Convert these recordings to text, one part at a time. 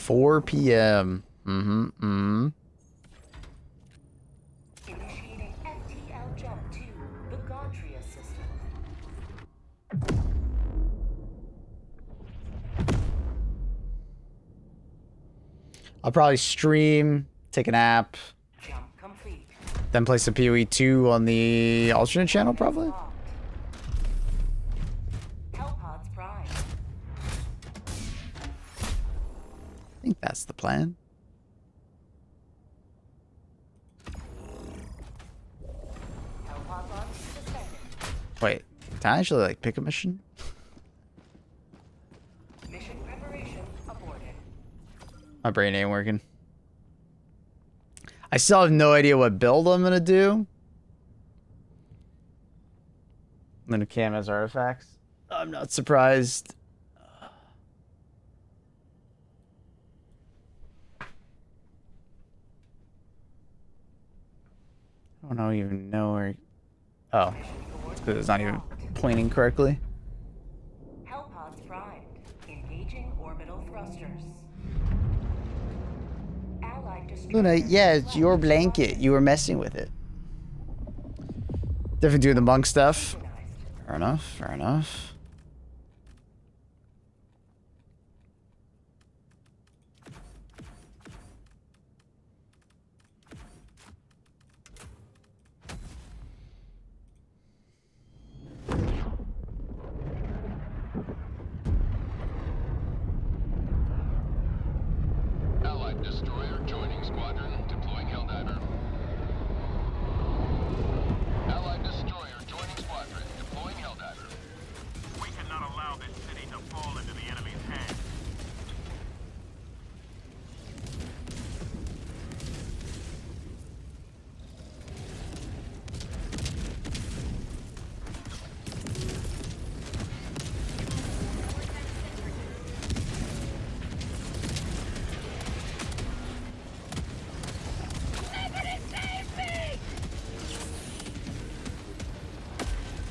4 p.m. Mm-hmm. Initiating FTL jump to the Gautria system. I'll probably stream, take a nap, Jump complete. then play some POE 2 on the alternate channel, probably. Hellpods prime. I think that's the plan. Hellpod launch suspended. Wait, can I actually like pick a mission? Mission preparation aborted. My brain ain't working. I still have no idea what build I'm gonna do. I'm gonna cam as artifacts. I'm not surprised. I don't even know where. Oh, it's because it's not even pointing correctly. Hellpods primed. Engaging orbital thrusters. Allied destroyer. Luna, yeah, it's your blanket. You were messing with it. Definitely doing the monk stuff. Fair enough, fair enough. Allied destroyer joining squadron, deploying Helldiver. Allied destroyer joining squadron, deploying Helldiver. We cannot allow this city to fall into the enemy's hands.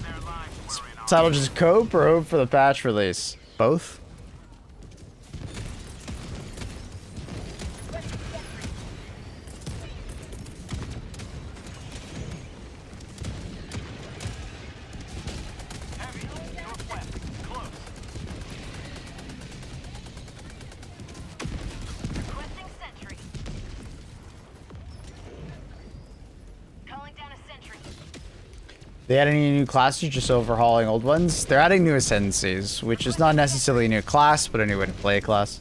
Their lives were in our Title just cope or hope for the patch release? Both? heavy. Northwest. Close. Requesting sentry. Calling down a sentry. They add any new classes, just overhauling old ones? They're adding new ascendancies, which is not necessarily a new class, but a new way to play a class.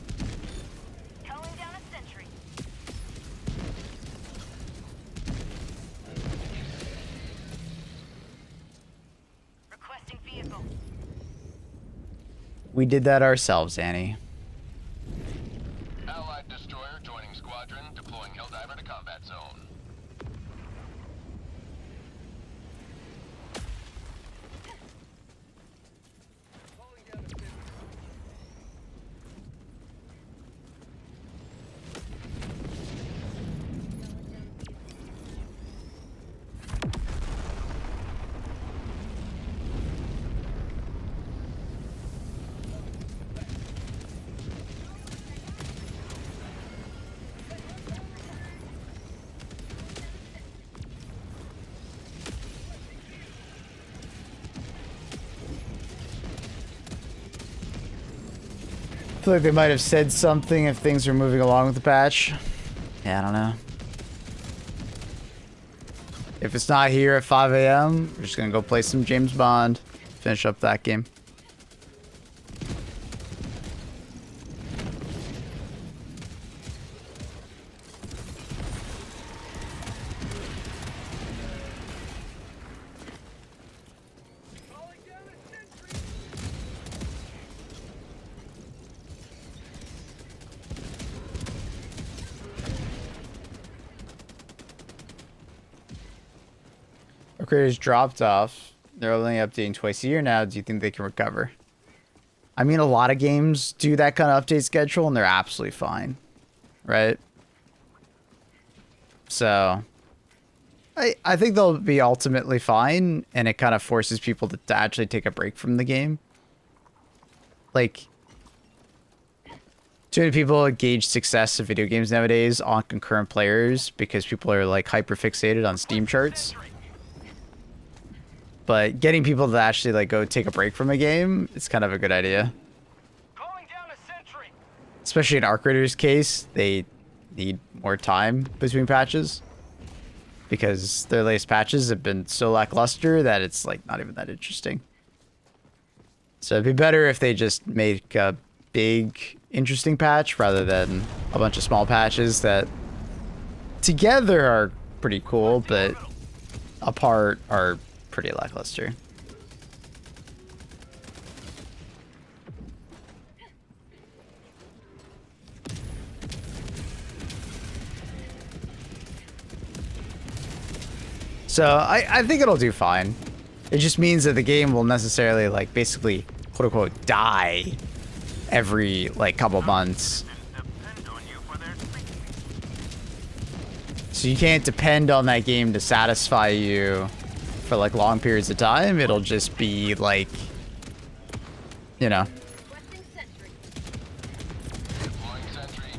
Calling down a sentry. Requesting vehicle. We did that ourselves, Annie. Allied destroyer joining squadron, deploying Helldiver to combat zone. I feel like they might have said something if things are moving along with the patch. Yeah, I don't know. If it's not here at 5 a.m., we're just gonna go play some James Bond. Finish up that game. Upgraders dropped off. They're only updating twice a year now. Do you think they can recover? I mean, a lot of games do that kind of update schedule, and they're absolutely fine. Right? So, I think they'll be ultimately fine, and it kind of forces people to actually take a break from the game. Like, Too many people gauge success of video games nowadays on concurrent players because people are like hyper fixated on Steam charts. But getting people to actually like go take a break from a game is kind of a good idea. Calling down a sentry. Especially in Arc Raiders' case, they need more time between patches because their latest patches have been so lackluster that it's like not even that interesting. So it'd be better if they just make a big, interesting patch rather than a bunch of small patches that together are pretty cool, but apart are pretty lackluster. So I think it'll do fine. It just means that the game will necessarily like basically quote unquote die every like couple months. Depend on you for their safety. So you can't depend on that game to satisfy you for like long periods of time. It'll just be like, you know, Requesting sentry. Deploying sentry.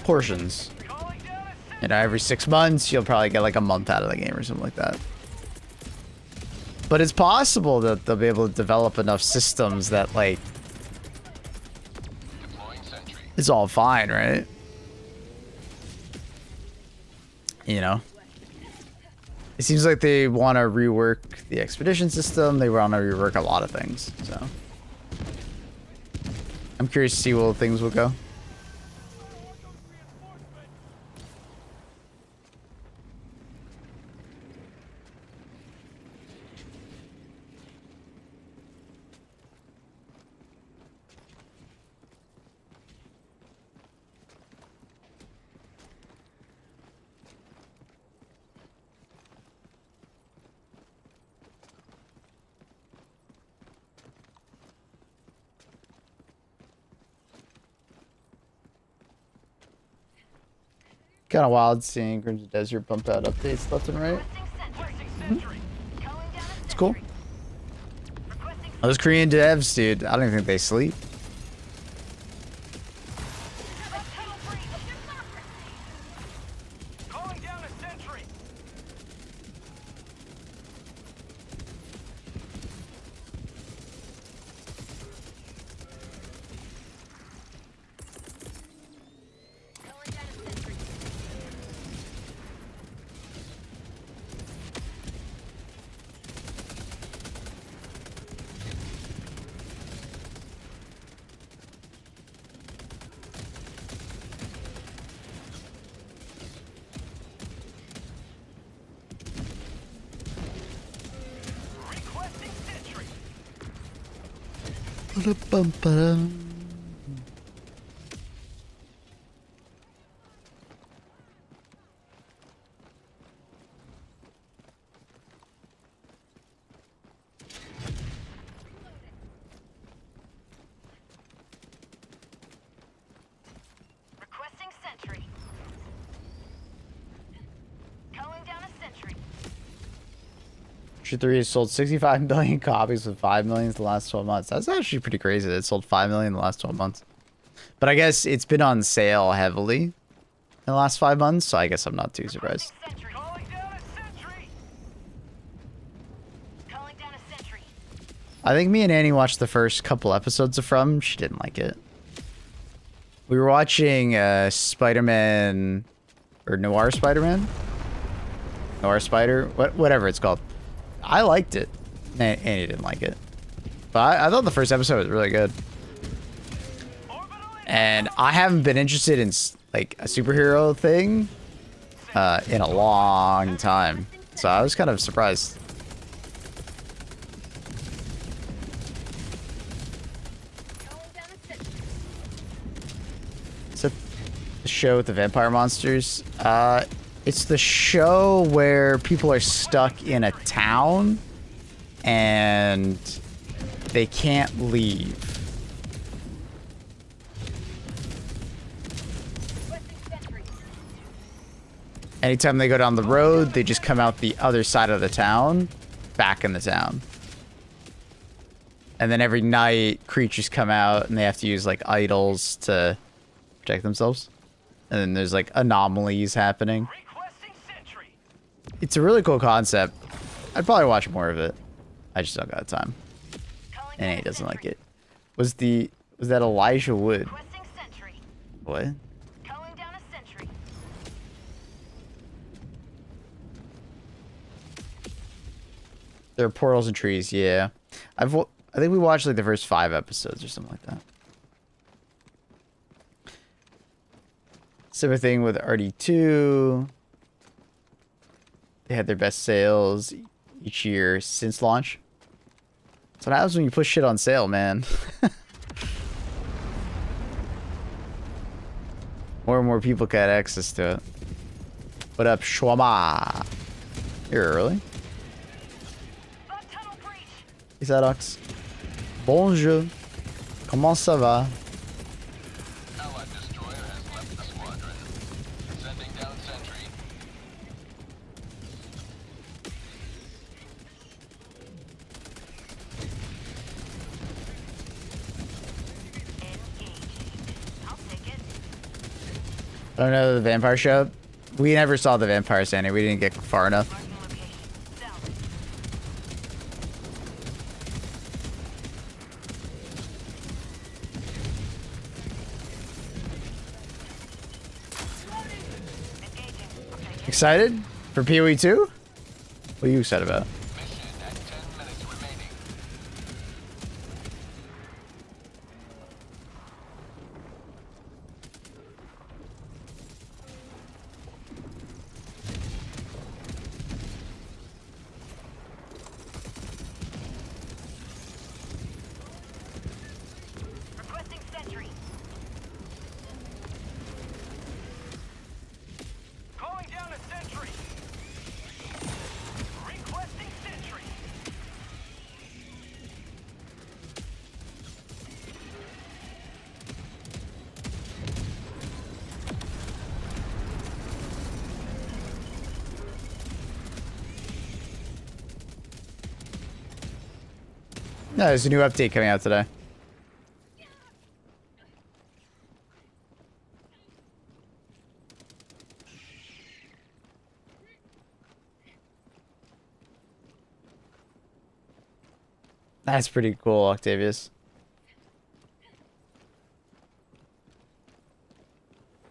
portions. Calling down a sentry. You know, every 6 months you'll probably get like a month out of the game or something like that. But it's possible that they'll be able to develop enough systems that like Deploying sentry. it's all fine, right? You know, it seems like they want to rework the expedition system. They want to rework a lot of things. So I'm curious to see where things will go. Kind of wild seeing Crimson Desert bump out updates left and right. Requesting sentry. Calling down a It's cool. sentry. Requesting Those Korean devs, dude, I don't even think they sleep. total breach. Calling down a sentry. Calling down a sentry. Requesting sentry. Requesting sentry. Calling down a sentry. Witcher 3 has sold 65 million copies with 5 million in the last 12 months. That's actually pretty crazy. It sold 5 million in the last 12 months. But I guess it's been on sale heavily in the last 5 months, so I guess I'm not too surprised. Requesting sentry. Calling down a sentry. Calling down a sentry. I think me and Annie watched the first couple episodes of From. She didn't like it. We were watching Spider-Man, or Noir Spider-Man? Noir Spider? Whatever it's called. I liked it. Annie didn't like it. But I thought the first episode was really good. And I haven't been interested in like a superhero thing in a long time. So I was kind of surprised. Calling down a sentry. Is that the show with the vampire monsters? It's the show where people are stuck in a town and they can't leave. Requesting sentry. Anytime they go down the road, they just come out the other side of the town, back in the town. And then every night, creatures come out and they have to use like idols to protect themselves. And then there's like anomalies happening. Requesting sentry. It's a really cool concept. I'd probably watch more of it. I just don't got time. Calling And down he a doesn't like sentry. it. Was that Elijah Wood? Requesting sentry. What? Calling down a sentry. There are portals and trees, yeah. I think we watched like the first 5 episodes or something like that. Similar thing with RD2. They had their best sales each year since launch. That's what happens when you push shit on sale, man. More and more people get access to it. What up, Shwama? You're early. Bug tunnel breach. Et ça, Rox? Bonjour. Comment ça va? Allied destroyer has left the squadron. Sending down sentry. Engaging. I'll take it. I don't know the vampire show. We never saw the vampire standing. We didn't get far enough. Marking location. South. Engaging. Okay. Excited for POE 2? What are you excited about? Mission at 10 minutes remaining. Requesting sentry. Calling down a sentry. Requesting sentry. No, there's a new update coming out today. That's pretty cool, Octavius.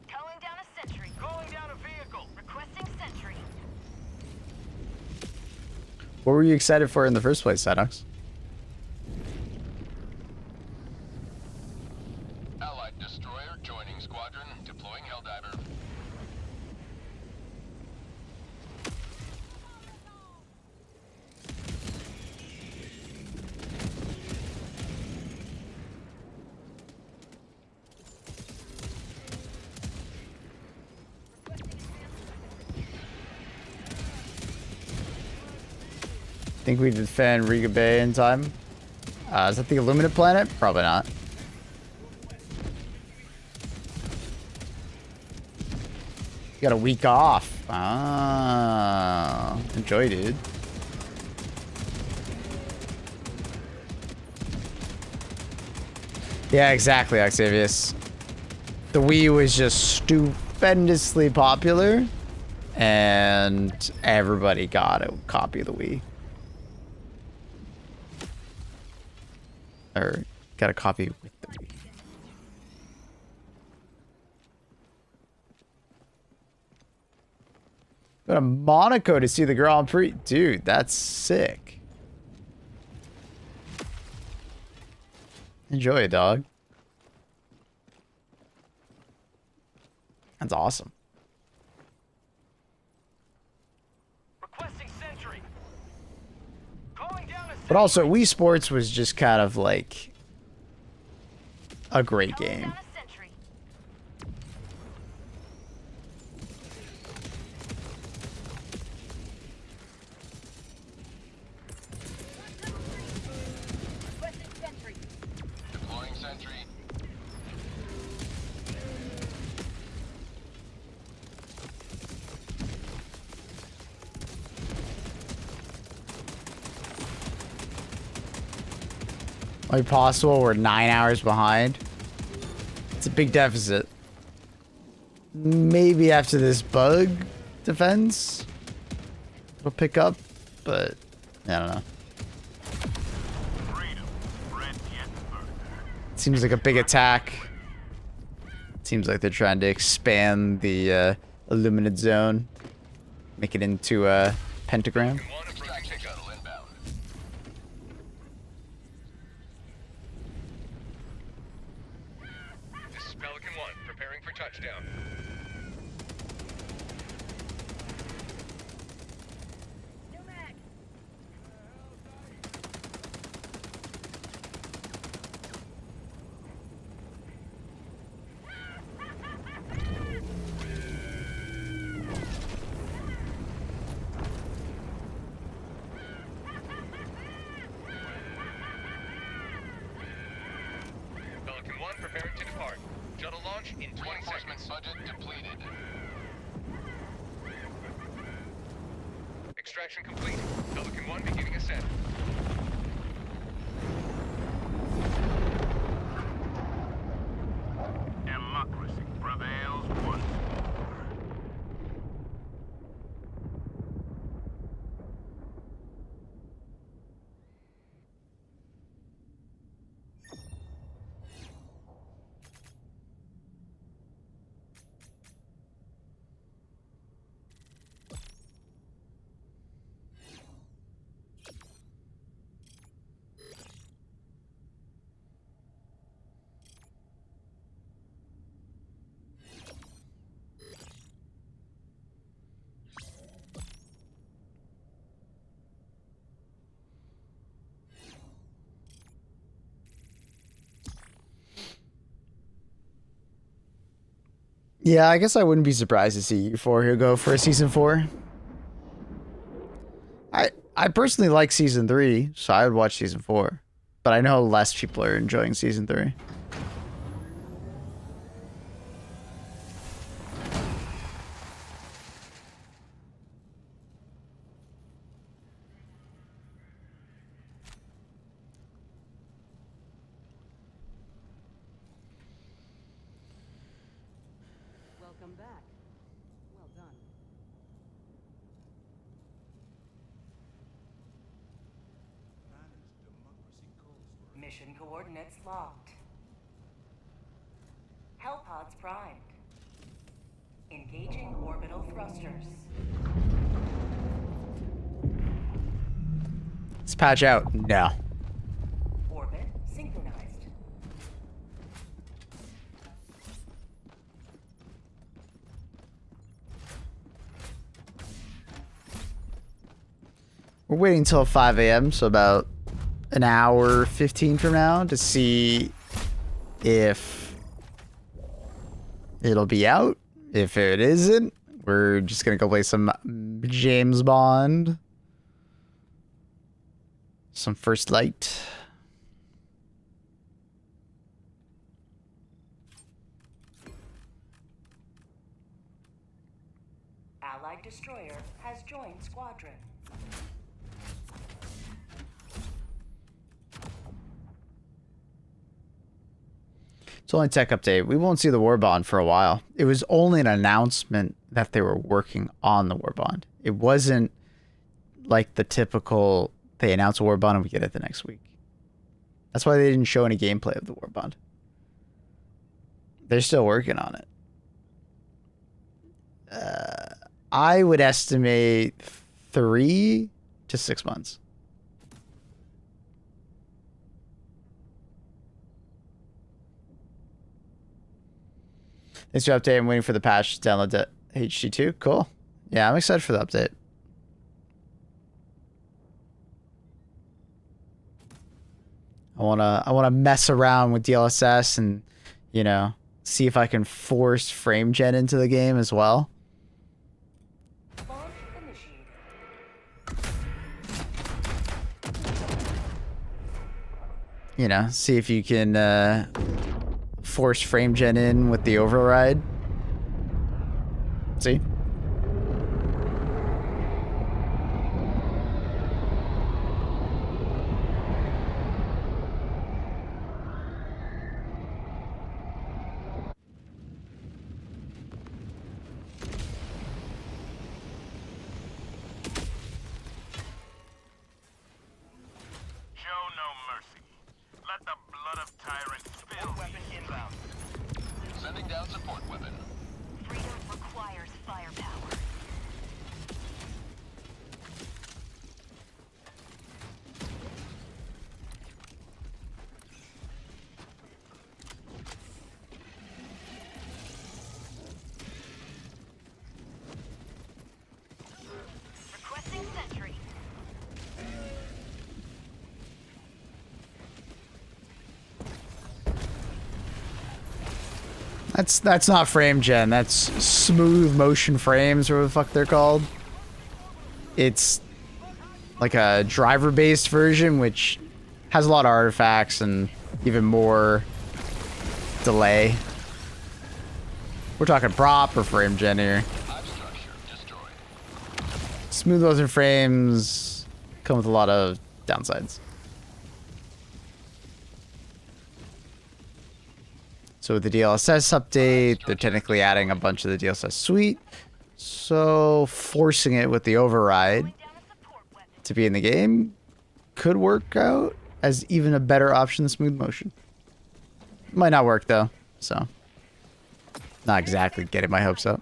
Calling down a sentry. Calling down a vehicle. Requesting sentry. What were you excited for in the first place, Sadox? Allied destroyer joining squadron. Deploying Helldiver. Think we defend Riga Bay in time? Is that the Illuminate planet? Probably not. You got a week off. Ah, enjoy, dude. Yeah, exactly, Octavius. The Wii was just stupendously popular, and everybody got a copy of the Wii. Or got a copy with the Wii. Go to Monaco to see the Grand Prix. Dude, that's sick. Enjoy it, dog. That's awesome. Requesting sentry. Calling down a sentry. But also, Wii Sports was just kind of like a great Calling game. down a sentry. Requesting sentry. Deploying sentry. Like possible, we're 9 hours behind. It's a big deficit. maybe after this bug defense, it'll pick up, but I don't know. Freedom. Bread yet further. Seems like a big attack. Seems like they're trying to expand the illuminate zone, make it into a pentagram. One extraction shuttle inbound. This is Pelican 1, preparing for touchdown. New mag. Pelican 1 preparing to depart. Shuttle launch in 20 seconds. Budget depleted. Extraction complete. Pelican 1 beginning ascent. Democracy prevails once more. Yeah, I guess I wouldn't be surprised to see U4 here go for a season 4. I personally like season 3, so I would watch season 4. But I know less people are enjoying season 3. Welcome back. Well done. Mission coordinates locked. Hellpods primed. Engaging orbital thrusters. Let's patch out. No. Orbit synchronized. We're waiting until 5 a.m., so about an hour 15 from now to see if it'll be out. If it isn't, we're just gonna go play some James Bond. Some First Light. Allied destroyer has joined squadron. It's only tech update. We won't see the war bond for a while. It was only an announcement that they were working on the war bond. It wasn't like the typical they announce a war bond and we get it the next week. That's why they didn't show any gameplay of the war bond. They're still working on it. I would estimate 3 to 6 months. Thanks for the update. I'm waiting for the patch to download the HD2. Cool. Yeah, I'm excited for the update. I wanna mess around with DLSS and, you know, see if I can force frame gen into the game as well. Launch initiated. You know, see if you can force frame gen in with the override. See? That's not frame gen. That's smooth motion frames, or what the fuck they're called. It's like a driver-based version, which has a lot of artifacts and even more delay. We're talking proper frame gen here. Hive structure destroyed. Smooth motion frames come with a lot of downsides. So with the DLSS update, they're technically adding a bunch of the DLSS suite. So forcing it with the override to be in the game could work out as even a better option than smooth motion. Might not work though, so not exactly getting my hopes up.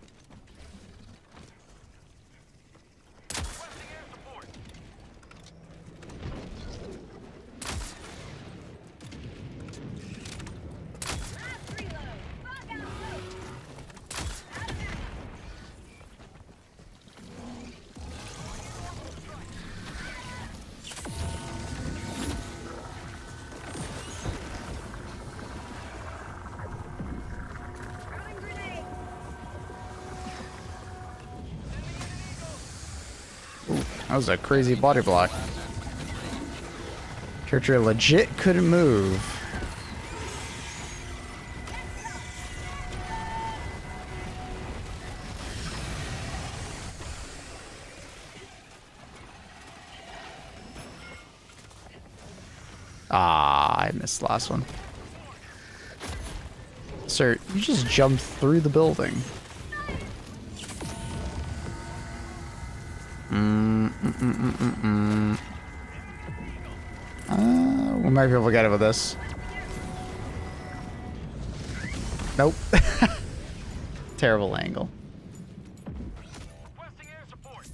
That was a crazy body block. Character legit couldn't move. Ah, I missed the last one. Sir, you just jumped through the building. We might be able to get it with this. Nope. Terrible angle. Requesting air support.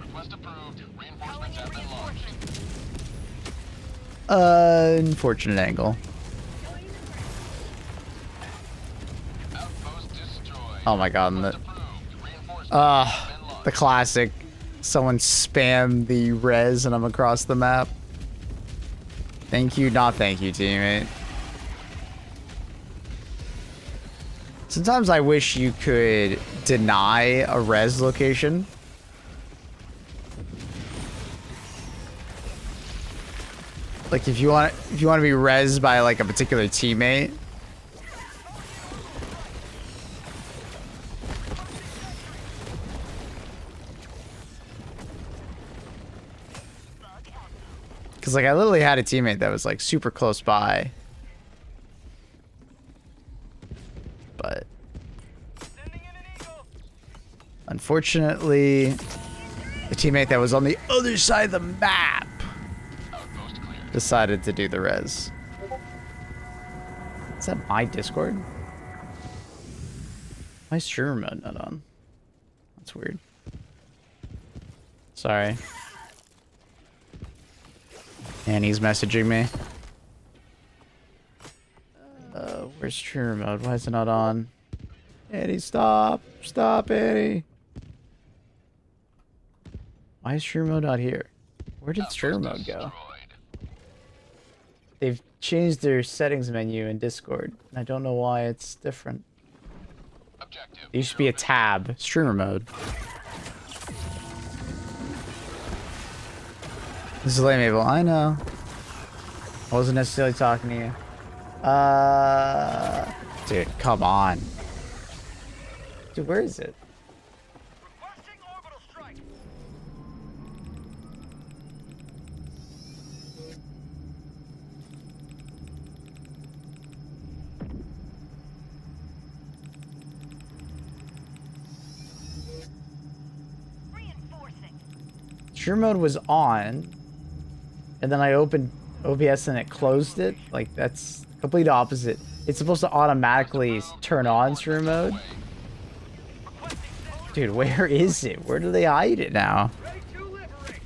Request approved. Reinforcements have been launched. Unfortunate angle. Outpost destroyed. Oh my god. And Request approved. Reinforcements have been launched. the classic. Someone spam the res and I'm across the map. Thank you, not thank you, teammate. Sometimes I wish you could deny a res location. Like if you want to be res by like a particular teammate. Because, like, I literally had a teammate that was, like, super close by. But unfortunately, the teammate that was on the other side of the map Outpost cleared. decided to do the res. Is that my Discord? My streamer mode not on. That's weird. Sorry. And he's messaging me. Where's streamer mode? Why is it not on? Eddie, stop! Stop, Eddie! Why is streamer mode not here? Where did streamer mode go? Destroyed. They've changed their settings menu in Discord. I don't know why it's different. Objective. There used to be a tab. Streamer mode. This is lame, Mabel. I know. I wasn't necessarily talking to you. Dude, come on. Dude, where is it? Requesting orbital strike. Reinforcing. Streamer mode was on, and then I opened OBS and it closed it. Like, that's complete opposite. It's supposed to automatically turn on streamer mode. Dude, where is it? Where do they hide it now? Ready to liberate.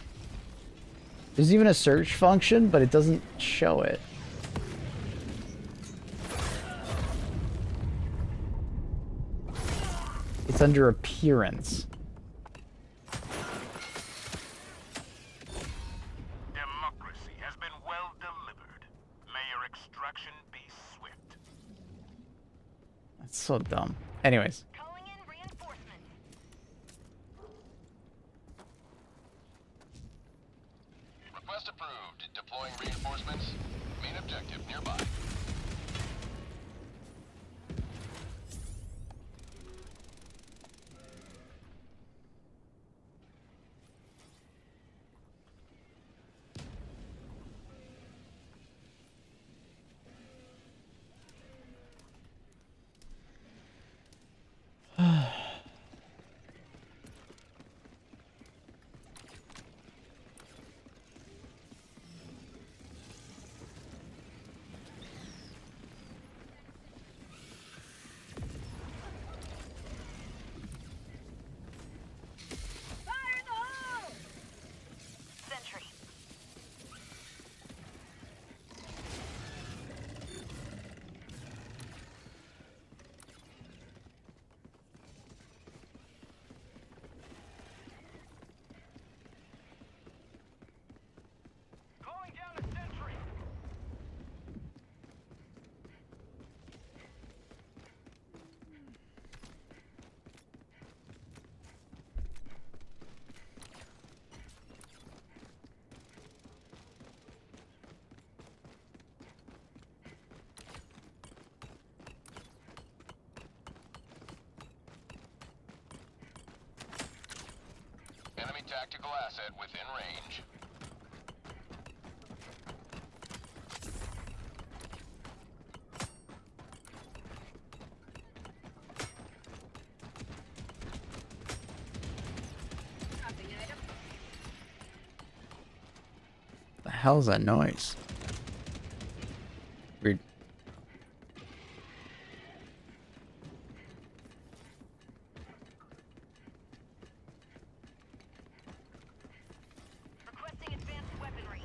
There's even a search function, but it doesn't show it. It's under appearance. Democracy has been well delivered. May your so dumb. Anyways. Calling in reinforcements. Request approved. Deploying reinforcements. Main objective nearby. Fire in the hole! Sentry. Calling down a sentry. Enemy tactical asset within range. Dropping item. The hell's that noise? Weird. Requesting advanced weaponry.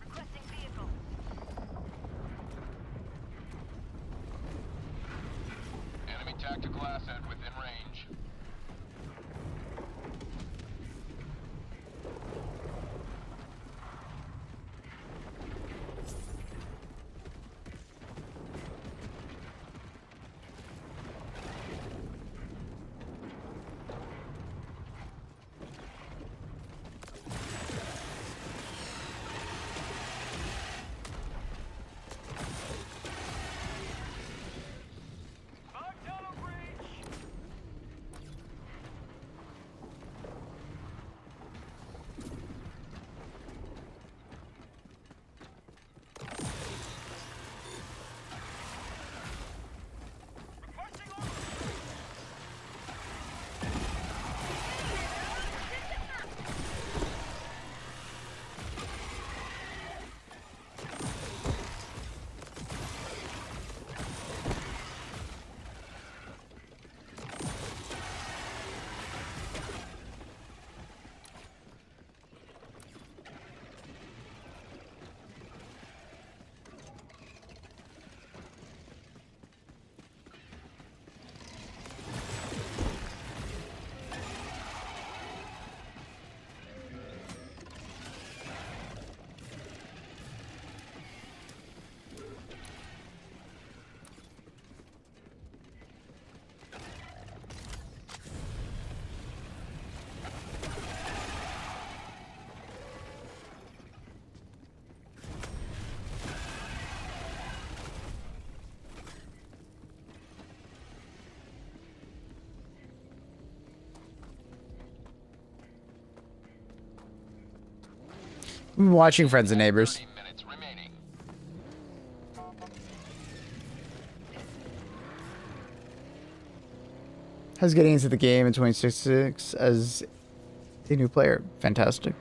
Requesting vehicle. Enemy tactical asset within range. Bug tunnel breach. Requesting order. I'm watching Friends and Neighbors. 30 minutes remaining. How's getting into the game in 2066 as a new player? Fantastic.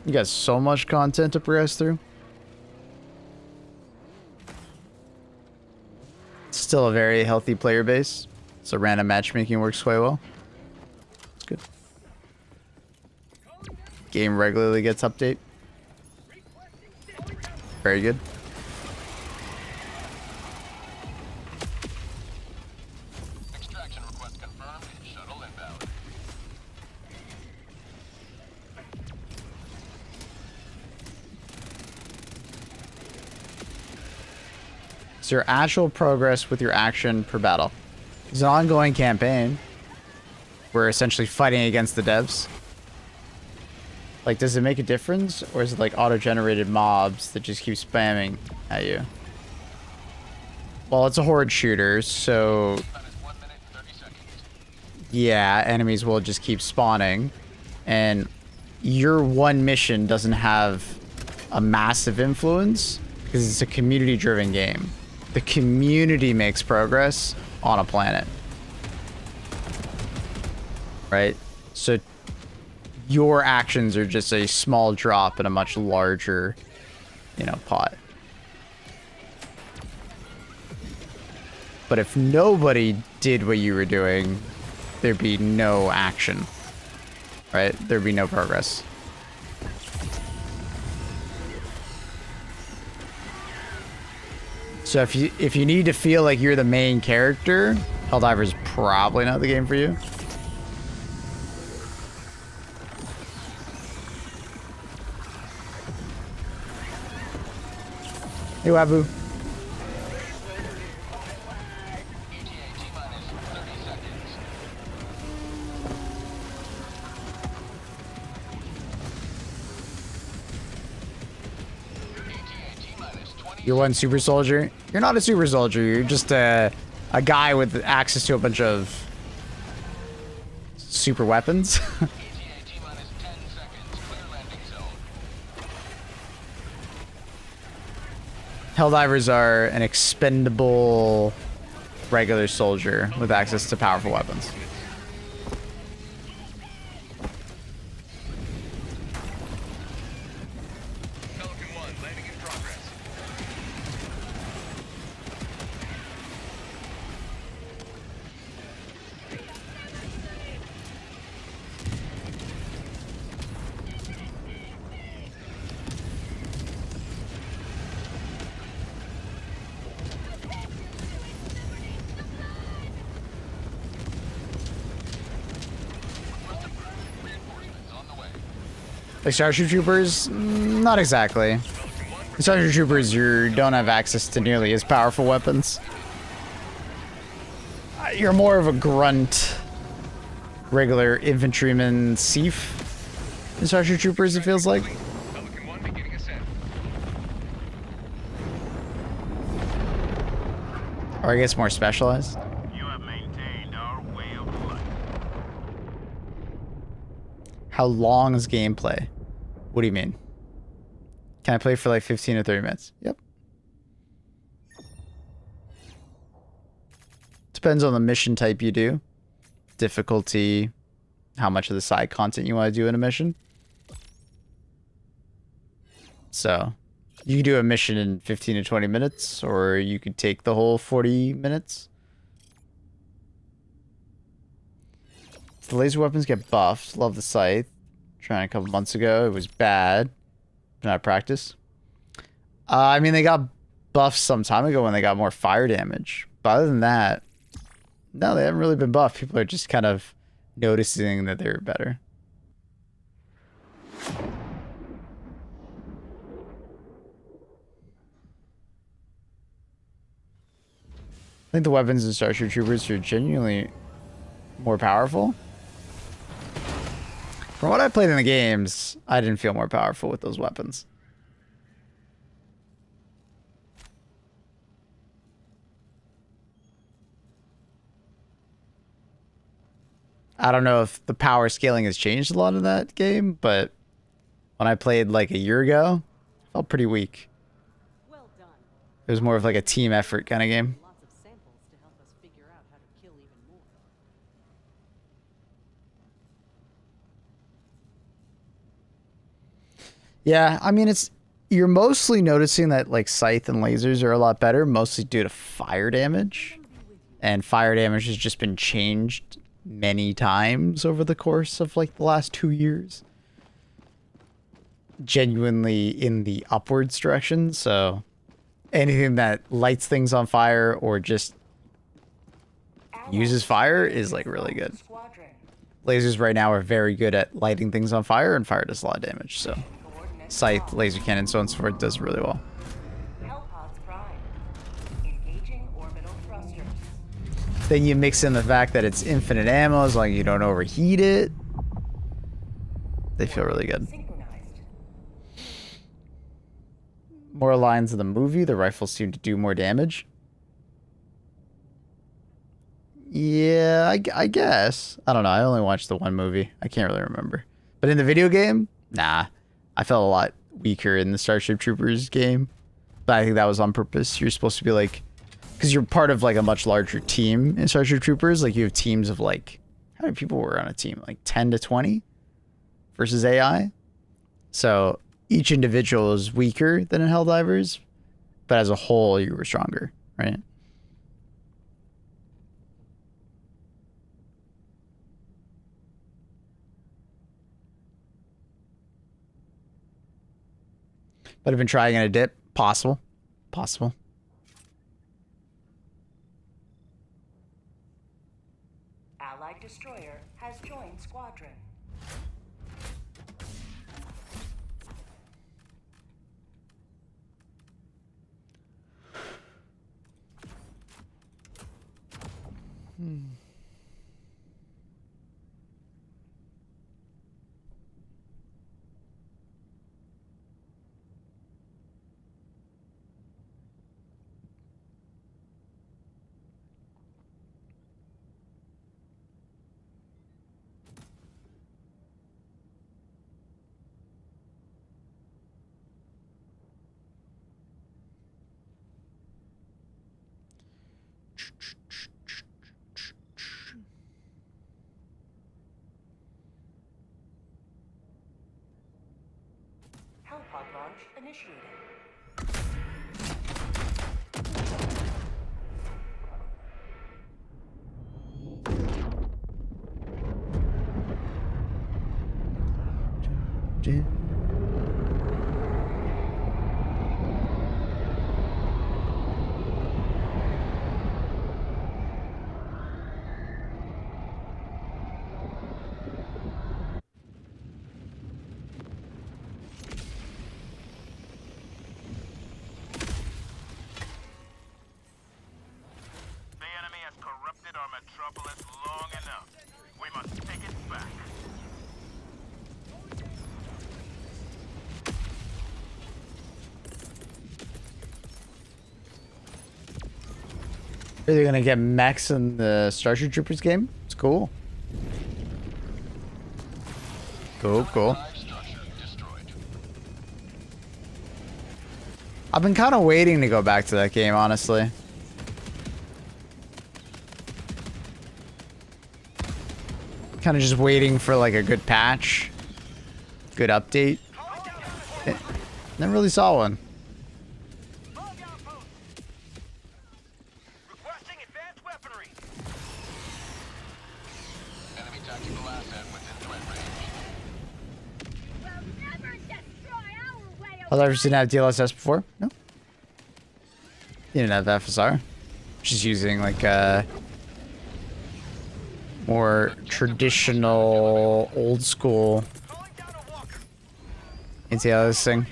You got so much content to progress through. Still a very healthy player base, so random matchmaking works quite well. It's good. Game regularly gets update. Very good. Extraction request confirmed. Shuttle inbound. It's your actual progress with your action per battle. It's an ongoing campaign. We're essentially fighting against the devs. Like, does it make a difference? Or is it like auto-generated mobs that just keep spamming at you? Well, it's a horde shooter, so... That is 1 minute and 30 seconds. yeah, enemies will just keep spawning. And your one mission doesn't have a massive influence because it's a community-driven game. The community makes progress on a planet. Right? So your actions are just a small drop in a much larger, you know, pot. But if nobody did what you were doing, there'd be no action. Right? There'd be no progress. So if you need to feel like you're the main character, Helldiver's probably not the game for you. Hey, Wabu. ETA T-minus 30 seconds. ETA T-minus 20 You're one super soldier. You're not a super soldier. You're just a guy with access to a bunch of super weapons. ETA T-minus 10 seconds. Clear landing zone. Helldivers are an expendable regular soldier with access to powerful weapons. Pelican 1 landing in progress. Reinforcements on the way. Like Starship Troopers? Not exactly. In Starship Troopers, you don't have access to nearly as powerful weapons. You're more of a grunt, regular infantryman Thief in Starship Troopers, it feels like. Pelican 1 beginning ascent. Or I guess more specialized. You have maintained our way of life. How long is gameplay? What do you mean? Can I play for like 15 or 30 minutes? Yep. Depends on the mission type you do. Difficulty, how much of the side content you want to do in a mission. So, you can do a mission in 15 to 20 minutes, or you could take the whole 40 minutes. The laser weapons get buffed. Love the scythe. Trying a couple months ago. It was bad. Not practice. I mean, they got buffed some time ago when they got more fire damage. But other than that, no, they haven't really been buffed. People are just kind of noticing that they're better. I think the weapons in Starship Troopers are genuinely more powerful. From what I played in the games, I didn't feel more powerful with those weapons. I don't know if the power scaling has changed a lot in that game, but when I played like a year ago, it felt pretty weak. Well done. It was more of like a team effort kind of game. Lots of samples to help us figure out how to kill even more. Yeah, I mean, you're mostly noticing that like scythe and lasers are a lot better, mostly due to fire damage. And fire damage has just been changed many times over the course of like the last 2 years. Genuinely in the upwards direction, so anything that lights things on fire or just uses fire is like really good. Squadron. Lasers right now are very good at lighting things on fire, and fire does a lot of damage, so Coordinates scythe, locked. laser cannon, so on and so forth does really well. Hellpods prime. Then you mix in the fact that it's infinite ammo as long as you don't overheat it. They feel really good. Synchronized. More lines of the movie, the rifles seem to do more damage. Yeah, I guess. I don't know. I only watched the one movie. I can't really remember. But in the video game, nah. I felt a lot weaker in the Starship Troopers game. But I think that was on purpose. You're supposed to be like... Because you're part of like a much larger team in Starship Troopers. Like you have teams of like... How many people were on a team? Like 10 to 20? Versus AI? So each individual is weaker than in Helldivers. But as a whole, you were stronger, right? But I've been trying in a dip. Possible. Possible. Allied destroyer has joined squadron. Hellpod launch initiated. The enemy has corrupted our metropolis long enough. We must take it back. Are they gonna get mechs in the Starship Troopers game? It's cool. Cool. Hive structure destroyed. I've been kind of waiting to go back to that game, honestly. Kind of just waiting for like a good patch, good update. Never really saw one. Requesting advanced weaponry. Enemy tactical asset within threat range. We'll never destroy our way I've ever seen that DLSS before? No. You didn't have FSR. Just using like a more traditional, old school Calling down a walker. anti-alias thing.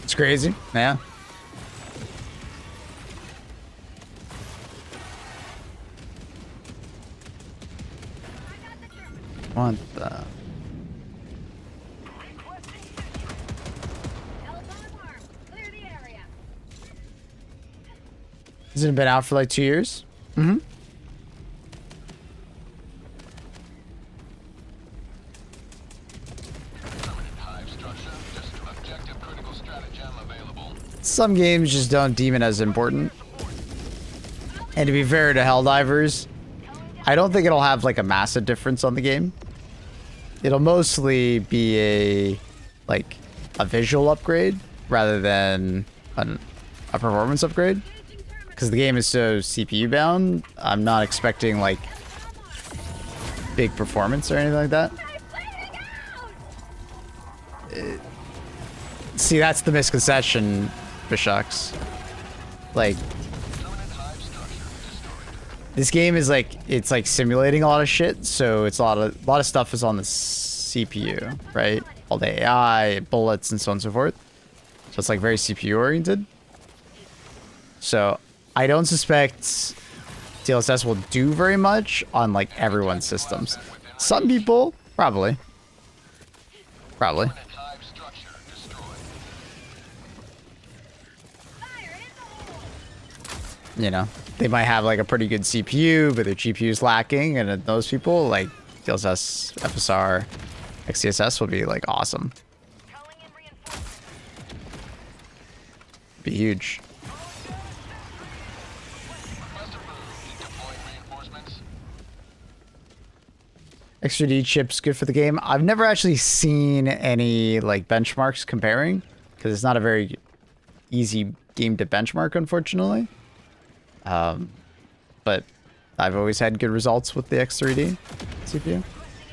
It's crazy. Yeah. What the? Hell's on arm. Clear the area. Hasn't it been out for like 2 years? Mm-hmm. Permanent hive structure. Just objective critical stratagem available. Some games just don't deem it as important. And to be fair to Helldivers, I don't think it'll have like a massive difference on the game. It'll mostly be a visual upgrade rather than a performance upgrade. Because the game is so CPU bound, I'm not expecting like big performance or anything like that. See, that's the misconception, Bishucks. Like, Permanent hive structure destroyed. this game is like, it's like simulating a lot of shit, so it's a lot of stuff is on the CPU, right? All the AI, bullets, and so on and so forth. So it's like very CPU oriented. So I don't suspect DLSS will do very much on like everyone's systems. Some people, probably. Probably. Hive structure destroyed. Fire in the hole! You know, they might have like a pretty good CPU, but their GPU is lacking. And those people, like DLSS, FSR, XCSS will be like awesome. Calling in reinforcements. Be huge. Must approved. Deploying reinforcements. Extra D chips good for the game. I've never actually seen any like benchmarks comparing because it's not a very easy game to benchmark, unfortunately. But I've always had good results with the X3D CPU.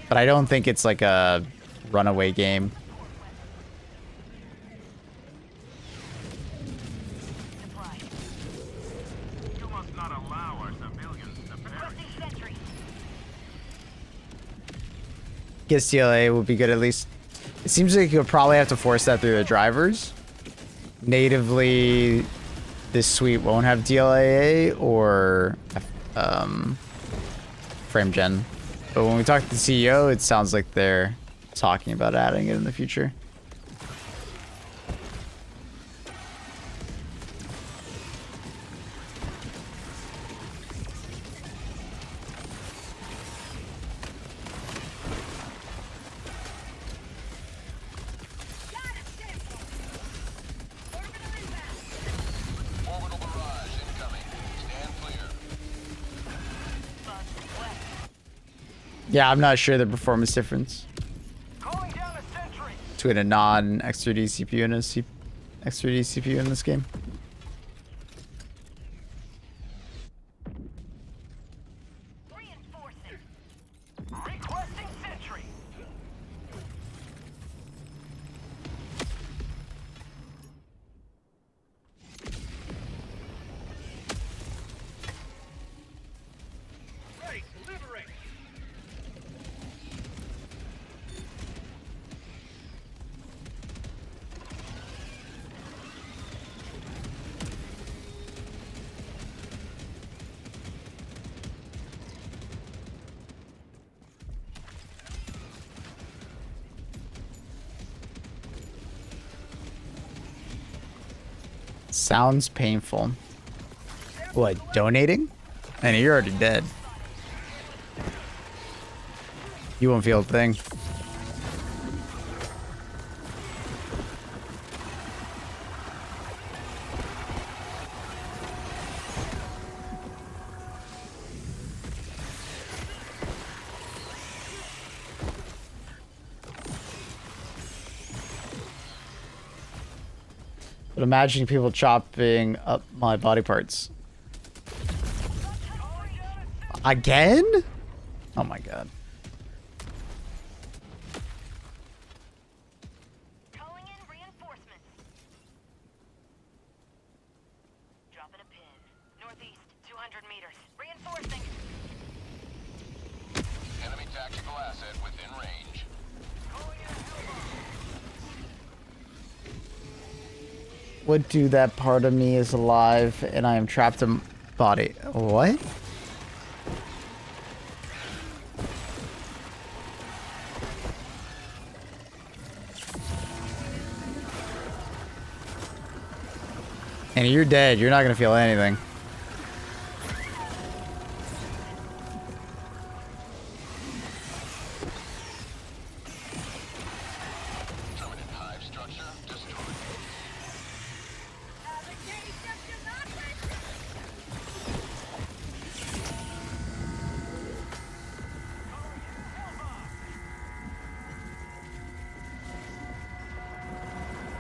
But I don't think it's like a runaway game. You must not allow our civilians to perish. Sentry. Guess DLA would be good at least. It seems like you'll probably have to force that through the drivers. Natively, this suite won't have DLAA or frame gen. But when we talk to the CEO, it sounds like they're talking about adding it in the future. Orbital barrage incoming. Stand clear. Yeah, I'm not sure the performance difference Calling down a sentry. between a non-X3D CPU and a X3D CPU in this game. Reinforcing. Requesting sentry. Ready to liberate. Sounds painful. What, donating? And you're already dead. You won't feel a thing. But imagining people chopping up my body parts. Again? Oh my god. Calling in reinforcements. Dropping a pin. Northeast, 200 meters. Reinforcing. Enemy tactical asset within range. What do that part of me is alive and I am trapped in body? What? And you're dead. You're not gonna feel anything. Terminate hive structure destroyed.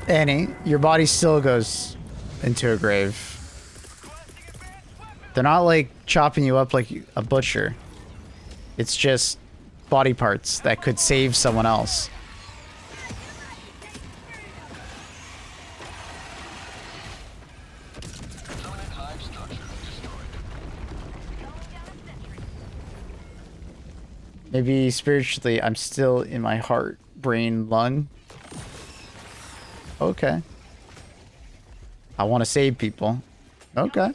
Annie, your body still goes into a grave. They're not like chopping you up like a butcher. It's just body parts that could save someone else. Terminate hive structure destroyed. Maybe spiritually, I'm still in my heart, brain, lung. Okay. I want to save people. Okay.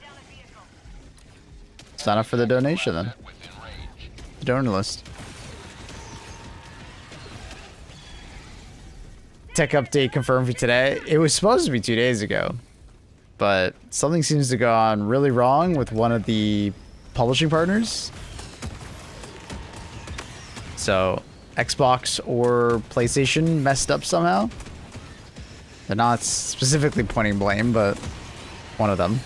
Sign up for the donation then. Within range. The donor list. Tech update confirmed for today. It was supposed to be 2 days ago, but something seems to go on really wrong with one of the publishing partners. So Xbox or PlayStation messed up somehow. They're not specifically pointing blame, but one of them.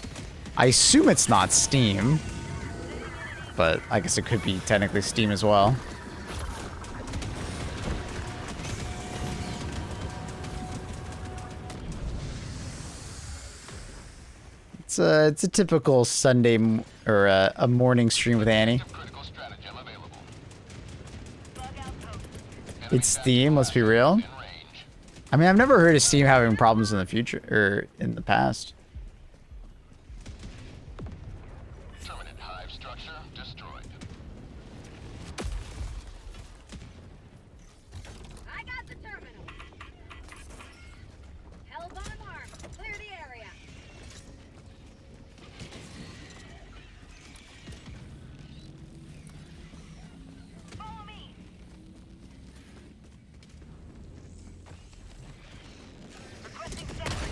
I assume it's not Steam, but I guess it could be technically Steam as well. It's a typical Sunday or a morning stream with Annie. Critical stratagem available. It's Steam, let's be real. In range. I mean, I've never heard of Steam having problems in the future or in the past. Terminate hive structure destroyed. I got the terminal. Hell's on alarm. Clear the area. Follow me. Requesting sentry.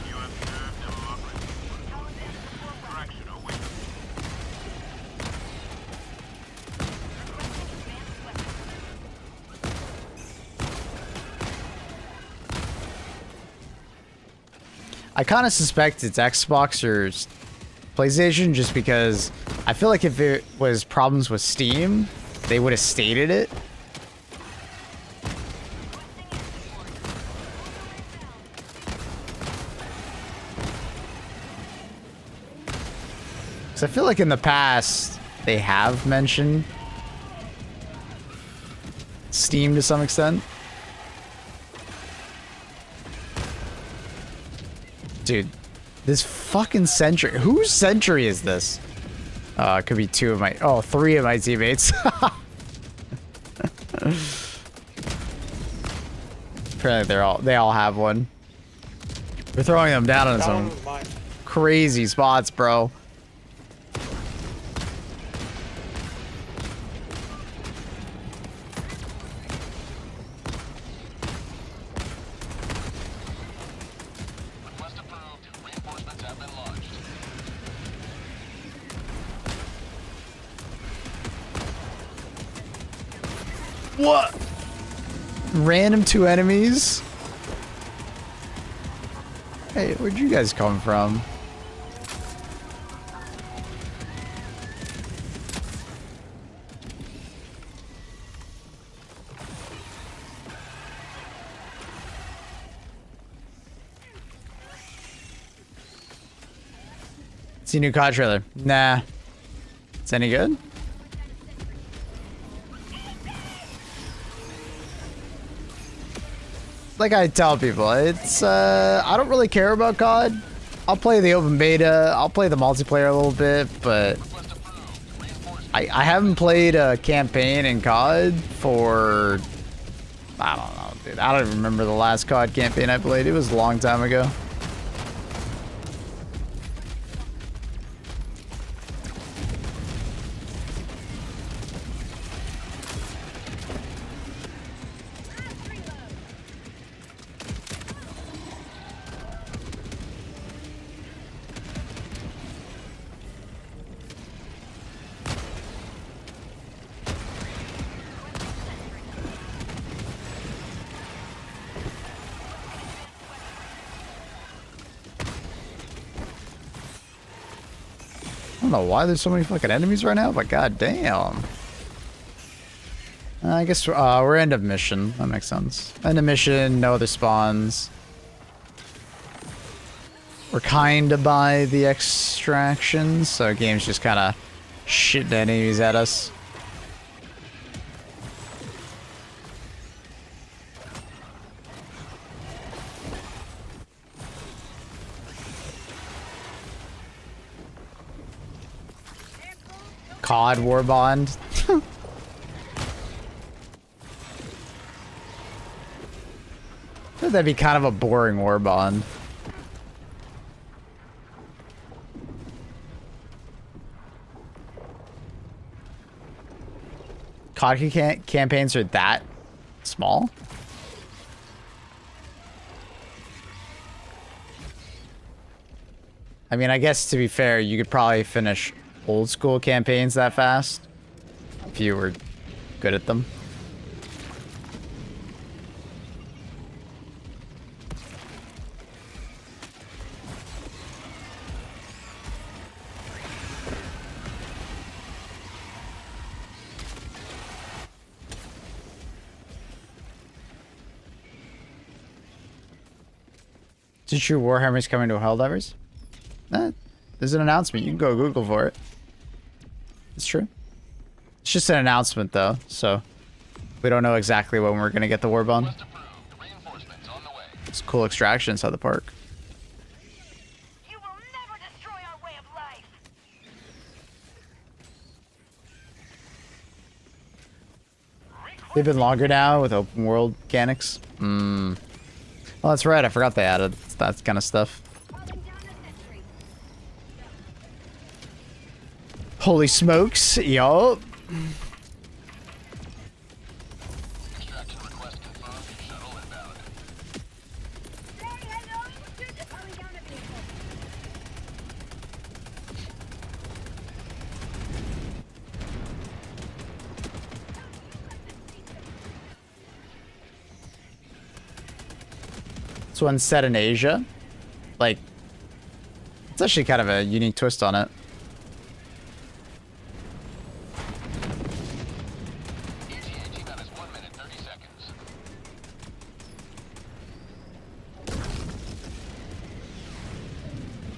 You have served democracy for a fraction of week. Requesting advanced weapons. I kind of suspect it's Xbox or PlayStation just because I feel like if it was problems with Steam, they would have stated it. Because I feel like in the past, they have mentioned Steam to some extent. Dude, this fucking Sentry. Whose Sentry is this? It could be three of my teammates. Apparently they all have one. We're throwing them down in some crazy spots, bro. Request approved. Reinforcements have been launched. What? Random two enemies? Hey, where'd you guys come from? See new COD trailer? Nah. It's any good? Like I tell people, it's I don't really care about COD. I'll play the open beta, I'll play the multiplayer a little bit, but Request approved. Reinforcements. I haven't played a campaign in COD for I don't know, dude. I don't even remember the last COD campaign I played. It was a long time ago. I don't know why there's so many fucking enemies right now, but god damn. I guess we're end of mission. That makes sense. End of mission, no other spawns. We're kinda by the extraction, so game's just kinda shitting enemies at us. COD Warbond. That'd be kind of a boring war bond. Hockey campaigns are that small? I mean, I guess to be fair, you could probably finish old school campaigns that fast if you were good at them. Is it true Warhammer's coming to Helldivers? There's an announcement. You can go Google for it. It's true. It's just an announcement, though, so we don't know exactly when we're going to get the Warbond. Quest approved. Reinforcements on the way. It's cool extraction inside the park. You will never destroy our way of life. They've been longer now with open world mechanics. Well, that's right. I forgot they added that kind of stuff. Holy smokes, yo. Extraction request confirmed. Shuttle inbound. This one's set in Asia. Like, it's actually kind of a unique twist on it. ETA T-minus 1 minute 30 seconds.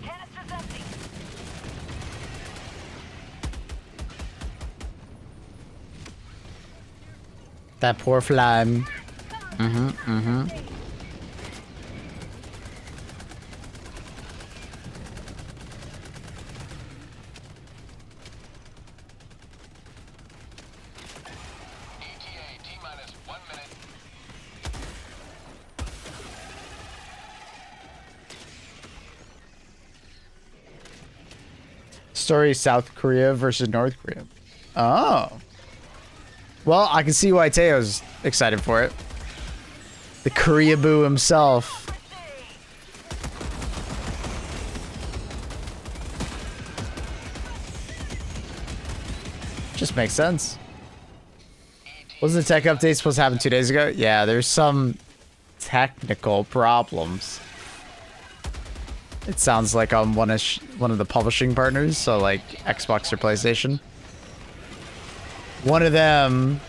Canister's empty. That poor flame. ETA T-minus 1 minute. Story South Korea versus North Korea. Oh. Well, I can see why Teo's excited for it. The Korea-boo himself. Just makes sense. Wasn't the tech update supposed to happen 2 days ago? Yeah, there's some technical problems. It sounds like I'm one of the publishing partners, so like Xbox or PlayStation. One of them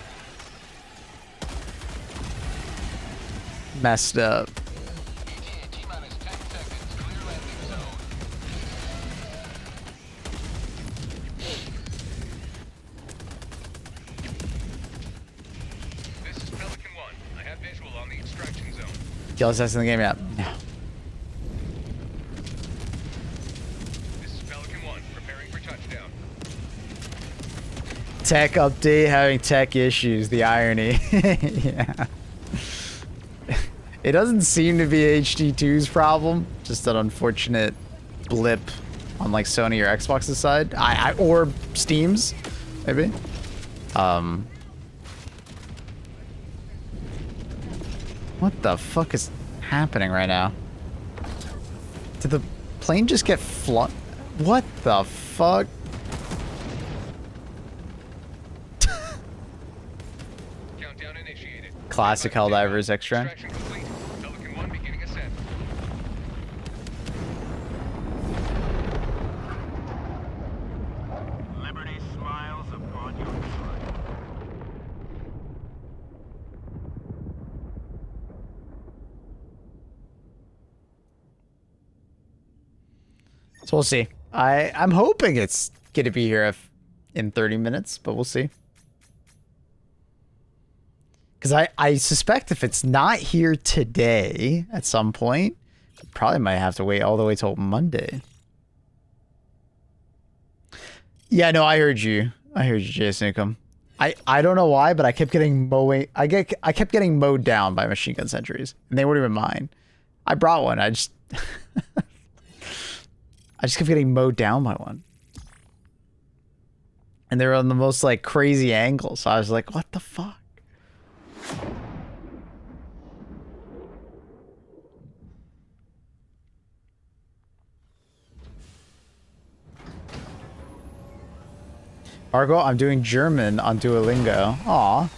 messed up. ETA T-minus 10 seconds. Clear landing zone. This is Pelican 1. I have visual on the extraction zone. Y'all testing the game yet? No. This is Pelican 1. Preparing for touchdown. Tech update having tech issues. The irony. Yeah. It doesn't seem to be HD2's problem. Just an unfortunate blip on like Sony or Xbox's side. Or Steam's, maybe. What the fuck is happening right now? Did the plane just get flung? What the fuck? Countdown initiated. Classic Helldivers extra. Extraction complete. Pelican 1 beginning ascent. Liberty smiles upon your side. So we'll see. I'm hoping it's gonna be here in 30 minutes, but we'll see. Because I suspect if it's not here today at some point, we probably might have to wait all the way till Monday. Yeah, no, I heard you. I heard you, Jason Newcomb. I don't know why, but I kept getting I kept getting mowed down by machine gun sentries, and they weren't even mine. I brought one. I just kept getting mowed down by one, and they were on the most like crazy angle. So I was like, what the fuck? Argo, I'm doing German on Duolingo. Aw.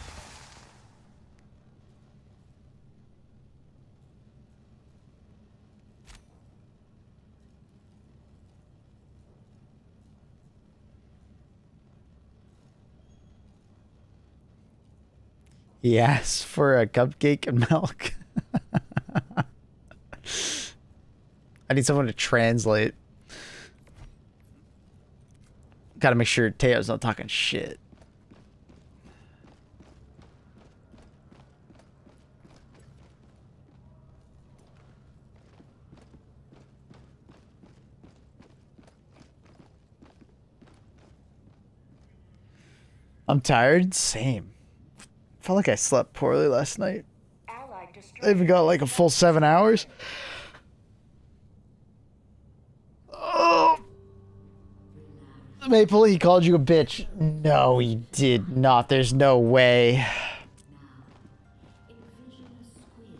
He asked for a cupcake and milk. I need someone to translate. Gotta make sure Teo's not talking shit. I'm tired. Same. Felt like I slept poorly last night. Allied I even got like a full 7 hours. Oh. Maple, he called you a bitch. No, he did not. There's no way. Envision a squid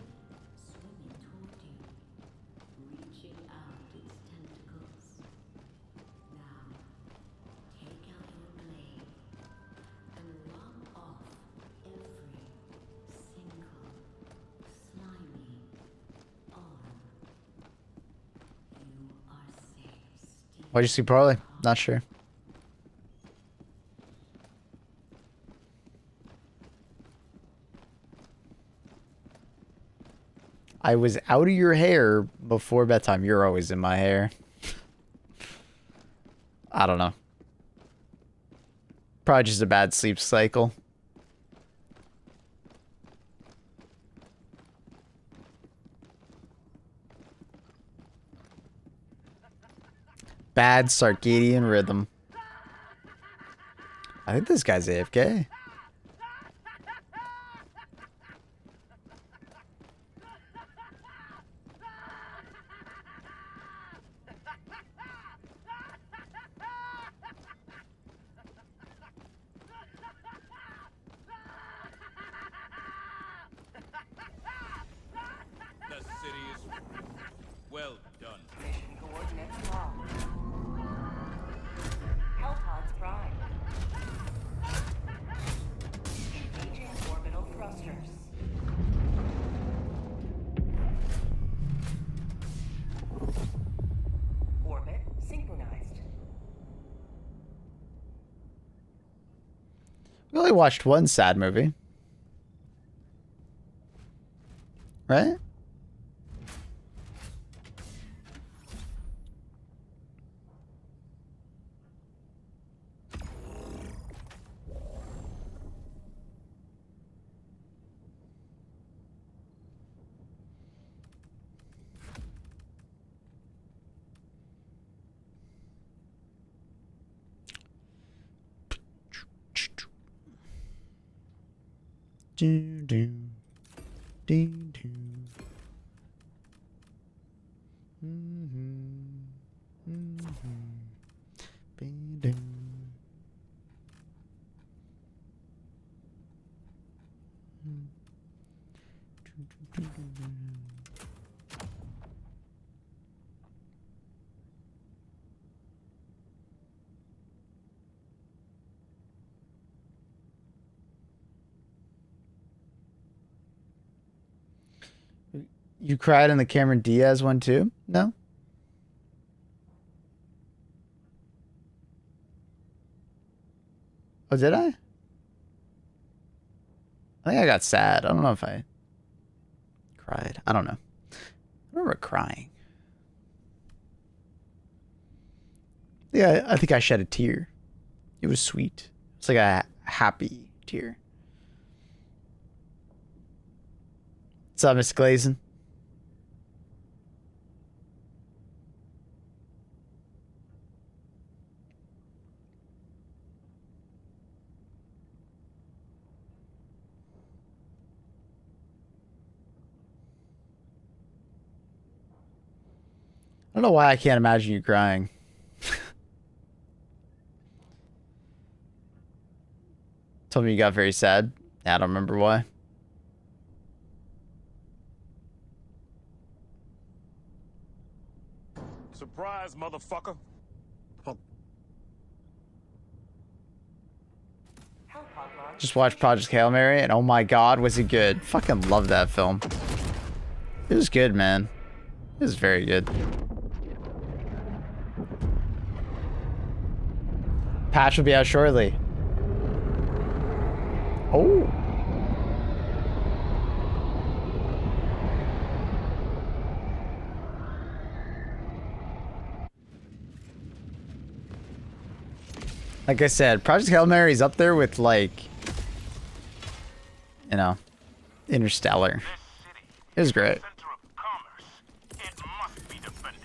swimming toward you, reaching out its tentacles. Now, take out your blade and lop off every single slimy arm. You are safe. Why'd you sleep poorly? Not sure. I was out of your hair before bedtime. You're always in my hair. I don't know. Probably just a bad sleep cycle. Bad circadian rhythm. I think this guy's AFK. The city is well done. Mission coordinates locked. Hellpods prime. Engaging orbital thrusters. Orbit synchronized. We only watched one sad movie. Right? Do do do do. Be-do. You cried in the Cameron Diaz one too? No? Oh, did I? I think I got sad. I don't know if I cried. I don't know. I remember crying. Yeah, I think I shed a tear. It was sweet. It's like a happy tear. What's up, Miss Glazen? don't know why I can't imagine you crying. Told me you got very sad. Yeah, I don't remember why. Surprise, motherfucker. Just watched Project Hail Mary, and oh my god, was it good. Fucking love that film. It was good, man. It was very good. Patch will be out shortly. Oh. Like I said, Project Hail Mary is up there with, like, you know, Interstellar. It was great. Center of commerce. It must be defended.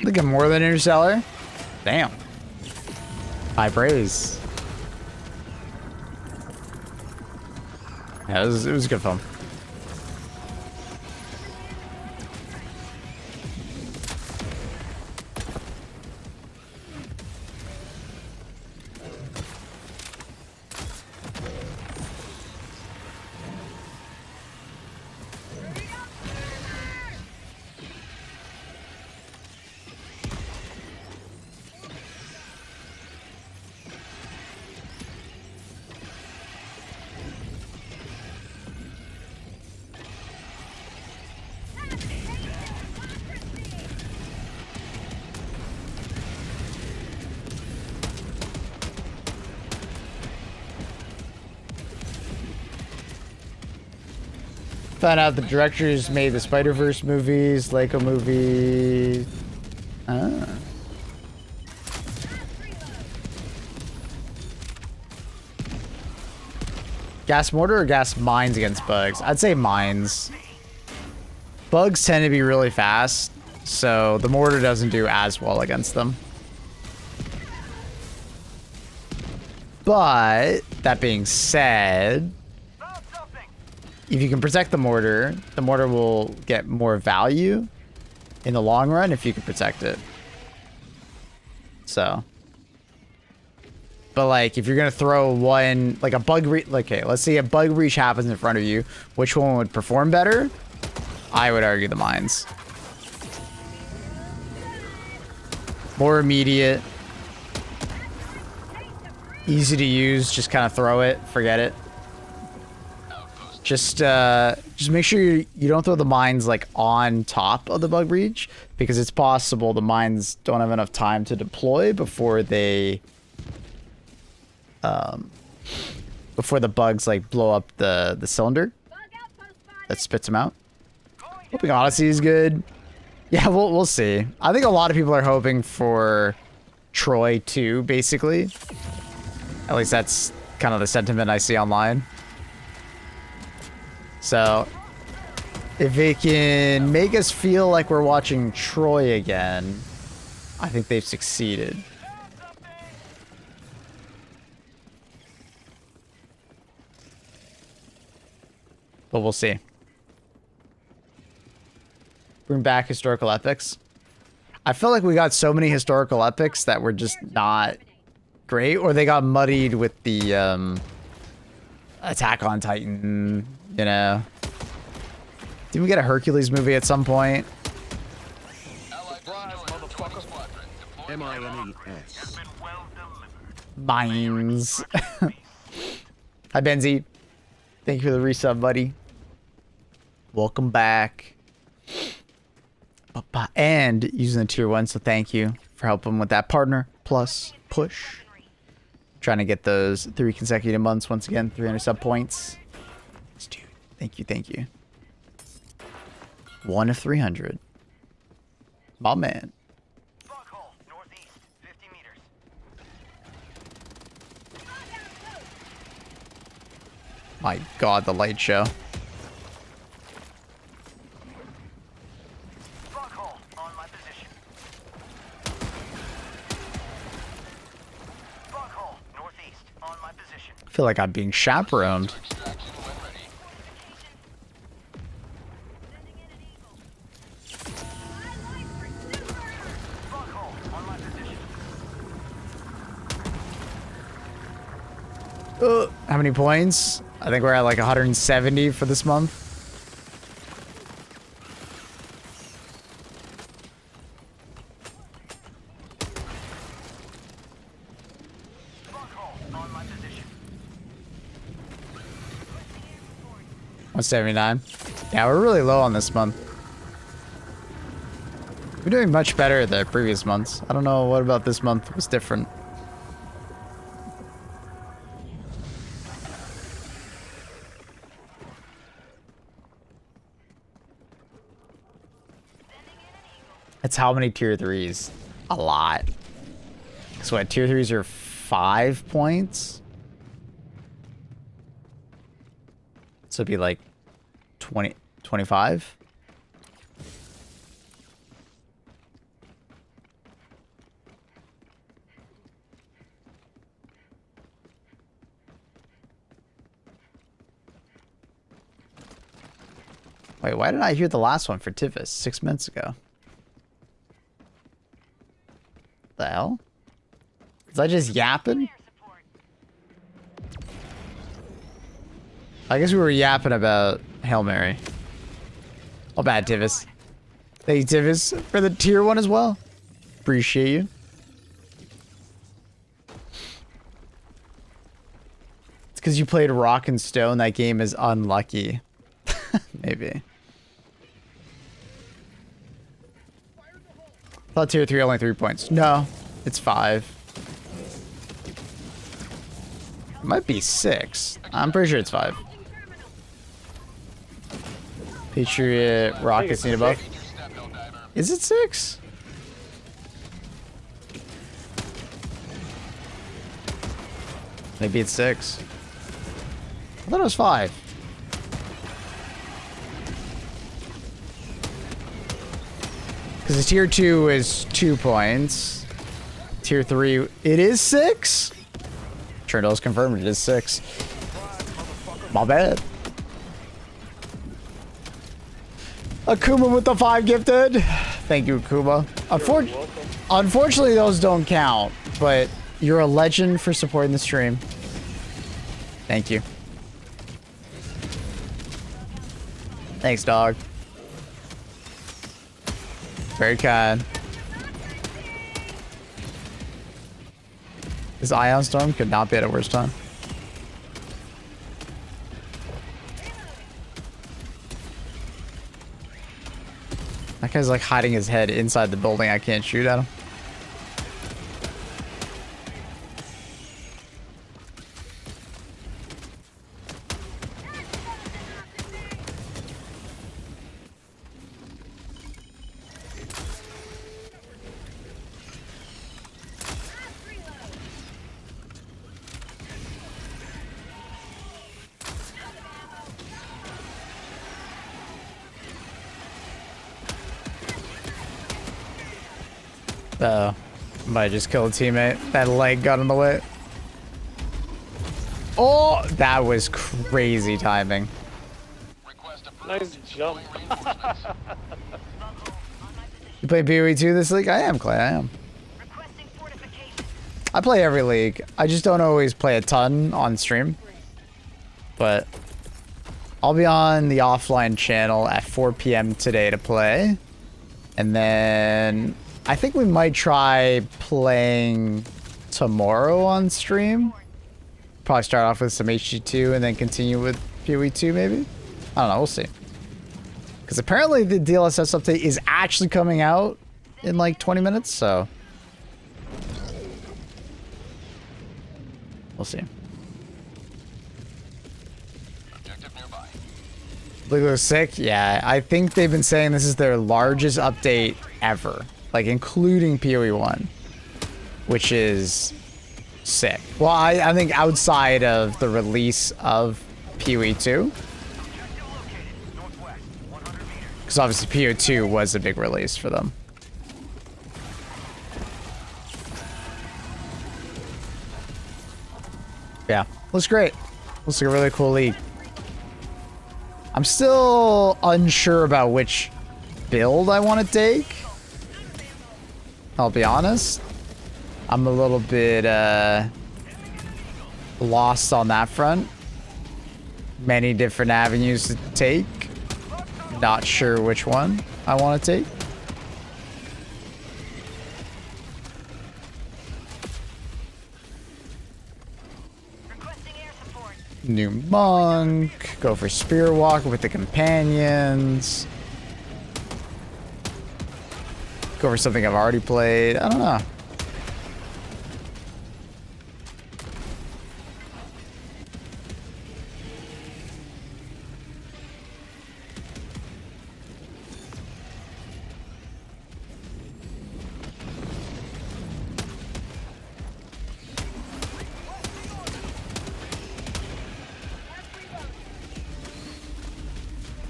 Look at more than Interstellar. Damn. High praise. Yeah, it was a good film. Found out the directors made the Spider-Verse movies, Lego movie. Ah. Gas mortar or gas mines against bugs? I'd say mines. Bugs tend to be really fast, so the mortar doesn't do as well against them. But that being said, if you can protect the mortar will get more value in the long run if you can protect it. So, but like if you're gonna throw one, like a bug okay, let's say a bug breach happens in front of you, which one would perform better? I would argue the mines. More immediate, easy to use, just kind of throw it, forget it. Just make sure you don't throw the mines like on top of the bug breach, because it's possible the mines don't have enough time to deploy before they before the bugs like blow up the cylinder that spits them out. Hoping Odyssey is good. Yeah, we'll see. I think a lot of people are hoping for Troy 2, basically. At least that's kind of the sentiment I see online. So, if it can make us feel like we're watching Troy again, I think they've succeeded. But we'll see. Bring back historical epics. I feel like we got so many historical epics that were just not great, or they got muddied with the Attack on Titan, you know. Did we get a Hercules movie at some point? M-I-N-E-S. Mines. Hi, Benzie. Thank you for the resub, buddy. Welcome back. And using the tier 1, so thank you for helping with that partner plus push. Trying to get those 3 consecutive months once again, 300 sub points. Dude, thank you, thank you. 1 of 300. My man. Foghole, northeast, 50 meters. My god, the light show. Foghole, on my position. Foghole, northeast, on my position. I feel like I'm being chaperoned. Extraction when ready. Foghole, on my position. How many points? I think we're at like 170 for this month. Foghole, on my position. 179. Yeah, we're really low on this month. We're doing much better the previous months. I don't know what about this month was different. That's how many tier 3s? A lot. So what, tier 3s are 5 points? So it'd be like 20, 25? Wait, why did I hear the last one for Tivis 6 minutes ago? The hell? Was I just yapping? I guess we were yapping about Hail Mary. Oh, bad, Tivis. Thank you, Tivis, for the tier 1 as well. Appreciate you. It's because you played Rock and Stone. That game is unlucky. Maybe. I thought tier 3 only 3 points. No, it's 5. It might be 6. I'm pretty sure it's 5. Patriot rockets need a buff. Is it 6? Maybe it's 6. I thought it was 5. Because the tier 2 is 2 points. Tier 3, it is 6? Trindle's confirmed it is 6. My bad. Akuma with the 5 gifted. Thank you, Akuma. Unfortunately, those don't count, but you're a legend for supporting the stream. Thank you. Thanks, dog. Very kind. This Ion Storm could not be at a worse time. That guy's like hiding his head inside the building. I can't shoot at him. Uh-oh. Might just kill a teammate. That leg got in the way. Oh, that was crazy timing. Nice jump. You play POE 2 this league? I am, Clay. I am. I play every league. I just don't always play a ton on stream. But I'll be on the offline channel at 4 p.m. today to play. And then I think we might try playing tomorrow on stream. Probably start off with some HG2 and then continue with POE 2 maybe? I don't know, we'll see. Because apparently the DLSS update is actually coming out in like 20 minutes, so we'll see. Objective nearby. Looks sick. Yeah, I think they've been saying this is their largest update ever, like including POE 1, which is sick. Well, I think outside of the release of POE 2, because obviously POE 2 was a big release for them. Yeah, looks great. Looks like a really cool league. I'm still unsure about which build I want to take. I'll be honest. I'm a little bit lost on that front. Many different avenues to take. Not sure which one I want to take. Requesting air support. New monk. Go for spear walk with the companions. Go for something I've already played. I don't know.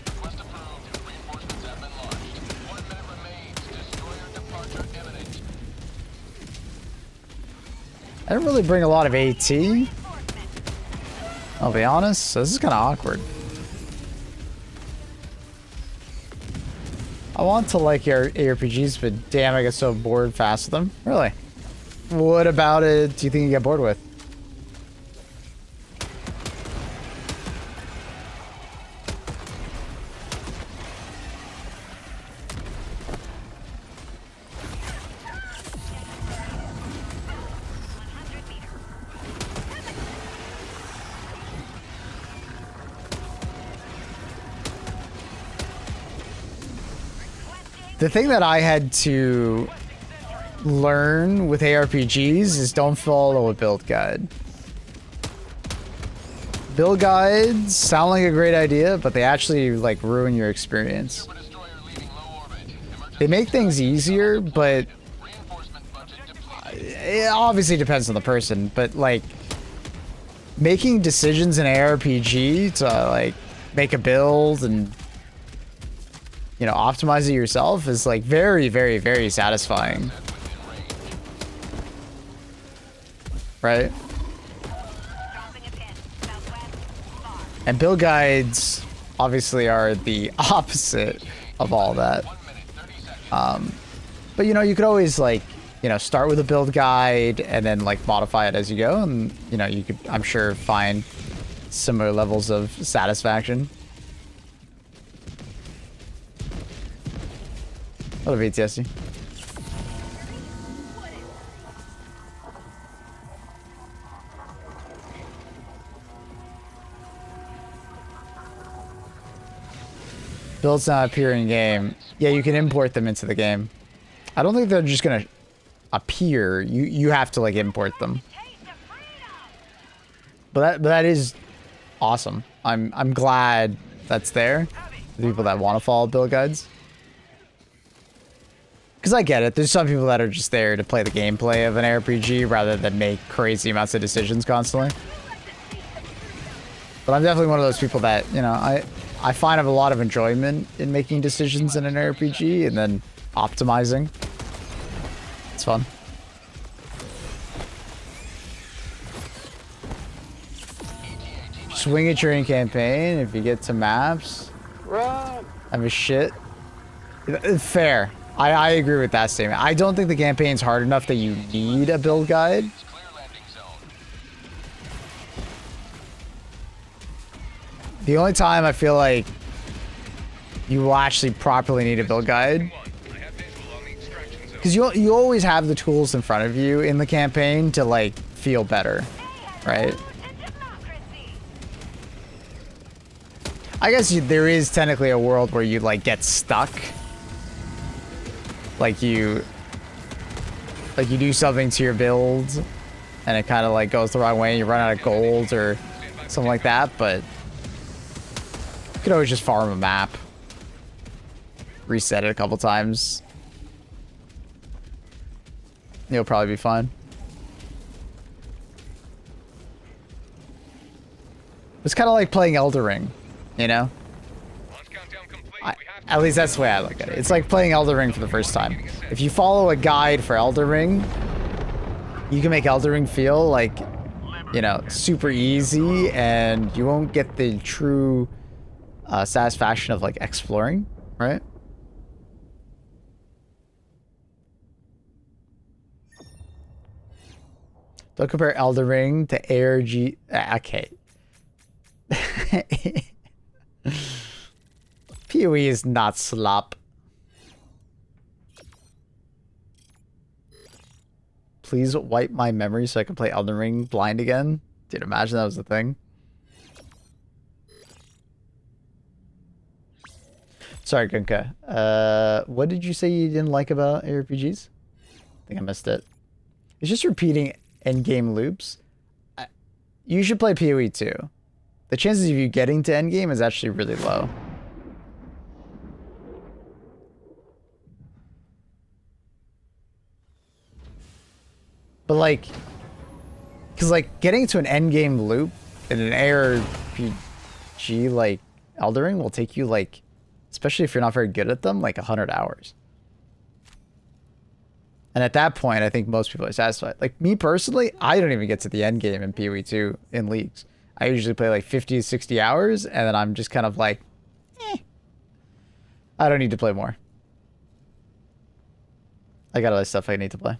Request approved. Reinforcements have been launched. 1 minute remains. Destroyer departure imminent. I didn't really bring a lot of AT. I'll be honest. So this is kind of awkward. I want to like your ARPGs, but damn, I get so bored fast with them. Really? What about it do you think you get bored with? The thing that I had to learn with ARPGs is don't follow a build guide. Build guides sound like a great idea, but they actually like ruin your experience. Super destroyer leaving low orbit. Emergency They make things easier, but reinforcement budget depleted. it obviously depends on the person. But like making decisions in ARPG to like make a build and you know optimize it yourself is like very, very, very satisfying. Right? Dropping a pin. Southwest. Far. And build guides obviously are the opposite of all that. 1 minute, 30 seconds. But you know, you could always like, you know, start with a build guide and then like modify it as you go, and you know, you could, I'm sure, find similar levels of satisfaction. What a VTSD. Builds not appear in game. Yeah, you can import them into the game. I don't think they're just gonna appear. You have to like import them. But that is awesome. I'm glad that's there. The people that want to follow build guides. Because I get it. There's some people that are just there to play the gameplay of an RPG rather than make crazy amounts of decisions constantly. But I'm definitely one of those people that, you know, I find I have a lot of enjoyment in making decisions in an RPG and then optimizing. It's fun. Swing it during campaign if you get to maps. Run! Have a shit. Fair. I agree with that statement. I don't think the campaign's hard enough that you need a build guide. Clear landing zone. The only time I feel like you will actually properly need a build guide, because you always have the tools in front of you in the campaign to like feel better, right? I guess there is technically a world where you like get stuck. Like you do something to your build and it kind of like goes the wrong way and you run out of gold or something like that, but you could always just farm a map. Reset it a couple times. You'll probably be fine. It's kind of like playing Elden Ring, you know? At least that's the way I look at it. It's like playing Elden Ring for the first time. If you follow a guide for Elden Ring, you can make Elden Ring feel like, you know, super easy, and you won't get the true satisfaction of like exploring, right? Don't compare Elden Ring to ARG. Okay. POE is not slop. Please wipe my memory so I can play Elden Ring blind again. Dude, imagine that was the thing. Sorry, Gunka. What did you say you didn't like about ARPGs? I think I missed it. It's just repeating endgame loops. You should play POE too. The chances of you getting to endgame is actually really low. But like, because like getting to an endgame loop in an ARPG like Elden Ring will take you like, especially if you're not very good at them, like 100 hours. And at that point, I think most people are satisfied. Like me personally, I don't even get to the end game in PoE 2 in leagues. I usually play like 50 to 60 hours, and then I'm just kind of like, I don't need to play more. I got other stuff I need to play.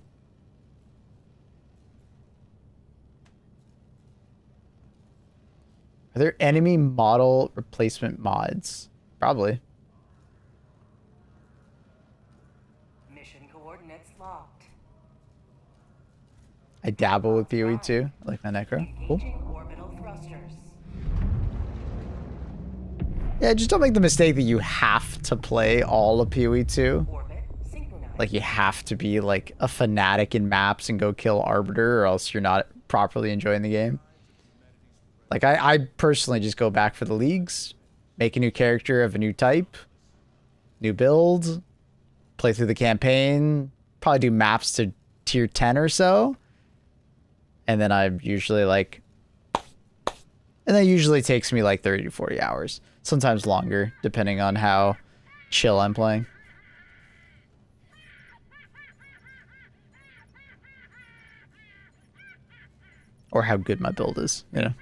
Are there enemy model replacement mods? Probably. Mission coordinates locked. I dabble with PoE too. I like my necro. Cool. Engaging orbital thrusters. Yeah, just don't make the mistake that you have to play all of PoE 2. Orbit synchronized. Like you have to be like a fanatic in maps and go kill Arbiter, or else you're not properly enjoying the game. Like I personally just go back for the leagues, make a new character of a new type, new build, play through the campaign, probably do maps to tier 10 or so. And then I'm usually like, and that usually takes me like 30 to 40 hours, sometimes longer, depending on how chill I'm playing. Or how good my build is, you know?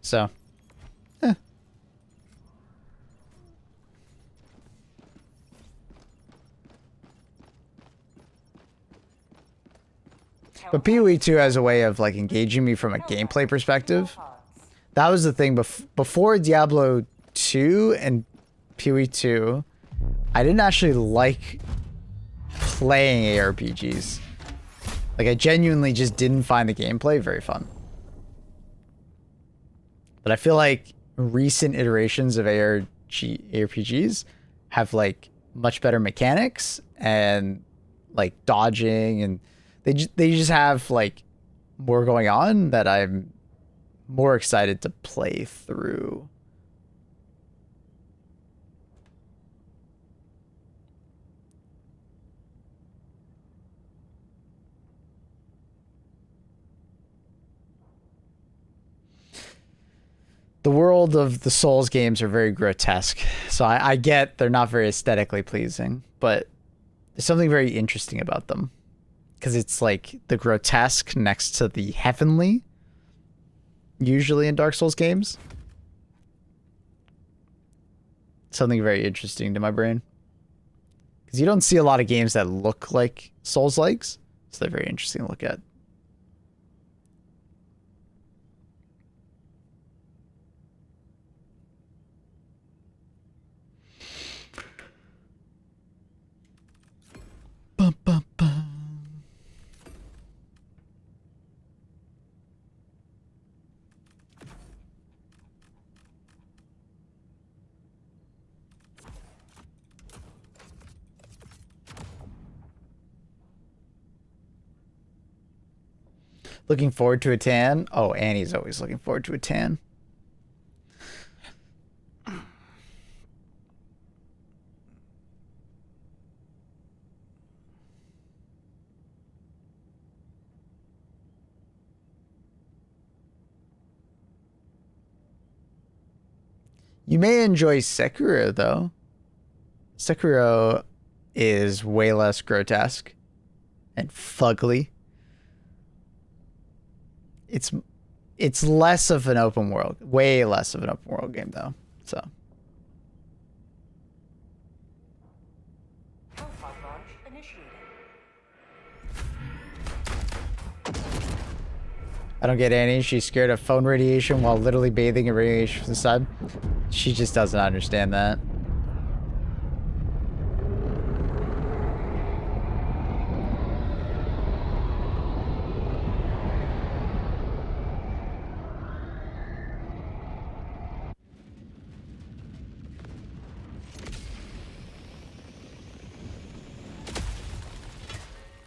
So, But PoE 2 has a way of like engaging me from a gameplay perspective. That was the thing before Diablo 2 and PoE 2, I didn't actually like playing ARPGs. Like I genuinely just didn't find the gameplay very fun. But I feel like recent iterations of ARPGs have like much better mechanics and like dodging, and they just have like more going on that I'm more excited to play through. The world of the Souls games are very grotesque, so I get they're not very aesthetically pleasing, but there's something very interesting about them. Because it's like the grotesque next to the heavenly, usually in Dark Souls games. Something very interesting to my brain. Because you don't see a lot of games that look like Souls-likes, so they're very interesting to look at. Bum, bum, bum. Looking forward to a tan? Oh, Annie's always looking forward to a tan. You may enjoy Sekiro, though. Sekiro is way less grotesque and fugly. It's less of an open world, way less of an open world game, though. So Alpha launch initiated. I don't get Annie. She's scared of phone radiation while literally bathing in radiation from the sun. She just doesn't understand that.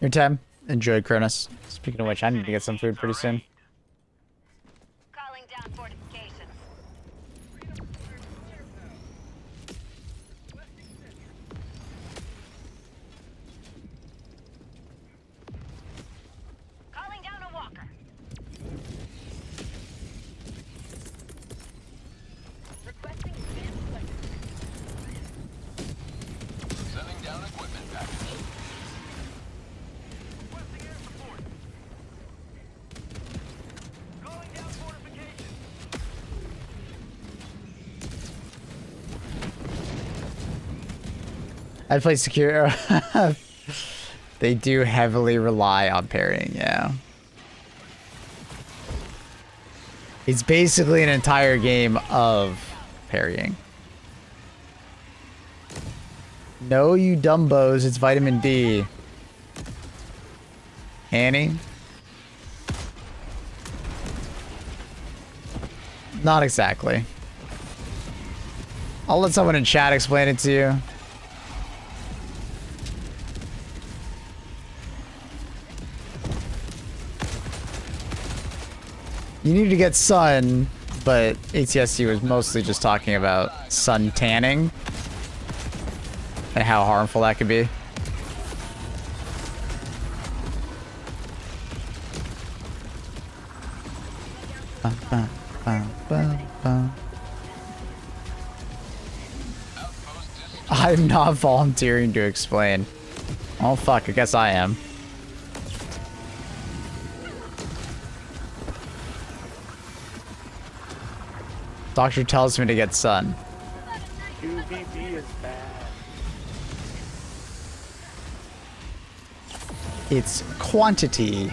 Your time. Enjoy, Cronus. Speaking of which, I need to get some food pretty soon. Calling down fortifications. Calling down a walker. Requesting advanced weapons. Sending down equipment package. Requesting air support. Calling down fortifications. I'd play secure. They do heavily rely on parrying, yeah. It's basically an entire game of parrying. No, you dumbos, it's vitamin D. Annie? Not exactly. I'll let someone in chat explain it to you. You need to get sun, but ATSC was mostly just talking about sun tanning and how harmful that could be. I'm not volunteering to explain. Oh fuck, I guess I am. Doctor tells me to get sun. UVB is bad. It's quantity.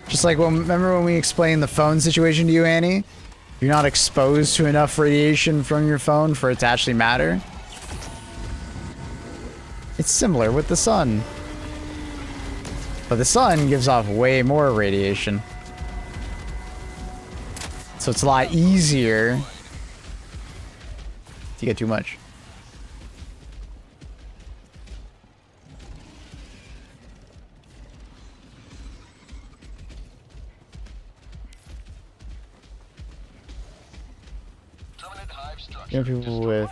Just like remember when we explained the phone situation to you, Annie? You're not exposed to enough radiation from your phone for it to actually matter. It's similar with the sun. But the sun gives off way more radiation. So it's a lot easier to get too much. Terminate hive structure. You know, people with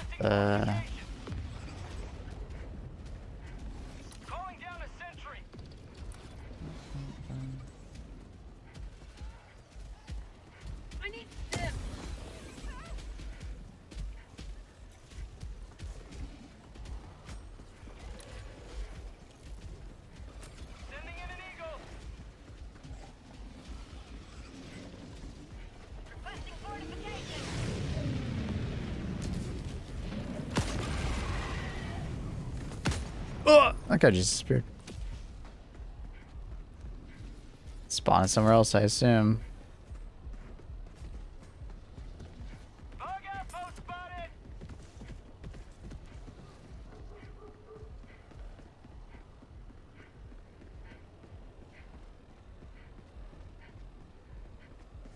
Calling down a sentry. I need stim. Sending in an eagle. Requesting fortifications. that guy just disappeared. Spawning somewhere else, I assume. Bug outpost spotted.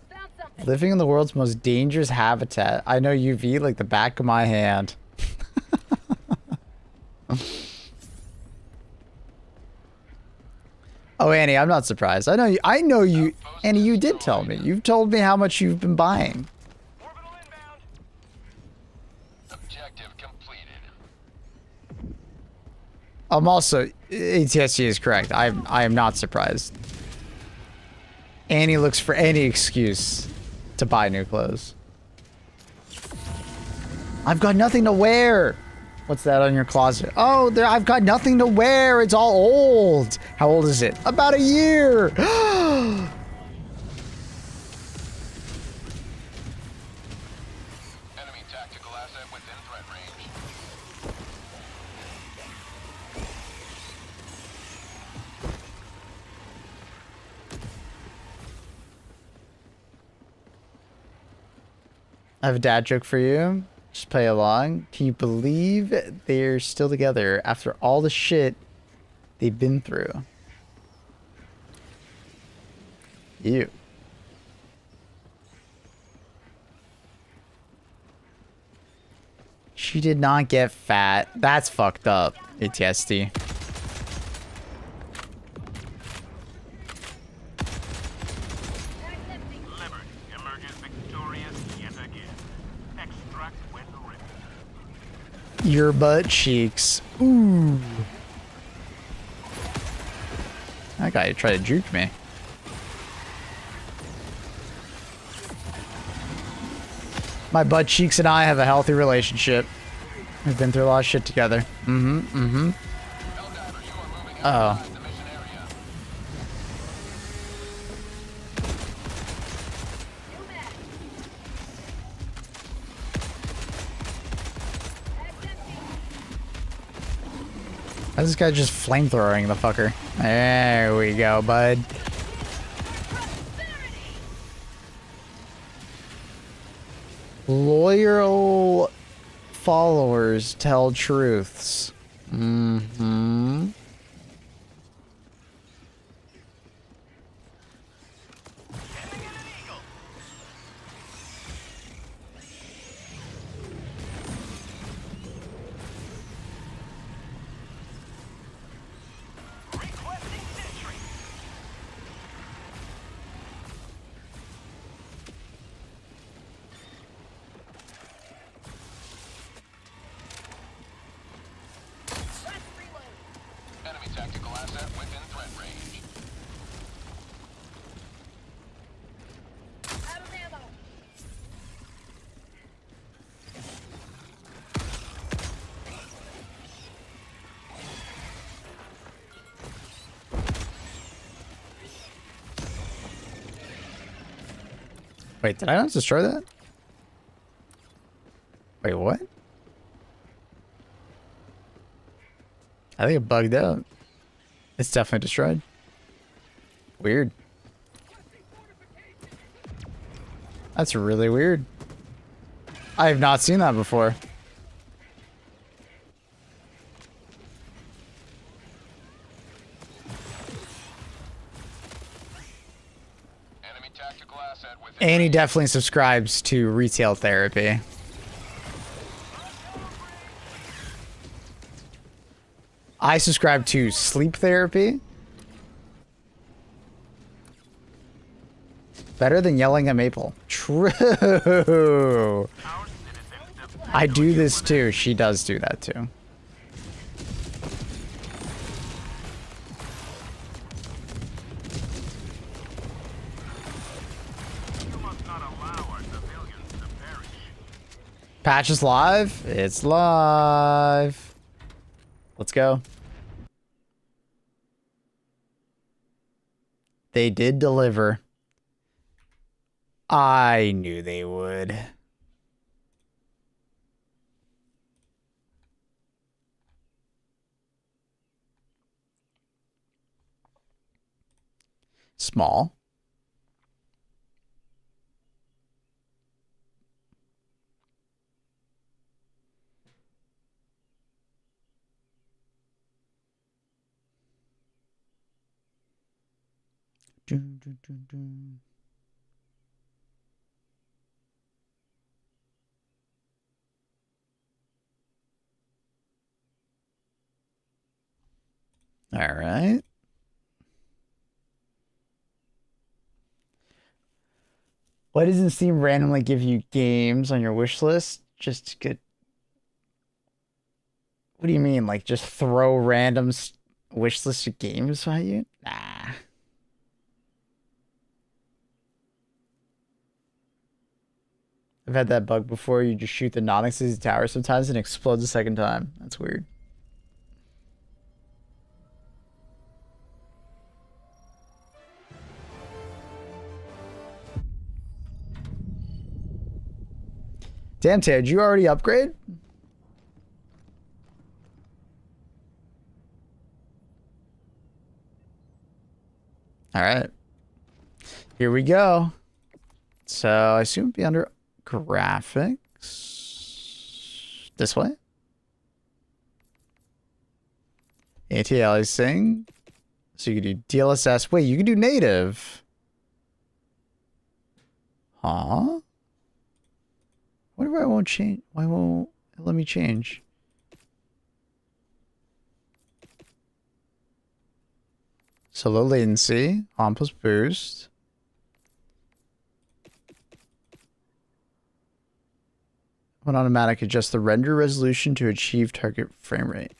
Found something. Living in the world's most dangerous habitat. I know UV like the back of my hand. Oh, Annie, I'm not surprised. I know you. I know you. Annie, you did tell me. You've told me how much you've been buying. Orbital inbound. Objective completed. I'm also ATSG is correct. I am not surprised. Annie looks for any excuse to buy new clothes. I've got nothing to wear. What's that on your closet? Oh, there. I've got nothing to wear. It's all old. How old is it? About a year. Enemy tactical asset within threat range. I have a dad joke for you. Just play along. Can you believe they're still together after all the shit they've been through? You. She did not get fat. That's fucked up. ATSD. Liberty emerges victorious yet again. Extract when ready. Your butt cheeks. Ooh. That guy tried to juke me. My butt cheeks and I have a healthy relationship. We've been through a lot of shit together. Helldiver, you are moving Oh. outside the mission area. How's this guy just flamethrowing the fucker? There we go, bud. Loyal followers tell truths. Mm-hmm. Requesting sentry. Enemy tactical asset within threat range. Wait, did I not destroy that? Wait, what? I think it bugged out. It's definitely destroyed. Weird. That's really weird. I have not seen that before. Enemy tactical asset within And he range. definitely subscribes to retail therapy. I subscribe to sleep therapy. Better than yelling at Maple. True. Our citizens depend I do this too. She does do that too. You must not allow our civilians to perish. Patch is live. It's live. Let's go. They did deliver. I knew they would. Small. Dun, dun, dun, dun. All right. Why doesn't Steam randomly give you games on your wish list just to get? What do you mean? Like just throw random wish list of games at you? Nah. I've had that bug before. You just shoot the non-existent tower sometimes and it explodes a second time. That's weird. Damn, Taylor, did you already upgrade? All right. Here we go. So I assume it'd be under graphics. Display. Anti-aliasing. So you can do DLSS. Wait, you can do native. Huh? Wonder why it won't change. Why won't it let me change? So low latency, on plus boost. When automatic, adjust the render resolution to achieve target frame rate.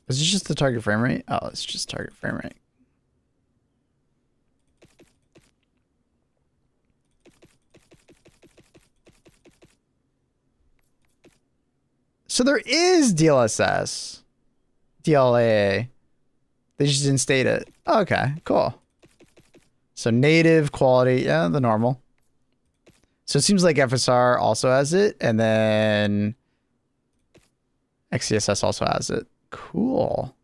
Is this just the target frame rate? Oh, it's just target frame rate. So there is DLSS. DLAA. They just didn't state it. Okay, cool. So native quality, yeah, the normal. So it seems like FSR also has it, and then XCSS also has it. Cool.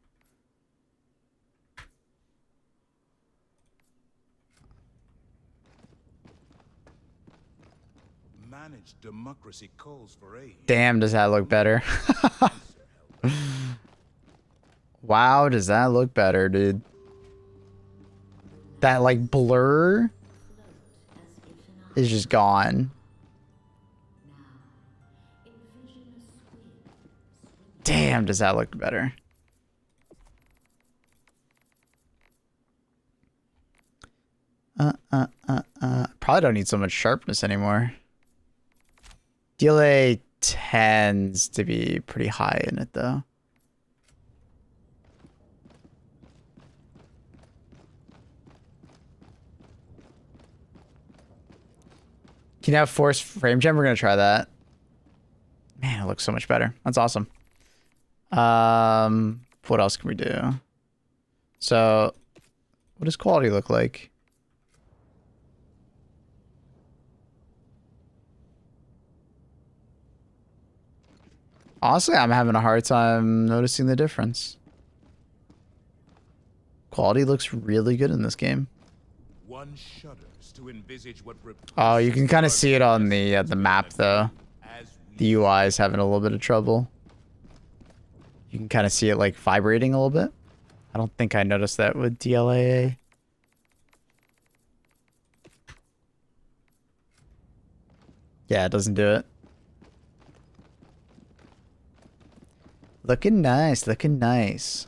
Managed democracy calls for aid. Damn, does that look better? Wow, does that look better, dude? That like blur is just gone. Damn, does that look better? Probably don't need so much sharpness anymore. DLA tends to be pretty high in it though. Can you have force frame gen? We're gonna try that. Man, it looks so much better. That's awesome. What else can we do? So, what does quality look like? Honestly, I'm having a hard time noticing the difference. Quality looks really good in this game. One shudders to envisage what Oh, you can kind of see it on the map though. The UI is having a little bit of trouble. You can kind of see it like vibrating a little bit. I don't think I noticed that with DLAA. Yeah, it doesn't do it. Looking nice, looking nice.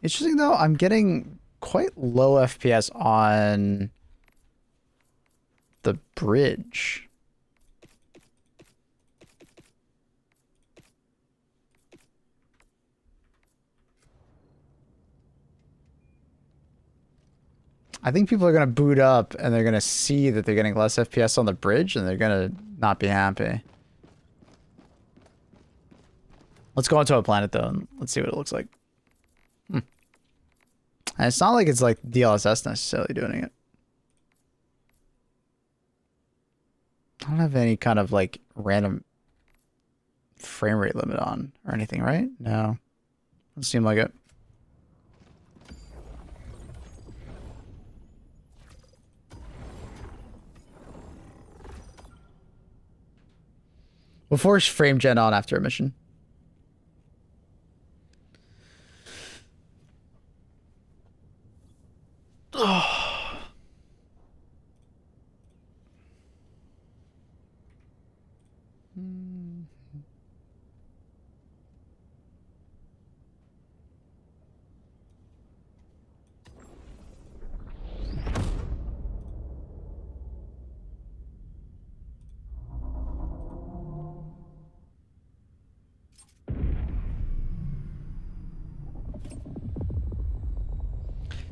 Interesting though, I'm getting quite low FPS on the bridge. I think people are going to boot up and they're going to see that they're getting less FPS on the bridge and they're going to not be happy. Let's go onto a planet though and let's see what it looks like. And it's not like it's like DLSS necessarily doing it. I don't have any kind of like random frame rate limit on or anything, right? No. Doesn't seem like it. We'll force frame gen on after a mission.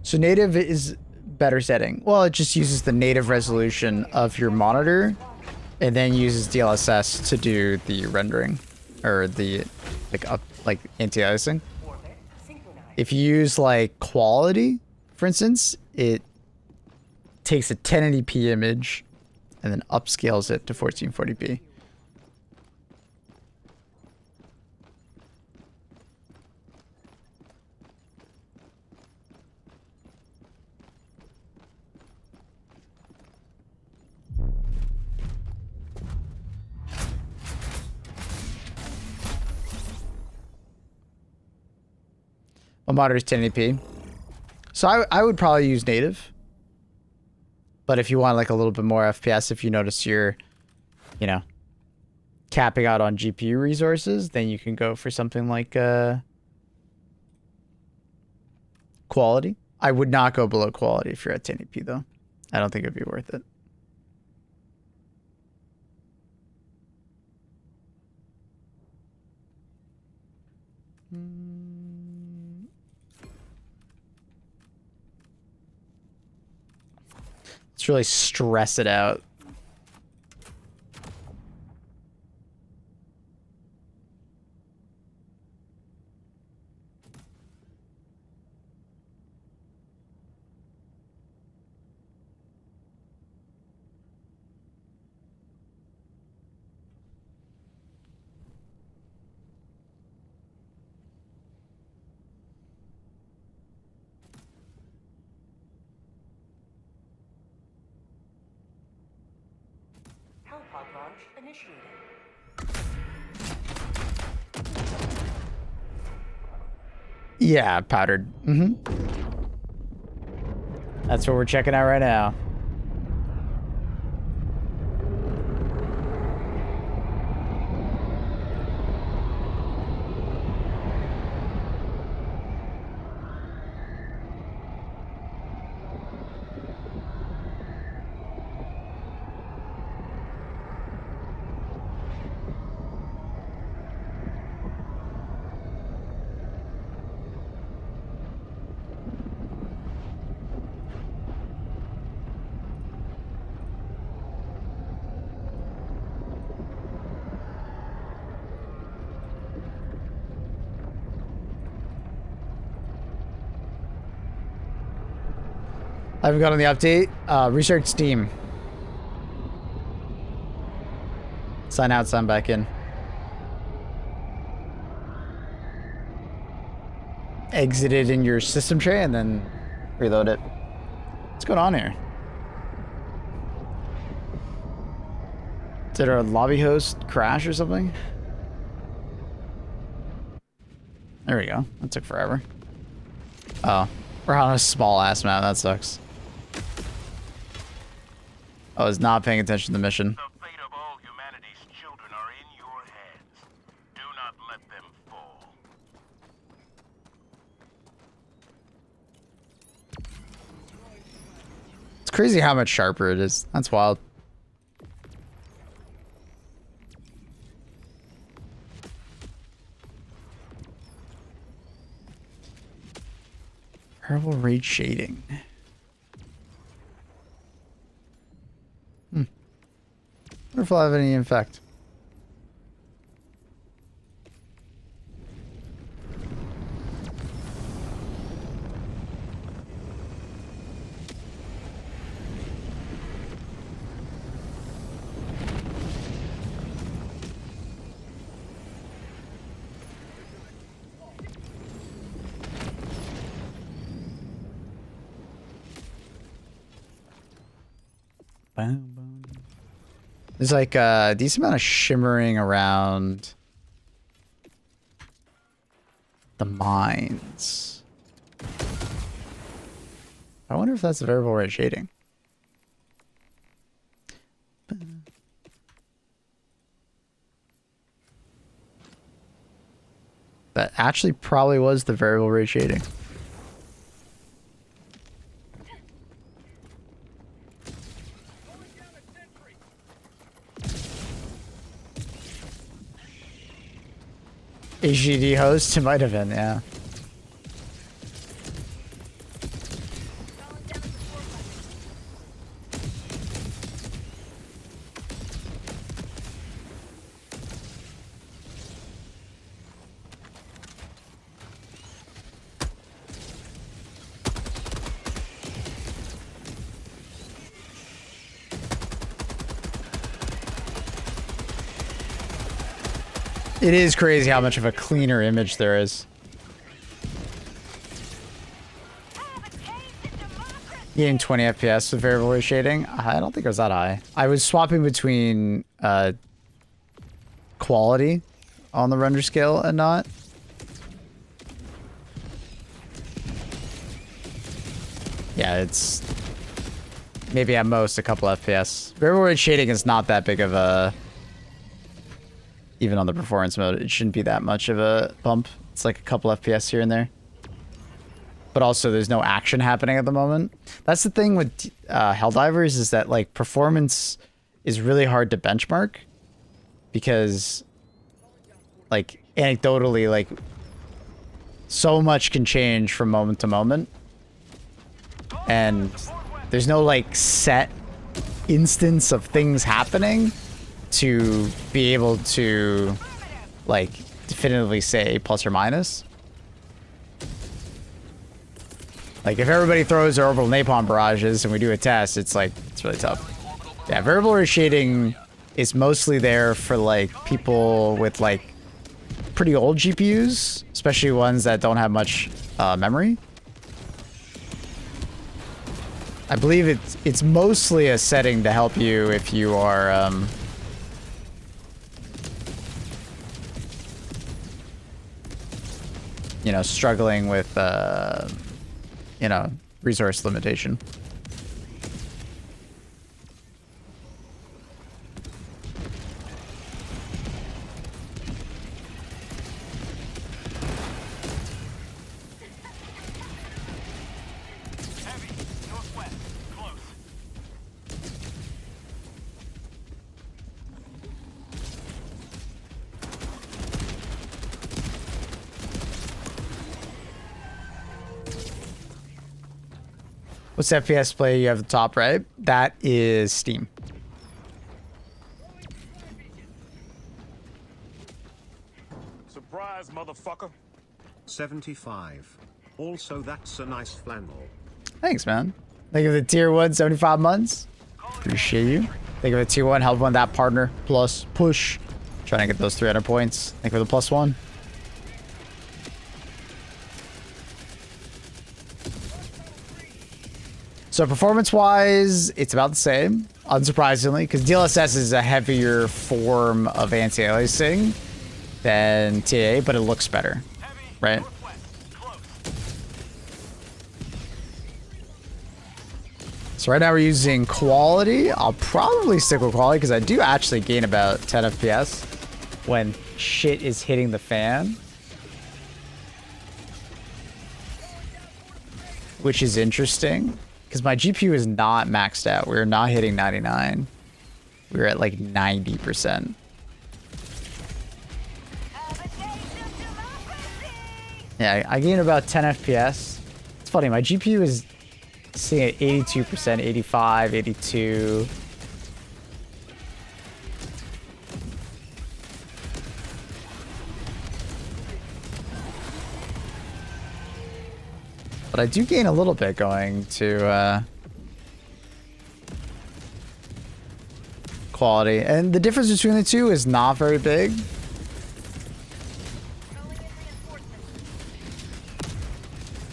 So native is better setting. Well, it just uses the native resolution of your monitor and then uses DLSS to do the rendering or the like anti-icing. If you use like quality, for instance, it takes a 1080p image and then upscales it to 1440p. My monitor is 1080p. So I would probably use native. But if you want like a little bit more FPS, if you notice you're, you know, capping out on GPU resources, then you can go for something like quality. I would not go below quality if you're at 1080p though. I don't think it'd be worth it. Let's really stress it out. Pod launch initiated. Yeah, powdered. Mm-hmm. That's what we're checking out right now. I haven't got on the update. Restart Steam. Sign out, sign back in. Exit it in your system tray and then reload it. What's going on here? Did our lobby host crash or something? There we go. That took forever. Oh, we're on a small ass map. That sucks. I was not paying attention to the mission. The fate of all humanity's children are in your hands. Do not let them fall. It's crazy how much sharper it is. That's wild. Variable rate shading. Wonder if I'll have any effect. Boom, boom. There's like a decent amount of shimmering around the mines. I wonder if that's the variable rate shading. That actually probably was the variable rate shading. HDD host? It might have been, yeah. It is crazy how much of a cleaner image there is. Getting 20 FPS with variable rate shading. I don't think it was that high. I was swapping between quality on the render scale and not. Yeah, it's maybe at most a couple FPS. Variable rate shading is not that big of a... Even on the performance mode, it shouldn't be that much of a bump. It's like a couple FPS here and there. But also, there's no action happening at the moment. That's the thing with Helldivers, is that like performance is really hard to benchmark. Because, like, anecdotally, like, so much can change from moment to moment. And there's no, like, set instance of things happening to be able to, like, definitively say plus or minus. Like, if everybody throws their orbital napalm barrages and we do a test, it's like, it's really tough. Yeah, variable rate shading is mostly there for, like, people with, like, pretty old GPUs, especially ones that don't have much memory. I believe it's mostly a setting to help you if you are, you know, struggling with, you know, resource limitation. Heavy, northwest, close. What's the FPS play you have at the top right? That is Steam. Surprise, motherfucker. 75. Also, that's a nice flannel. Thanks, man. Think of the tier 1, 75 months. Appreciate you. Think of the tier 1, help one that partner. Plus, push. Trying to get those 300 points. Think of the +1. So performance-wise, it's about the same, unsurprisingly, because DLSS is a heavier form of anti-aliasing than TA, but it looks better, right? So right now we're using quality. I'll probably stick with quality because I do actually gain about 10 FPS when shit is hitting the fan. Which is interesting because my GPU is not maxed out. We're not hitting 99. We're at like 90%. Yeah, I gain about 10 FPS. It's funny, my GPU is sitting at 82%, 85, 82. But I do gain a little bit going to quality. And the difference between the two is not very big.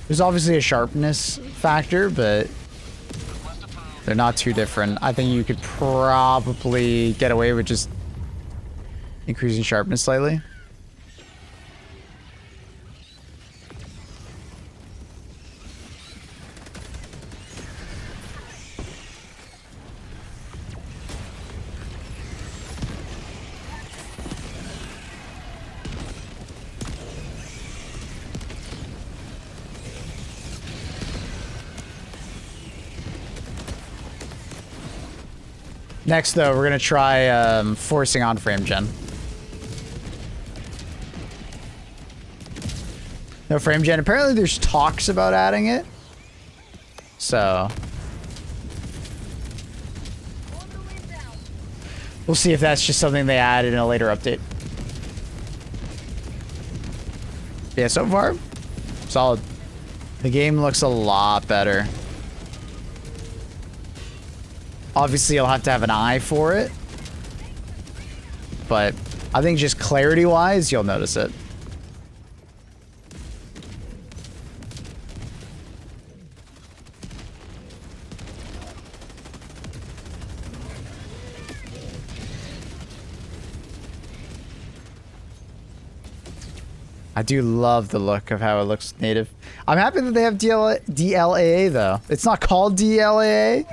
There's obviously a sharpness factor, but they're not too different. I think you could probably get away with just increasing sharpness slightly. Next, though, we're going to try forcing on frame gen. No frame gen. Apparently, there's talks about adding it. So we'll see if that's just something they add in a later update. Yeah, so far, solid. The game looks a lot better. Obviously, you'll have to have an eye for it, but I think just clarity-wise, you'll notice it. I do love the look of how it looks native. I'm happy that they have DLAA though. It's not called DLAA,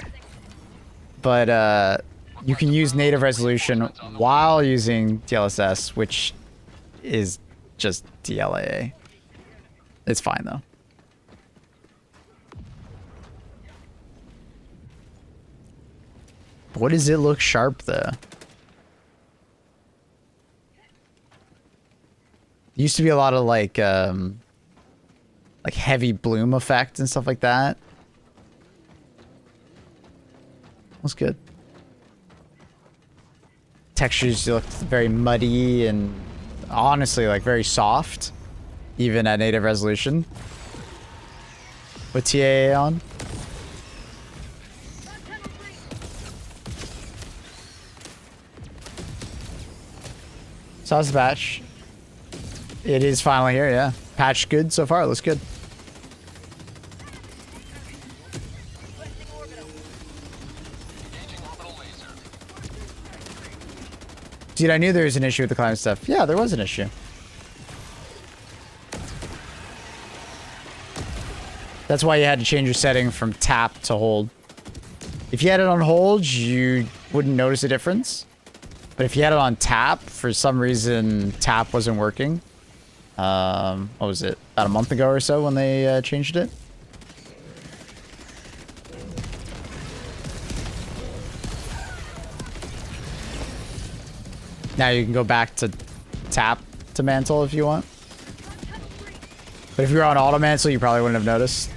but you can use native resolution while using DLSS, which is just DLAA. It's fine though. What does it look sharp though? Used to be a lot of like heavy bloom effect and stuff like that. Looks good. Textures look very muddy and honestly like very soft, even at native resolution. With TAA on. So how's the patch? It is finally here, yeah. Patch good so far, it looks good. Dude, I knew there was an issue with the climb stuff. Yeah, there was an issue. That's why you had to change your setting from tap to hold. If you had it on hold, you wouldn't notice a difference. But if you had it on tap, for some reason, tap wasn't working. What was it? About a month ago or so when they changed it. Now you can go back to tap to mantle if you want. But if you were on auto mantle, you probably wouldn't have noticed.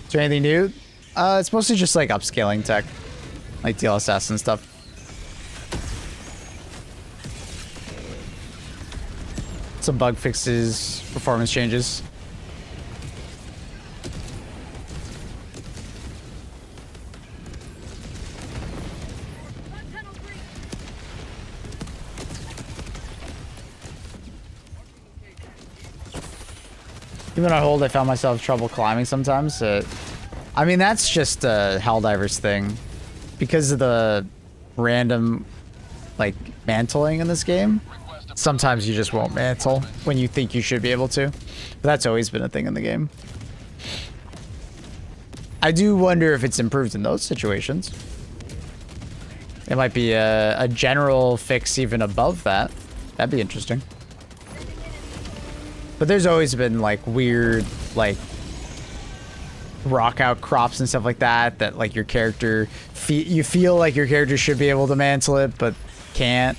Is there anything new? It's mostly just like upscaling tech, like DLSS and stuff. Some bug fixes, performance changes. Even on hold, I found myself trouble climbing sometimes. I mean, that's just a Helldivers thing. Because of the random, like, mantling in this game, sometimes you just won't mantle when you think you should be able to. But that's always been a thing in the game. I do wonder if it's improved in those situations. It might be a general fix even above that. That'd be interesting. But there's always been like weird like rock outcrops and stuff like that that like your character you feel like your character should be able to mantle it but can't.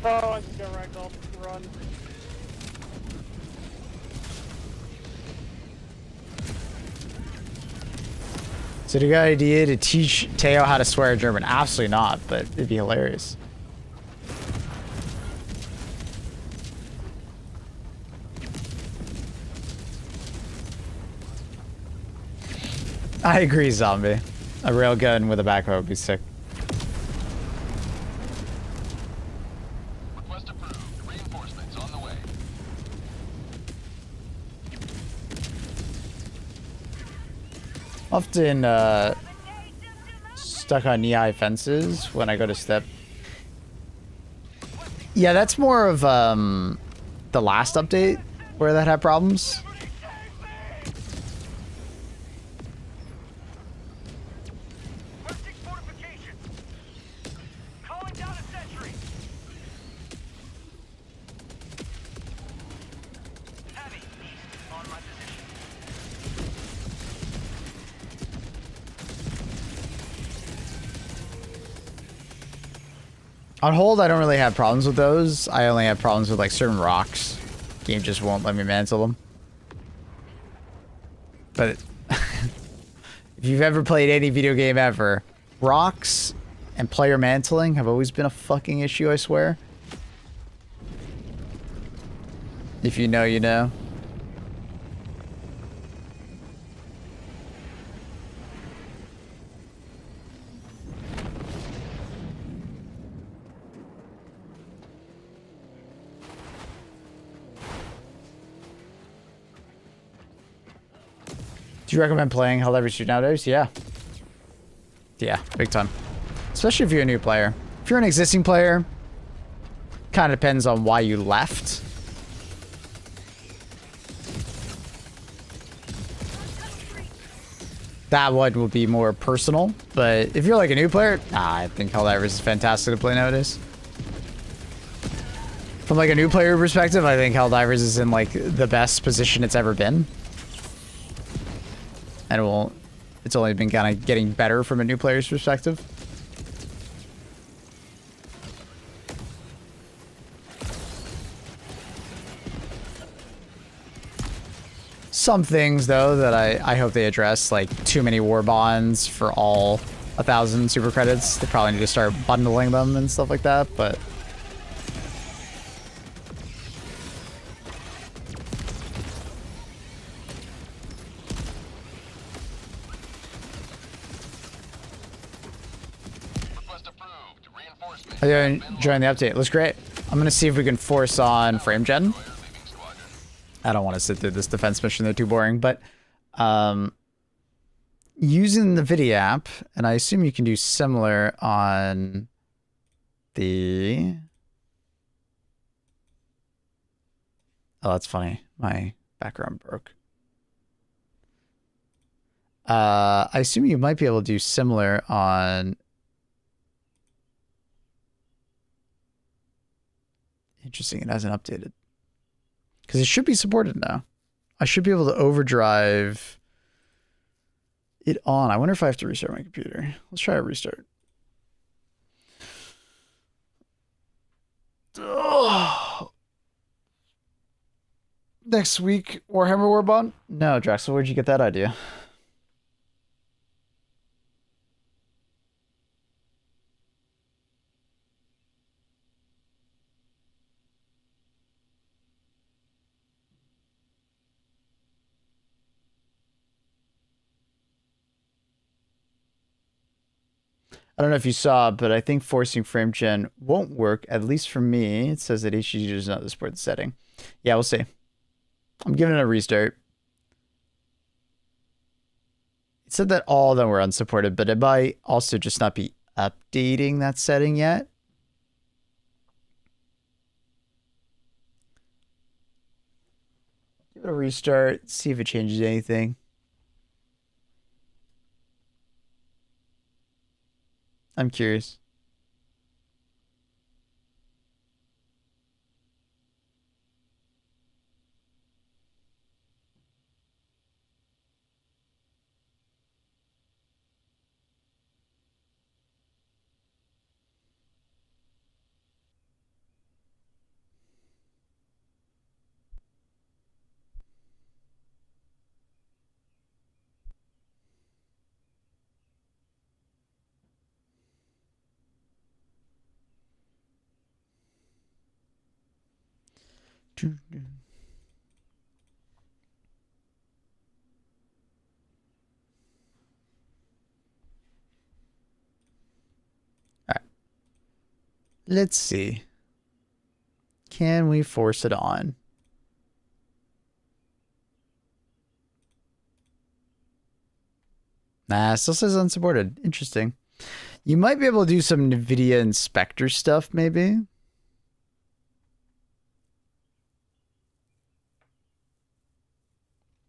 Oh, I just got ragdoll. Run. So the good idea to teach Teo how to swear in German? Absolutely not, but it'd be hilarious. I agree, zombie. A railgun with a backhoe would be sick. Request approved. Reinforcements on the way. Often stuck on knee-high fences when I go to step. Yeah, that's more of the last update where that had problems. On hold, I don't really have problems with those. I only have problems with like certain rocks. Game just won't let me mantle them. But if you've ever played any video game ever, rocks and player mantling have always been a fucking issue, I swear. If you know, you know. Do you recommend playing Helldivers 2 nowadays? Yeah. Yeah, big time. Especially if you're a new player. If you're an existing player, kind of depends on why you left. That one will be more personal, but if you're like a new player, I think Helldivers is fantastic to play nowadays. From like a new player perspective, I think Helldivers is in like the best position it's ever been. And it's only been kind of getting better from a new player's perspective. Some things, though, that I hope they address, like too many war bonds for all 1,000 super credits. They probably need to start bundling them and stuff like that, but... Are you enjoying the update? It looks great. I'm going to see if we can force on frame gen. I don't want to sit through this defense mission. They're too boring, but using the video app, and I assume you can do similar on the... Oh, that's funny. My background broke. I assume you might be able to do similar on... Interesting, it hasn't updated. Because it should be supported now. I should be able to overdrive it on. I wonder if I have to restart my computer. Let's try a restart. Oh. Next week, Warhammer Warbond? No, Drexel, where'd you get that idea? I don't know if you saw, but I think forcing frame gen won't work, at least for me. It says that HGG does not support the setting. Yeah, we'll see. I'm giving it a restart. It said that all of them were unsupported, but it might also just not be updating that setting yet. Give it a restart, see if it changes anything. I'm curious. Alright. Let's see. Can we force it on? Nah, it still says unsupported. Interesting. You might be able to do some NVIDIA inspector stuff, maybe.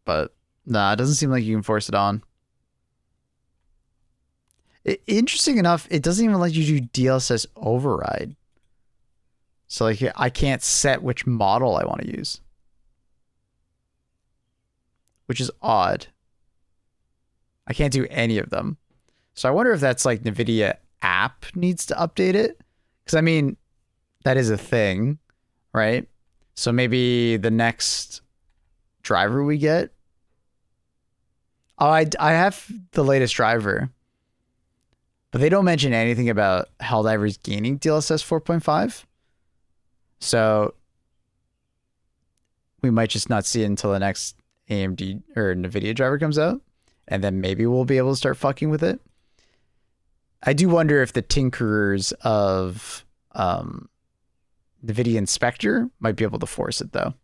But nah, it doesn't seem like you can force it on. Interesting enough, it doesn't even let you do DLSS override. So like I can't set which model I want to use. Which is odd. I can't do any of them. So I wonder if that's like NVIDIA app needs to update it. Because I mean, that is a thing, right? So maybe the next driver we get. Oh, I have the latest driver, but they don't mention anything about Helldivers gaining DLSS 4.5. So we might just not see it until the next AMD or NVIDIA driver comes out, and then maybe we'll be able to start fucking with it. I do wonder if the tinkerers of NVIDIA Inspector might be able to force it, though.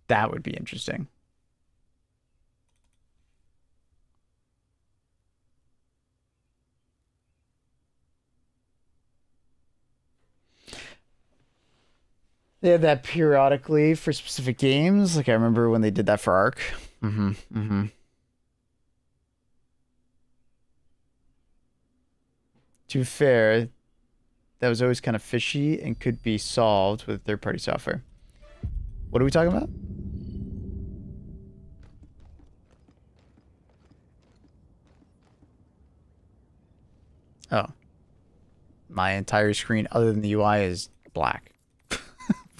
That would be interesting. They have that periodically for specific games. Like I remember when they did that for Ark. To be fair, that was always kind of fishy and could be solved with third-party software. What are we talking about? Oh. My entire screen other than the UI is black.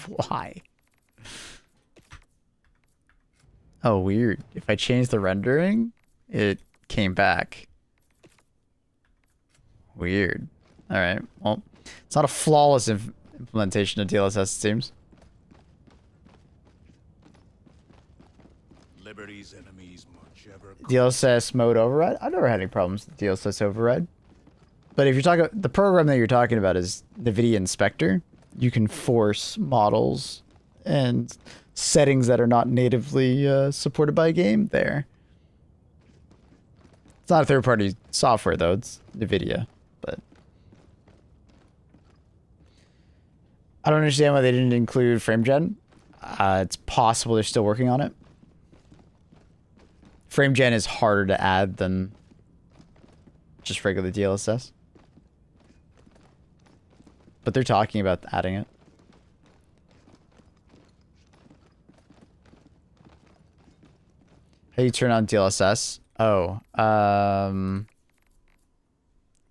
Why? Oh, weird. If I change the rendering, it came back. Weird. All right. Well, it's not a flawless implementation of DLSS, it seems. Liberty's enemies much ever. DLSS mode override? I've never had any problems with DLSS override. But if you're talking, the program that you're talking about is NVIDIA Inspector. You can force models and settings that are not natively supported by a game there. It's not a third-party software, though. It's NVIDIA. But I don't understand why they didn't include FrameGen. It's possible they're still working on it. FrameGen is harder to add than just regular DLSS. But they're talking about adding it. How do you turn on DLSS? Oh,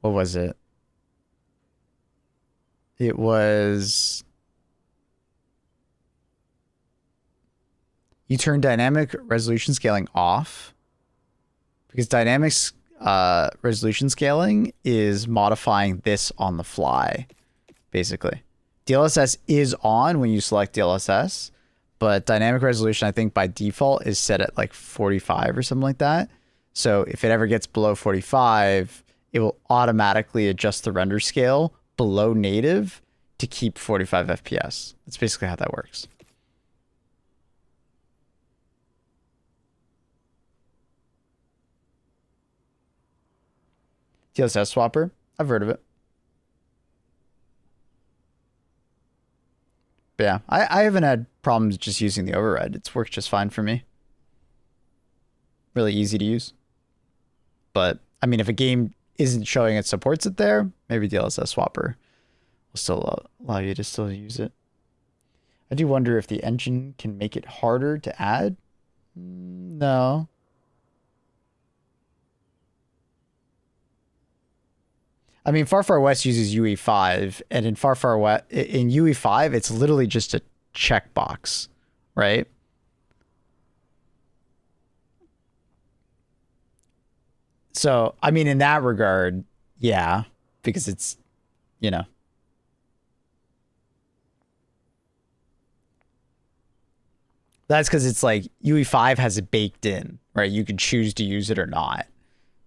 what was it? It was... You turn dynamic resolution scaling off. Because dynamics resolution scaling is modifying this on the fly. Basically, DLSS is on when you select DLSS, but dynamic resolution, I think by default is set at like 45 or something like that. So if it ever gets below 45, it will automatically adjust the render scale below native to keep 45 FPS. That's basically how that works. DLSS swapper, I've heard of it. But yeah, I haven't had problems just using the override. It's worked just fine for me. Really easy to use. But, I mean, if a game isn't showing it supports it there, maybe DLSS swapper will still allow you to still use it. I do wonder if the engine can make it harder to add. No. I mean, Far Far West uses UE5, and in Far Far West, in UE5, it's literally just a checkbox, right? So, I mean, in that regard, yeah, because it's, you know. That's because it's like UE5 has it baked in, right? You can choose to use it or not.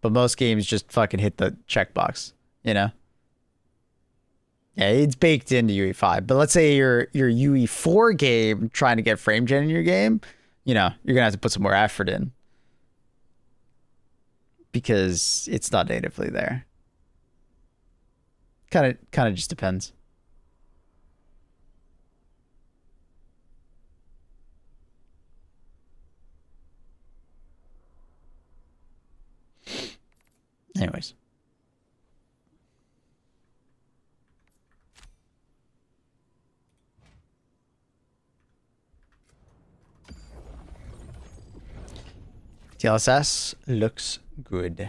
But most games just fucking hit the checkbox. You know? Yeah, it's baked into UE5. But let's say your UE4 game trying to get frame gen in your game, you know, you're gonna have to put some more effort in. Because it's not natively there. Kinda just depends. Anyways. DLSS looks good.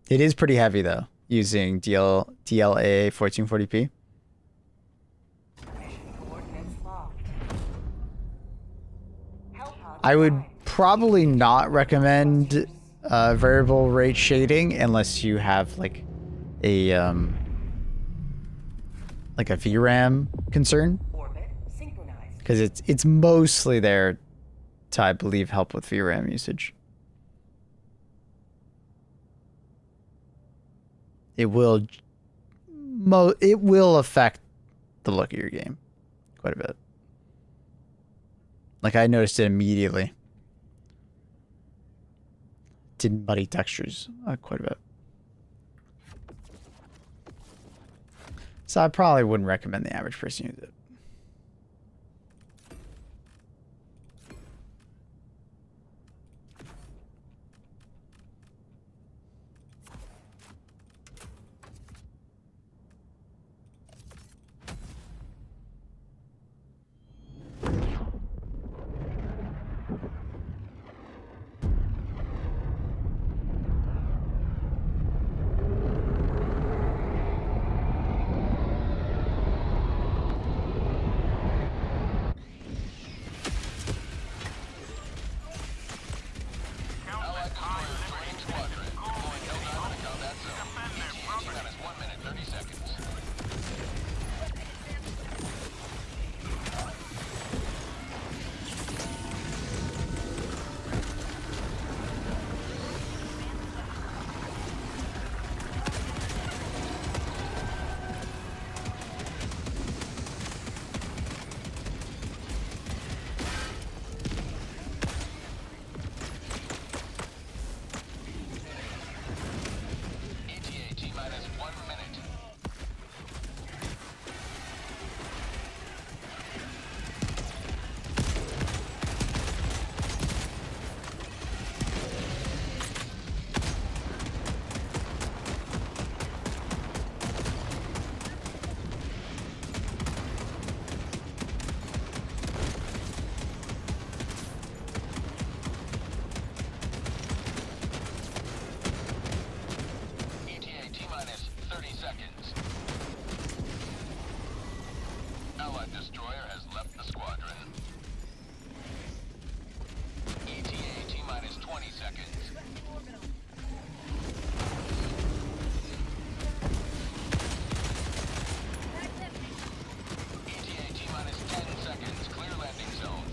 It is pretty heavy though, using DLA 1440p. Mission coordinates locked. Help pod I would arrived. probably not recommend variable rate shading unless you have like a VRAM concern, Orbit synchronized. because it's mostly there to, I believe, help with VRAM usage. It will affect the look of your game quite a bit. Like I noticed it immediately. Did muddy textures quite a bit. So I probably wouldn't recommend the average person use it. Allied destroyer training squadron. Deploying Helldiver to combat zone. ETA T-minus 1 minute 30 seconds. ETA T-minus 1 minute. ETA T-minus 30 seconds. Allied destroyer has left the squadron. ETA T-minus 20 seconds. ETA T-minus 10 seconds. Clear landing zone.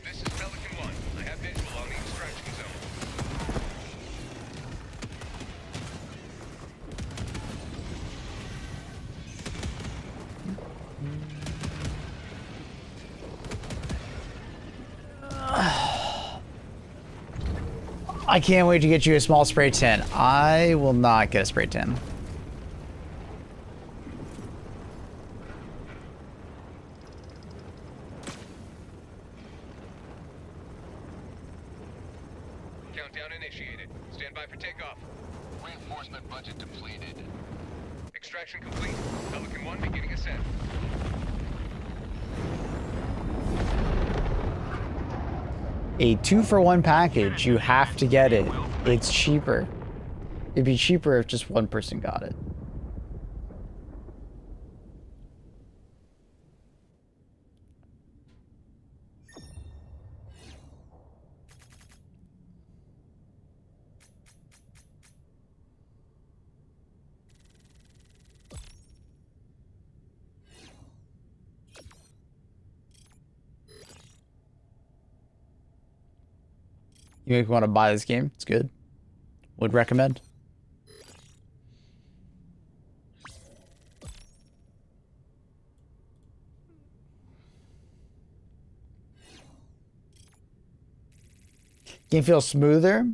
This is Pelican 1. I have visual on the extraction zone. I can't wait to get you a small spray tan. I will not get a spray tan. Countdown initiated. Stand by for takeoff. Reinforcement budget depleted. Extraction complete. Pelican 1 beginning ascent. A 2-for-1 package. You have to get it. It's cheaper. It'd be cheaper if just one person got it. You make me want to buy this game. It's good. Would recommend. Game feels smoother.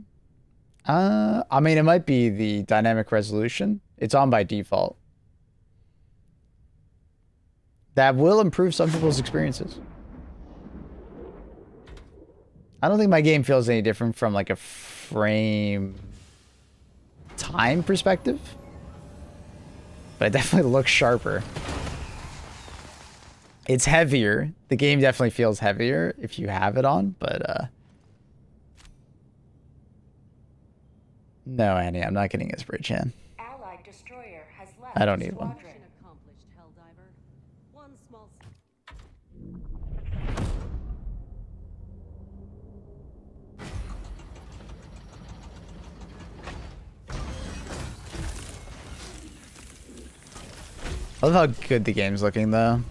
I mean, it might be the dynamic resolution. It's on by default. That will improve some people's experiences. I don't think my game feels any different from like a frame time perspective. but it definitely looks sharper. It's heavier. The game definitely feels heavier if you have it on, but no, Annie, I'm not getting his bridge hand. Allied destroyer has left I don't need one. squadron. Mission accomplished, Helldiver. One small I love how good the game's looking, though.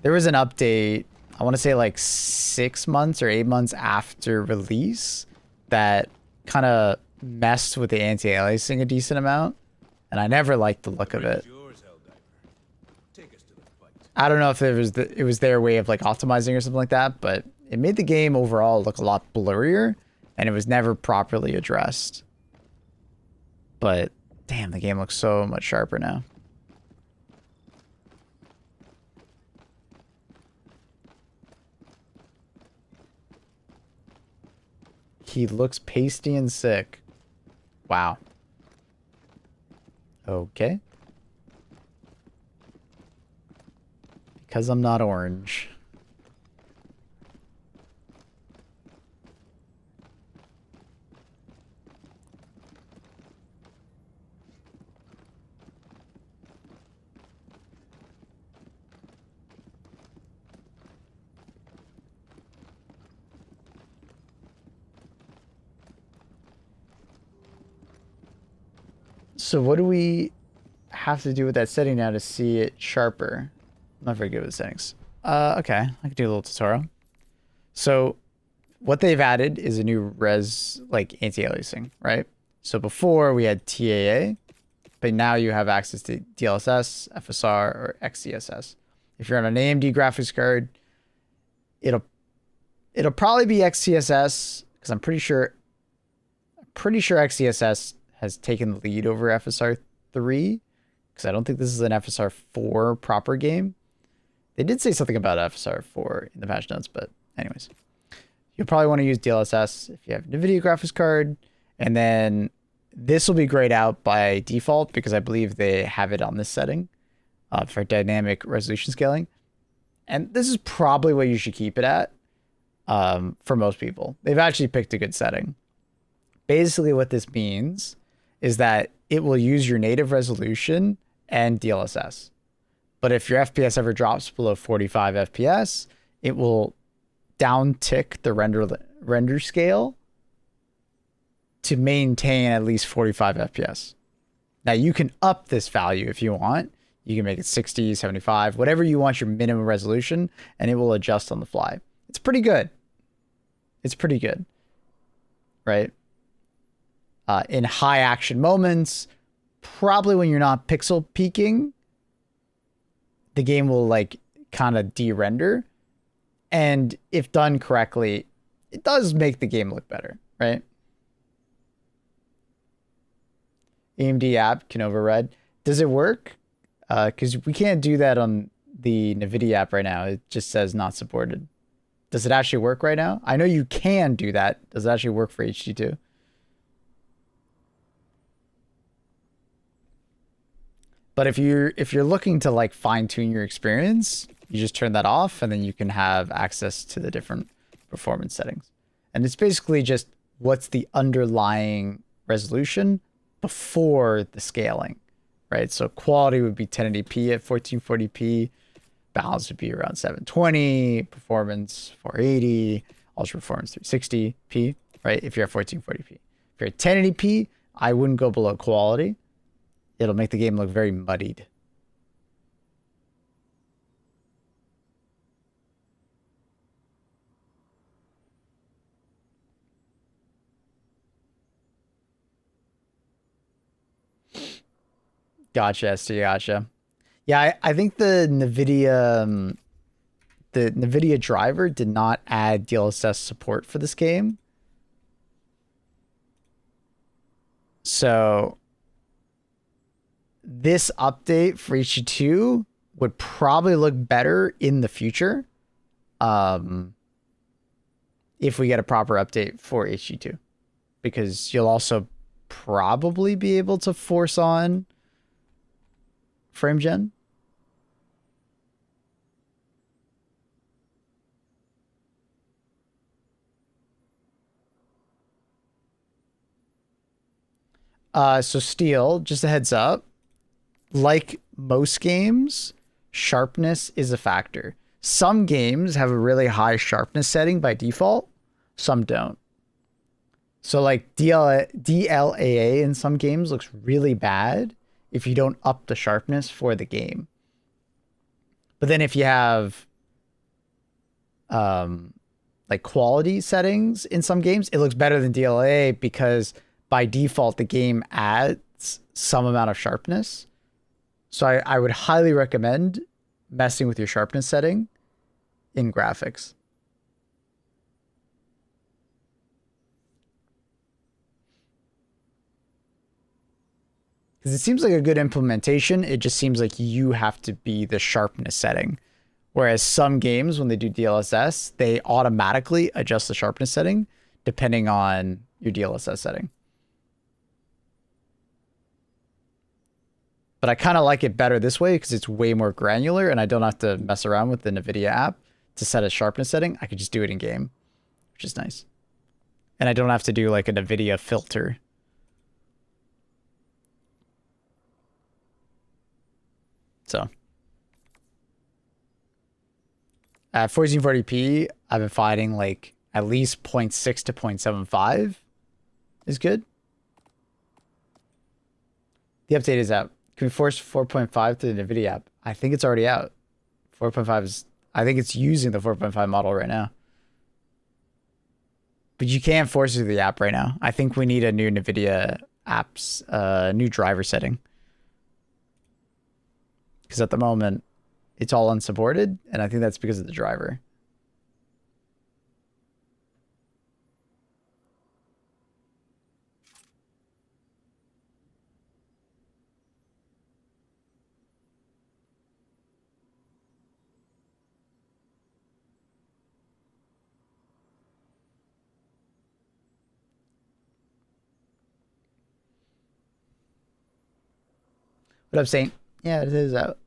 There was an update, I want to say like 6 months or 8 months after release, that kind of messed with the anti-aliasing a decent amount, and I never liked the look of it. I don't know if it was their way of like optimizing or something like that, but it made the game overall look a lot blurrier, and it was never properly addressed. But damn, the game looks so much sharper now. He looks pasty and sick. Wow. Okay. Because I'm not orange. So what do we have to do with that setting now to see it sharper? I'm not very good with settings. Okay, I can do a little tutorial. So what they've added is a new res, like anti-aliasing, right? So before we had TAA, but now you have access to DLSS, FSR, or XCSS. If you're on an AMD graphics card, it'll probably be XCSS, because I'm pretty sure XCSS has taken the lead over FSR 3, because I don't think this is an FSR 4 proper game. They did say something about FSR 4 in the patch notes, but anyways. You'll probably want to use DLSS if you have NVIDIA graphics card, and then this will be grayed out by default because I believe they have it on this setting for dynamic resolution scaling. And this is probably what you should keep it at for most people. They've actually picked a good setting. Basically what this means is that it will use your native resolution and DLSS. But if your FPS ever drops below 45 FPS, it will down tick the render scale to maintain at least 45 FPS. Now you can up this value if you want. You can make it 60, 75, whatever you want your minimum resolution, and it will adjust on the fly. It's pretty good. It's pretty good, right? In high action moments, probably when you're not pixel peaking, the game will like kind of de-render. And if done correctly, it does make the game look better, right? AMD app can override. Does it work? Because we can't do that on the NVIDIA app right now. It just says not supported. Does it actually work right now? I know you can do that. Does it actually work for HD2? But if you're looking to like fine tune your experience, you just turn that off and then you can have access to the different performance settings. And it's basically just what's the underlying resolution before the scaling, right? So quality would be 1080p at 1440p, balance would be around 720, performance 480, ultra performance 360p, right? If you're at 1440p. If you're at 1080p, I wouldn't go below quality. It'll make the game look very muddied. Gotcha, ST, gotcha. Yeah, I think the NVIDIA driver did not add DLSS support for this game. So this update for HD2 would probably look better in the future if we get a proper update for HD2, because you'll also probably be able to force on frame gen. So Steel, just a heads up, like most games, sharpness is a factor. Some games have a really high sharpness setting by default, some don't. So like DLAA in some games looks really bad if you don't up the sharpness for the game. But then if you have like quality settings in some games, it looks better than DLAA because by default the game adds some amount of sharpness. So I would highly recommend messing with your sharpness setting in graphics. Because it seems like a good implementation. It just seems like you have to be the sharpness setting. Whereas some games, when they do DLSS, they automatically adjust the sharpness setting depending on your DLSS setting. But I kind of like it better this way because it's way more granular and I don't have to mess around with the NVIDIA app to set a sharpness setting. I could just do it in game, which is nice. And I don't have to do like a NVIDIA filter. So at 1440p, I've been finding like at least 0.6 to 0.75 is good. The update is out. Can we force 4.5 to the NVIDIA app? I think it's already out. 4.5 is, I think it's using the 4.5 model right now. But you can't force it to the app right now. I think we need a new NVIDIA apps, new driver setting. Because at the moment, it's all unsupported, and I think that's because of the driver. What up, Saint? Yeah, it is out.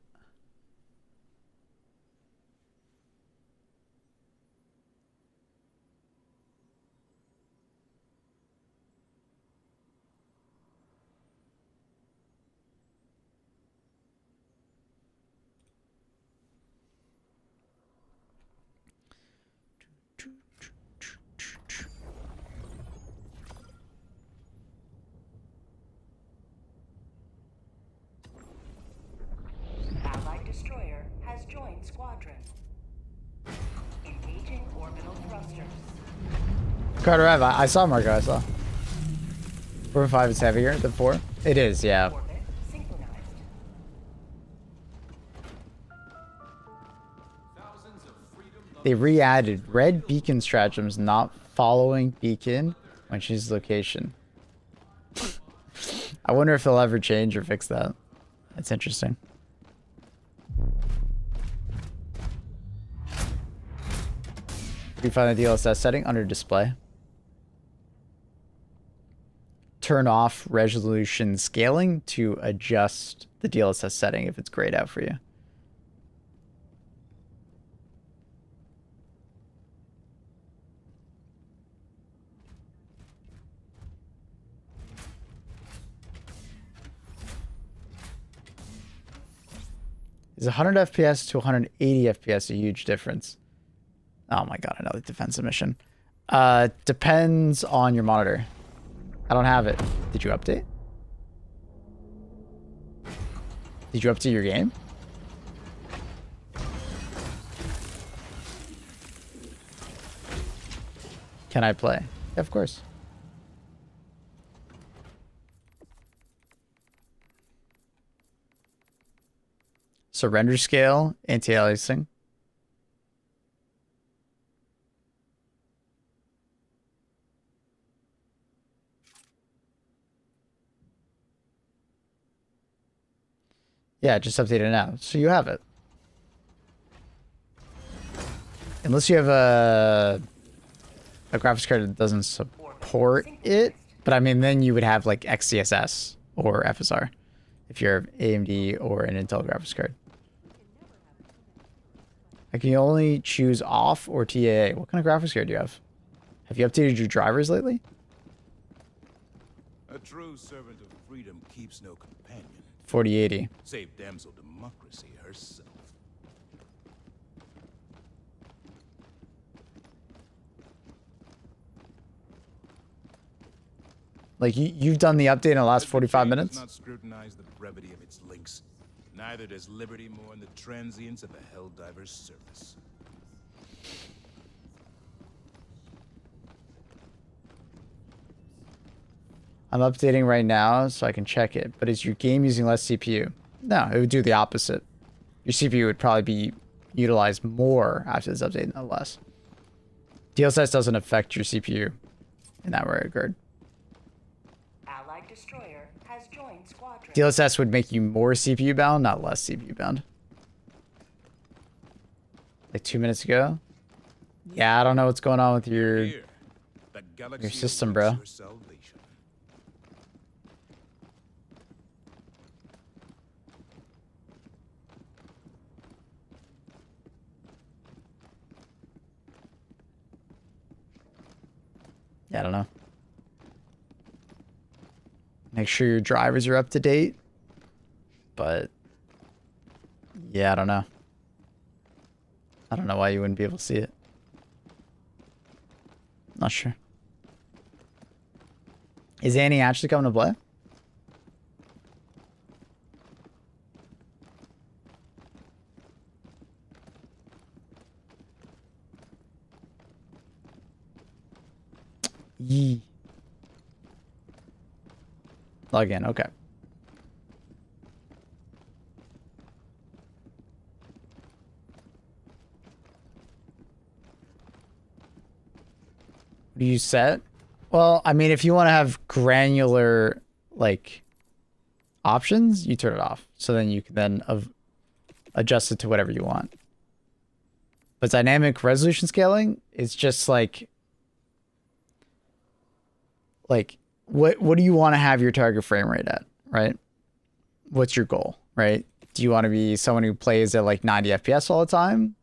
Allied destroyer has joined squadron. Engaging orbital thrusters. Carter Ave, I saw Marco, I saw. 4.5 is heavier than 4? It is, yeah. Orbit synchronized. They re-added red beacon stratagems not following beacon when she's location. I wonder if they'll ever change or fix that. That's interesting. You find the DLSS setting under display. Turn off resolution scaling to adjust the DLSS setting if it's grayed out for you. Is 100 FPS to 180 FPS a huge difference? Oh my god, another defensive mission. Depends on your monitor. I don't have it. Did you update? Did you update your game? Can I play? Yeah, of course. Surrender scale, anti-aliasing. Yeah, just update it now. So you have it. Unless you have a graphics card that doesn't support it. But I mean, then you would have like XCSS or FSR if you're AMD or an Intel graphics card. I can only choose off or TAA. What kind of graphics card do you have? Have you updated your drivers lately? A true servant of freedom keeps no companion. 4080. Save damsel democracy herself. Like you've done the update in the last 45 minutes? Does not scrutinize the brevity of its links. Neither does liberty mourn the transience of the Helldiver's service. I'm updating right now so I can check it. But is your game using less CPU? No, it would do the opposite. Your CPU would probably be utilized more after this update, not less. DLSS doesn't affect your CPU in that regard. Allied destroyer has joined squadron. DLSS would make you more CPU bound, not less CPU bound. Like 2 minutes ago? Yeah, I don't know what's going on with your Here, the galaxy system, awaits bro. your salvation. Yeah, I don't know. Make sure your drivers are up to date. But yeah, I don't know. I don't know why you wouldn't be able to see it. Not sure. Is Annie actually coming to play? Yee. Log in, okay. What do you set? Well, I mean, if you want to have granular, like, options, you turn it off. So then you can then adjust it to whatever you want. But dynamic resolution scaling is just like what do you want to have your target frame rate at, right? What's your goal, right? Do you want to be someone who plays at like 90 FPS all the time?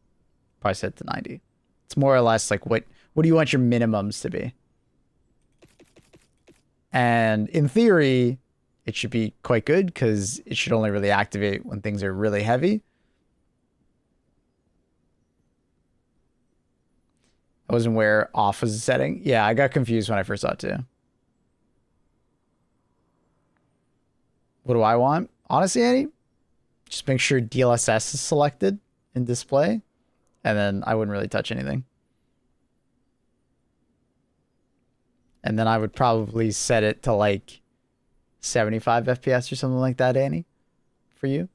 Probably set it to 90. It's more or less like what do you want your minimums to be? And in theory, it should be quite good because it should only really activate when things are really heavy. I wasn't aware off was a setting. Yeah, I got confused when I first saw it too. What do I want? Honestly, Annie, just make sure DLSS is selected in display, and then I wouldn't really touch anything. And then I would probably set it to like 75 FPS or something like that, Annie, for you.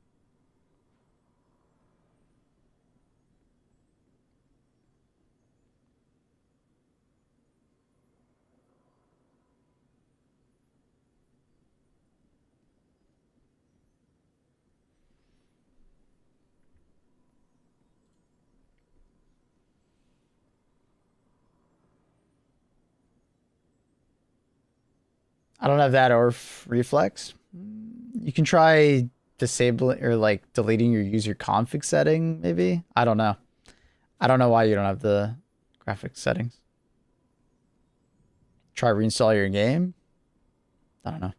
I don't have that or reflex. You can try disabling or like deleting your user config setting, maybe. I don't know. I don't know why you don't have the graphics settings. Try reinstall your game. I don't know.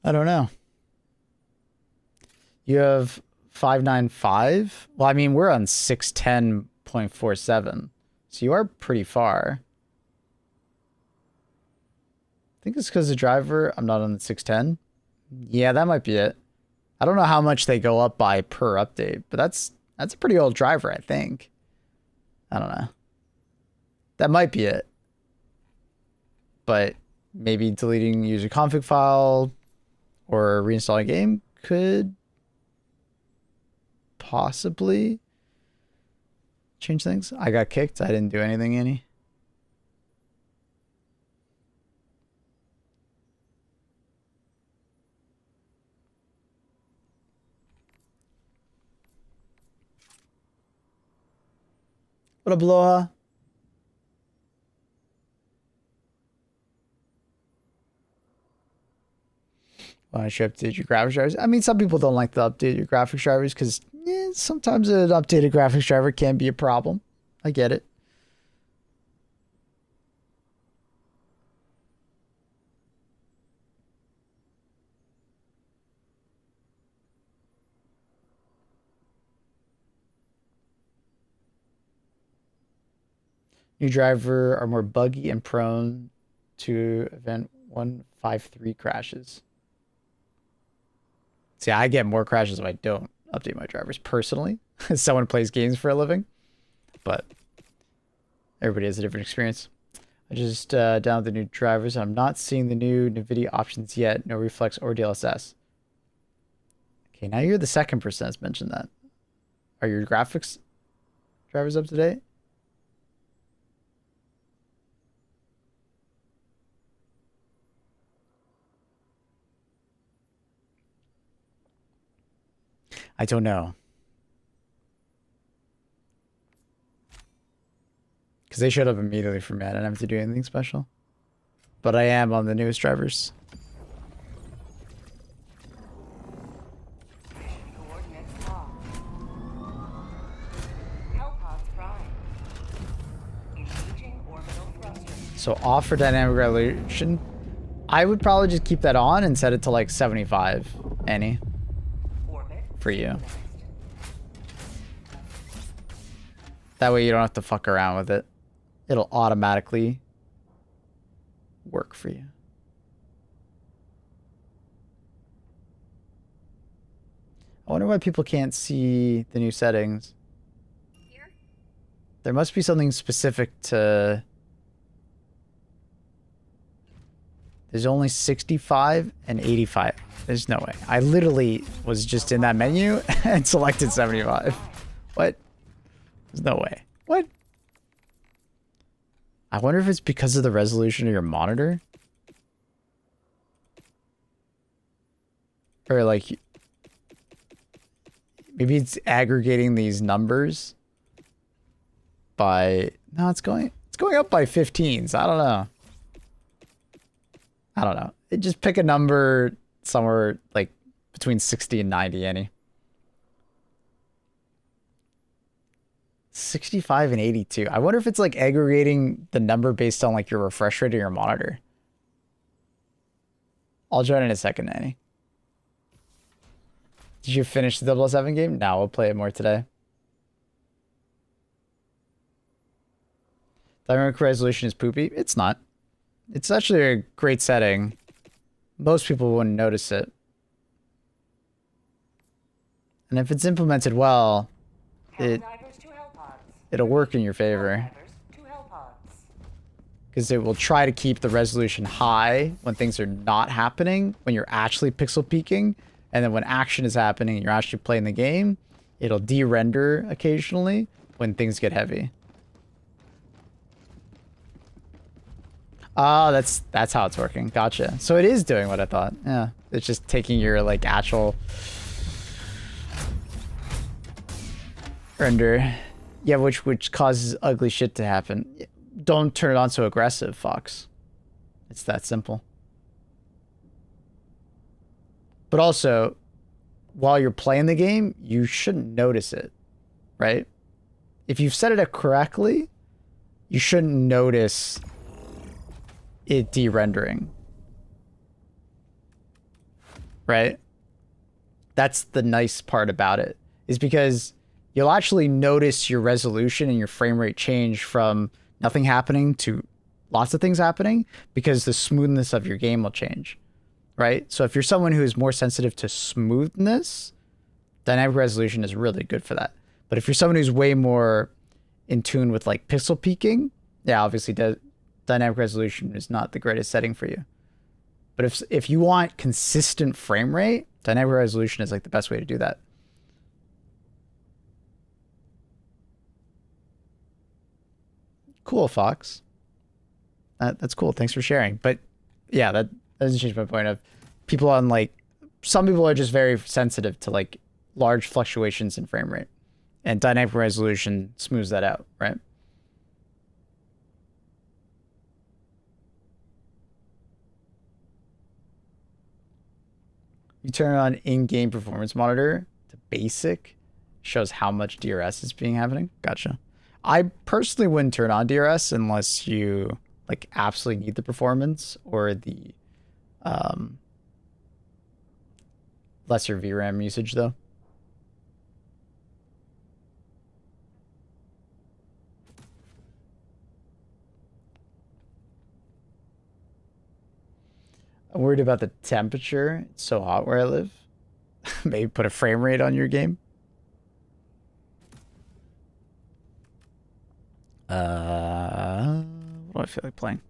I don't know. You have 595. Well, I mean, we're on 610.47. So you are pretty far. I think it's because the driver, I'm not on the 610. Yeah, that might be it. I don't know how much they go up by per update, but that's a pretty old driver, I think. I don't know. That might be it. But maybe deleting user config file or reinstalling game could possibly change things. I got kicked. I didn't do anything, Annie. What up, Aloha? Why don't you update your graphics drivers? I mean, some people don't like the updated graphics drivers because sometimes an updated graphics driver can be a problem. I get it. New driver are more buggy and prone to event 153 crashes. See, I get more crashes if I don't update my drivers personally, as someone who plays games for a living. But everybody has a different experience. I just downloaded the new drivers, and I'm not seeing the new NVIDIA options yet. No reflex or DLSS. Okay, now you're the second person that's mentioned that. Are your graphics drivers up to date? I don't know. Because they showed up immediately for me. I didn't have to do anything special. But I am on the newest drivers. Coordinates locked. Hellpod prime. Engaging orbital thrusters. So off for dynamic resolution. I would probably just keep that on and set it to like 75, Annie. Orbit For you. synchronized. That way you don't have to fuck around with it. It'll automatically work for you. I wonder why people can't see the new settings. Here? There must be something specific to... There's only 65 and 85. There's no way. I literally was just in that menu and selected 75. What? There's no way. What? I wonder if it's because of the resolution of your monitor. Or like... Maybe it's aggregating these numbers by... No, it's going up by 15s. I don't know. I don't know. Just pick a number somewhere like between 60 and 90, Annie. 65 and 82. I wonder if it's like aggregating the number based on like your refresh rate of your monitor. I'll join in a second, Annie. Did you finish the 007 game? No, we'll play it more today. Dynamic resolution is poopy. It's not. It's actually a great setting. Most people wouldn't notice it. And if it's implemented well, it'll work in your favor. Because it will try to keep the resolution high when things are not happening, when you're actually pixel peaking. And then when action is happening and you're actually playing the game, it'll de-render occasionally when things get heavy. Oh, that's how it's working. Gotcha. So it is doing what I thought. Yeah. It's just taking your like actual render. Yeah, which causes ugly shit to happen. Don't turn it on so aggressive, Fox. It's that simple. But also, while you're playing the game, you shouldn't notice it, right? If you've set it up correctly, you shouldn't notice it de-rendering, right? That's the nice part about it, is because you'll actually notice your resolution and your frame rate change from nothing happening to lots of things happening, because the smoothness of your game will change, right? So if you're someone who is more sensitive to smoothness, dynamic resolution is really good for that. But if you're someone who's way more in tune with like pixel peaking, yeah, obviously dynamic resolution is not the greatest setting for you. But if you want consistent frame rate, dynamic resolution is like the best way to do that. Cool, Fox. That's cool. Thanks for sharing. But yeah, that doesn't change my point of people on like, some people are just very sensitive to like large fluctuations in frame rate, and dynamic resolution smooths that out, right? You turn on in-game performance monitor to basic, shows how much DRS is being happening. Gotcha. I personally wouldn't turn on DRS unless you like absolutely need the performance or the lesser VRAM usage though. I'm worried about the temperature. It's so hot where I live. Maybe put a frame rate on your game. What do I feel like playing?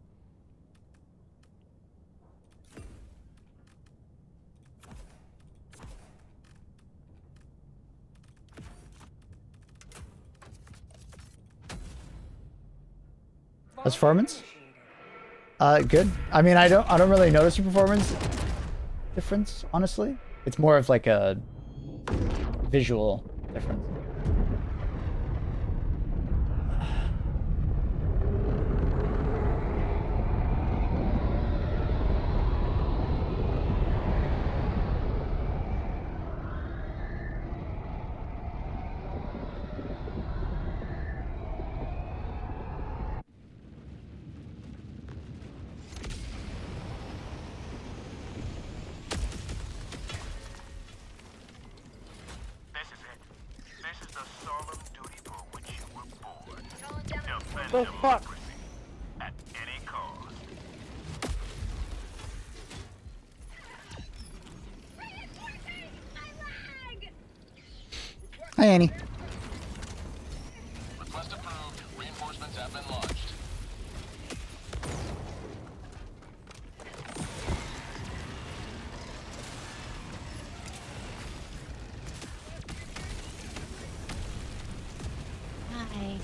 Performance? Good. I mean, I don't really notice a performance difference, honestly. It's more of like a visual difference. The fuck? At any cost. Hi, Annie. Request approved. Reinforcements have been launched. Hi.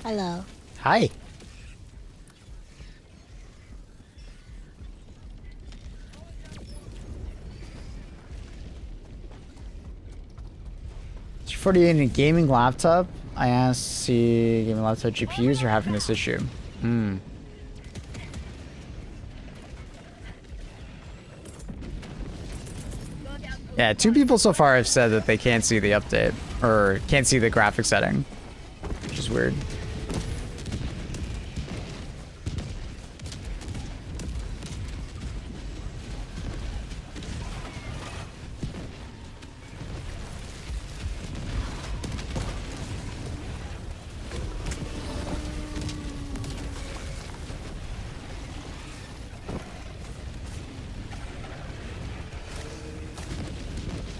Hello. Hi. It's 48 in a gaming laptop. I asked to see gaming laptop GPUs are having this issue. Yeah, 2 people so far have said that they can't see the update or can't see the graphic setting, which is weird.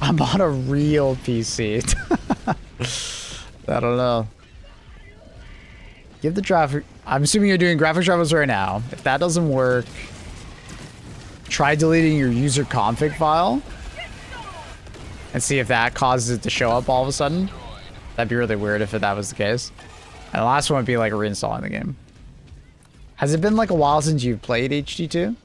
I'm on a real PC. I don't know. Give the graphic. I'm assuming you're doing graphics drivers right now. If that doesn't work, try deleting your user config file and see if that causes it to show up all of a sudden. That'd be really weird if that was the case. And the last one would be like reinstalling the game. Has it been like a while since you've played HD2?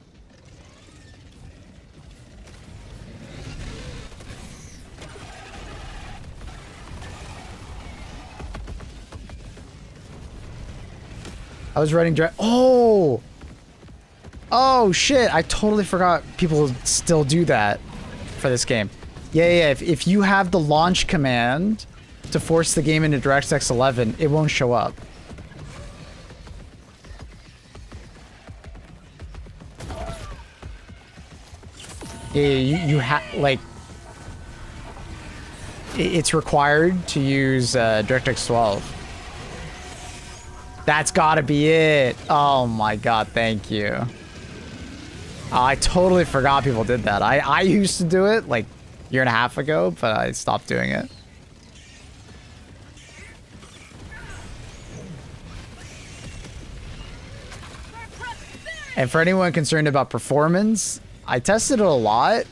I was running direct. Oh! Oh, shit. I totally forgot people still do that for this game. Yeah. If you have the launch command to force the game into DirectX 11, it won't show up. Yeah, you have, like... It's required to use DirectX 12. That's gotta be it. Oh my god, thank you. Oh, I totally forgot people did that. I used to do it like a year and a half ago, but I stopped doing it. And for anyone concerned about performance, I tested it a lot.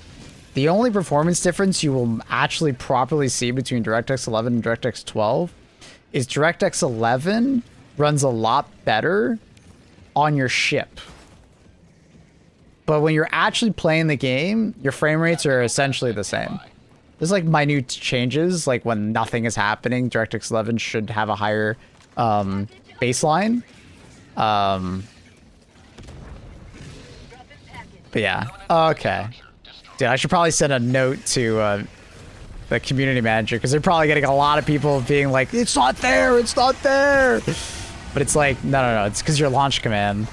The only performance difference you will actually properly see between DirectX 11 and DirectX 12 is DirectX 11 runs a lot better on your ship. But when you're actually playing the game, your frame rates are essentially the same. There's like minute changes, like when nothing is happening, DirectX 11 should have a higher baseline. But yeah, okay. Dude, I should probably send a note to the community manager because they're probably getting a lot of people being like, it's not there, it's not there. But it's like, no, it's because your launch command.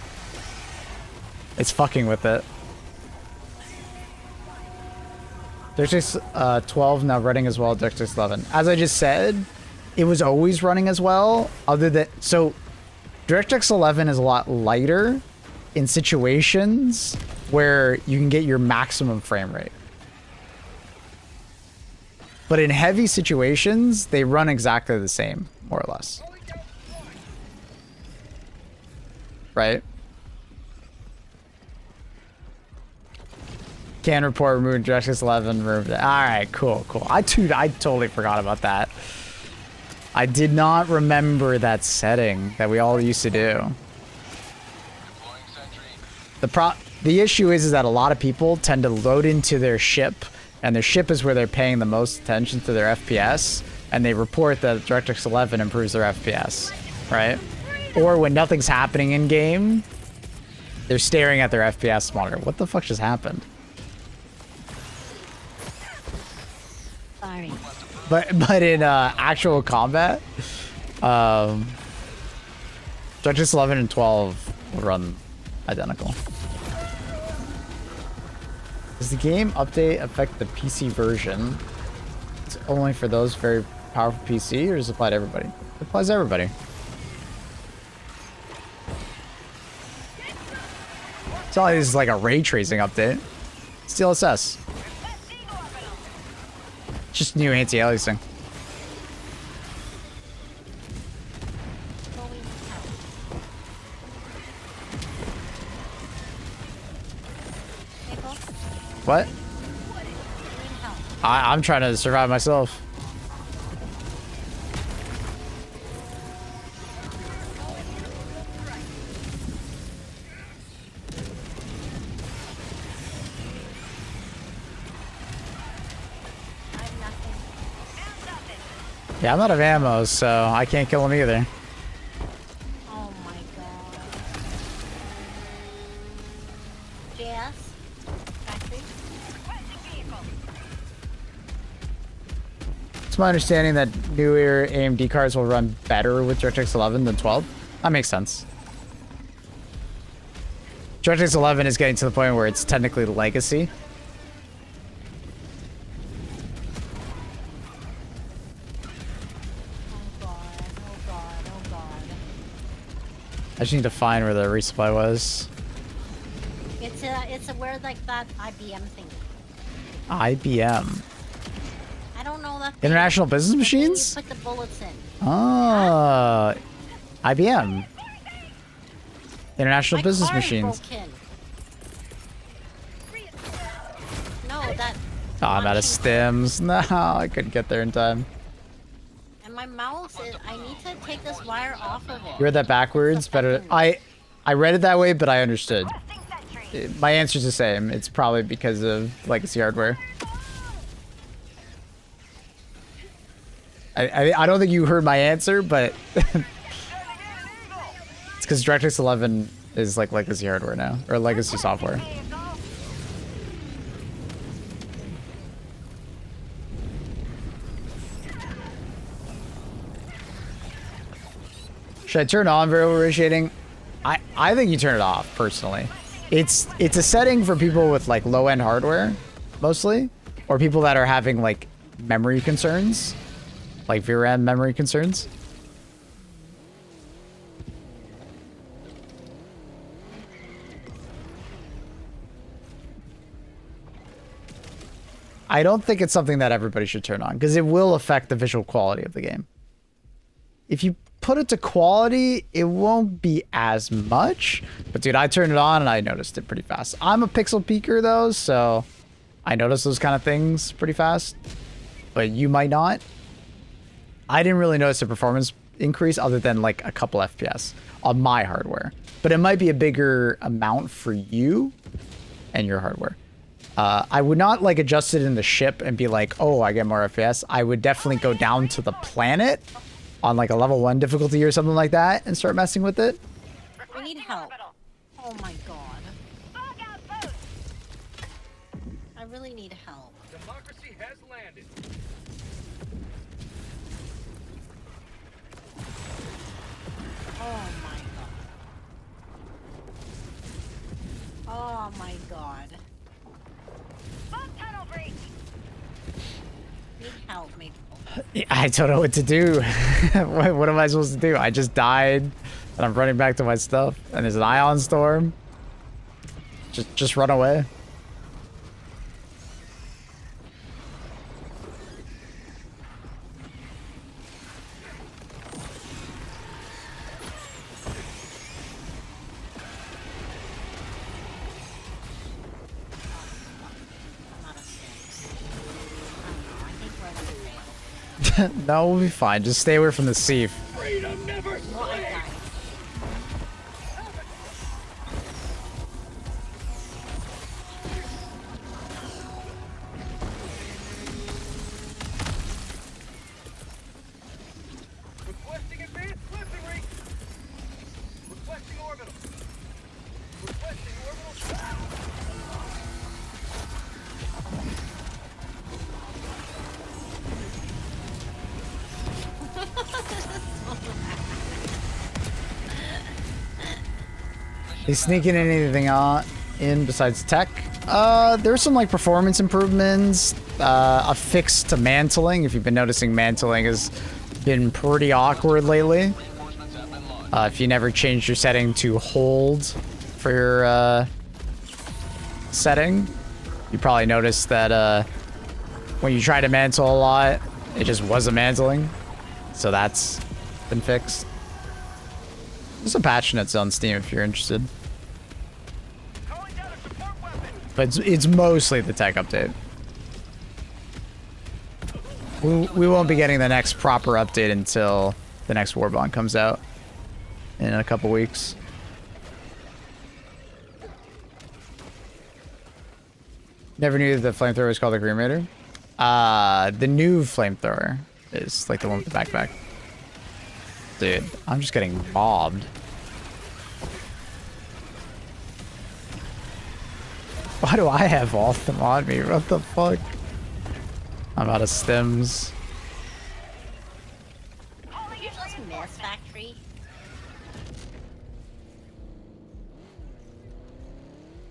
It's fucking with it. DirectX 12 now running as well as DirectX 11. As I just said, it was always running as well, other than... So, DirectX 11 is a lot lighter in situations where you can get your maximum frame rate. But in heavy situations, they run exactly the same, more or less. Right? Can report removed DirectX 11. Removed it. All right, cool. I totally forgot about that. I did not remember that setting that we all used to do. The issue is that a lot of people tend to load into their ship, and their ship is where they're paying the most attention to their FPS, and they report that DirectX 11 improves their FPS, right? Or when nothing's happening in game, they're staring at their FPS monitor. What the fuck just happened? Sorry. But in actual combat, DirectX 11 and 12 will run identical. Does the game update affect the PC version? It's only for those very powerful PC, or does it apply to everybody? It applies to everybody. It's not like this is like a ray tracing update. It's DLSS. Just new anti-aliasing. What? I'm trying to survive myself. Yeah, I'm out of ammo, so I can't kill him either. Oh my god. JS? Factory? It's my understanding that newer AMD cards will run better with DirectX 11 than 12. That makes sense. DirectX 11 is getting to the point where it's technically legacy. I just need to find where the resupply was. It's a word like that IBM thing. IBM. I don't know that. International Business Machines? You put the bullets in. Oh, IBM. International My Business car Machines. broke in. No, that. Oh, I'm out of stims. No, I couldn't get there in time. And my mouse is. I need to take this wire off of it. You read that backwards? Better. I read it that way, but I understood. My answer's the same. It's probably because of legacy hardware. I don't think you heard my answer, but it's because DirectX 11 is like legacy hardware now, or legacy software. Should I turn on variable ratiating? I think you turn it off, personally. It's a setting for people with like low-end hardware, mostly, or people that are having like memory concerns, like VRAM memory concerns. I don't think it's something that everybody should turn on because it will affect the visual quality of the game. If you put it to quality, it won't be as much. But dude, I turned it on and I noticed it pretty fast. I'm a pixel peeker though, so I notice those kind of things pretty fast. But you might not. I didn't really notice a performance increase other than like a couple FPS on my hardware. But it might be a bigger amount for you and your hardware. I would not like adjust it in the ship and be like, oh, I get more FPS. I would definitely go down to the planet on like a level 1 difficulty or something like that and start messing with it. We need help. Oh my god. I really need help. Democracy has landed. Oh my god. Oh my god. Tunnel breach. Need help, Maple. I don't know what to do. What am I supposed to do? I just died and I'm running back to my stuff and there's an ion storm. Just run away. I'm out of six. I don't know. I think we're gonna fail. No, we'll be fine. Just stay away from the sea. Well, I died. Requesting advanced weaponry. Requesting orbital. Requesting orbital. He's sneaking anything in besides tech. There's some like performance improvements. A fix to mantling. If you've been noticing, mantling has been pretty awkward lately. If you never changed your setting to hold for your setting, you probably noticed that when you try to mantle a lot, it just wasn't mantling. So that's been fixed. There's a patch notes on Steam if you're interested. But it's mostly the tech update. We won't be getting the next proper update until the next Warbond comes out in a couple weeks. Never knew that the flamethrower was called the Cremator. The new flamethrower is like the one with the backpack. Dude, I'm just getting mobbed. Why do I have all of them on me? What the fuck? I'm out of stems. Just Mass Factory.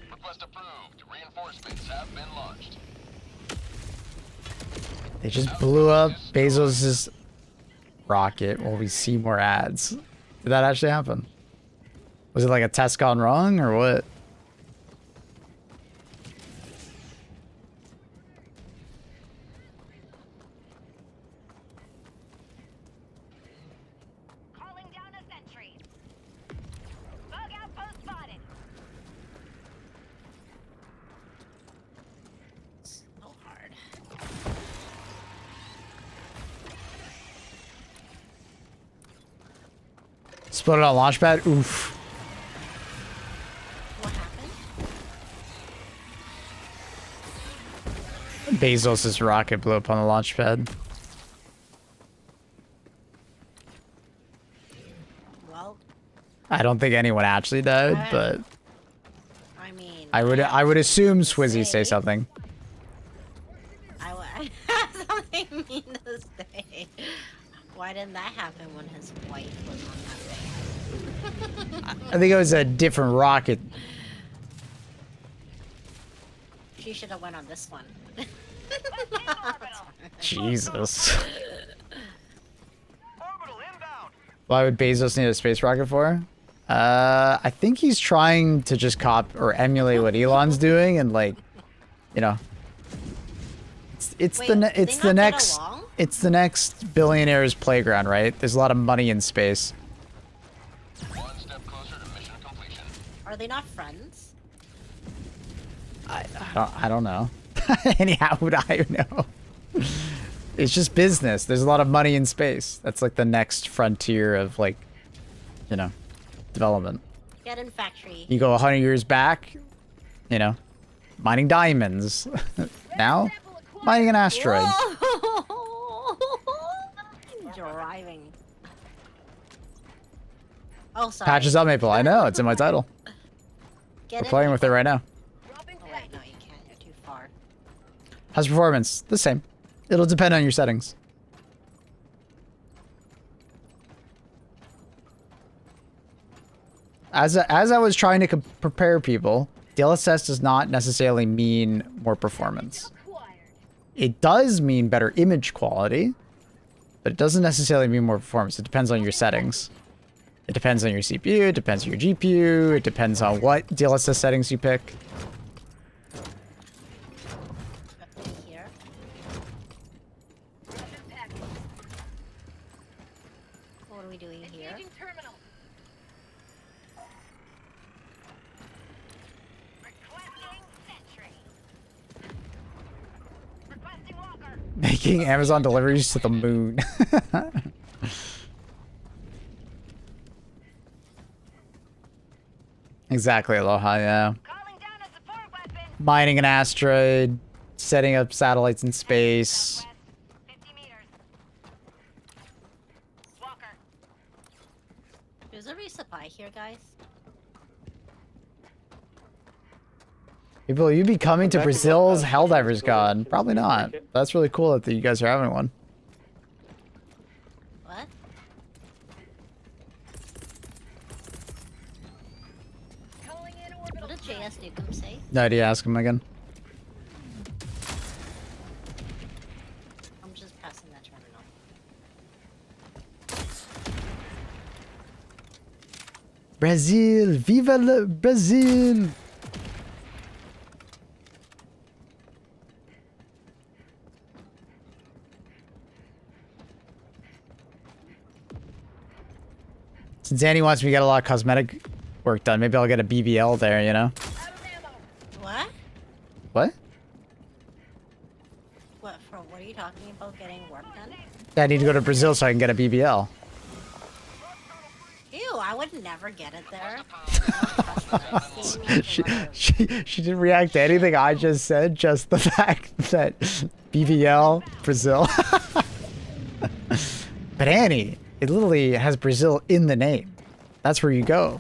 Request approved. Reinforcements have been launched. They just blew up Bezos's rocket while we see more ads. Did that actually happen? Was it like a test gone wrong or what? Calling down a sentry. Bug outpost spotted. So hard. Split it on launchpad? Oof. What happened? Bezos's rocket blew up on the launch pad. Well, I don't think anyone actually died, but I mean, I would assume Swizzy say something. I have something mean to say. Why didn't that happen when his wife was on that thing? I think it was a different rocket. She should have went on this one. Jesus. Orbital inbound. Why would Bezos need a space rocket for? I think he's trying to just or emulate what Elon's doing, and like, you know, it's Wait, it's they the not get next along? it's the next billionaire's playground, right? There's a lot of money in space. One step closer to mission completion. Are they not friends? I don't know. Anyhow, would I know? It's just business. There's a lot of money in space. That's like the next frontier of like, you know, development. Get in factory. You go 100 years back, you know, mining diamonds. Now, mining an asteroid. Whoa! Driving. Oh, sorry. Patches up, Maple. I know, it's in my title. Get We're in, playing with it right now. Oh, wait, no, you can't. You're too far. How's performance? The same. It'll depend on your settings. As I was trying to prepare people, DLSS does not necessarily mean more performance. It does mean better image quality, but it doesn't necessarily mean more performance. It depends on your settings. It depends on your CPU, it depends on your GPU, it depends on what DLSS settings you pick. Here. What are we doing here? Making Amazon deliveries to the moon. Exactly, Aloha, yeah. Mining an asteroid, setting up satellites in space. There's a resupply here, guys. People, you be coming to Brazil's Helldivers God? Probably not. That's really cool that you guys are having one. What? What did JS Newcomb say? No idea, ask him again. I'm just pressing that terminal. Brazil! Viva la Brazil! Since Annie wants me to get a lot of cosmetic work done, maybe I'll get a BBL there, you know? What? What? What are you talking about getting work done? I need to go to Brazil so I can get a BBL. Ew, I would never get it there. She didn't react to anything I just said, just the fact that BBL, Brazil. But Annie, it literally has Brazil in the name. That's where you go.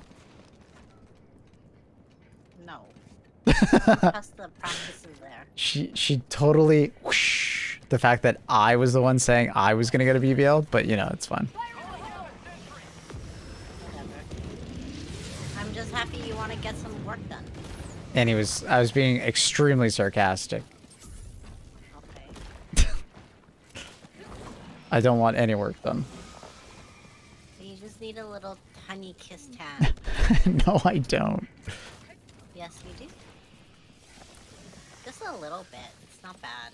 No. That's the practice in there. She totally whoosh, the fact that I was the one saying I was gonna get a BBL, but you know, it's fine. Whatever. I'm just happy you want to get some work done. And I was being extremely sarcastic. Okay. I don't want any work done. You just need a little honey kiss tan. No, I don't. Yes, you do. Just a little bit. It's not bad.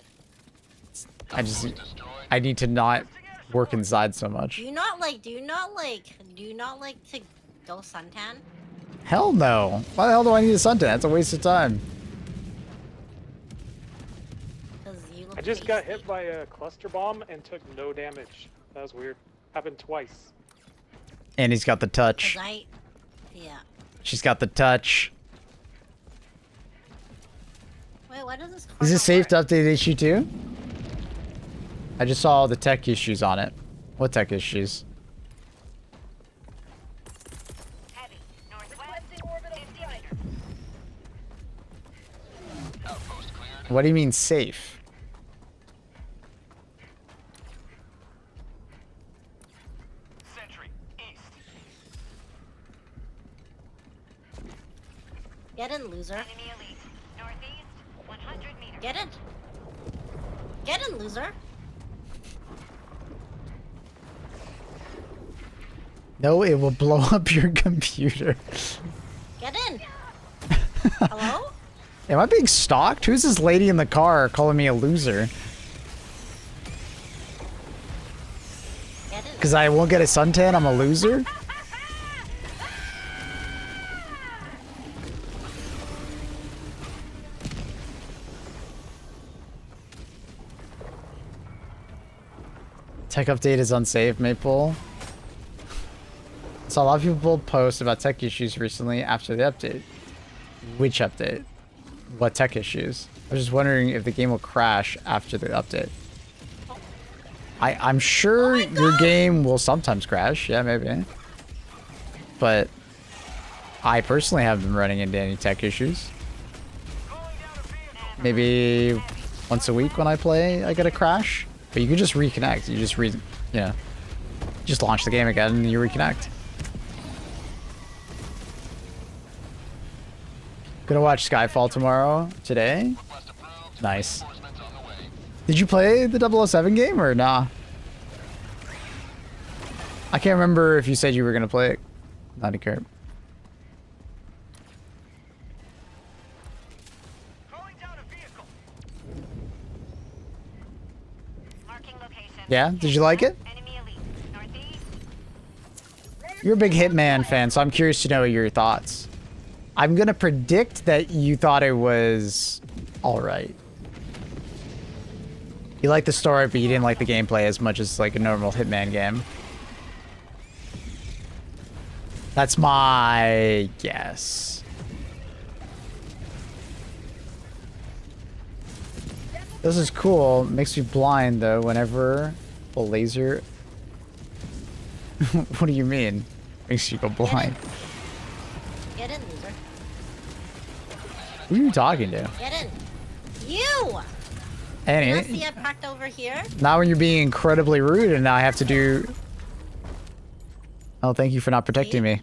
I need to not work inside so much. Do you not like to go suntan? Hell no. Why the hell do I need a suntan? That's a waste of time. Because you look I just got pasty. hit by a cluster bomb and took no damage. That was weird. Happened twice. And he's got the touch. Yeah. She's got the touch. Wait, why does this car Is it not safe work? to update issue 2? I just saw all the tech issues on it. What tech issues? Heavy. Northwest. 50 meters. Outpost cleared. What do you mean safe? Sentry, east. Get in, loser. Enemy elite. Northeast. 100 meters. Get in. Get in, loser. No, it will blow up your computer. Get in. Hello? Am I being stalked? Who's this lady in the car calling me a loser? Get in. Because I won't get a suntan, I'm a loser? Tech update is unsafe, Maple. Saw a lot of people post about tech issues recently after the update. Which update? What tech issues? I was just wondering if the game will crash after the update. I'm sure your game will sometimes crash. Yeah, maybe. But I personally haven't been running into any tech issues. Maybe once a week when I play, I get a crash. But you can just reconnect. You just just launch the game again and you reconnect. Gonna watch Skyfall tomorrow. Today? Nice. Did you play the 007 game or nah? I can't remember if you said you were gonna play it. Not a care. Yeah? Did you like it? You're a big Hitman fan, so I'm curious to know your thoughts. I'm gonna predict that you thought it was alright. You liked the story, but you didn't like the gameplay as much as like a normal Hitman game. That's my guess. This is cool. Makes me blind though whenever a laser... What do you mean? Makes you go blind. Get in, loser. Who are you talking to? Get in. You! Annie. You see I parked over here? Not when you're being incredibly rude and now I have to do... Oh, thank you for not protecting me.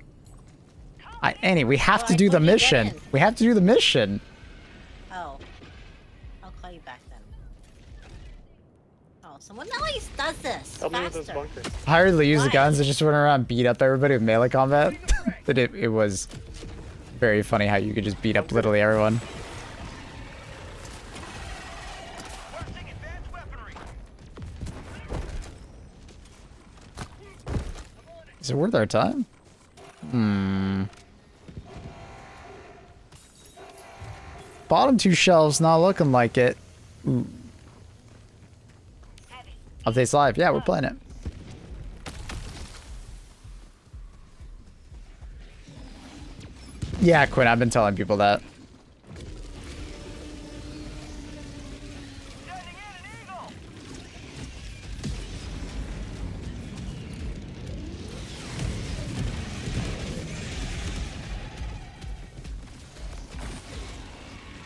Annie, we have to do the mission. We have to do the mission. Oh. I'll call you back then. Oh, someone else does this. Help me with this Faster. bunker. I hardly use the guns. I just went around and beat up everybody with melee combat. But it was very funny how you could just beat up literally everyone. Is it worth our time? Bottom two shelves not looking like it. Ooh. Updates live. Yeah, we're playing it. Yeah, Quinn, I've been telling people that.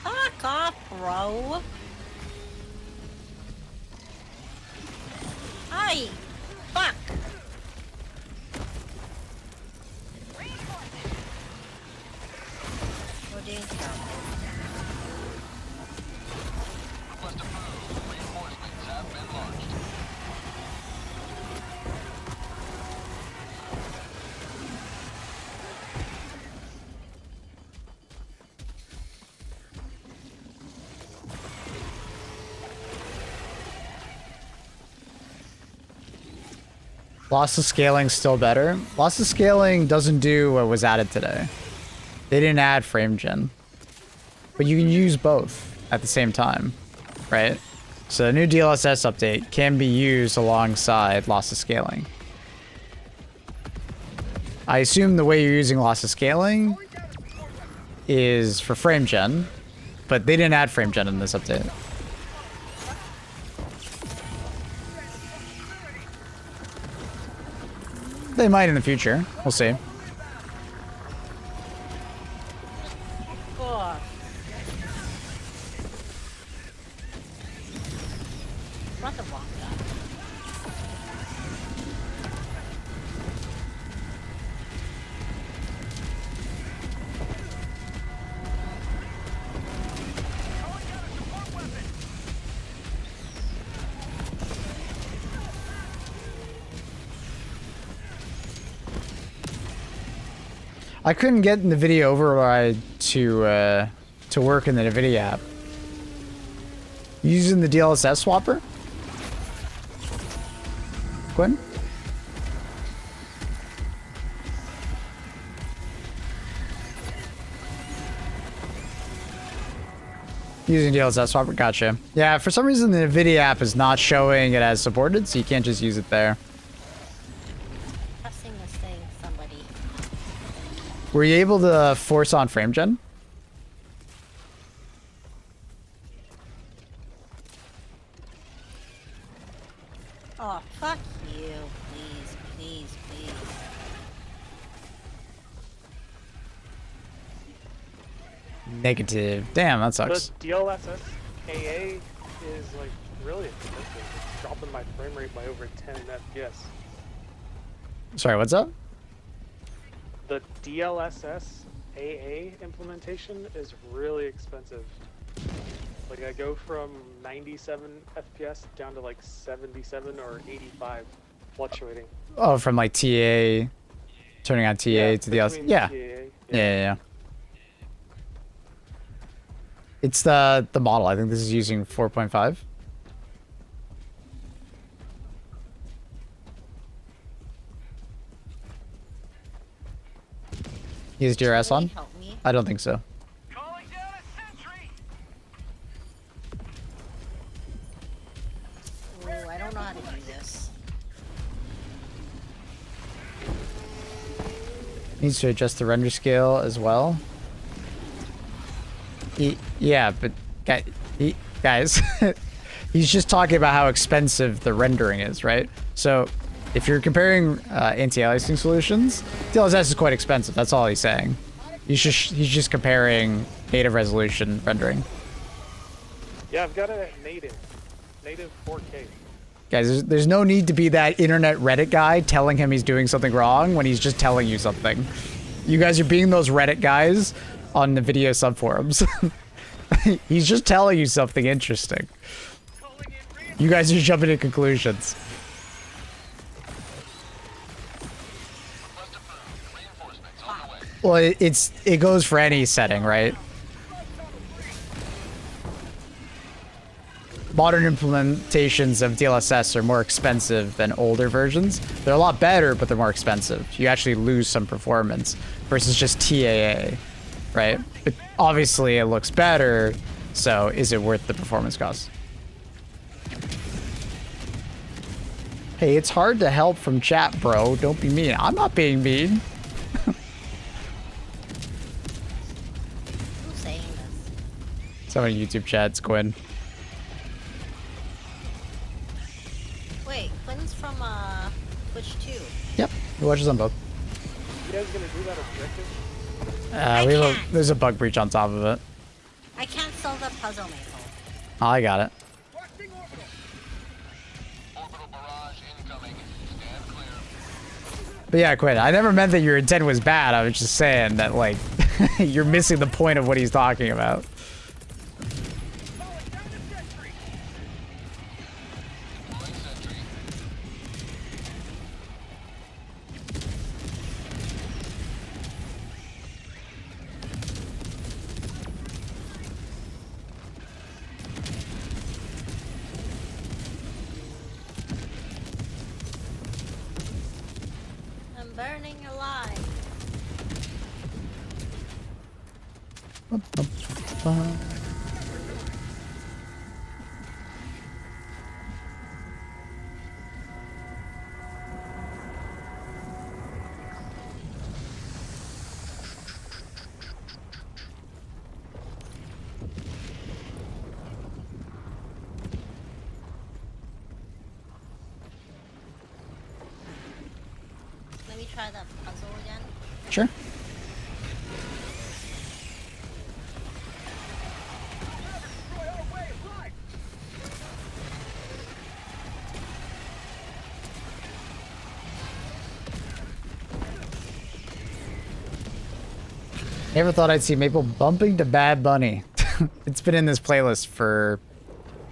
Fuck off, bro. Hi. Fuck. We're doing stuff. Loss of scaling still better. Loss of scaling doesn't do what was added today. They didn't add frame gen. But you can use both at the same time, right? So the new DLSS update can be used alongside loss of scaling. I assume the way you're using loss of scaling is for frame gen, but they didn't add frame gen in this update. They might in the future. We'll see. Fuck. What the wrong guy? I couldn't get the video override to work in the NVIDIA app. Using the DLSS swapper? Quinn? Using DLSS swapper, gotcha. Yeah, for some reason the NVIDIA app is not showing it as supported, so you can't just use it there. Pressing this thing, somebody. Were you able to force on frame gen? Negative. Damn, that The sucks. DLSS KA is like really expensive. It's dropping my frame rate by over 10 FPS. Sorry, what's up? The DLSS AA implementation is really expensive. Like I go from 97 FPS down to like 77 or 85, fluctuating. Oh, from like TA, turning on TA to the between yeah. TAA, Yeah. It's the model. I think this is using 4.5. Is DRS on? Help me. I don't think so. Calling down a sentry. Ooh, I don't know how to do this. Needs to adjust the render scale as well. Yeah, but guys, he's just talking about how expensive the rendering is, right? So if you're comparing anti-aliasing solutions, DLSS is quite expensive. That's all he's saying. He's just comparing native resolution rendering. Yeah, I've got a native 4K. Guys, there's no need to be that internet Reddit guy telling him he's doing something wrong when he's just telling you something. You guys are being those Reddit guys on the video subforums. He's just telling you something interesting. You guys are jumping to conclusions. Well, it goes for any setting, right? Modern implementations of DLSS are more expensive than older versions. They're a lot better, but they're more expensive. You actually lose some performance versus just TAA, right? But obviously it looks better, so is it worth the performance cost? Hey, it's hard to help from chat, bro. Don't be mean. I'm not being mean. Who's saying this? Someone in YouTube chat's Quinn. Wait, Quinn's from Twitch too. Yep, he watches on both. You guys gonna do that objective? There's a bug breach on top of it. I can't sell the puzzle maple. Oh, I got it. Orbital barrage incoming. Stand clear. But yeah, Quinn, I never meant that your intent was bad. I was just saying that, like, you're missing the point of what he's talking about. I'm burning alive. Let me try that puzzle again. Sure. Never thought I'd see Maple bumping to Bad Bunny. It's been in this playlist for...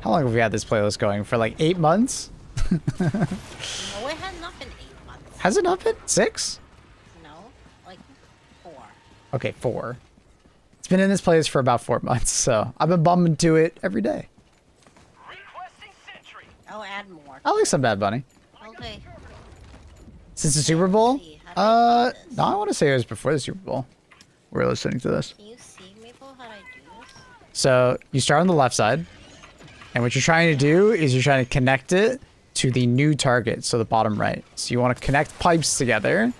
How long have we had this playlist going? For like 8 months? No, it had not been 8 months. Has it not been? 6? No, like 4. Okay, 4. It's been in this playlist for about 4 months, so I've been bumping to it every day. Requesting sentry. I'll add more. I like some Bad Bunny. Okay. Since the Super Bowl? See, how do I do this? No, I want to say it was before the Super Bowl. We're listening to this. Can you see, Maple, how do I do this? So you start on the left side, and what you're trying to do is you're trying to connect it to the new target, so the bottom right. So you want to connect pipes together.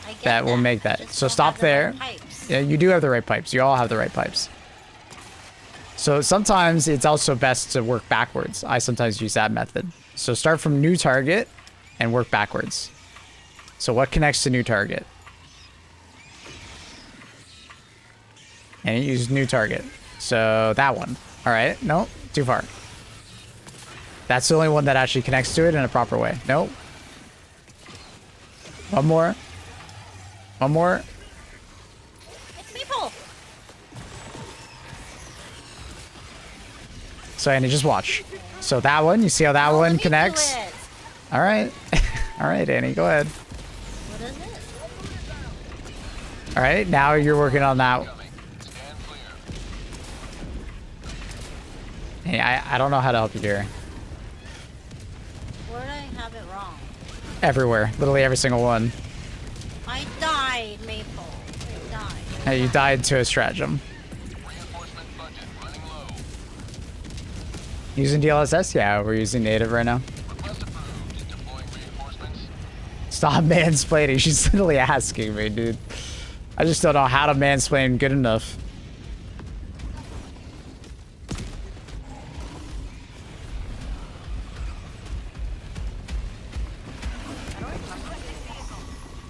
I get That will make I that. just So don't stop have the right there. pipes. Yeah, you do have the right pipes. You all have the right pipes. So sometimes it's also best to work backwards. I sometimes use that method. So start from new target and work backwards. So what connects to new target? And you use new target. So that one. All right. No, too far. That's the only one that actually connects to it in a proper way. Nope. One more. One more. It's people. So Annie, just watch. So that one, you see how that one connects? All right. All right, Annie, go ahead. What is it? All right, now you're working on that. Hey, I don't know how to help you here. Where did I have it wrong? Everywhere. Literally every single one. I died, Maple. I died. Hey, you died to a stratagem. Using DLSS? Yeah, we're using native right now. Stop mansplaining. She's literally asking me, dude. I just don't know how to mansplain good enough.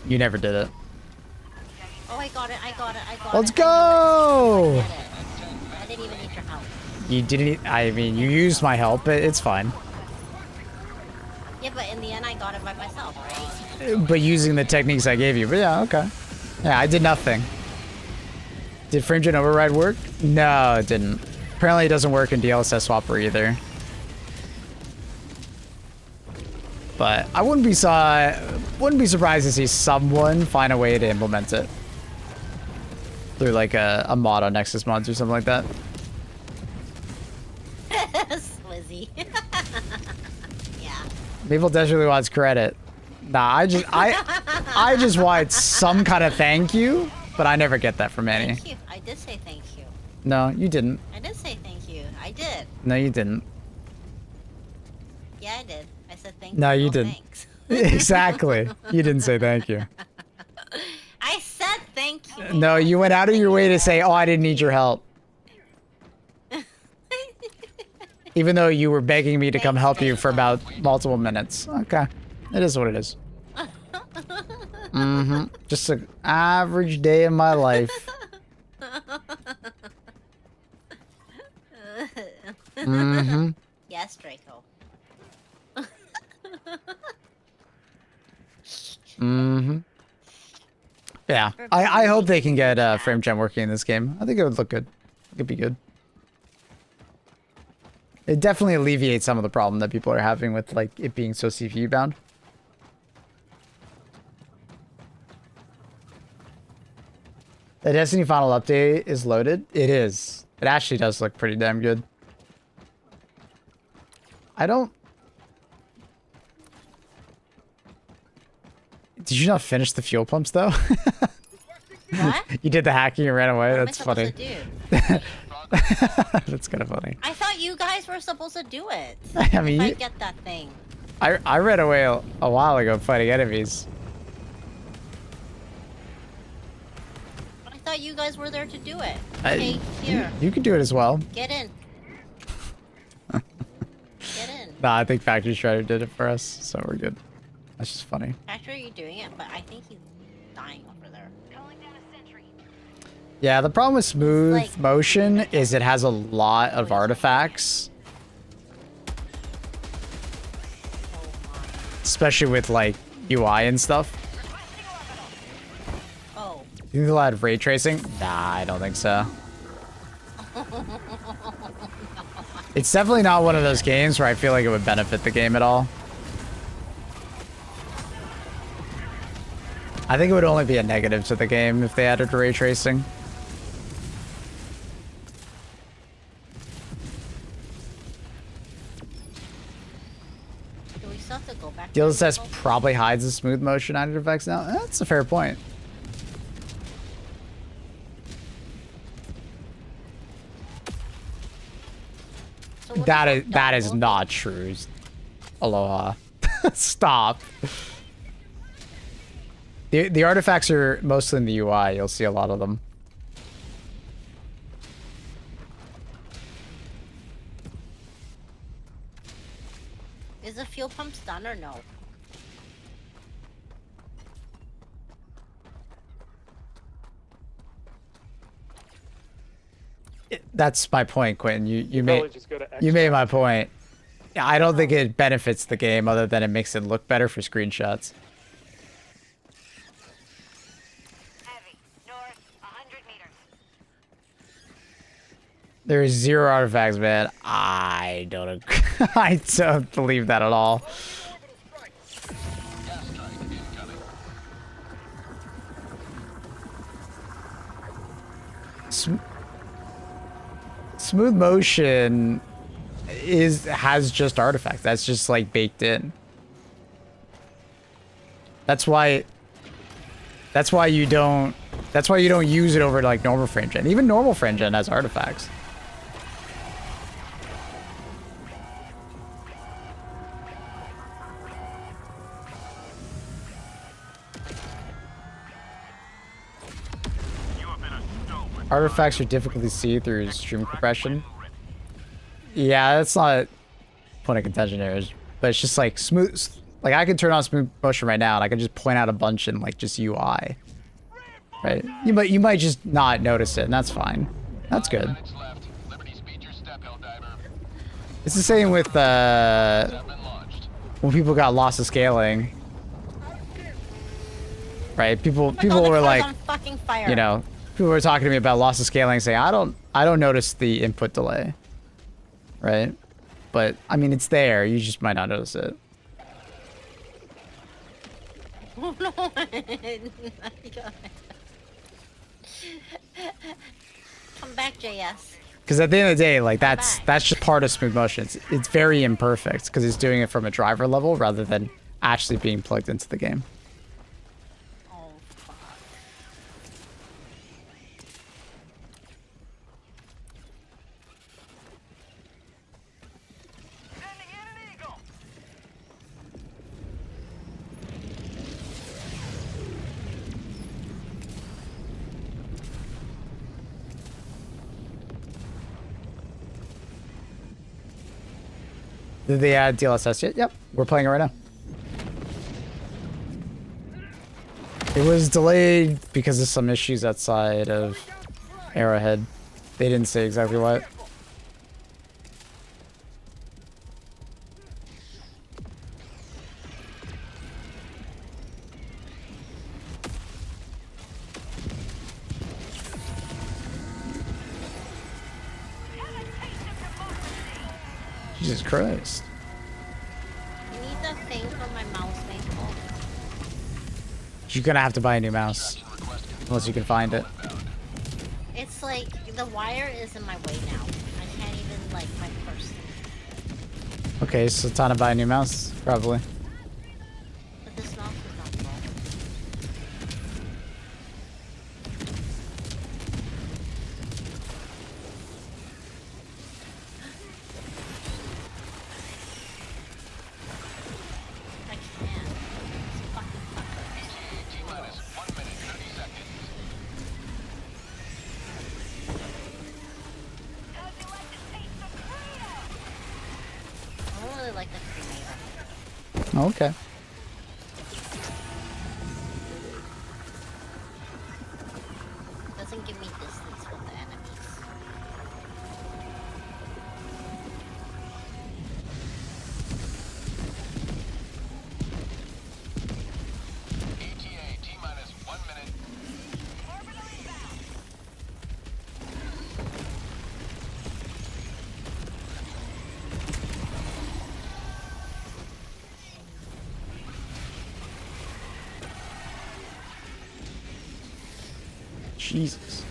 You never did it. Oh, I got it. I got it. I got Let's it. go! I didn't even need your help. You didn't. I mean, you used my help. It's fine. Yeah, but in the end, I got it by myself, right? But using the techniques I gave you. But yeah, okay. Yeah, I did nothing. Did FrameGen override work? No, it didn't. Apparently, it doesn't work in DLSS Swapper either. But I wouldn't be surprised to see someone find a way to implement it through like a mod on Nexus mods or something like that. Swizzy. Yeah. People definitely wants credit. Nah, I just want some kind of thank you, but I never get that from Annie. Thank you. I did say thank you. No, you didn't. I did say thank you. I did. No, you didn't. Yeah, I did. I said thank you. No, you No didn't. thanks. Exactly. You didn't say thank you. I said thank you. No, you went out of your way to say, "Oh, I didn't need your help." Even though you were begging me to come help you for about multiple minutes. Okay. It is what it is. Mm-hmm. Just an average day in my life. Mm-hmm. Yes, Draco. Mm-hmm. Yeah. I hope they can get FrameGen working in this game. I think it would look good. It could be good. It definitely alleviates some of the problem that people are having with like it being so CPU bound. The Destiny final update is loaded. It is. It actually does look pretty damn good. I don't... Did you not finish the fuel pumps though? What? You did the hacking and ran away. What am I That's supposed funny. to do? That's kind of funny. I thought you guys were supposed to do it. I mean, if I you- get that thing. I ran away a while ago fighting enemies. I thought you guys were there to do it. I- Okay, here. You can do it as well. Get in. Get in. Nah, I think Factory Shredder did it for us, so we're good. That's just funny. Actually, you're doing it, but I think he's dying over there. Calling down a sentry. Yeah, the problem with smooth Like- motion is it has a lot of artifacts. Especially with like UI and stuff. Oh. You think they'll add ray tracing? Nah, I don't think so. It's definitely not one of those games where I feel like it would benefit the game at all. I think it would only be a negative to the game if they added ray tracing. Do we still have to go back? DLSS probably hides the smooth motion added effects now. That's a fair point. So what That about is that is double? not true. Aloha. Stop. The artifacts are mostly in the UI. You'll see a lot of them. Is the fuel pumps done or no? That's my point, Quentin. You Probably made just go to you made my extract. point. Yeah, I don't think it benefits the game other than it makes it look better for screenshots. Heavy. North, 100 meters. There's 0 artifacts, man. I don't agree. I don't believe that at all. Smooth motion has just artifacts. That's just like baked in. That's why you don't use it over like normal frame gen. Even normal frame gen has artifacts. Artifacts are difficult to see through stream compression. Yeah, that's not point of contention here, but it's just like smooth. Like I can turn on smooth motion right now, and I can just point out a bunch in like just UI. Right? You might just not notice it, and that's fine. That's good. It's the same with when people got loss of scaling. Right? People Oh my God, the were car's like, on fucking fire. you know, people were talking to me about loss of scaling, saying I don't notice the input delay. Right? But I mean, it's there. You just might not notice it. Oh no! Come back, JS. Because at the end of the day, like that's just part of smooth motion. It's very imperfect because it's doing it from a driver level rather than actually being plugged into the game. Oh fuck. Sending in an eagle. Did they add DLSS yet? Yep, we're playing it right now. It was delayed because of some issues outside of Arrowhead. They didn't say exactly what. Jesus Christ. I need the thing for my mouse maple. You're gonna have to buy a new mouse. Unless you can find it. It's like the wire is in my way now. I can't even like my person. Okay, so time to buy a new mouse, probably. But this mouse is not full. I can't. It's fucking fuckers. I don't really like the cremator. Oh, okay. Doesn't give me distance with the enemies. Jesus.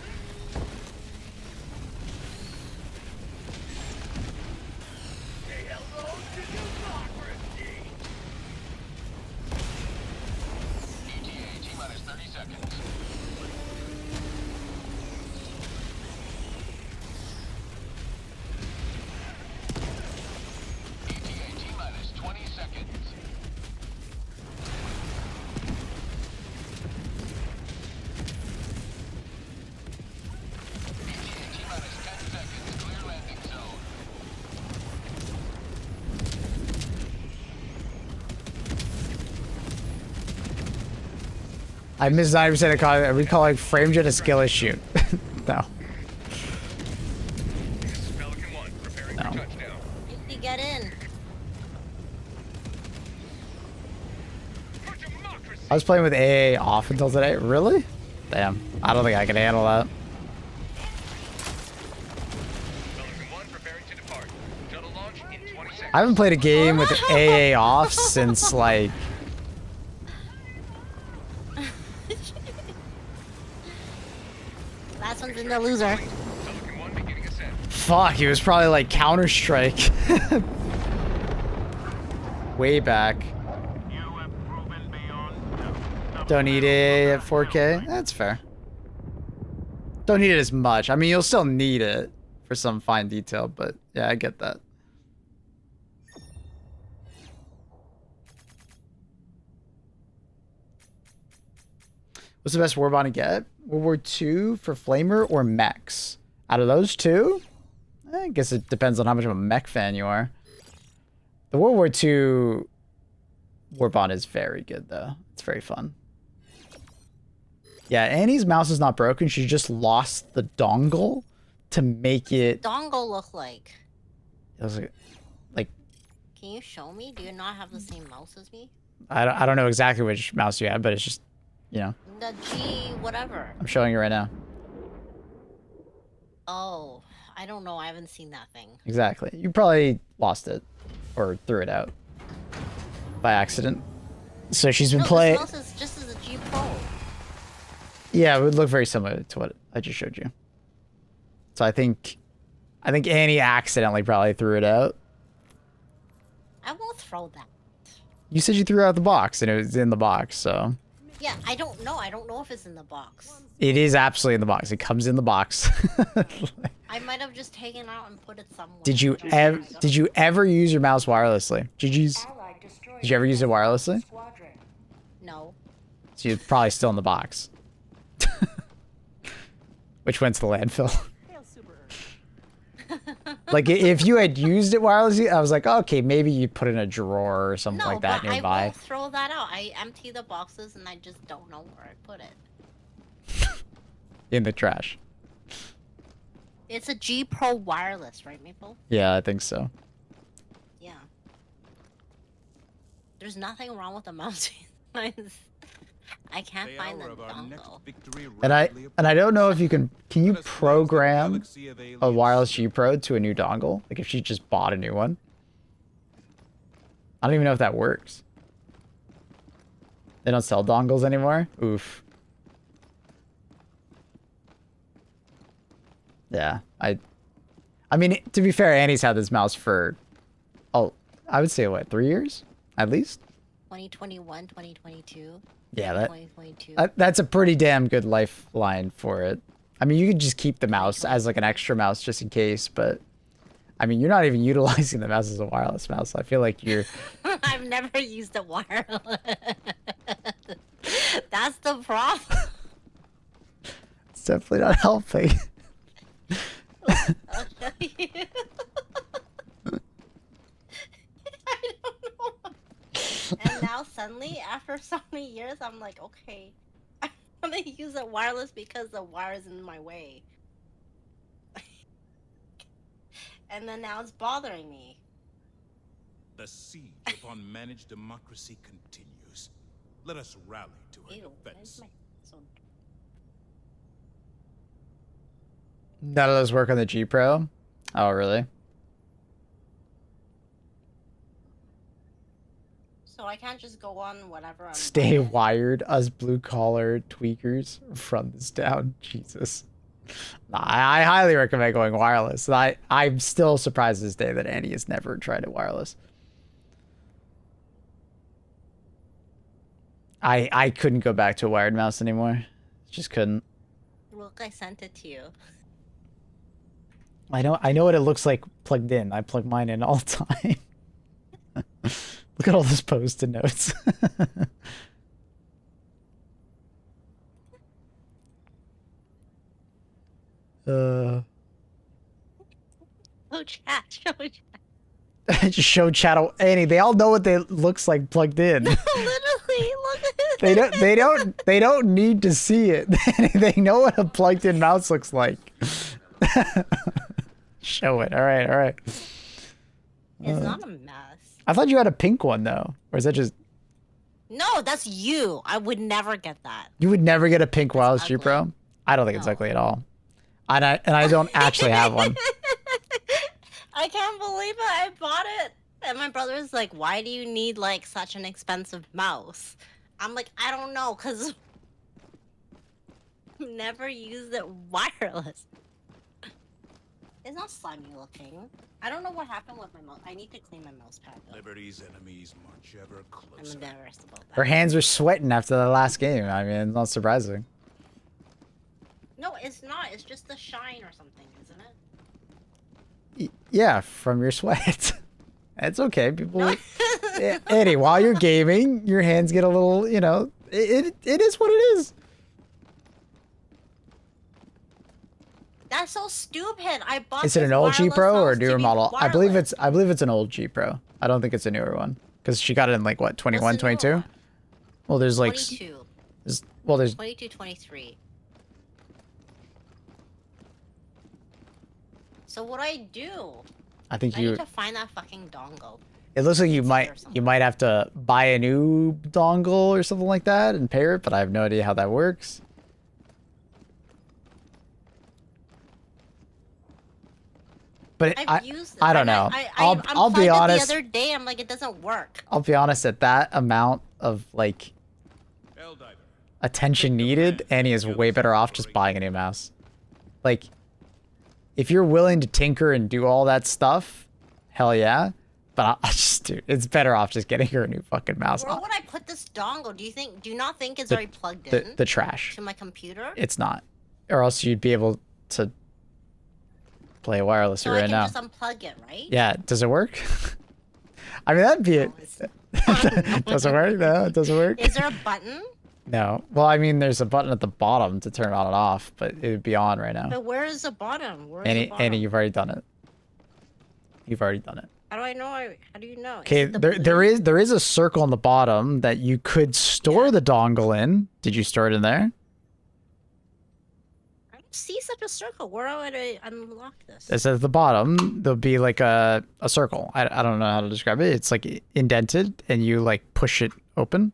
I missed 90% of content. Are we calling frame gen a skill issue? No. I was playing with AA off until today. Really? Damn. I don't think I can handle that. Pelican 1 preparing to depart. Shuttle launch in 20 seconds. I haven't played a game with AA off since like Last one's in the loser. Pelican 1 beginning ascent. fuck, it was probably like Counter-Strike. Way back. You have proven beyond doubt. Don't need it at 4K. That's fair. Don't need it as much. I mean, you'll still need it for some fine detail, but yeah, I get that. What's the best warbond to get? World War II for Flamer or mechs? Out of those two, I guess it depends on how much of a mech fan you are. The World War II warbond is very good, though. It's very fun. Yeah, Annie's mouse is not broken. She just lost the dongle to make it. Dongle look like? It was like Can you show me? Do you not have the same mouse as me? I don't know exactly which mouse you have, but it's just, you know, The G whatever. I'm showing you right now. Oh, I don't know. I haven't seen that thing. Exactly. You probably lost it or threw it out by accident. So she's been No, playing. this mouse is just as a G Pro. Yeah, it would look very similar to what I just showed you. So I think Annie accidentally probably threw it out. I won't throw that. You said you threw it out the box and it was in the box, so. Yeah, I don't know. I don't know if it's in the box. It is absolutely in the box. It comes in the box. I might have just taken it out and put it somewhere. Did you ever use your mouse wirelessly? GG's. Allied destroyer Did you ever use it wirelessly? squadron. No. So you're probably still in the box. Which went to the landfill. Fail super Like if you had used it wirelessly, I was like, okay, maybe you put it in a drawer or something No, like that but I nearby. won't throw that out. I empty the boxes and I just don't know where I put it. In the trash. It's a G Pro wireless, right, Maple? Yeah, I think so. Yeah. There's nothing wrong with the mouse. I can't The find the hour of our next dongle. victory And I rapidly don't know if you can you Let us raise the program galaxy of a aliens. wireless G Pro to a new dongle? Like if she just bought a new one? I don't even know if that works. They don't sell dongles anymore? Oof. Yeah, I mean, to be fair, Annie's had this mouse for, I would say, what, 3 years? At least? 2021, 2022. Yeah, that 2022. that's a pretty damn good lifeline for it. I mean, you could just keep the mouse as like an extra mouse just in case, but I mean, you're not even utilizing the mouse as a wireless mouse. I feel like you're... I've never used a wireless. That's the problem. It's definitely not helping. I'll show you. I don't know. And now suddenly, after so many years, I'm like, okay, I'm gonna use a wireless because the wire is in my way. And then now it's bothering me. The siege upon managed democracy continues. Let us rally to her Ew, where's defense. my... So... None of those work on the G Pro? Oh, really? So I can't just go on whatever I'm Stay buying? wired, us blue-collar tweakers from this down. Jesus. Nah, I highly recommend going wireless. I'm still surprised this day that Annie has never tried it wireless. I couldn't go back to a wired mouse anymore. Just couldn't. Look, I sent it to you. I know what it looks like plugged in. I plug mine in all the time. Look at all those post-it notes. Oh, chat, show chat. Just show channel Annie. They all know what they looks like plugged in. Literally, look at it. They don't need to see it. They know what a plugged in mouse looks like. Show it. All right. It's not a mess. I thought you had a pink one though. Or is that just No, that's you. I would never get that. You would never get a pink wireless G ugly. Pro? I don't think it's No. ugly at all. And I don't actually have one. I can't believe it. I bought it. And my brother's like, why do you need like such an expensive mouse? I'm like, I don't know, cause I've never used it wireless. It's not slimy looking. I don't know what happened with my mouse. I need to clean my mouse pad though. Liberty's enemies march ever I'm closer. embarrassed about that. Her hands were sweating after the last game. I mean, it's not surprising. No, it's not. It's just the shine or something, isn't it? Yeah, from your sweat. It's okay. People. No. Eddie, while you're gaming, your hands get a little, you know, it is what it is. That's so stupid. I bought. Is it this an old G wireless Pro or a mouse to newer be model? I believe wireless. it's an old G Pro. I don't think it's a newer one because she got it in like what 21, What's the newer 22. one? Well, there's like 22. there's 22, 23. So what do I do? I think I you. need to find that fucking dongle. It looks like you It's might here somewhere. you might have to buy a new dongle or something like that and pair it, but I have no idea how that works. But I've used it. I don't know. I'll be unplugged it honest. the other day. I'm like, it doesn't work. I'll be honest. At that amount of like Helldiver. attention needed, Annie is way better off just buying a new mouse. Like, if you're willing to tinker and do all that stuff, hell yeah. But I just, dude, it's better off just getting her a new fucking mouse. Where would I put this dongle? Do you not think it's already plugged in The trash. to my computer? It's not, or else you'd be able to play wireless So I right can now. just unplug it, right? Yeah, does it work? I mean, that'd be it. Does it work? No, it doesn't work. Is there a button? No. Well, I mean, there's a button at the bottom to turn it on and off, but it would be on right now. But where is the bottom? Where's the Annie, bottom? Annie, you've already done it. You've already done it. How do I know? How do you know? Is Okay, it the there blue? is a circle on the bottom that you could store the dongle in. Did you store it in there? I don't see such a circle. Where would I unlock this? It's at the bottom. There'll be like a circle. I don't know how to describe it. It's like indented, and you like push it open.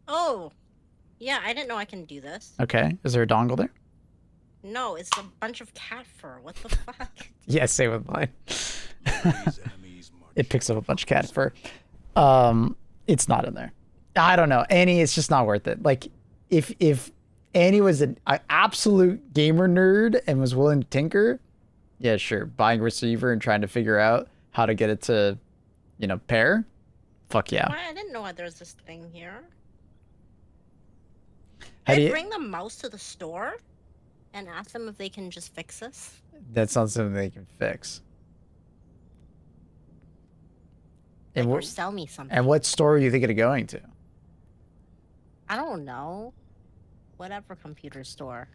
Oh, yeah. I didn't know I can do this. Okay, is there a dongle there? No, it's a bunch of cat fur. What the fuck? Yeah, same with mine. Liberty's enemies march It picks up a bunch of cat fur. It's not in there. I don't know. Annie, it's just not worth it. Like, if Annie was an absolute gamer nerd and was willing to tinker, yeah, sure. Buying a receiver and trying to figure out how to get it to, you know, pair. Fuck yeah. Why? I didn't know there's this thing here. How Can do I you, bring the mouse to the store and ask them if they can just fix this? that's not something they can fix. Like, And, or wh- sell me something. and what store are you thinking of going to? I don't know. Whatever computer store.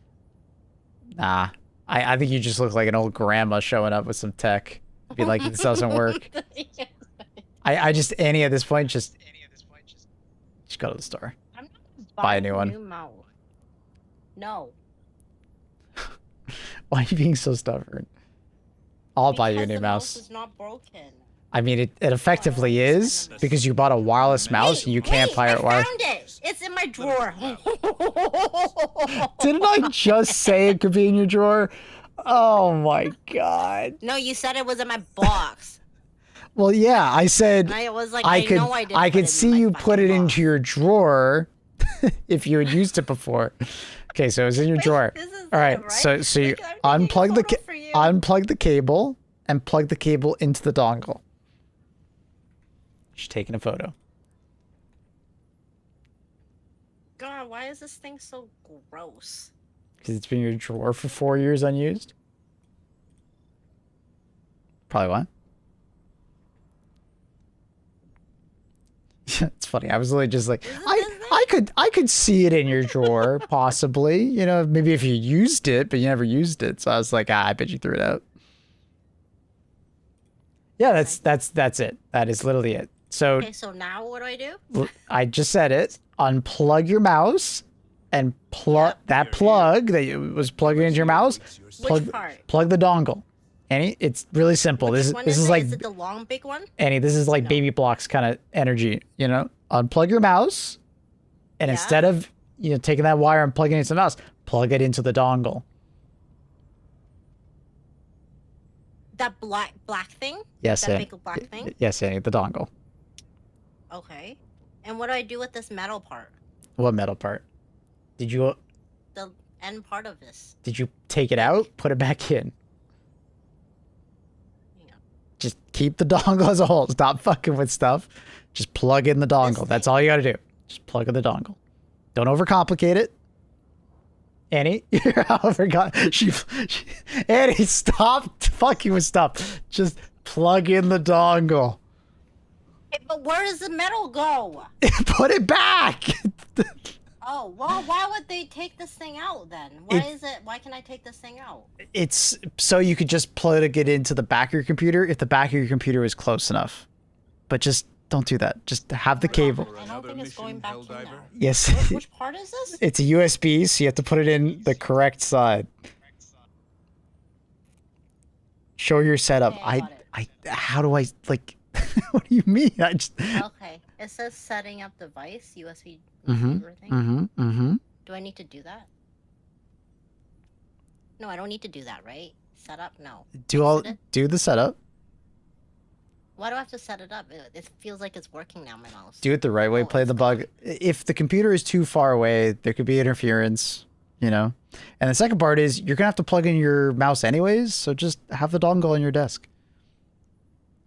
Nah. I think you just look like an old grandma showing up with some tech. Be like, this doesn't work. I just, Annie, at this point, just go to the store. I'm not gonna Buy a new one. New mouse. No. Why are you being so stubborn? I'll buy you a Because new the mouse. is not broken. I mean, it effectively is because you bought a wireless mouse and you can't Wait, pirate I wireless. found it. It's in my drawer. Didn't I just say it could be in your drawer? Oh my god. No, you said it was in my box. Well, yeah, I said And I was like, I I could know I didn't. I put could it in see my you put fucking it box. into your drawer if you had used it before. Okay, so it's in your drawer. This is All right, it, right? so you Look, I'm taking a unplug the photo for you. unplug the cable and plug the cable into the dongle. She's taking a photo. God, why is this thing so gross? Because it's been in your drawer for 4 years unused. Probably why. It's funny. I was literally just like, I could see it in your drawer, possibly. You know, maybe if you used it, but you never used it. So I was like, I bet you threw it out. Yeah, that's it. That is literally it. So Okay, so now what do I do? I just said it. Unplug your mouse and plug that plug that was plugging into your mouse. Which part? Plug the dongle Annie, it's really simple. Which This one this is it? like Is it the long big one? Annie, this is like No. baby blocks kind of energy, you know? Unplug your mouse, and Yeah. instead of, you know, taking that wire and plugging it into the mouse, plug it into the dongle. That black thing? Yes, That Annie. big black thing? Yes, Annie, the dongle. Okay. And what do I do with this metal part? What metal part? Did you The end part of this? take it out? Put it back in. Hang on. Just keep the dongle as a whole. Stop fucking with stuff. Just plug in the dongle. That's all you gotta do. Just plug in the dongle. Don't overcomplicate it. Annie, you're overcom. Annie, stop fucking with stuff. Just plug in the dongle. Hey, but where does the metal go? Put it back. Oh, well, why would they take this thing out then? Why can I take this thing out? It's so you could just plug it into the back of your computer if the back of your computer is close enough. But just don't do that. Just have the cable. I don't think it's going back in now. Yes. Which part is this? It's a USB, so you have to put it in the correct side. Show your setup. Okay, I got How do I, like, what do you mean? I just... Okay. It says setting up device, USB everything. Do I need to do that? No, I don't need to do that, right? Setup? No. Do the setup. Why do I have to set it up? It feels like it's working now, my mouse. Do it the right way. Play the bug. If the computer is too far away, there could be interference, you know? And the second part is you're going to have to plug in your mouse anyways, so just have the dongle on your desk.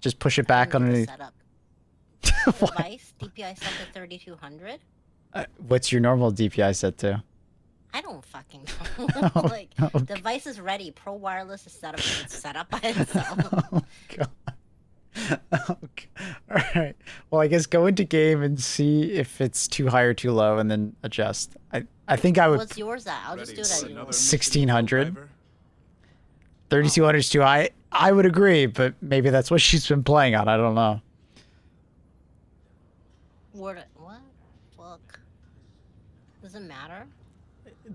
Just push it back underneath. Setup. Device, DPI set to 3200. What's your normal DPI set to? I don't fucking know. Like, device is ready. Pro wireless is set up. It's set up by itself. Oh, God. Okay. All right. Well, I guess go into game and see if it's too high or too low, and then adjust. I think I would. What's yours at? I'll just do it at yours. 1600. 3200 is too high. I would agree, but maybe that's what she's been playing on. I don't know. What? Fuck. Does it matter?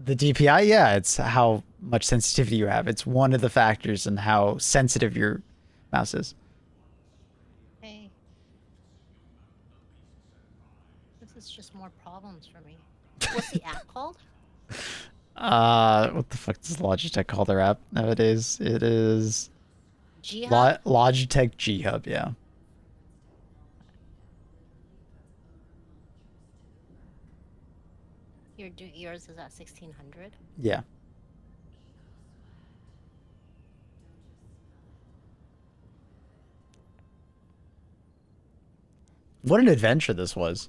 The DPI, yeah, it's how much sensitivity you have. It's one of the factors in how sensitive your mouse is. Hey. This is just more problems for me. What's the app called? What the fuck does Logitech call their app nowadays? It is G-Hub? Logitech G Hub, yeah. Yours is at 1600. Yeah. What an adventure this was.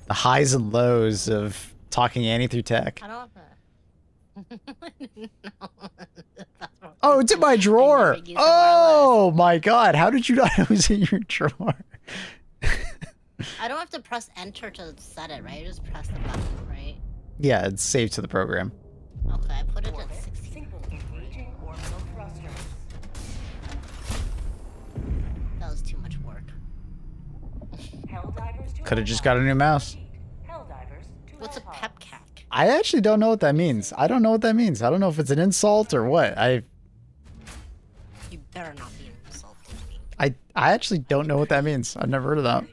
The highs and lows of talking Annie through tech. I don't know. Oh, it's in my drawer. Oh my God. How did you not know it was in your drawer? I don't have to press enter to set it, right? I just press the button, right? Yeah, it's saved to the program. Okay, I put it at 16. Signal engaging orbital thrusters. That was too much work. Helldivers to Could have just got a new mouse. Helldivers to What's a Hellpod. pepcac? I actually don't know what that means. I don't know what that means. I don't know if it's an insult or what. You better not be insulting me. I actually don't know what that means. I've never heard of that.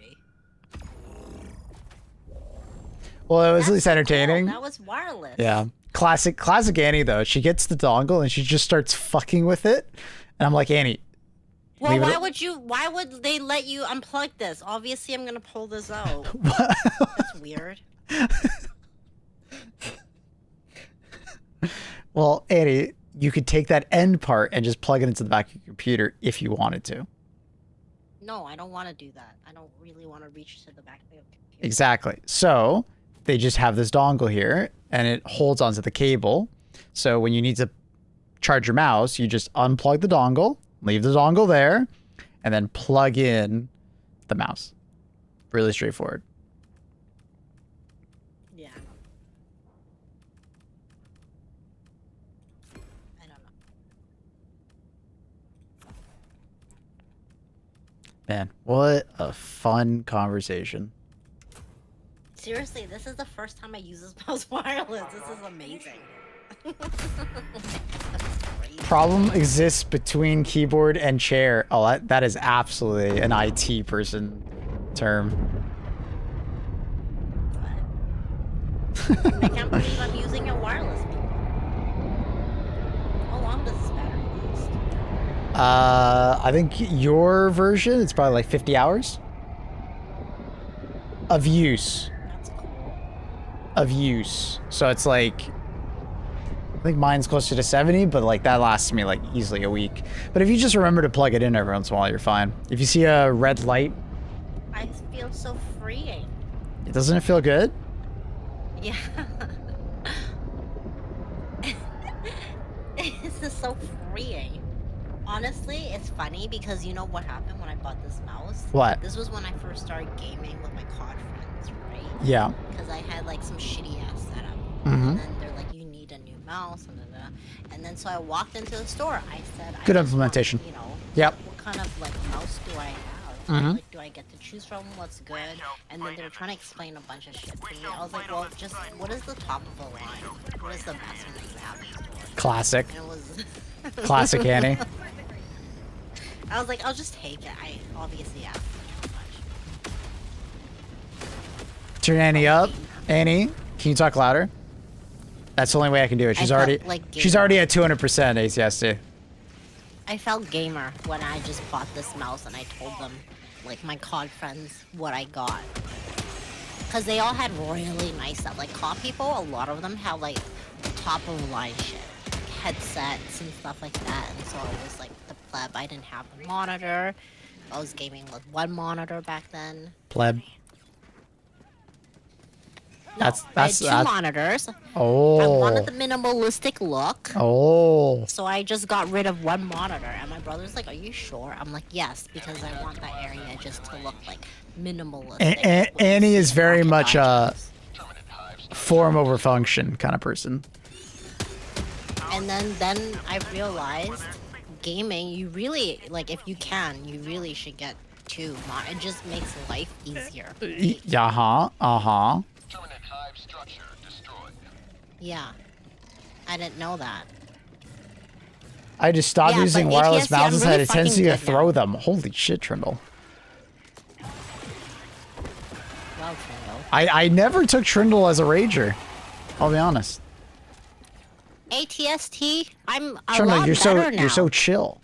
Well, it was at least entertaining. That was wireless. Yeah. Classic Annie though. She gets the dongle and she just starts fucking with it. And I'm like, Annie. Well, why would they let you unplug this? Obviously, I'm gonna pull this out. That's weird. Well, Annie, you could take that end part and just plug it into the back of your computer if you wanted to. No, I don't want to do that. I don't really want to reach to the back of the computer. Exactly. So they just have this dongle here and it holds onto the cable. So when you need to charge your mouse, you just unplug the dongle, leave the dongle there, and then plug in the mouse. Really straightforward. Yeah. I don't know. Man, what a fun conversation. Seriously, this is the first time I use this mouse wireless. This is amazing. Problem exists between keyboard and chair. Oh, that is absolutely an IT person term. I can't believe I'm using a wireless. How long does this battery last? I think your version, it's probably like 50 hours of use. That's cool. Of use. So it's like, I think mine's closer to 70, but like that lasts me like easily a week. But if you just remember to plug it in every once in a while, you're fine. If you see a red light, I feel so freeing. doesn't it feel good? Yeah. This is so freeing. Honestly, it's funny because you know what happened when I bought this mouse? What? This was when I first started gaming with my COD friends, right? Yeah. Because I had like some shitty ass setup. Mm-hmm. And then they're like, you need a new mouse. And then so I walked into the store. I said, Good I just implementation. Want, you know, Yep. what kind of like mouse do I have? Mm-hmm. Like, do I get to choose from? What's good? And then they were trying to explain a bunch of shit to me. I was like, well, just what is the top of the line? What is the best one that you have in store? Classic. And it was Classic Annie. I was like, I'll just take it. I obviously asked too much. Turn Annie up. Annie, can you talk louder? That's the only way I can do it. She's felt already like she's already at 200% ACSD. I felt gamer when I just bought this mouse and I told them, like my COD friends, what I got. Cause they all had really nice stuff. Like COD people, a lot of them have like top of the line shit, like headsets and stuff like that. And so I was like the pleb. I didn't have a monitor. I was gaming with one monitor back then. Pleb. No, I had two monitors. Oh. I wanted the minimalistic look. Oh. So I just got rid of one monitor, and my brother's like, "Are you sure?" I'm like, "Yes," because I want that area just to look like minimalistic. Annie is very much a form over function kind of person. And then I realized gaming, you really like if you can, you really should get two. It just makes life easier. Uh-huh. Yeah, I didn't know that. I just stopped Yeah, using but wireless ATST, I'm mouses. really Had a tendency to fucking good throw now. them. Holy shit, Trindle. Well, Trindle. I never took Trindle as a rager. I'll be honest. ATST, I'm a Trindle, lot better now. you're so chill.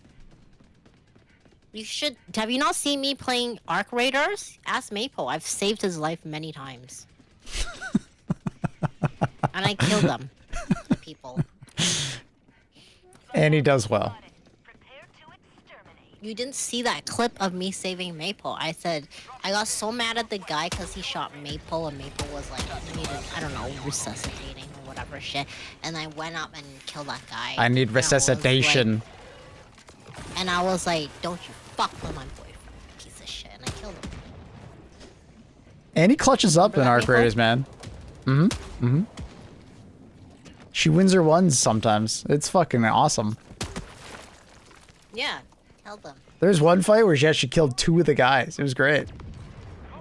You should. Have you not seen me playing Arc Raiders? Ask Maple. I've saved his life many times. And I killed them. The people. And he does well. You didn't see that clip of me saving Maple. I said, I got so mad at the guy because he shot Maple and Maple was like, needed, I don't know, resuscitating or whatever shit. And I went up and killed that guy. I need And was resuscitation. like- And I was like, don't you fuck with my boyfriend, piece of shit. And I killed him. And he clutches up in Remember that, Arc Maple? Raiders, man. Mm-hmm. She wins her ones sometimes. It's fucking awesome. Yeah, killed them. There's one fight where she actually killed two of the guys. It was great.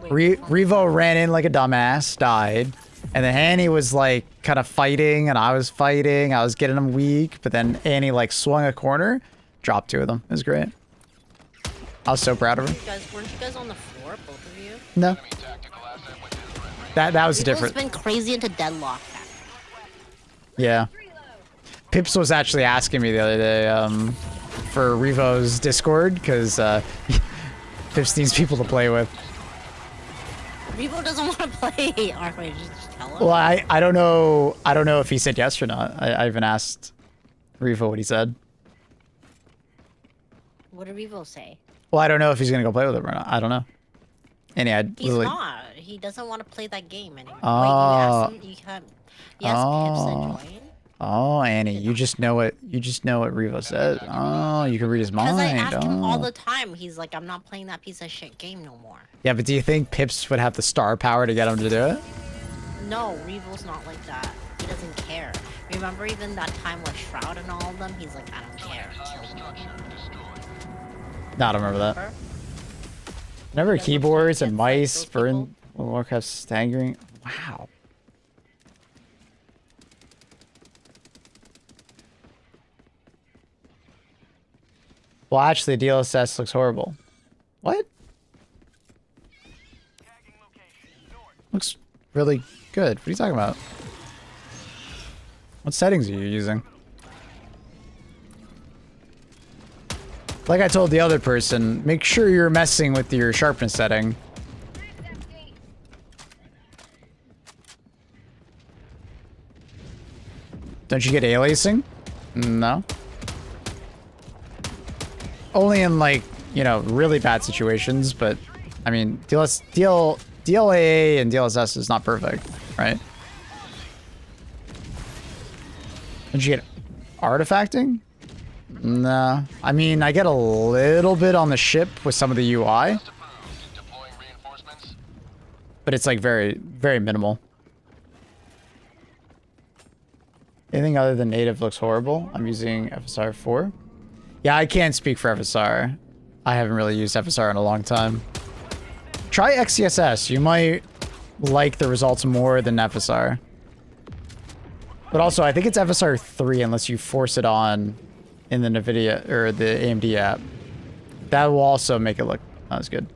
Revo ran in like a dumbass, died. And then Annie was like kind of fighting and I was fighting. I was getting them weak. But then Annie like swung a corner, dropped two of them. It was great. I was so proud of her. Weren't you guys on the floor, both of you? No. That was People's different. been crazy into deadlock. Yeah. Pips was actually asking me the other day for Revo's Discord because Pips needs people to play with. Revo doesn't want to play Arc Raiders. Just tell him. Well, I don't know. I don't know if he said yes or not. I haven't asked Revo what he said. What did Revo say? Well, I don't know if he's gonna go play with him or not. I don't know. And yeah, He's not. He doesn't want to play that game anymore. Oh. Wait, you asked him? You can't. Yes, Oh. Pips to join. Oh, Annie, you just know what Revo said. Oh, you can read his mind. Because I ask him all Oh. the time. He's like, I'm not playing that piece of shit game no more. Yeah, but do you think Pips would have the star power to get him to do it? No, Revo's not like that. He doesn't care. Remember even that time with Shroud and all of them? He's like, I don't care. Kill them. No, I don't remember that. Remember? Remember Yeah, keyboards those and kids, like, mice those for people. Warcraft staggering. Wow. Well, actually, DLSS looks horrible. What? Looks really good. What are you talking about? What settings are you using? Like I told the other person, make sure you're messing with your sharpness setting. Don't you get aliasing? No. Only in, like, you know, really bad situations, but I mean, DLAA and DLSS is not perfect, right? Don't you get artifacting? No. I mean, I get a little bit on the ship with some of the UI, but it's like very, very minimal. Anything other than native looks horrible. I'm using FSR 4. Yeah, I can't speak for FSR. I haven't really used FSR in a long time. Try XCSS. You might like the results more than FSR. But also, I think it's FSR 3 unless you force it on in the NVIDIA or the AMD app. That will also make it look not as good.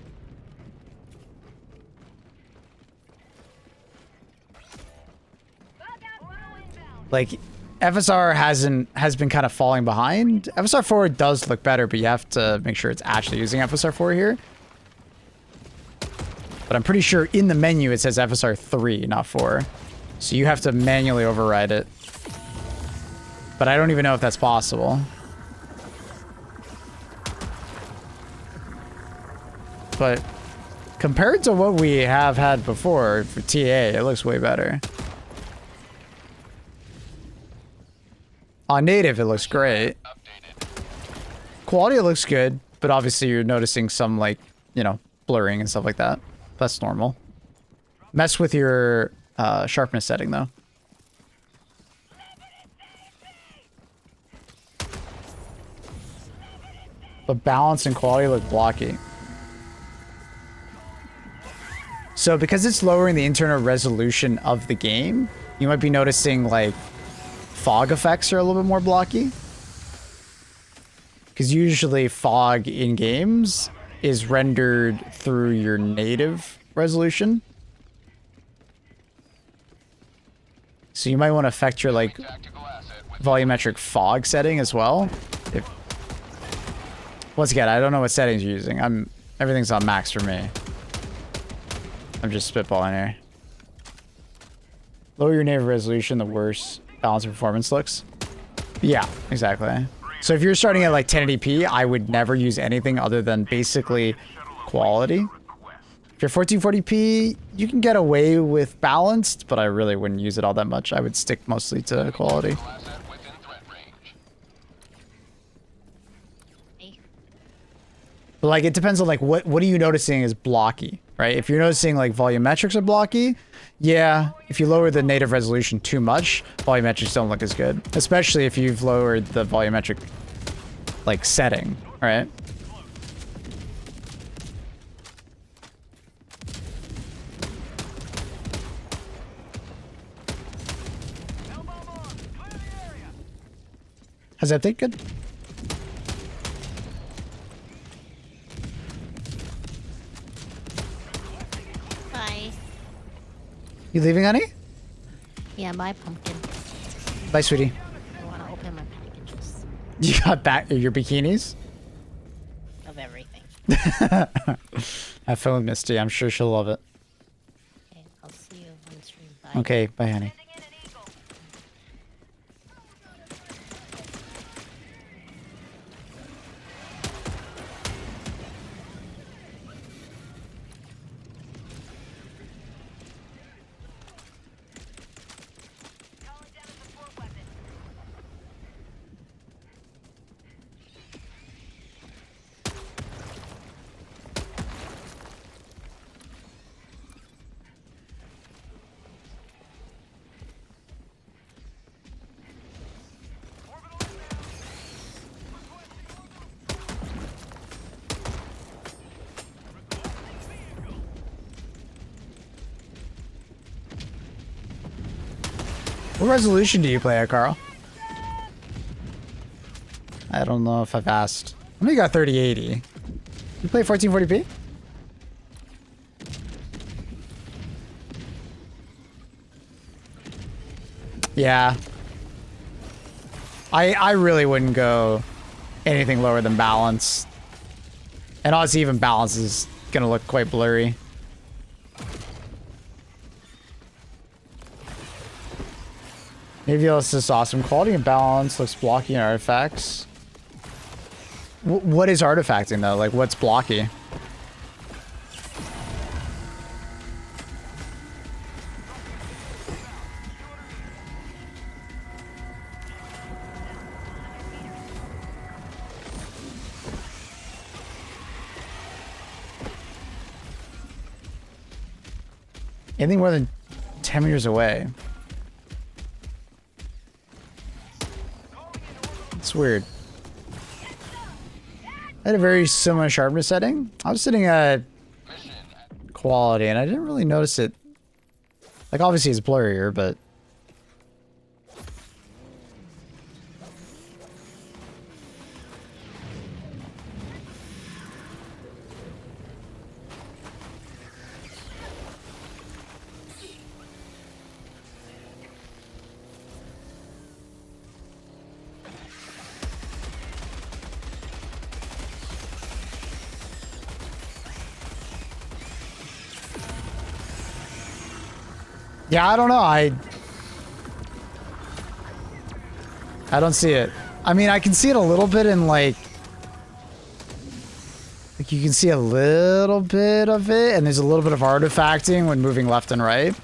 Like, FSR has been kind of falling behind. FSR 4 does look better, but you have to make sure it's actually using FSR 4 here. But I'm pretty sure in the menu it says FSR 3, not 4. So you have to manually override it. But I don't even know if that's possible. But compared to what we have had before for TA, it looks way better. On native, it looks great. Quality looks good, but obviously you're noticing some, like, you know, blurring and stuff like that. That's normal. Mess with your sharpness setting, though. But balance and quality look blocky. So because it's lowering the internal resolution of the game, you might be noticing, like, fog effects are a little bit more blocky. Because usually fog in games is rendered through your native resolution. So you might want to affect your, like, volumetric fog setting as well. If, once again, I don't know what settings you're using. Everything's on max for me. I'm just spitballing here. Lower your native resolution, the worse balance and performance looks. Yeah, exactly. So if you're starting at like 1080p, I would never use anything other than basically quality. If you're 1440p, you can get away with balanced, but I really wouldn't use it all that much. I would stick mostly to quality. But like, it depends on like what are you noticing is blocky, right? If you're noticing like volumetrics are blocky, yeah, if you lower the native resolution too much, volumetrics don't look as good. Especially if you've lowered the volumetric like setting, right? Has that thing good? Bye. You leaving, honey? Yeah, bye, pumpkin. Bye, sweetie. I want to open my packages You got back your bikinis? of everything. Have fun with Misty. I'm sure she'll love it. Okay, I'll see you on stream. Bye. Okay, bye, honey. What resolution do you play at, Carl? I don't know if I've asked. I know you got 3080. You play 1440p? Yeah. I really wouldn't go anything lower than balance. And honestly, even balance is gonna look quite blurry. Maybe this is awesome. Quality and balance looks blocky in artifacts. What is artifacting though? Like, what's blocky? Anything more than 10 meters away. It's weird. I had a very similar sharpness setting. I was sitting at quality and I didn't really notice it. Like, obviously it's blurrier, but yeah, I don't know. I don't see it. I mean, I can see it a little bit in like you can see a little bit of it, and there's a little bit of artifacting when moving left and right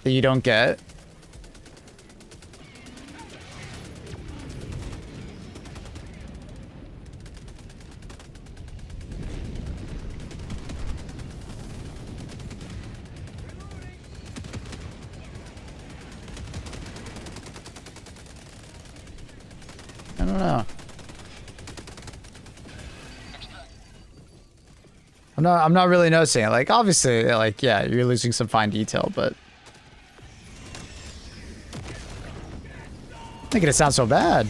that you don't get. I don't know. I'm not really noticing it. Like, obviously, like, yeah, you're losing some fine detail, but making it sound so bad.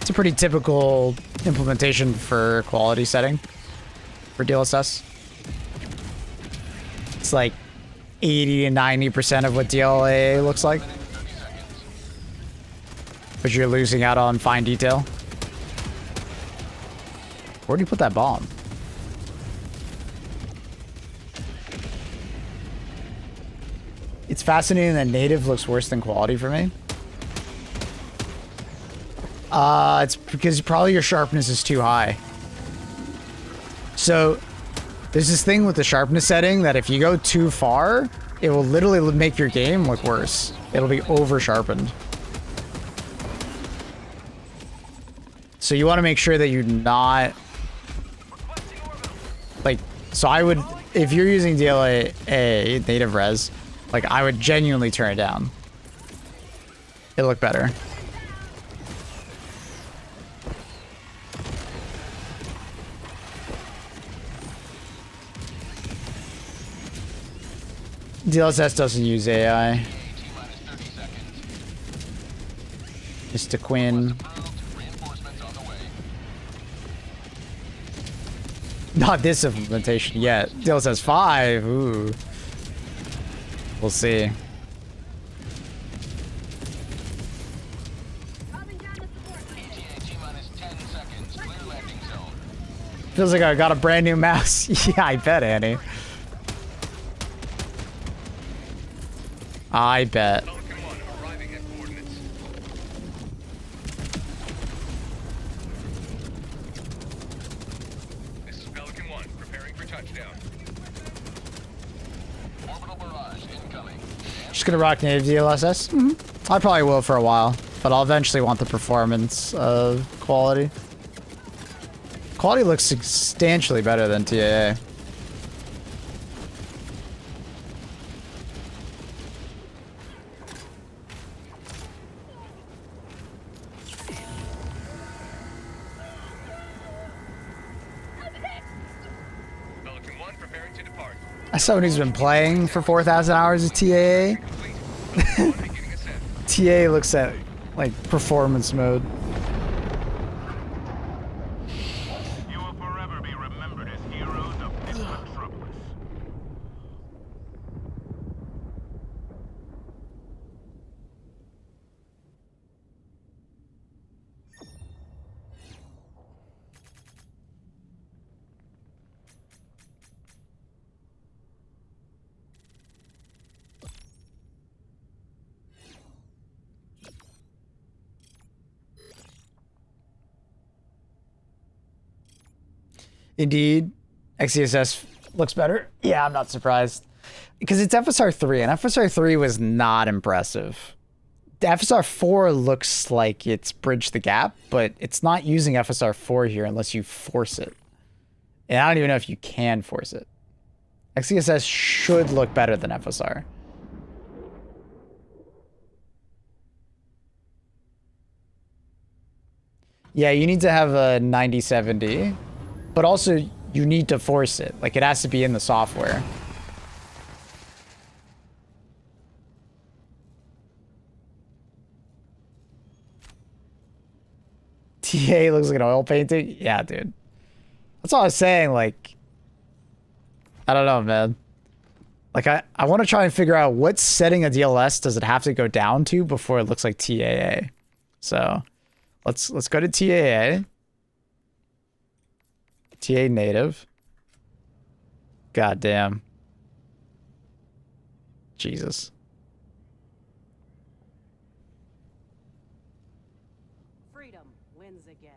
It's a pretty typical implementation for quality setting for DLSS. It's like 80 to 90% of what DLA looks like. But you're losing out on fine detail. Where do you put that bomb? It's fascinating that native looks worse than quality for me. It's because probably your sharpness is too high. So there's this thing with the sharpness setting that if you go too far, it will literally make your game look worse. It'll be over sharpened. So you want to make sure that you're not like, so I would, if you're using DLA native res, like I would genuinely turn it down. It'll look better. DLSS doesn't use AI. Mr. Quinn. Not this implementation yet. DLSS 5. Ooh. We'll see. Feels like I got a brand new mouse. Yeah, I bet, Annie. I bet. This is Pelican 1, preparing for touchdown. Orbital barrage incoming. Just gonna rock native DLSS? I probably will for a while, but I'll eventually want the performance of quality. Quality looks substantially better than TAA. Pelican 1, preparing to depart. As someone who's been playing for 4,000 hours of TAA, TA looks at like performance mode. You will forever be remembered as heroes of this metropolis. Indeed, XCSS looks better. Yeah, I'm not surprised. Because it's FSR 3, and FSR 3 was not impressive. The FSR 4 looks like it's bridged the gap, but it's not using FSR 4 here unless you force it. And I don't even know if you can force it. XCSS should look better than FSR. Yeah, you need to have a 9070. But also, you need to force it. Like, it has to be in the software. TA looks like an oil painting? Yeah, dude. That's all I was saying, like... I don't know, man. Like, I want to try and figure out what setting of DLS does it have to go down to before it looks like TAA. So, let's go to TAA. TA native. Goddamn. Jesus. Freedom wins again.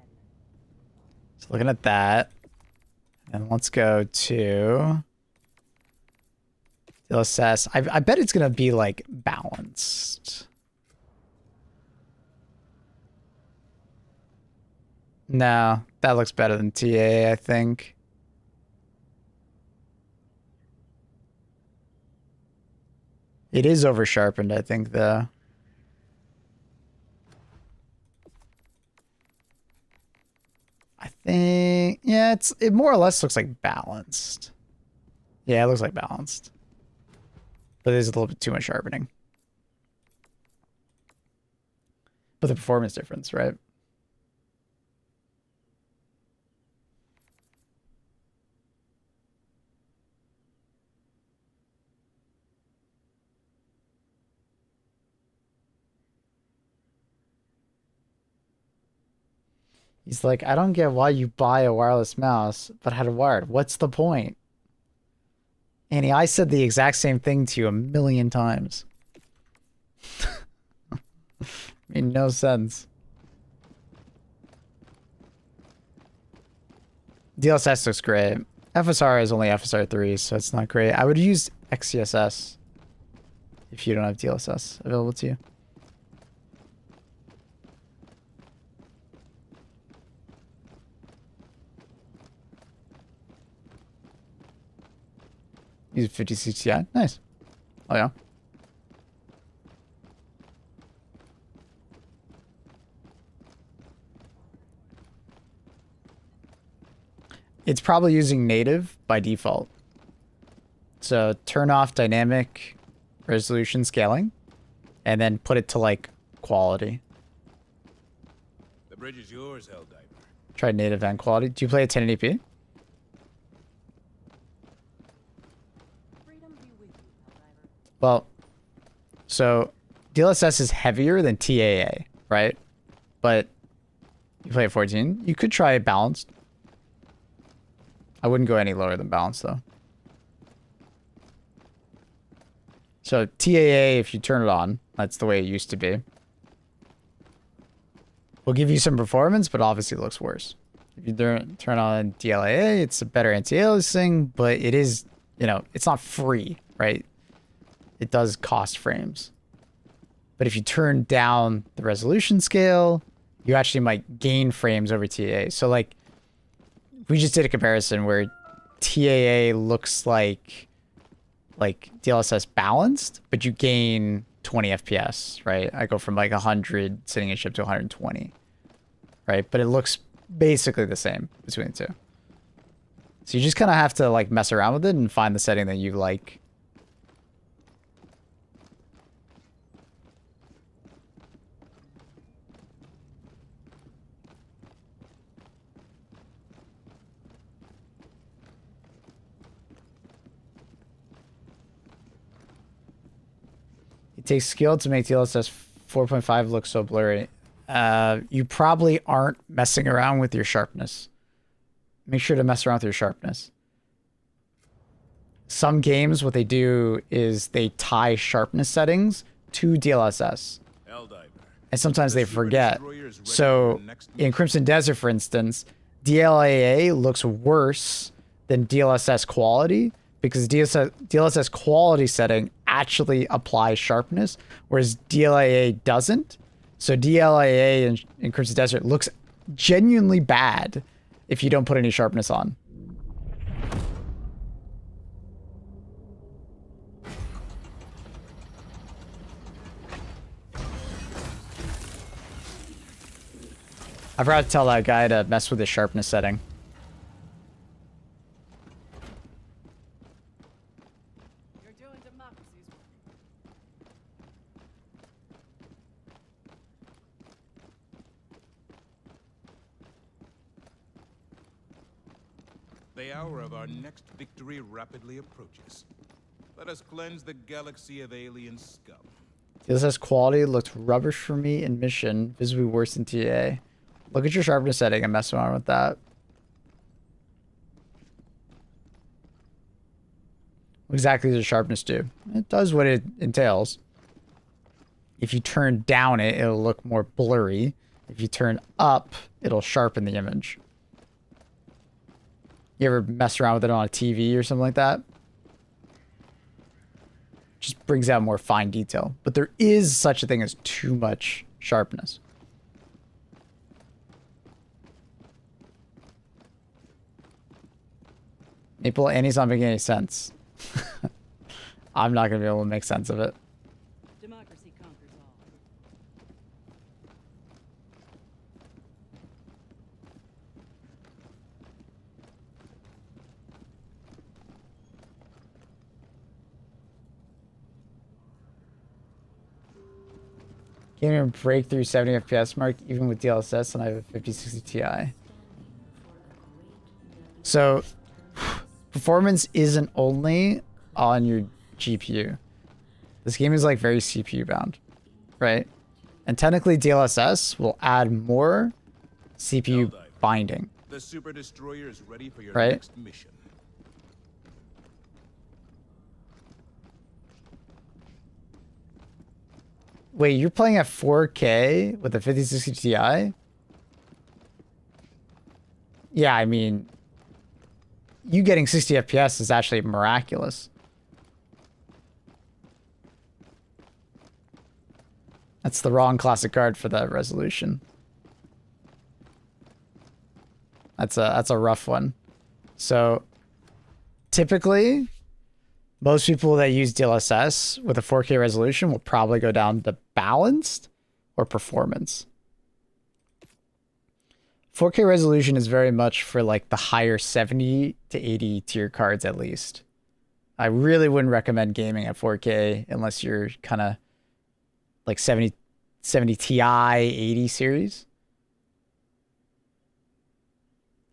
So looking at that. And let's go to DLSS. I bet it's gonna be like balanced. No, that looks better than TA, I think. It is over sharpened, I think, though. I think, yeah, it more or less looks like balanced. Yeah, it looks like balanced. But there's a little bit too much sharpening. But the performance difference, right? He's like, I don't get why you buy a wireless mouse, but had a wired. What's the point? Annie, I said the exact same thing to you a million times. Made no sense. DLSS looks great. FSR is only FSR 3, so it's not great. I would use XCSS if you don't have DLSS available to you. Use 56 Ti. Nice. Oh, yeah. It's probably using native by default. So turn off dynamic resolution scaling and then put it to like quality. The bridge is yours, Helldiver. Try native and quality. Do you play at 1080p? Well, so DLSS is heavier than TAA, right? But you play at 14. You could try balanced. I wouldn't go any lower than balanced, though. So TAA, if you turn it on, that's the way it used to be. Will give you some performance, but obviously it looks worse. If you turn on DLAA, it's a better anti-aliasing, but it is, you know, it's not free, right? It does cost frames. But if you turn down the resolution scale, you actually might gain frames over TAA. So like, we just did a comparison where TAA looks like DLSS balanced, but you gain 20 FPS, right? I go from like 100 sitting in ship to 120, right? But it looks basically the same between the two. So you just kind of have to like mess around with it and find the setting that you like. It takes skill to make DLSS 4.5 look so blurry. You probably aren't messing around with your sharpness. Make sure to mess around with your sharpness. Some games, what they do is they tie sharpness settings to DLSS. And sometimes they forget. So in Crimson Desert, for instance, DLAA looks worse than DLSS quality because DLSS quality setting actually applies sharpness, whereas DLAA doesn't. So DLAA in Crimson Desert looks genuinely bad if you don't put any sharpness on. I forgot to tell that guy to mess with his sharpness setting. You're doing democracy's work. The hour of our next victory rapidly approaches. Let us cleanse the galaxy of alien scum. DLSS quality looked rubbish for me in mission, visibly worse than TA. Look at your sharpness setting and mess around with that. What exactly does sharpness do? It does what it entails. If you turn down it, it'll look more blurry. If you turn up, it'll sharpen the image. You ever mess around with it on a TV or something like that? Just brings out more fine detail. But there is such a thing as too much sharpness. Maple Annie's not making any sense. I'm not going to be able to make sense of it. Democracy conquers all. Can't even break through 70 FPS mark even with DLSS, and I have a 5060 Ti. So performance isn't only on your GPU. This game is like very CPU bound, right? And technically DLSS will add more CPU binding. The super destroyer is ready for your Right? next mission. Wait, you're playing at 4K with a 5060 Ti? Yeah, I mean, you getting 60 FPS is actually miraculous. That's the wrong classic card for that resolution. That's a rough one. So typically, most people that use DLSS with a 4K resolution will probably go down to balanced or performance. 4K resolution is very much for like the higher 70 to 80 tier cards at least. I really wouldn't recommend gaming at 4K unless you're kind of like 70 Ti 80 series.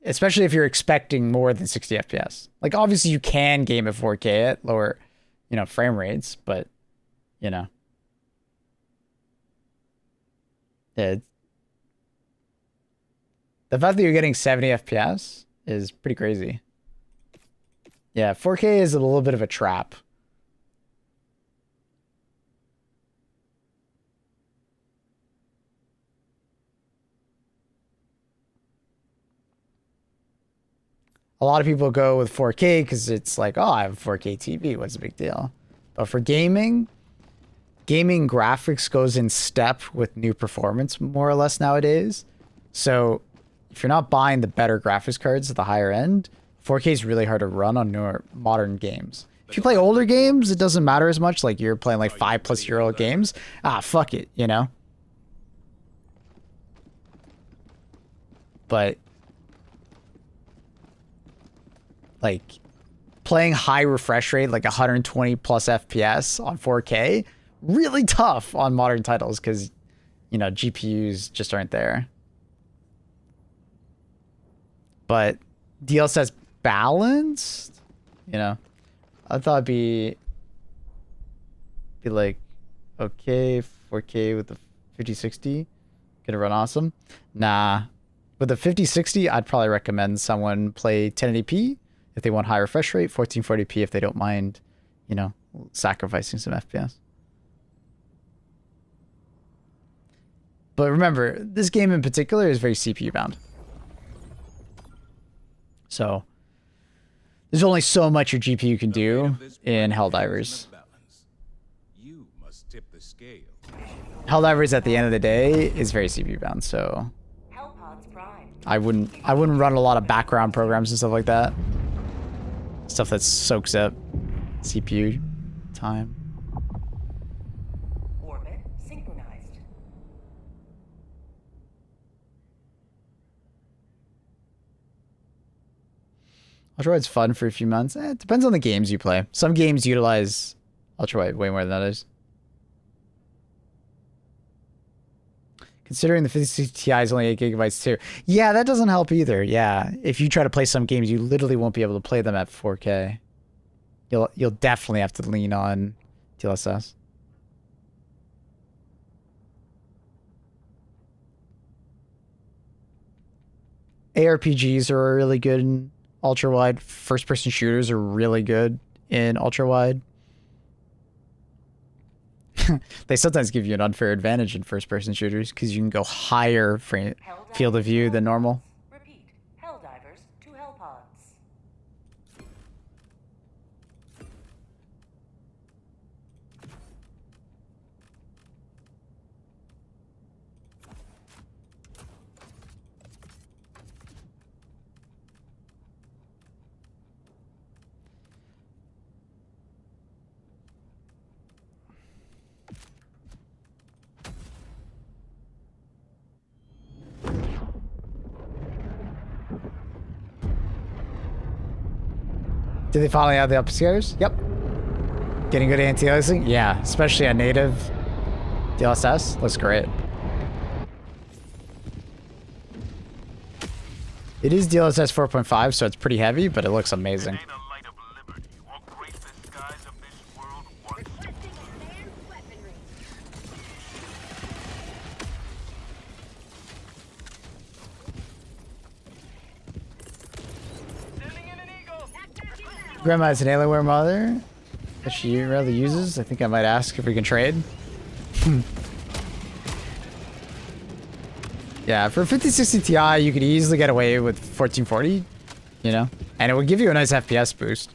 Especially if you're expecting more than 60 FPS. Like obviously you can game at 4K at lower, frame rates, but the fact that you're getting 70 FPS is pretty crazy. Yeah, 4K is a little bit of a trap. A lot of people go with 4K because it's like, oh, I have a 4K TV. What's the big deal? But for gaming graphics goes in step with new performance more or less nowadays. So if you're not buying the better graphics cards at the higher end, 4K is really hard to run on newer modern games. If you play older games, it doesn't matter as much. Like you're playing like 5+ year old games. Fuck it, But like playing high refresh rate, like 120 plus FPS on 4K, really tough on modern titles because, you know, GPUs just aren't there. But DLSS balanced, you know, I thought it'd be like, okay, 4K with the 5060, gonna run awesome. Nah, with the 5060, I'd probably recommend someone play 1080p if they want high refresh rate, 1440p if they don't mind, you know, sacrificing some FPS. But remember, this game in particular is very CPU bound. So there's only so much your GPU can do in Helldivers. You must tip the scale. Helldivers at the end of the day is very CPU bound, so I wouldn't run a lot of background programs and stuff like that. Stuff that soaks up CPU time. Orbit synchronized. Ultrawide's fun for a few months. It depends on the games you play. Some games utilize ultrawide way more than others. Considering the 5060 Ti is only 8 gigabytes too. Yeah, that doesn't help either. Yeah, if you try to play some games, you literally won't be able to play them at 4K. You'll definitely have to lean on DLSS. ARPGs are really good in ultra wide. First person shooters are really good in ultra wide. They sometimes give you an unfair advantage in first person shooters because you can go higher field of view than normal. Repeat. Helldivers to Hellpods. Did they finally have the upscares? Yep. Getting good anti-aliasing? Yeah, especially on native DLSS. Looks great. It is DLSS 4.5, so it's pretty heavy, but it looks amazing. Grandma has an Alienware mother that she rarely uses. I think I might ask if we can trade. Yeah, for 5060 Ti, you could easily get away with 1440, you know, and it would give you a nice FPS boost.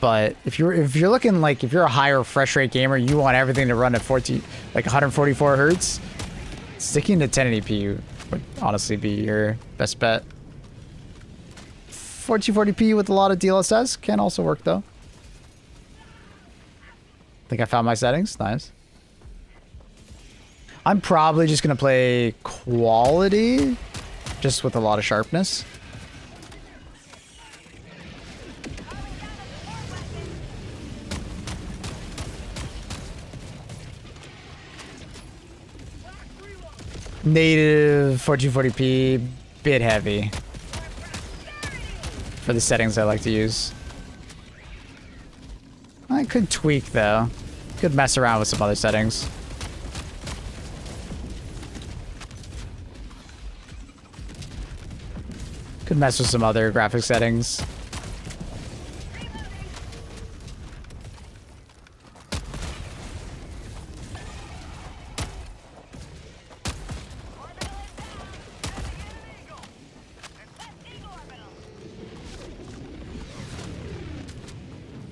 But if you're looking like if you're a higher refresh rate gamer, you want everything to run at 144 hertz. Sticking to 1080p would honestly be your best bet. 1440p with a lot of DLSS can also work though. Think I found my settings. Nice. I'm probably just gonna play quality, just with a lot of sharpness. Native 1440p, bit heavy for the settings I like to use. I could tweak though. Could mess around with some other settings. Could mess with some other graphic settings.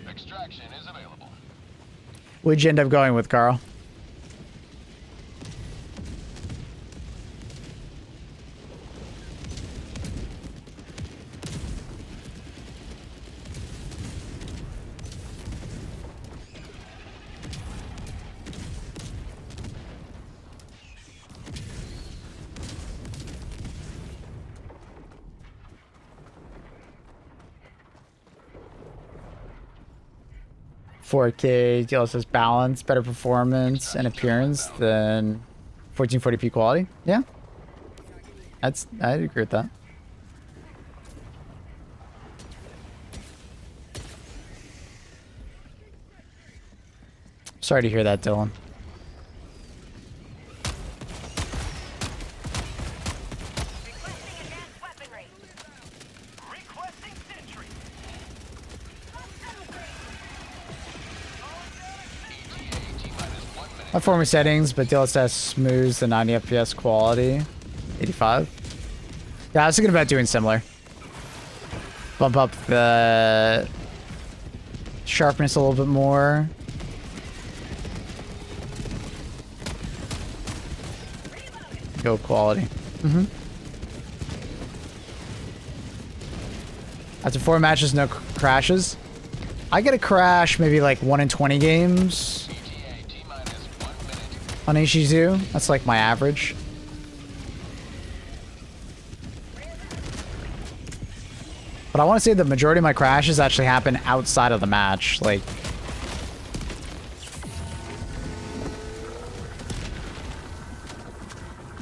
Extraction is available. What'd you end up going with, Carl? 4K DLSS balance, better performance and appearance than 1440p quality. Yeah, I'd agree with that. Sorry to hear that, Dylan. Requesting advanced weaponry. Requesting sentry. Performance settings, but DLSS smooths the 90 FPS quality. 85. Yeah, I was thinking about doing similar. Bump up the sharpness a little bit more. Go quality. After 4 matches, no crashes. I get a crash maybe like 1 in 20 games on HG2. That's like my average. But I want to say the majority of my crashes actually happen outside of the match.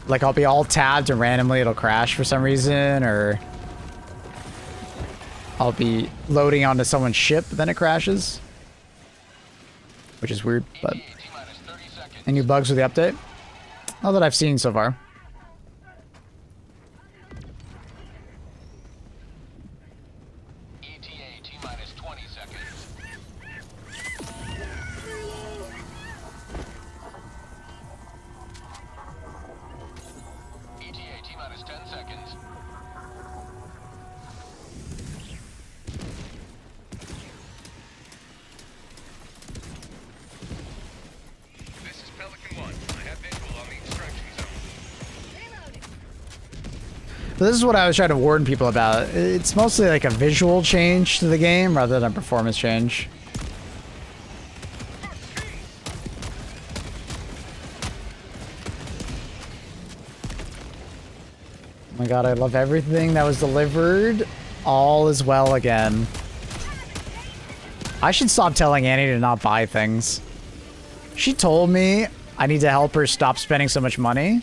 Like I'll be all tabbed and randomly it'll crash for some reason, or I'll be loading onto someone's ship, then it crashes. Which is weird, but... Any bugs with the update? Not that I've seen so far. But this is what I was trying to warn people about. It's mostly like a visual change to the game rather than a performance change. Oh my god, I love everything that was delivered. All is well again. I should stop telling Annie to not buy things. She told me I need to help her stop spending so much money.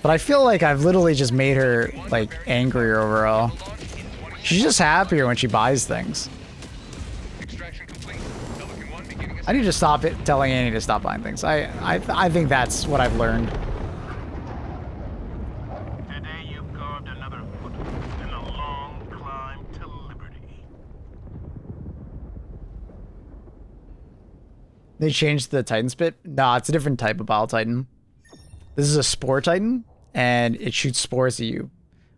But I feel like I've literally just made her, like, angrier overall. She's just happier when she buys things. I need to stop telling Annie to stop buying things. I think that's what I've learned. Today you've carved another foot in the long climb to liberty. They changed the Titan spit? Nah, it's a different type of Bile Titan. This is a Spore Titan, and it shoots spores at you,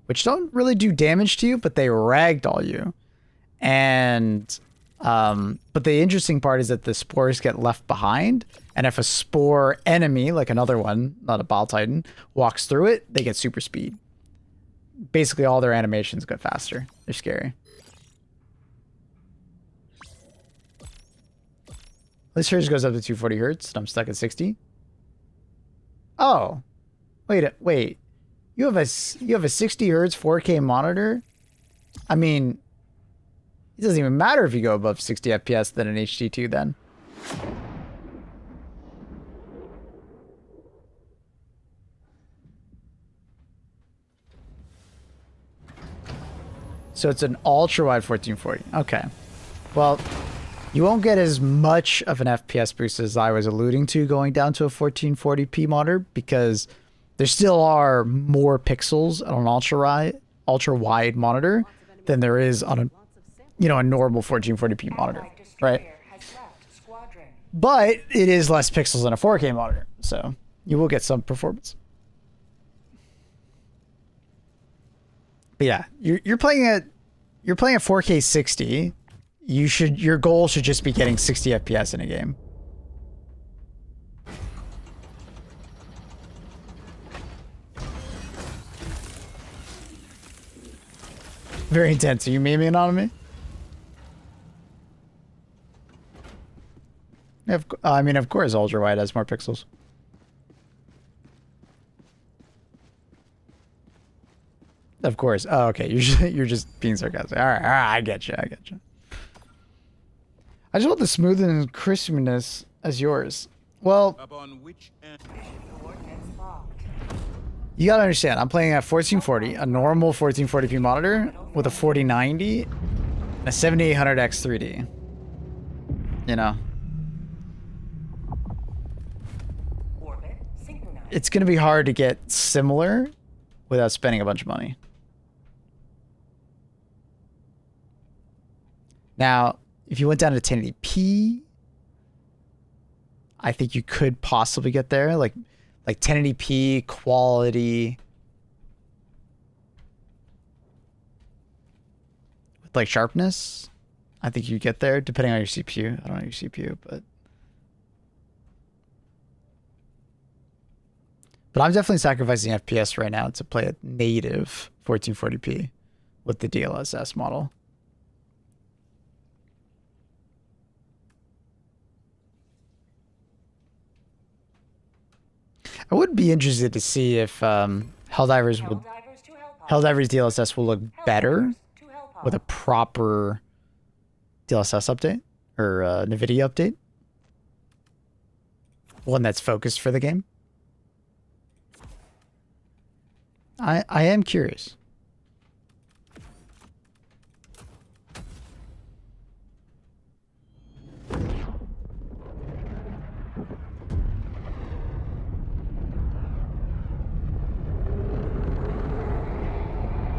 which don't really do damage to you, but they ragdoll you. And, but the interesting part is that the spores get left behind, and if a spore enemy, like another one, not a Bile Titan, walks through it, they get super speed. Basically, all their animations go faster. They're scary. This hers goes up to 240 hertz, and I'm stuck at 60. Oh, wait. You have a 60 hertz 4K monitor? I mean, it doesn't even matter if you go above 60 FPS than an HD2 then. So it's an ultra-wide 1440. Okay. Well, you won't get as much of an FPS boost as I was alluding to going down to a 1440p monitor because there still are more pixels on an ultra-wide monitor than there is on a normal 1440p monitor, right? But it is less pixels than a 4K monitor, so you will get some performance. But yeah, you're playing at 4K 60. Your goal should just be getting 60 FPS in a game. Very intense. Are you memeing on me? I mean, of course, ultra wide has more pixels. Of course. Oh, okay. You're just being sarcastic. All right. I get you. I just want the smoothness and crispiness as yours. Well, Up on which end? you gotta understand, I'm playing at 1440, a normal 1440p monitor with a 4090, and a 7800X 3D. You know, Orbit synchronized. it's gonna be hard to get similar without spending a bunch of money. Now, if you went down to 1080p, I think you could possibly get there, like 1080p quality with like sharpness. I think you get there depending on your CPU. I don't know your CPU, but I'm definitely sacrificing FPS right now to play at native 1440p with the DLSS model. I would be interested to see if Helldivers DLSS will look better with a proper DLSS update or NVIDIA update. One that's focused for the game. I am curious.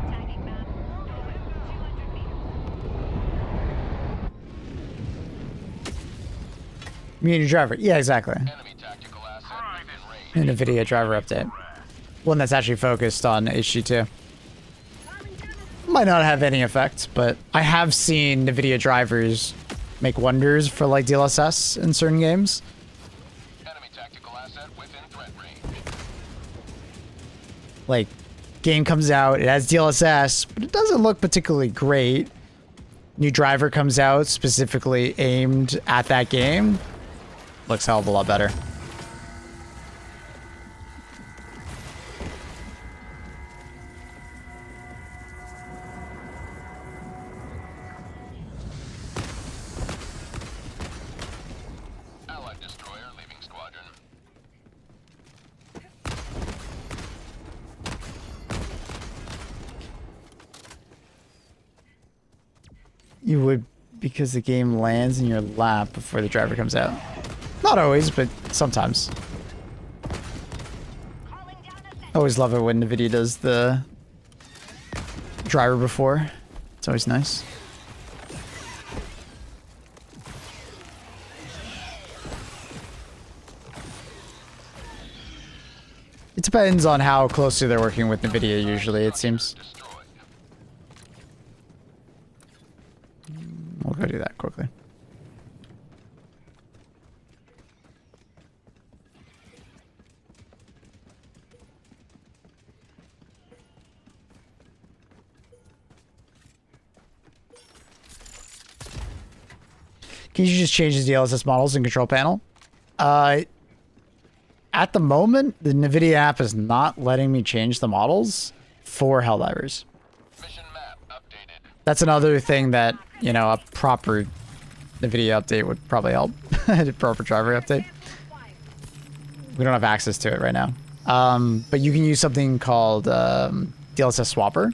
Tagging map. Doorway, 200 meters. Community driver. Yeah, exactly. Enemy tactical asset within range. An NVIDIA driver update. One that's actually focused on HD2. Might not have any effect, but I have seen NVIDIA drivers make wonders for like DLSS in certain games. Enemy tactical asset within threat range. Like, game comes out, it has DLSS, but it doesn't look particularly great. New driver comes out specifically aimed at that game. Looks a hell of a lot better. Allied destroyer leaving squadron. You would, because the game lands in your lap before the driver comes out. Not always, but sometimes. I always love it when NVIDIA does the driver before. It's always nice. It depends on how closely they're working with NVIDIA usually, it seems. Destroyed. We'll go do that quickly. Can you just change the DLSS models in control panel? At the moment, the NVIDIA app is not letting me change the models for Helldivers. Mission map updated. That's another thing that, you know, a proper NVIDIA update would probably help. A proper driver update. We don't have access to it right now. But you can use something called DLSS Swapper,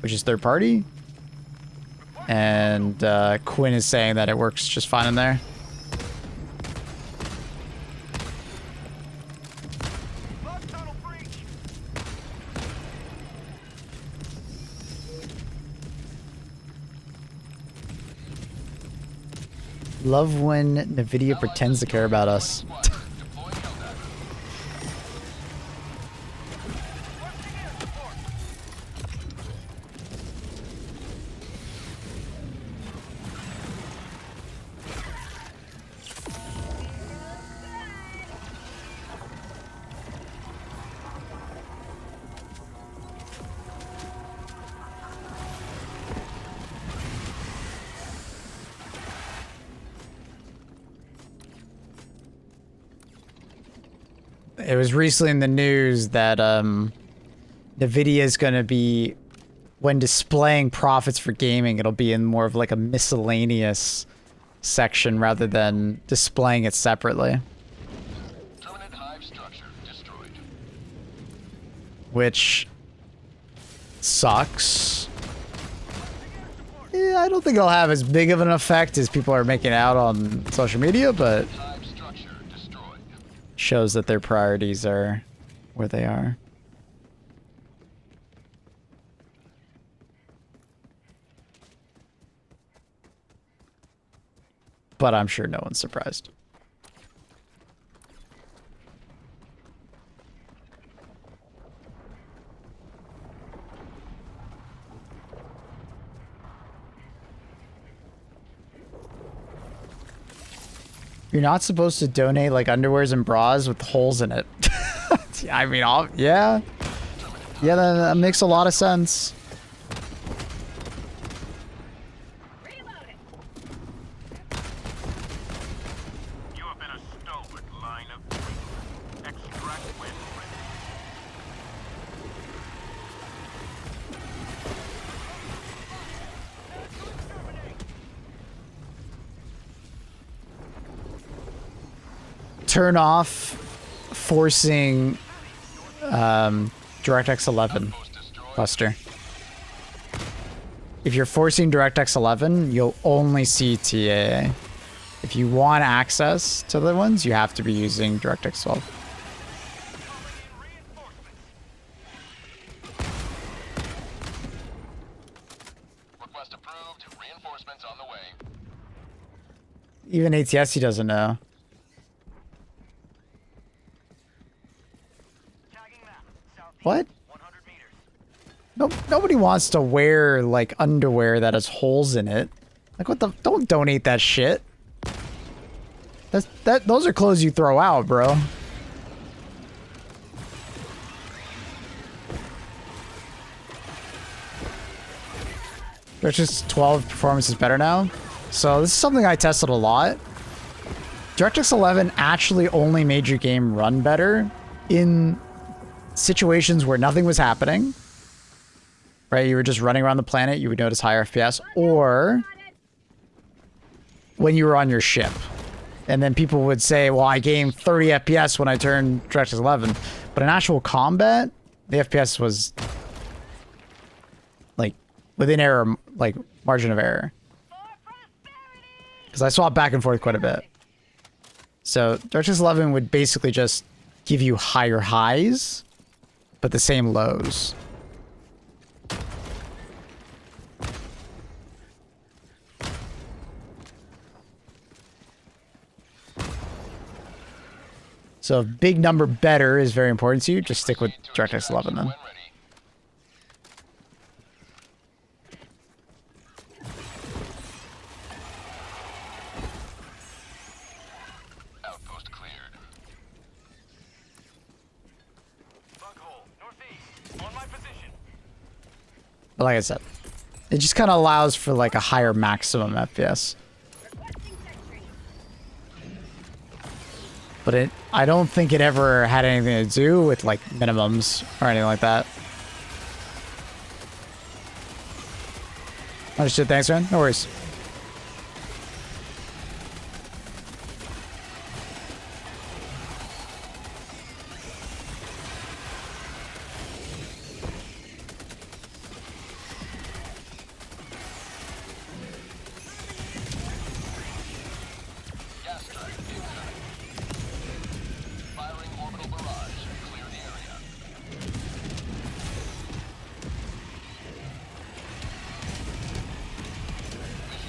which is third party. And Quinn is saying that it works just fine in there. Love when NVIDIA pretends to care about us. Deploying Helldiver. It was recently in the news that NVIDIA is going to be, when displaying profits for gaming, it'll be in more of like a miscellaneous section rather than displaying it separately. Permanent hive structure destroyed. Which sucks. Yeah, I don't think it'll have as big of an effect as people are making out on social media, but Hive structure destroyed. shows that their priorities are where they are. But I'm sure no one's surprised. You're not supposed to donate like underwears and bras with holes in it. I mean, yeah. Yeah, that makes a lot of sense. You have been a stalwart line of three. Extract when ready. Turn off forcing DirectX 11 cluster. If you're forcing DirectX 11, you'll only see TAA. If you want access to the ones, you have to be using DirectX 12. Request approved. Reinforcements on the way. Even ATSC doesn't know. What? No, nobody wants to wear like underwear that has holes in it. Like what the? Don't donate that shit. Those are clothes you throw out, bro. DirectX 12 performance is better now. So this is something I tested a lot. DirectX 11 actually only made your game run better in situations where nothing was happening. Right, you were just running around the planet, you would notice higher FPS, or when you were on your ship. And then people would say, well, I gained 30 FPS when I turned DirectX 11. But in actual combat, the FPS was like within error, like margin of error. Because I swap back and forth quite a bit. So DirectX 11 would basically just give you higher highs, but the same lows. So if big number better is very important to you, just stick with DirectX 11 then. Outpost cleared. Bughole, northeast. On my position. But like I said, it just kind of allows for like a higher maximum FPS. But I don't think it ever had anything to do with like minimums or anything like that. Understood, thanks man, no worries. Gas strike incoming. Firing orbital barrage. Clear the area. Mission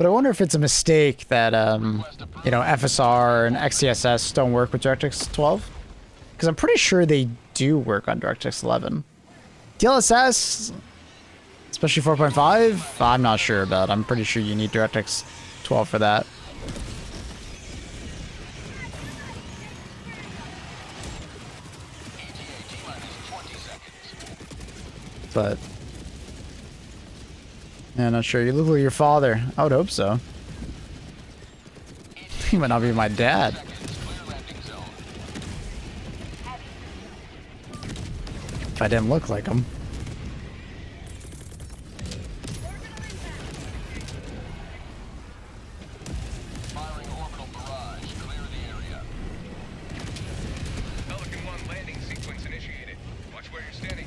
But I wonder if it's a mistake that, you know, FSR and XCSS don't work with DirectX 12. Because I'm pretty sure they do work on DirectX 11. DLSS, especially 4.5, I'm not sure about. I'm pretty sure you need DirectX 12 for that. But yeah, not sure. You look like your father. I would hope so. He might not be my dad. If I didn't look like him. Firing orbital barrage. Clear the area. Pelican 1 landing sequence initiated. Watch where you're standing.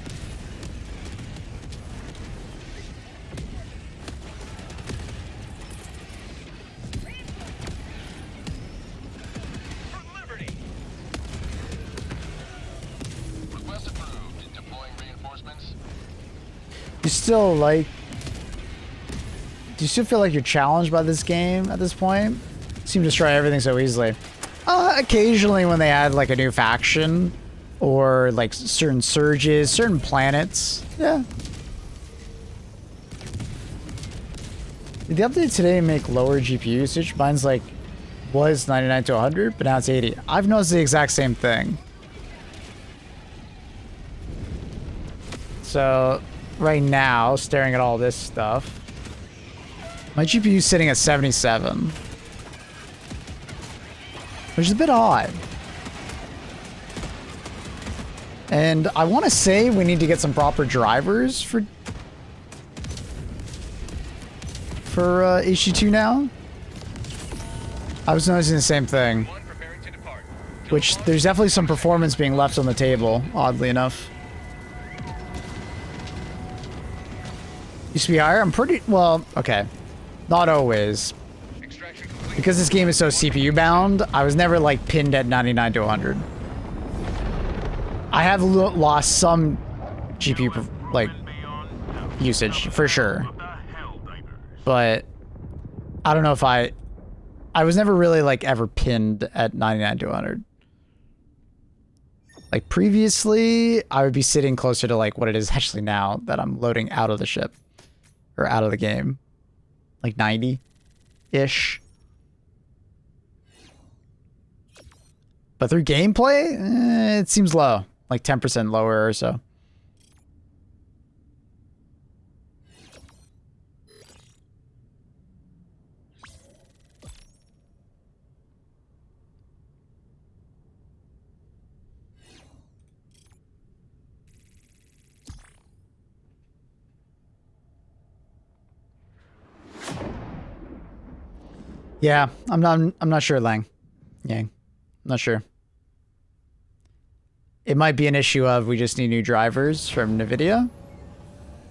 For liberty. Request approved. Deploying reinforcements. You still like... Do you still feel like you're challenged by this game at this point? You seem to destroy everything so easily. Occasionally when they add like a new faction or like certain surges, certain planets. Yeah. Did the update today make lower GPU usage? Mine's like was 99 to 100, but now it's 80. I've noticed the exact same thing. So right now, staring at all this stuff, my GPU is sitting at 77, which is a bit odd. And I want to say we need to get some proper drivers for HG2 now. I was noticing the same thing, which there's definitely some performance being left on the table, oddly enough. Used to be higher? I'm pretty... Well, okay. Not always. Because this game is so CPU bound, I was never like pinned at 99 to 100. I have lost some GPU like usage for sure. But I don't know if I was never really like ever pinned at 99 to 100. Like previously, I would be sitting closer to like what it is actually now that I'm loading out of the ship. Or out of the game. Like 90-ish. But through gameplay, it seems low. Like 10% lower or so. Yeah, I'm not sure, Lang. Yang. I'm not sure. It might be an issue of we just need new drivers from NVIDIA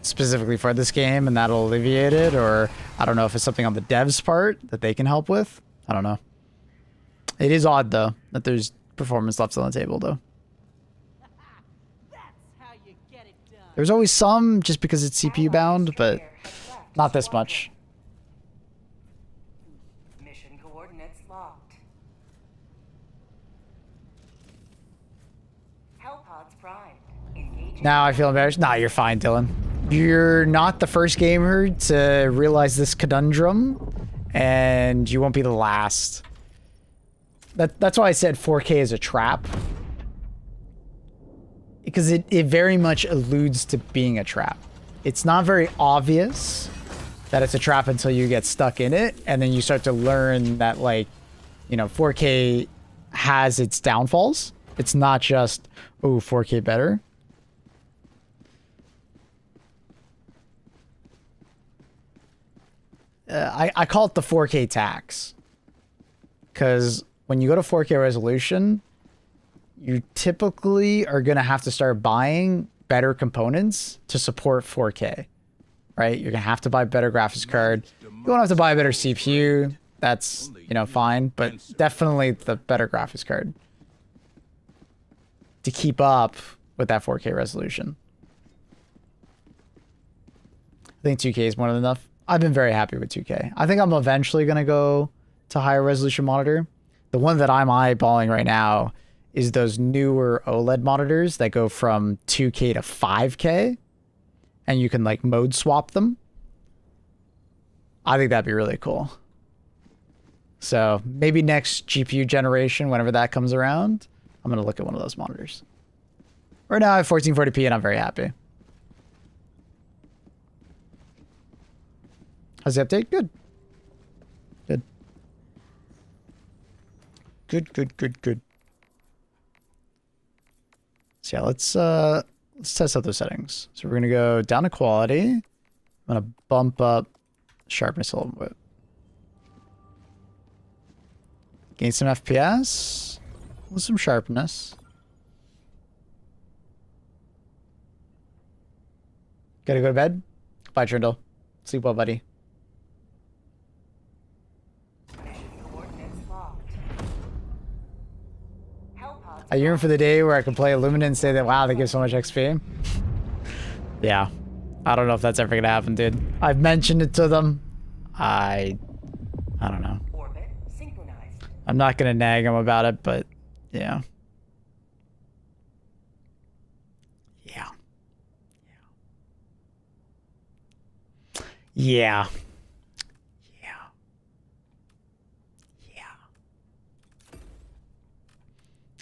specifically for this game and that'll alleviate it, or I don't know if it's something on the devs part that they can help with. I don't know. It is odd though that there's performance left on the table though. There's always some just because it's CPU bound, but not this much. Now I feel embarrassed. Nah, you're fine, Dylan. You're not the first gamer to realize this conundrum, and you won't be the last. That's why I said 4K is a trap. Because it very much alludes to being a trap. It's not very obvious that it's a trap until you get stuck in it, and then you start to learn that, like, you know, 4K has its downfalls. It's not just, oh, 4K better. I call it the 4K tax. Because when you go to 4K resolution, you typically are going to have to start buying better components to support 4K. Right? You're going to have to buy a better graphics card. You won't have to buy a better CPU. That's, you know, fine. But definitely the better graphics card to keep up with that 4K resolution. I think 2K is more than enough. I've been very happy with 2K. I think I'm eventually going to go to higher resolution monitor. The one that I'm eyeballing right now is those newer OLED monitors that go from 2K to 5K, and you can like mode swap them. I think that'd be really cool. So maybe next GPU generation, whenever that comes around, I'm going to look at one of those monitors. Right now I have 1440p and I'm very happy. How's the update? Good. Good. Good. So yeah, let's test out those settings. So we're gonna go down to quality. I'm gonna bump up sharpness a little bit. Gain some FPS with some sharpness. Gotta go to bed? Bye, Trindle. Sleep well, buddy. I yearn for the day where I can play Illumina and say that, wow, they give so much XP. Yeah. I don't know if that's ever gonna happen, dude. I've mentioned it to them. I don't know. Orbit synchronized. I'm not gonna nag them about it, but yeah. Yeah. Yeah.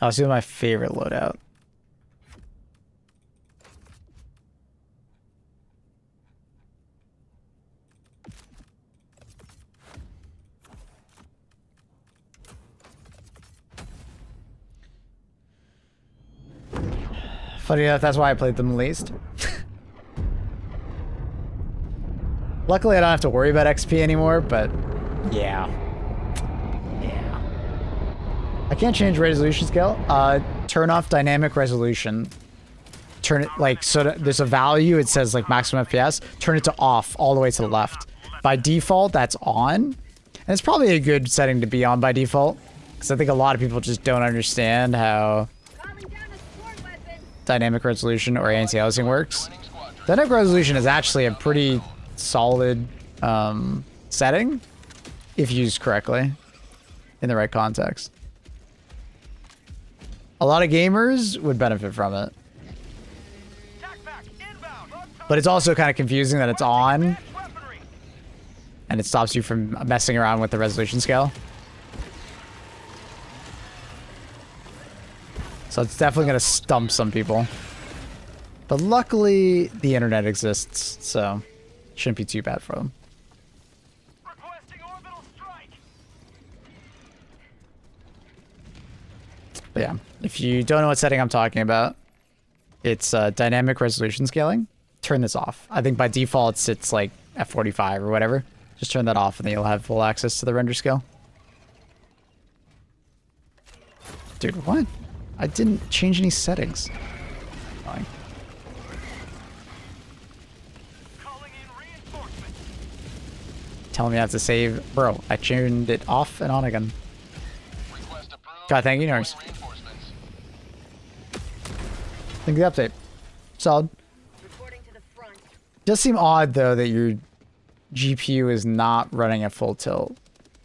Oh, this is my favorite loadout. Funny enough, that's why I played them the least. Luckily, I don't have to worry about XP anymore, but yeah. I can't change resolution scale. Turn off dynamic resolution. Turn it like, so there's a value, it says like maximum FPS. Turn it to off all the way to the left. By default, that's on. And it's probably a good setting to be on by default. Because I think a lot of people just don't understand how dynamic resolution or anti-aliasing works. Dynamic resolution is actually a pretty solid setting if used correctly in the right context. A lot of gamers would benefit from it. But it's also kind of confusing that it's on and it stops you from messing around with the resolution scale. So it's definitely going to stump some people. But luckily, the internet exists, so it shouldn't be too bad for them. But yeah, if you don't know what setting I'm talking about, it's dynamic resolution scaling. Turn this off. I think by default it sits like F45 or whatever. Just turn that off and then you'll have full access to the render scale. Dude, what? I didn't change any settings. Fine. Telling me I have to save. Bro, I turned it off and on again. God, thank you, Nurse. Thank you for the update. Solid. Does seem odd though that your GPU is not running at full tilt,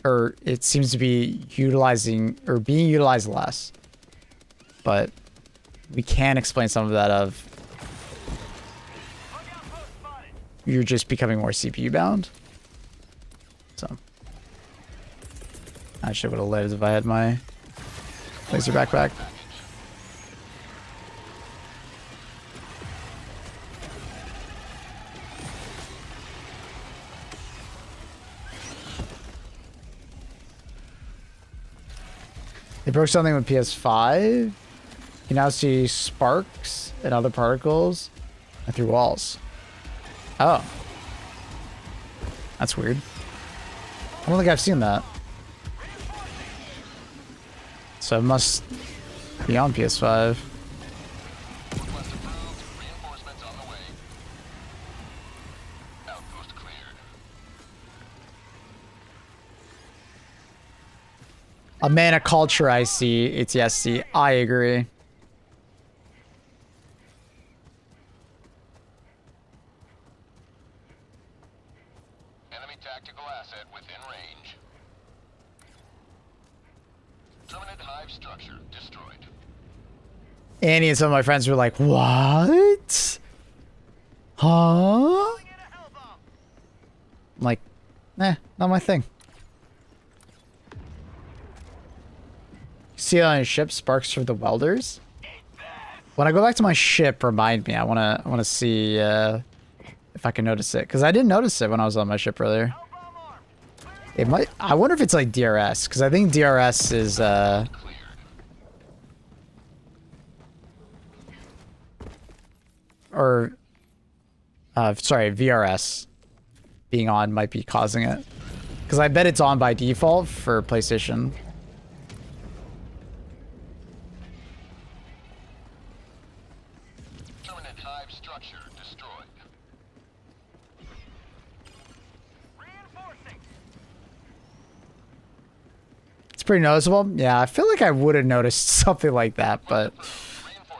or it seems to be utilizing or being utilized less. But we can explain some of that of you're just becoming more CPU bound. So I should would have lived if I had my laser backpack. They broke something with PS5. You can now see sparks and other particles and through walls. Oh. That's weird. I don't think I've seen that. So it must be on PS5. A mana culture, I see. It's YesC. I agree. hive structure destroyed. Annie and some of my friends were like, what? Huh? I'm like, not my thing. See it on your ship, sparks for the welders? When I go back to my ship, remind me. I wanna see if I can notice it. Because I didn't notice it when I was on my ship earlier. It might. I wonder if it's like DRS, because I think DRS is or sorry, VRS being on might be causing it. Because I bet it's on by default for PlayStation. Permanent hive structure destroyed. It's pretty noticeable. Yeah, I feel like I would have noticed something like that, but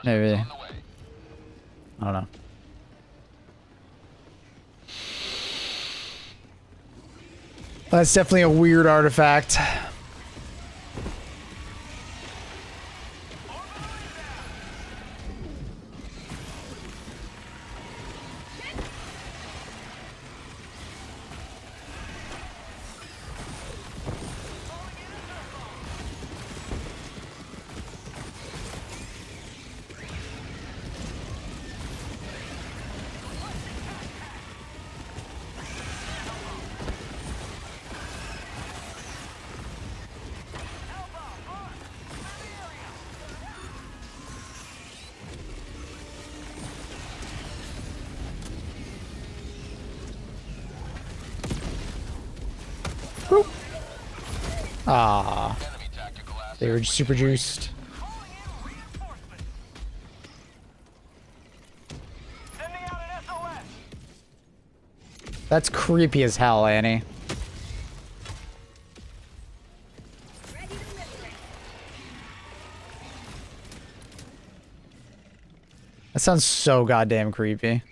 maybe. I don't know. That's definitely a weird artifact. Ah, they were super juiced. That's creepy as hell, Annie. That sounds so goddamn creepy.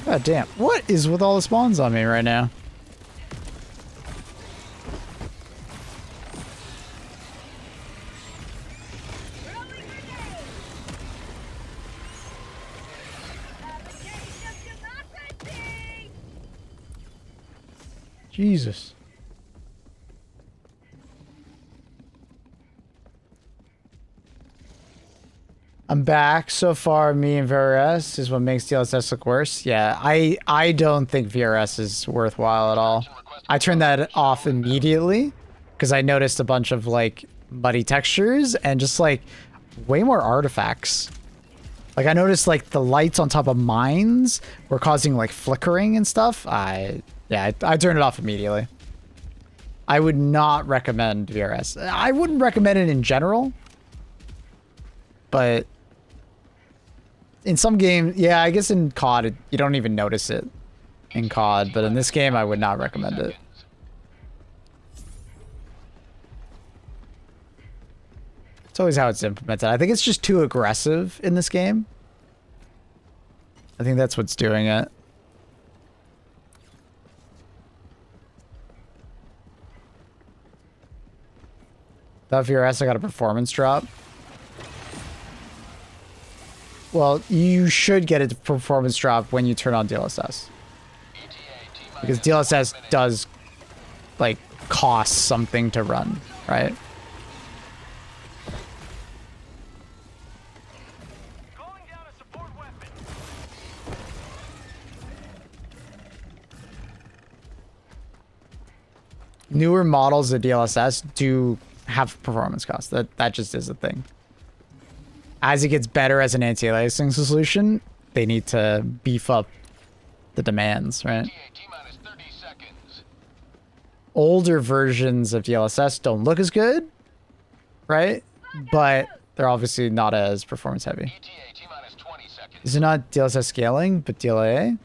God damn. What is with all the spawns on me right now? Jesus. I'm back. So far, me and VRS is what makes DLSS look worse. Yeah, I don't think VRS is worthwhile at all. I turned that off immediately because I noticed a bunch of like muddy textures and just like way more artifacts. Like I noticed like the lights on top of mines were causing like flickering and stuff. I turned it off immediately. I would not recommend VRS. I wouldn't recommend it in general. But in some games, yeah, I guess in COD, you don't even notice it in COD. But in this game, I would not recommend it. It's always how it's implemented. I think it's just too aggressive in this game. I think that's what's doing it. Without VRS, I got a performance drop. Well, you should get a performance drop when you turn on DLSS. Because DLSS does, like, cost something to run, right? Newer models of DLSS do have performance costs. That just is a thing. As it gets better as an anti-aliasing solution, they need to beef up the demands, right? T-minus 30 seconds. Older versions of DLSS don't look as good, right? But they're obviously not as performance heavy. ETA T-minus 20 seconds. Is it not DLSS scaling, but DLAA?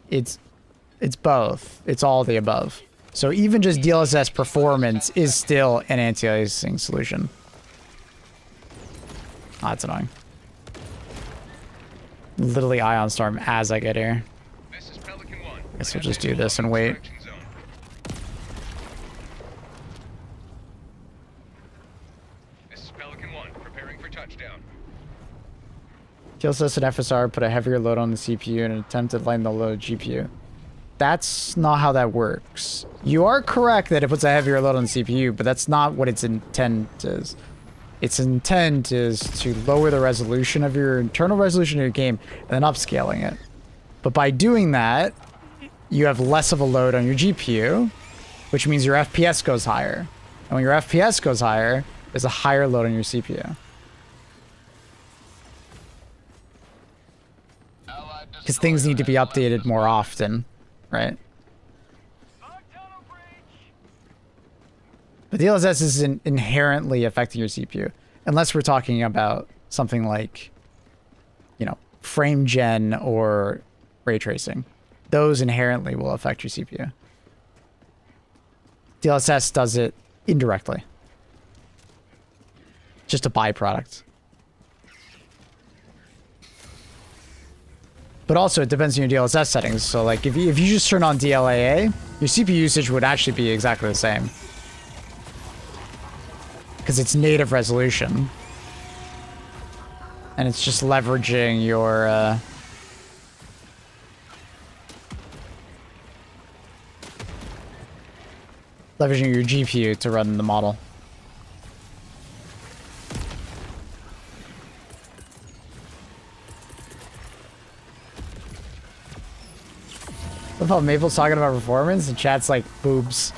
It's both. It's all the above. So even just DLSS performance is still an anti-aliasing solution. Ah, that's annoying. Literally ion storm as I get here. This is Pelican 1. I guess we'll just do this and wait. Extraction zone. This is Pelican 1, preparing for touchdown. DLSS and FSR put a heavier load on the CPU in an attempt to lighten the load GPU. That's not how that works. You are correct that it puts a heavier load on the CPU, but that's not what its intent is. Its intent is to lower the resolution of your internal resolution of your game and then upscaling it. But by doing that, you have less of a load on your GPU, which means your FPS goes higher. And when your FPS goes higher, there's a higher load on your CPU. Because things need to be updated more often, right? But DLSS isn't inherently affecting your CPU, unless we're talking about something like, you know, frame gen or ray tracing. Those inherently will affect your CPU. DLSS does it indirectly. Just a byproduct. But also, it depends on your DLSS settings. So, like, if you just turn on DLAA, your CPU usage would actually be exactly the same. Because it's native resolution. And it's just leveraging your, leveraging your GPU to run the model. I love how Maple's talking about performance and chat's like boobs.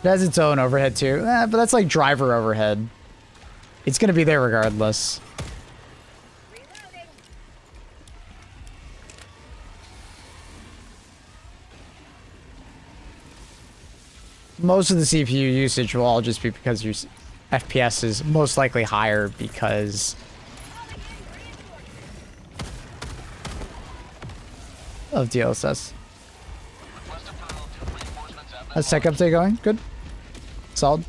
It has its own overhead too, but that's like driver overhead. It's gonna be there regardless. Most of the CPU usage will all just be because your FPS is most likely higher because of DLSS. How's tech update going? Good. Solid.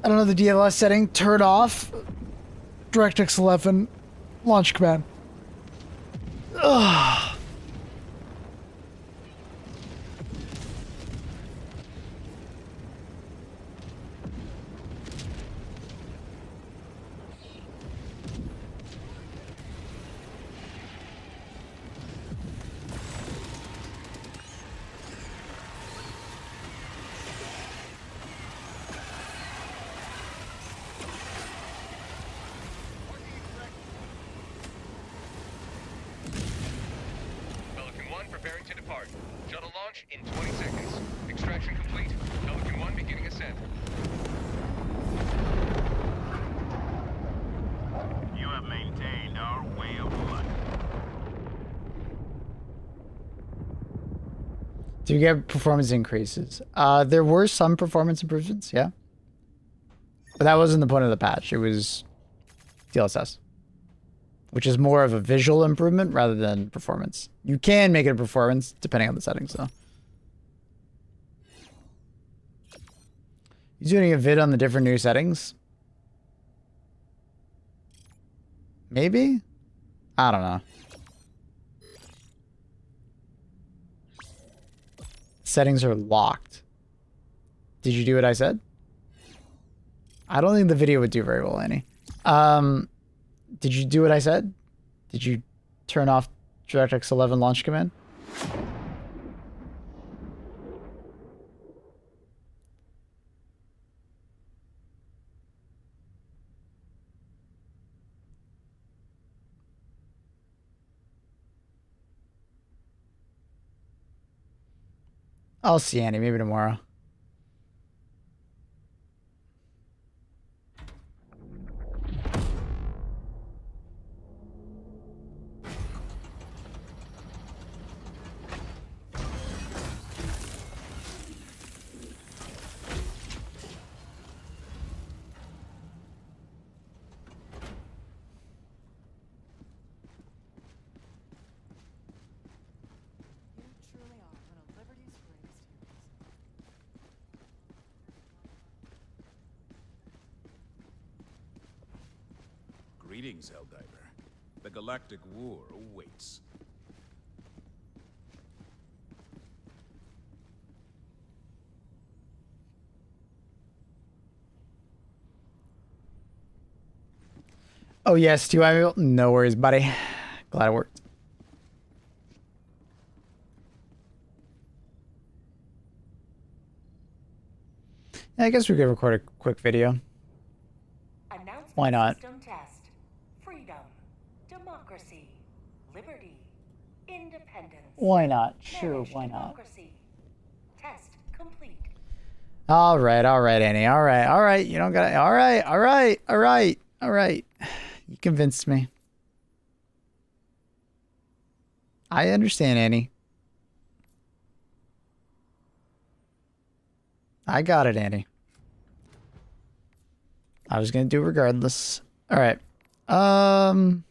At another DLS setting, turn off DirectX 11 launch command. Ugh. Pelican 1 preparing to depart. Shuttle launch in 20 seconds. Extraction complete. Pelican 1 beginning ascent. You have maintained our way of life. Do you get performance increases? There were some performance improvements, yeah. But that wasn't the point of the patch. It was DLSS, which is more of a visual improvement rather than performance. You can make it a performance depending on the settings, though. You doing a vid on the different new settings? Maybe? I don't know. Settings are locked. Did you do what I said? I don't think the video would do very well, Annie. Did you do what I said? Did you turn off DirectX 11 launch command? I'll see Annie, maybe tomorrow. You truly are one of Liberty's greatest heroes. Greetings, Helldiver. The Galactic War awaits. Oh yes, do I? No worries, buddy. Glad it worked. Yeah, I guess we could record a quick video. Announcement Why not? System test. Freedom, democracy, liberty, independence. Why not? Sure, Marriage why not? democracy. Test complete. All right, Annie. All right. You don't gotta. All right. You convinced me. I understand, Annie. I got it, Annie. I was gonna do it regardless. All right. Well,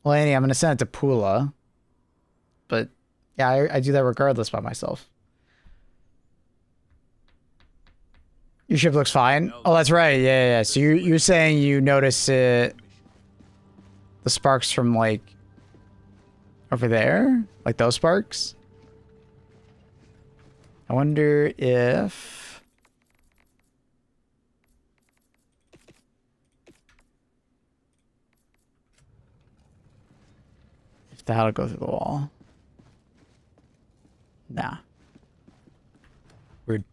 Annie, I'm gonna send it to Pula. But yeah, I do that regardless by myself. Your ship looks fine. Oh, that's right. Yeah. So you're saying you notice it, the sparks from like over there, like those sparks. I wonder if that'll go through the wall. Nah. Weird.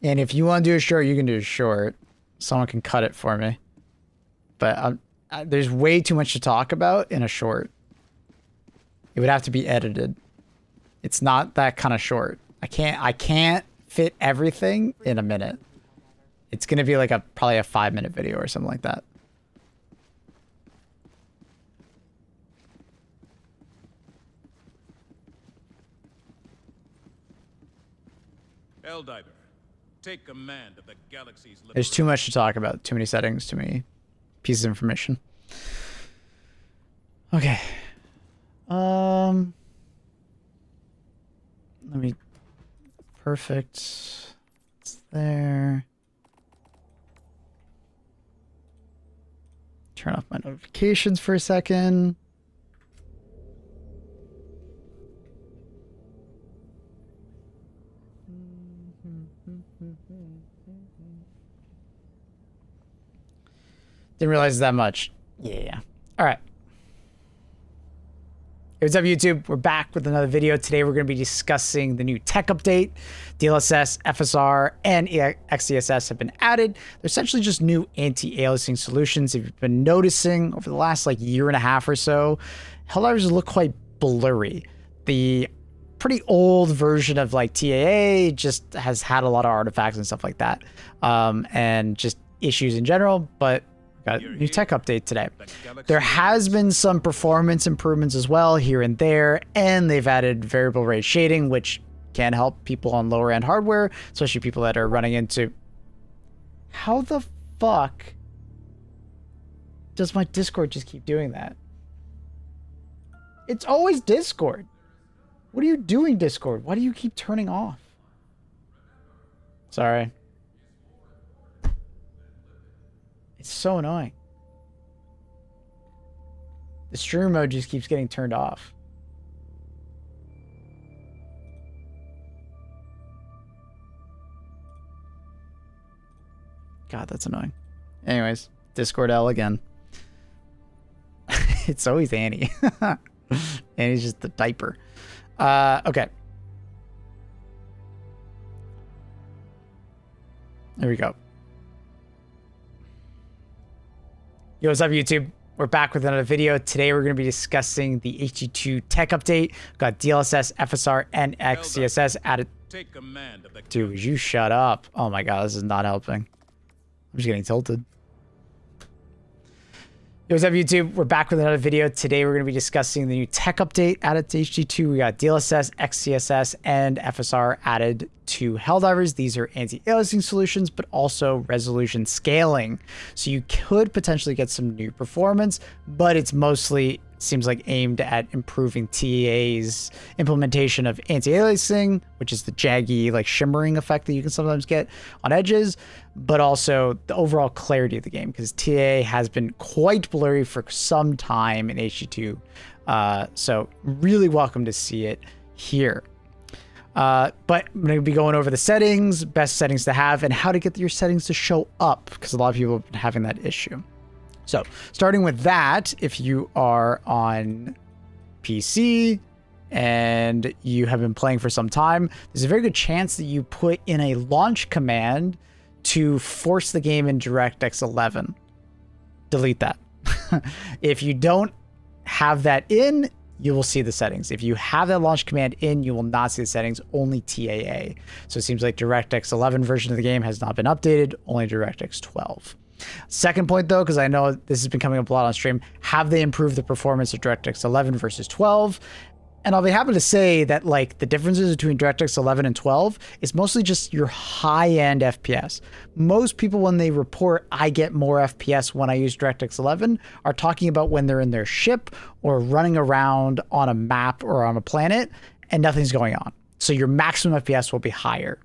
And if you want to do a short, you can do a short. Someone can cut it for me. But there's way too much to talk about in a short. It would have to be edited. It's not that kind of short. I can't fit everything in a minute. It's gonna be like probably a 5-minute video or something like that. Helldiver, take command of the galaxy's... There's too much to talk about. Too many settings, too many pieces of information. Okay. Let me... Perfect. It's there. Turn off my notifications for a second. Didn't realize that much. Yeah. All right. Hey, what's up, YouTube? We're back with another video. Today, we're going to be discussing the new tech update. DLSS, FSR, and XCSS have been added. They're essentially just new anti-aliasing solutions. If you've been noticing over the last year and a half or so, Helldivers look quite blurry. The pretty old version of TAA just has had a lot of artifacts and stuff like that, and just issues in general, but got a new tech update today. There has been some performance improvements as well here and there, and they've added variable rate shading, which can help people on lower end hardware, especially people that are running into... How the fuck does my Discord just keep doing that? It's always Discord. What are you doing, Discord? Why do you keep turning off? Sorry. It's so annoying. The streamer mode just keeps getting turned off. God, that's annoying. Anyways, Discord L again. It's always Annie. Annie's just the diaper. Okay. There we go. Yo, what's up, YouTube? We're back with another video. Today, we're going to be discussing the HD2 tech update. We've got DLSS, FSR, and XCSS added. Take command of the... Dude, would you shut up? Oh my god, this is not helping. I'm just getting tilted. Yo, what's up, YouTube? We're back with another video. Today, we're going to be discussing the new tech update added to HD2. We got DLSS, XCSS, and FSR added to Helldivers. These are anti-aliasing solutions, but also resolution scaling. So you could potentially get some new performance, but it's mostly, seems like, aimed at improving TA's implementation of anti-aliasing, which is the jaggy, shimmering effect that you can sometimes get on edges, but also the overall clarity of the game, because TA has been quite blurry for some time in HD2. So really welcome to see it here. But I'm going to be going over the settings, best settings to have, and how to get your settings to show up, because a lot of people have been having that issue. So starting with that, if you are on PC and you have been playing for some time, there's a very good chance that you put in a launch command to force the game in DirectX 11. Delete that. If you don't have that in, you will see the settings. If you have that launch command in, you will not see the settings, only TAA. So it seems like DirectX 11 version of the game has not been updated, only DirectX 12. Second point, though, because I know this has been coming up a lot on stream, have they improved the performance of DirectX 11 versus 12? And I'll be happy to say that the differences between DirectX 11 and 12 is mostly just your high-end FPS. Most people, when they report I get more FPS when I use DirectX 11, are talking about when they're in their ship or running around on a map or on a planet and nothing's going on. So your maximum FPS will be higher.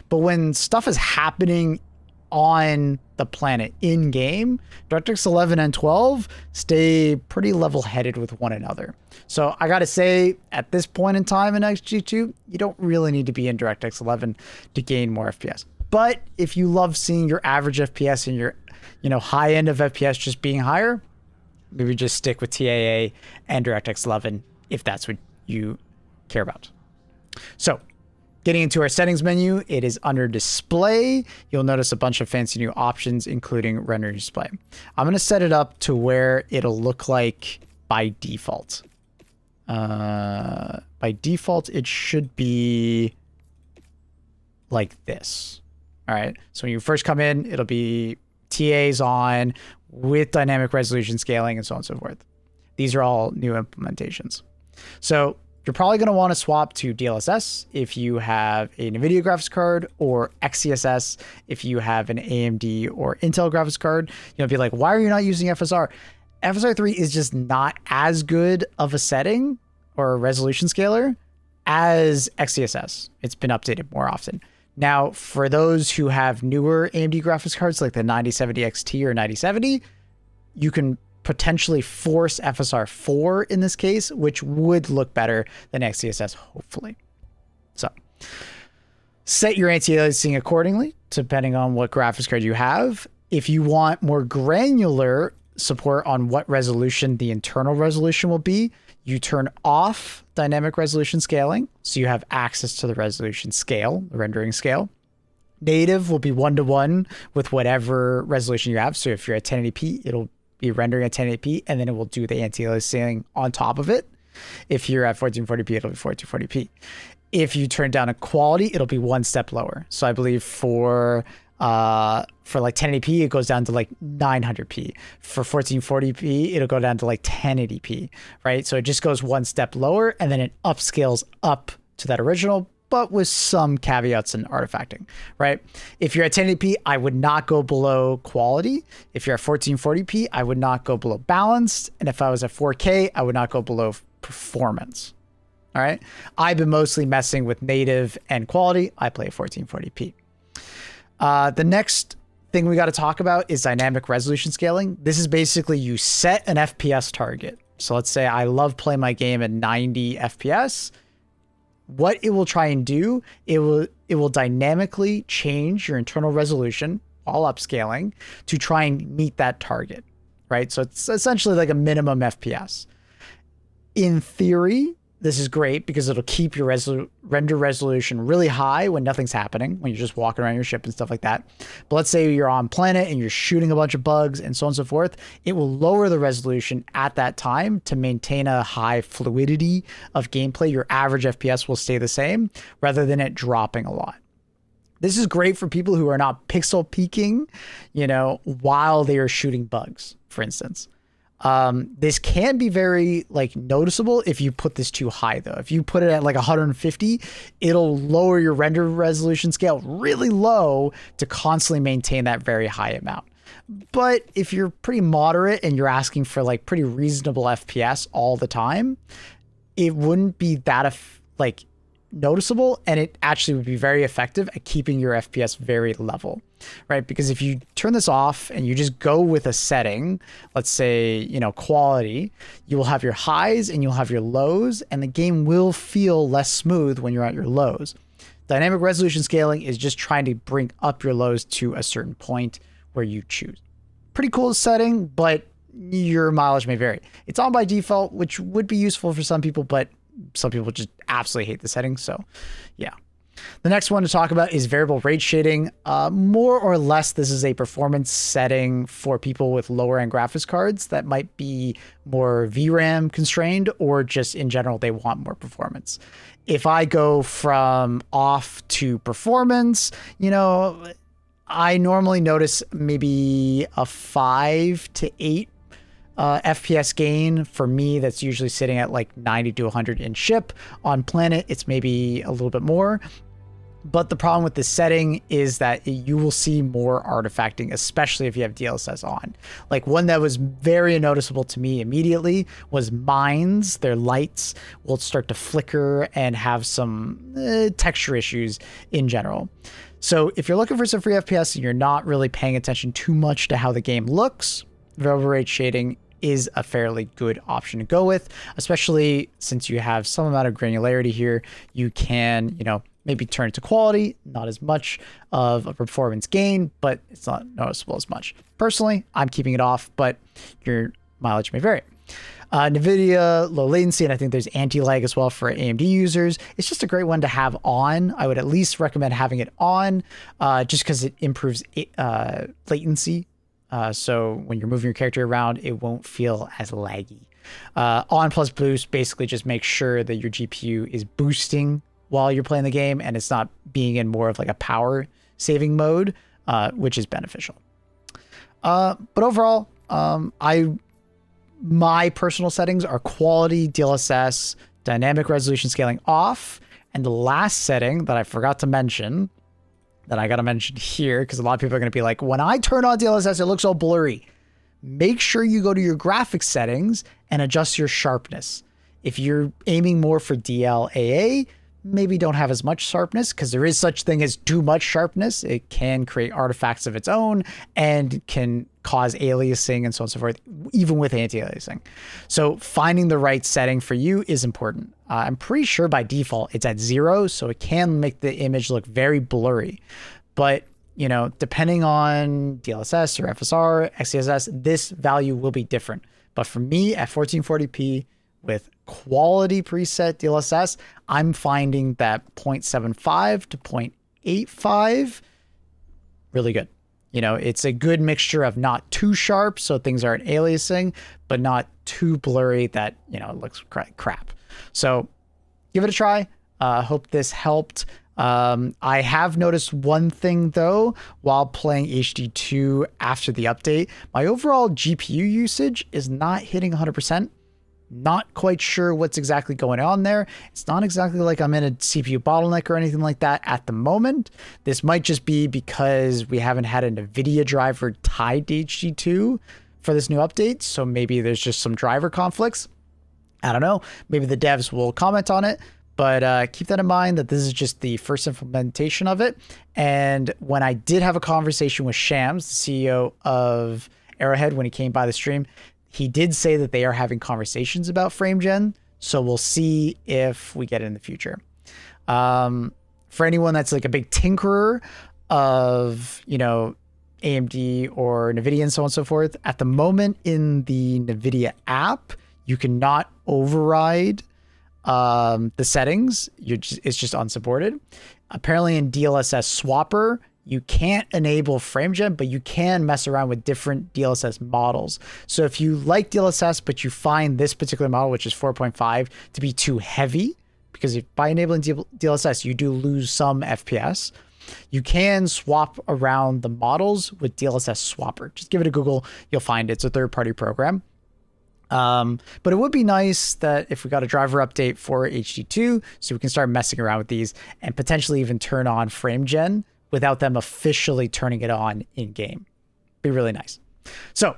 But when stuff is happening on the planet in game, DirectX 11 and 12 stay pretty level-headed with one another. So I gotta say, at this point in time in XG2, you don't really need to be in DirectX 11 to gain more FPS. But if you love seeing your average FPS and your, high end of FPS just being higher, maybe just stick with TAA and DirectX 11 if that's what you care about. So, getting into our settings menu, it is under display. You'll notice a bunch of fancy new options, including render display. I'm going to set it up to where it'll look like by default. By default, it should be like this. All right. So when you first come in, it'll be TAs on with dynamic resolution scaling and so on and so forth. These are all new implementations. So You're probably going to want to swap to DLSS if you have a NVIDIA graphics card, or XeSS if you have an AMD or Intel graphics card. You'll be like, why are you not using FSR? FSR 3 is just not as good of a setting or a resolution scaler as XeSS. It's been updated more often. Now, for those who have newer AMD graphics cards like the 9070 XT or 9070, you can potentially force FSR 4 in this case, which would look better than XeSS, hopefully. So, set your anti-aliasing accordingly, depending on what graphics card you have. If you want more granular support on what resolution the internal resolution will be, you turn off dynamic resolution scaling, so you have access to the resolution scale, the rendering scale. Native will be 1-to-1 with whatever resolution you have. So if you're at 1080p, it'll be rendering at 1080p, and then it will do the anti-aliasing on top of it. If you're at 1440p, it'll be 1440p. If you turn down a quality, it'll be one step lower. So I believe for like 1080p, it goes down to like 900p. For 1440p, it'll go down to like 1080p, right? So it just goes one step lower, and then it upscales up to that original, but with some caveats and artifacting, right? If you're at 1080p, I would not go below quality. If you're at 1440p, I would not go below balanced. And if I was at 4K, I would not go below performance. All right. I've been mostly messing with native and quality. I play 1440p. The next thing we got to talk about is dynamic resolution scaling. This is basically you set an FPS target. So let's say I love playing my game at 90 FPS. What it will try and do, it will dynamically change your internal resolution while upscaling to try and meet that target, right? So it's essentially like a minimum FPS. In theory, this is great because it'll keep your render resolution really high when nothing's happening, when you're just walking around your ship and stuff like that. But let's say you're on planet and you're shooting a bunch of bugs and so on and so forth. It will lower the resolution at that time to maintain a high fluidity of gameplay. Your average FPS will stay the same rather than it dropping a lot. This is great for people who are not pixel peaking, while they are shooting bugs, for instance. This can be very noticeable if you put this too high though. If you put it at 150, it'll lower your render resolution scale really low to constantly maintain that very high amount. But if you're pretty moderate and you're asking for pretty reasonable FPS all the time, it wouldn't be that noticeable, and it actually would be very effective at keeping your FPS very level, right? Because if you turn this off and you just go with a setting, let's say, quality, you will have your highs and you'll have your lows, and the game will feel less smooth when you're at your lows. Dynamic resolution scaling is just trying to bring up your lows to a certain point where you choose. Pretty cool setting, but your mileage may vary. It's on by default, which would be useful for some people, but some people just absolutely hate the settings. So yeah. The next one to talk about is variable rate shading. More or less, this is a performance setting for people with lower end graphics cards that might be more VRAM constrained, or just in general, they want more performance. If I go from off to performance, I normally notice maybe a 5 to 8 FPS gain. For me, that's usually sitting at 90 to 100 in ship. On planet, it's maybe a little bit more. But the problem with this setting is that you will see more artifacting, especially if you have DLSS on. One that was very noticeable to me immediately was mines. Their lights will start to flicker and have some texture issues in general. So if you're looking for some free FPS and you're not really paying attention too much to how the game looks, variable rate shading is a fairly good option to go with, especially since you have some amount of granularity here. You can, maybe turn it to quality, not as much of a performance gain, but it's not noticeable as much. Personally, I'm keeping it off, but your mileage may vary. NVIDIA low latency, and I think there's anti-lag as well for AMD users. It's just a great one to have on. I would at least recommend having it on, just because it improves latency. So when you're moving your character around, it won't feel as laggy. On plus boost basically just makes sure that your GPU is boosting while you're playing the game, and it's not being in more of a power saving mode, which is beneficial. But overall, my personal settings are quality, DLSS, Dynamic resolution scaling off. And the last setting that I forgot to mention, that I got to mention here, because a lot of people are going to be like, when I turn on DLSS, it looks all blurry. Make sure you go to your graphics settings and adjust your sharpness. If you're aiming more for DLAA, maybe don't have as much sharpness, because there is such thing as too much sharpness. It can create artifacts of its own and can cause aliasing and so on and so forth, even with anti-aliasing. So finding the right setting for you is important. I'm pretty sure by default it's at 0, so it can make the image look very blurry. But, you know, depending on DLSS or FSR, XeSS, this value will be different. But for me at 1440p with quality preset DLSS, I'm finding that 0.75 to 0.85 really good. You know, it's a good mixture of not too sharp, so things aren't aliasing, but not too blurry that, you know, it looks crap. So give it a try. Hope this helped. I have noticed one thing though, while playing HD2 after the update, my overall GPU usage is not hitting 100%. Not quite sure what's exactly going on there. It's not exactly like I'm in a CPU bottleneck or anything like that at the moment. This might just be because we haven't had a NVIDIA driver tied to HD2 for this new update. So maybe there's just some driver conflicts. I don't know. Maybe the devs will comment on it. But keep that in mind that this is just the first implementation of it. And when I did have a conversation with Shams, the CEO of Arrowhead, when he came by the stream, he did say that they are having conversations about frame gen, so we'll see if we get it in the future. For anyone that's like a big tinkerer of, you know, AMD or NVIDIA and so on and so forth, at the moment in the NVIDIA app, you cannot override the settings. It's just unsupported. Apparently in DLSS Swapper, you can't enable frame gen, but you can mess around with different DLSS models. So if you like DLSS, but you find this particular model, which is 4.5, to be too heavy, because if by enabling DLSS, you do lose some FPS, you can swap around the models with DLSS Swapper. Just give it a Google. You'll find it. It's a third-party program. But it would be nice that if we got a driver update for HD2, so we can start messing around with these and potentially even turn on frame gen without them officially turning it on in game. Be really nice. So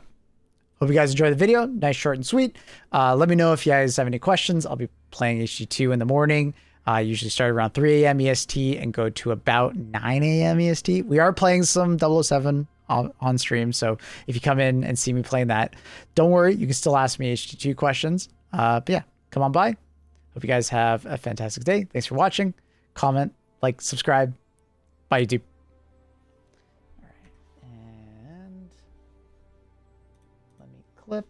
hope you guys enjoyed the video. Nice, short and sweet. Let me know if you guys have any questions. I'll be playing HD2 in the morning. I usually start around 3 a.m. EST and go to about 9 a.m. EST. We are playing some 007 on stream, so if you come in and see me playing that, don't worry, you can still ask me HD2 questions. But yeah, come on by. Hope you guys have a fantastic day. Thanks for watching. Comment, like, subscribe. Bye, YouTube. All right, and let me clip.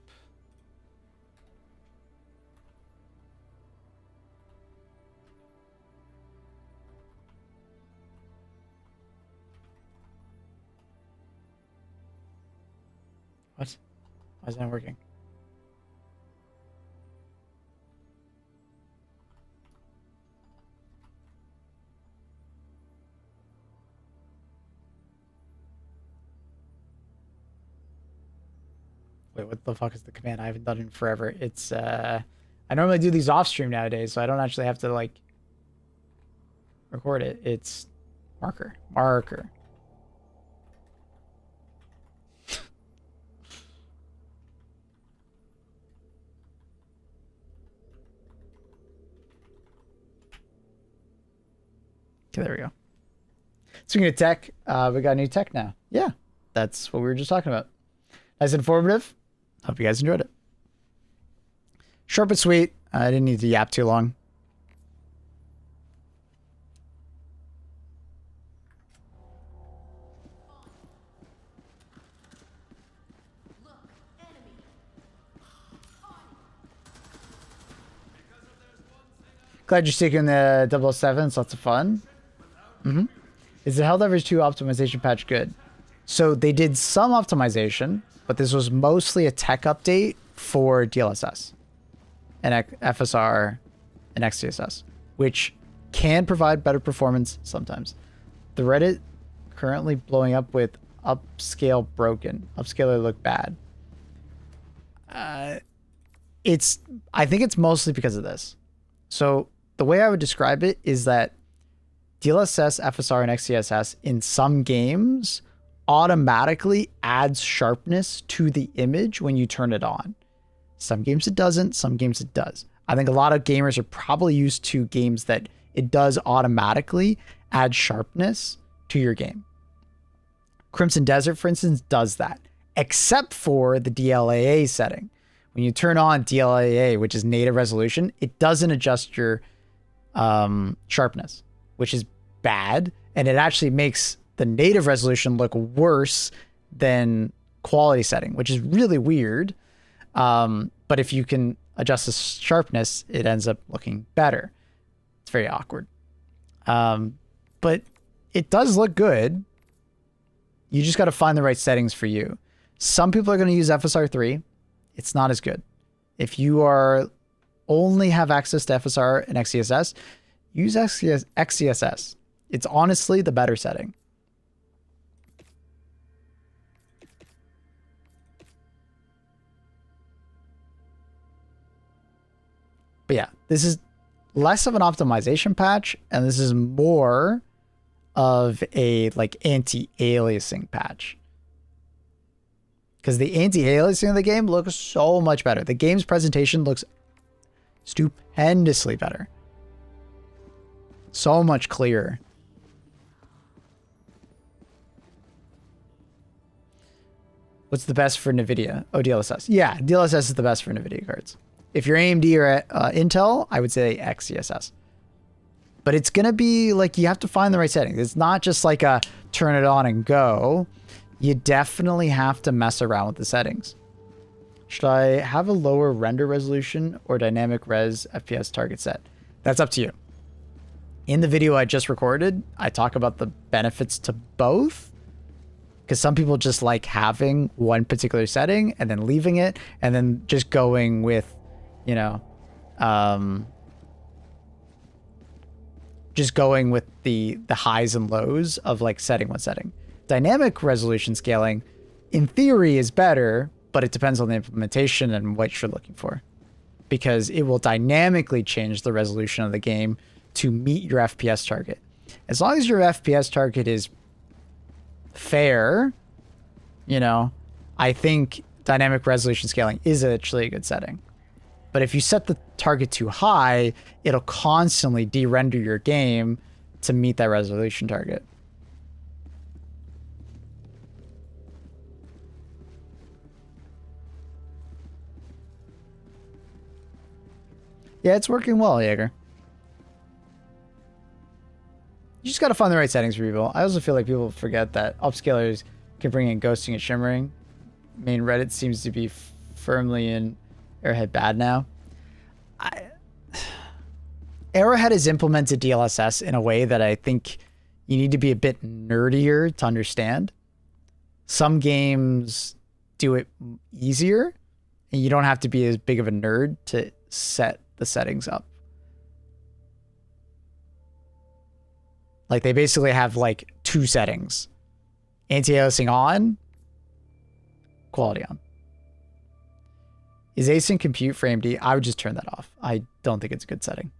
What? Why is that not working? Wait, what the fuck is the command? I haven't done it in forever. It's, I normally do these off stream nowadays, so I don't actually have to, like, record it. It's marker. Marker. Okay, there we go. Speaking of tech, we got new tech now. Yeah, that's what we were just talking about. Nice and informative. Hope you guys enjoyed it. Short but sweet. I didn't need to yap too long. Glad you're sticking the 007. It's lots of fun. Is the Helldivers 2 optimization patch good? So they did some optimization, but this was mostly a tech update for DLSS and FSR and XeSS, which can provide better performance sometimes. The Reddit currently blowing up with upscale broken. Upscaler look bad. I think it's mostly because of this. So the way I would describe it is that DLSS, FSR, and XCSS in some games automatically adds sharpness to the image when you turn it on. Some games it doesn't, some games it does. I think a lot of gamers are probably used to games that it does automatically add sharpness to your game. Crimson Desert, for instance, does that, except for the DLAA setting. When you turn on DLAA, which is native resolution, it doesn't adjust your sharpness, which is bad, and it actually makes the native resolution look worse than quality setting, which is really weird. But if you can adjust the sharpness, it ends up looking better. It's very awkward. But it does look good. You just got to find the right settings for you. Some people are going to use FSR 3. It's not as good. If you are only have access to FSR and XCSS, use XCSS. It's honestly the better setting. But yeah, this is less of an optimization patch, and this is more of a like anti-aliasing patch. Because the anti-aliasing of the game looks so much better. The game's presentation looks stupendously better. So much clearer. What's the best for NVIDIA? Oh, DLSS. Yeah, DLSS is the best for NVIDIA cards. If you're AMD or Intel, I would say XCSS. But it's going to be like, you have to find the right settings. It's not just like a turn it on and go. You definitely have to mess around with the settings. Should I have a lower render resolution or dynamic res FPS target set? That's up to you. In the video I just recorded, I talk about the benefits to both. Because some people just like having one particular setting and then leaving it and then just going with, you know, just going with the highs and lows of like setting one setting. Dynamic resolution scaling, in theory, is better, but it depends on the implementation and what you're looking for. Because it will dynamically change the resolution of the game to meet your FPS target. As long as your FPS target is fair, you know, I think dynamic resolution scaling is actually a good setting. But if you set the target too high, it'll constantly de-render your game to meet that resolution target. Yeah, it's working well, Jaeger. You just got to find the right settings for people. I also feel like people forget that upscalers can bring in ghosting and shimmering. Main Reddit seems to be firmly in Arrowhead bad now. Arrowhead has implemented DLSS in a way that I think you need to be a bit nerdier to understand. Some games do it easier, and you don't have to be as big of a nerd to set the settings up. Like, they basically have like two settings: anti-aliasing on, quality on. Is async compute for AMD? I would just turn that off. I don't think it's a good setting.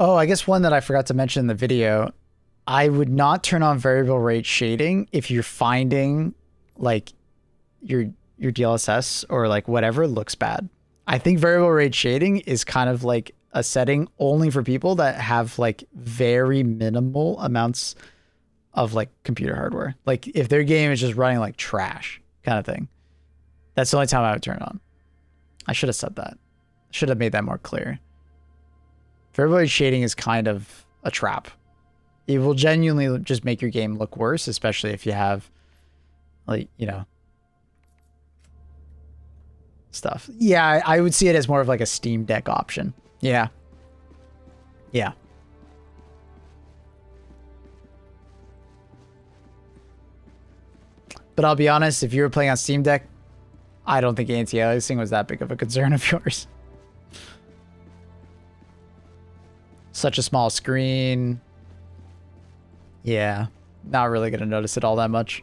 Oh, I guess one that I forgot to mention in the video, I would not turn on variable rate shading if you're finding like your DLSS or like whatever looks bad. I think variable rate shading is kind of like a setting only for people that have like very minimal amounts of like computer hardware. Like if their game is just running like trash kind of thing. That's the only time I would turn it on. I should have said that. Should have made that more clear. Variable rate shading is kind of a trap. It will genuinely just make your game look worse, especially if you have, like, you know, stuff. Yeah, I would see it as more of like a Steam Deck option. Yeah. Yeah. But I'll be honest, if you were playing on Steam Deck, I don't think anti-aliasing was that big of a concern of yours. Such a small screen. Yeah, not really gonna notice it all that much.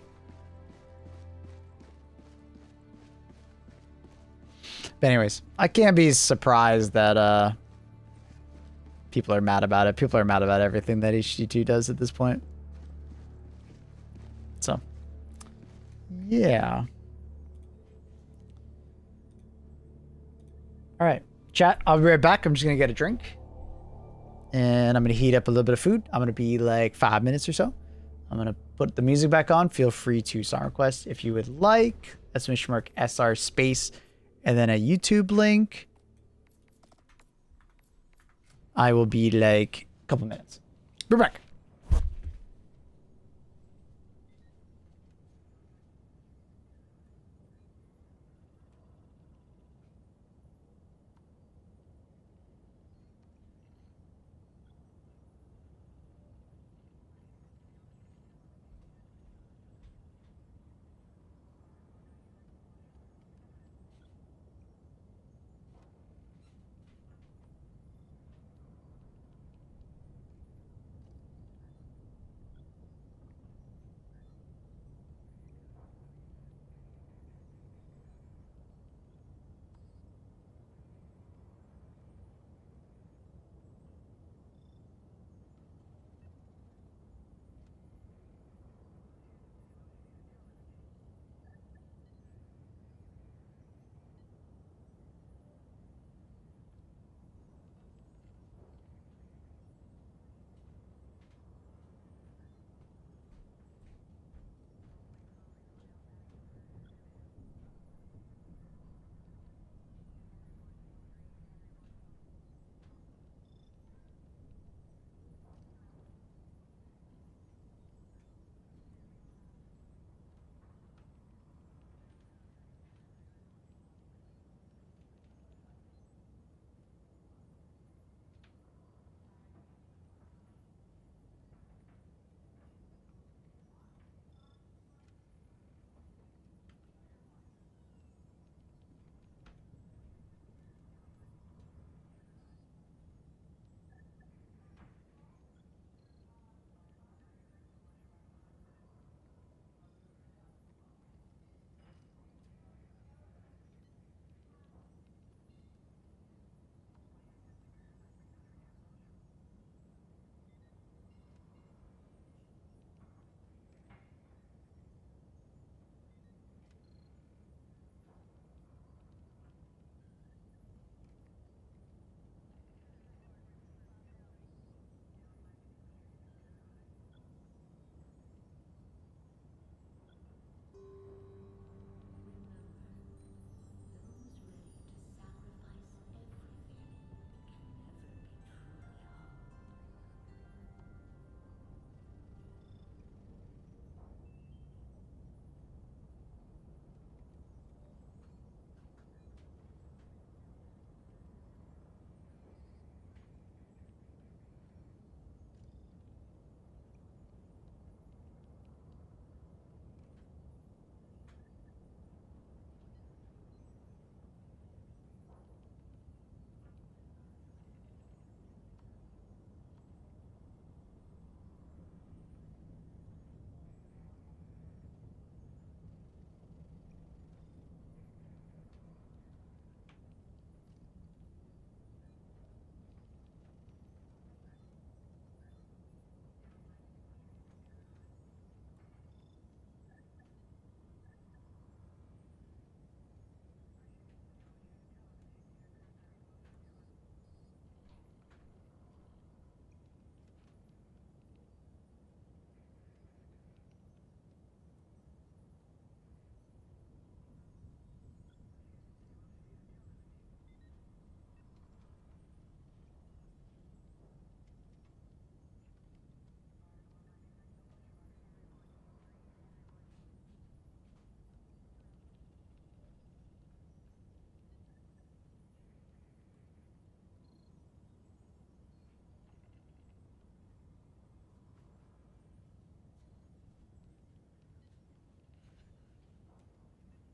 But anyways, I can't be surprised that people are mad about it. People are mad about everything that HG2 does at this point. So, yeah. All right, chat, I'll be right back. I'm just going to get a drink. And I'm going to heat up a little bit of food. I'm going to be like 5 minutes or so. I'm going to put the music back on. Feel free to song request if you would like. Exclamation mark SR space. And then a YouTube link. I will be like a couple minutes. Be back.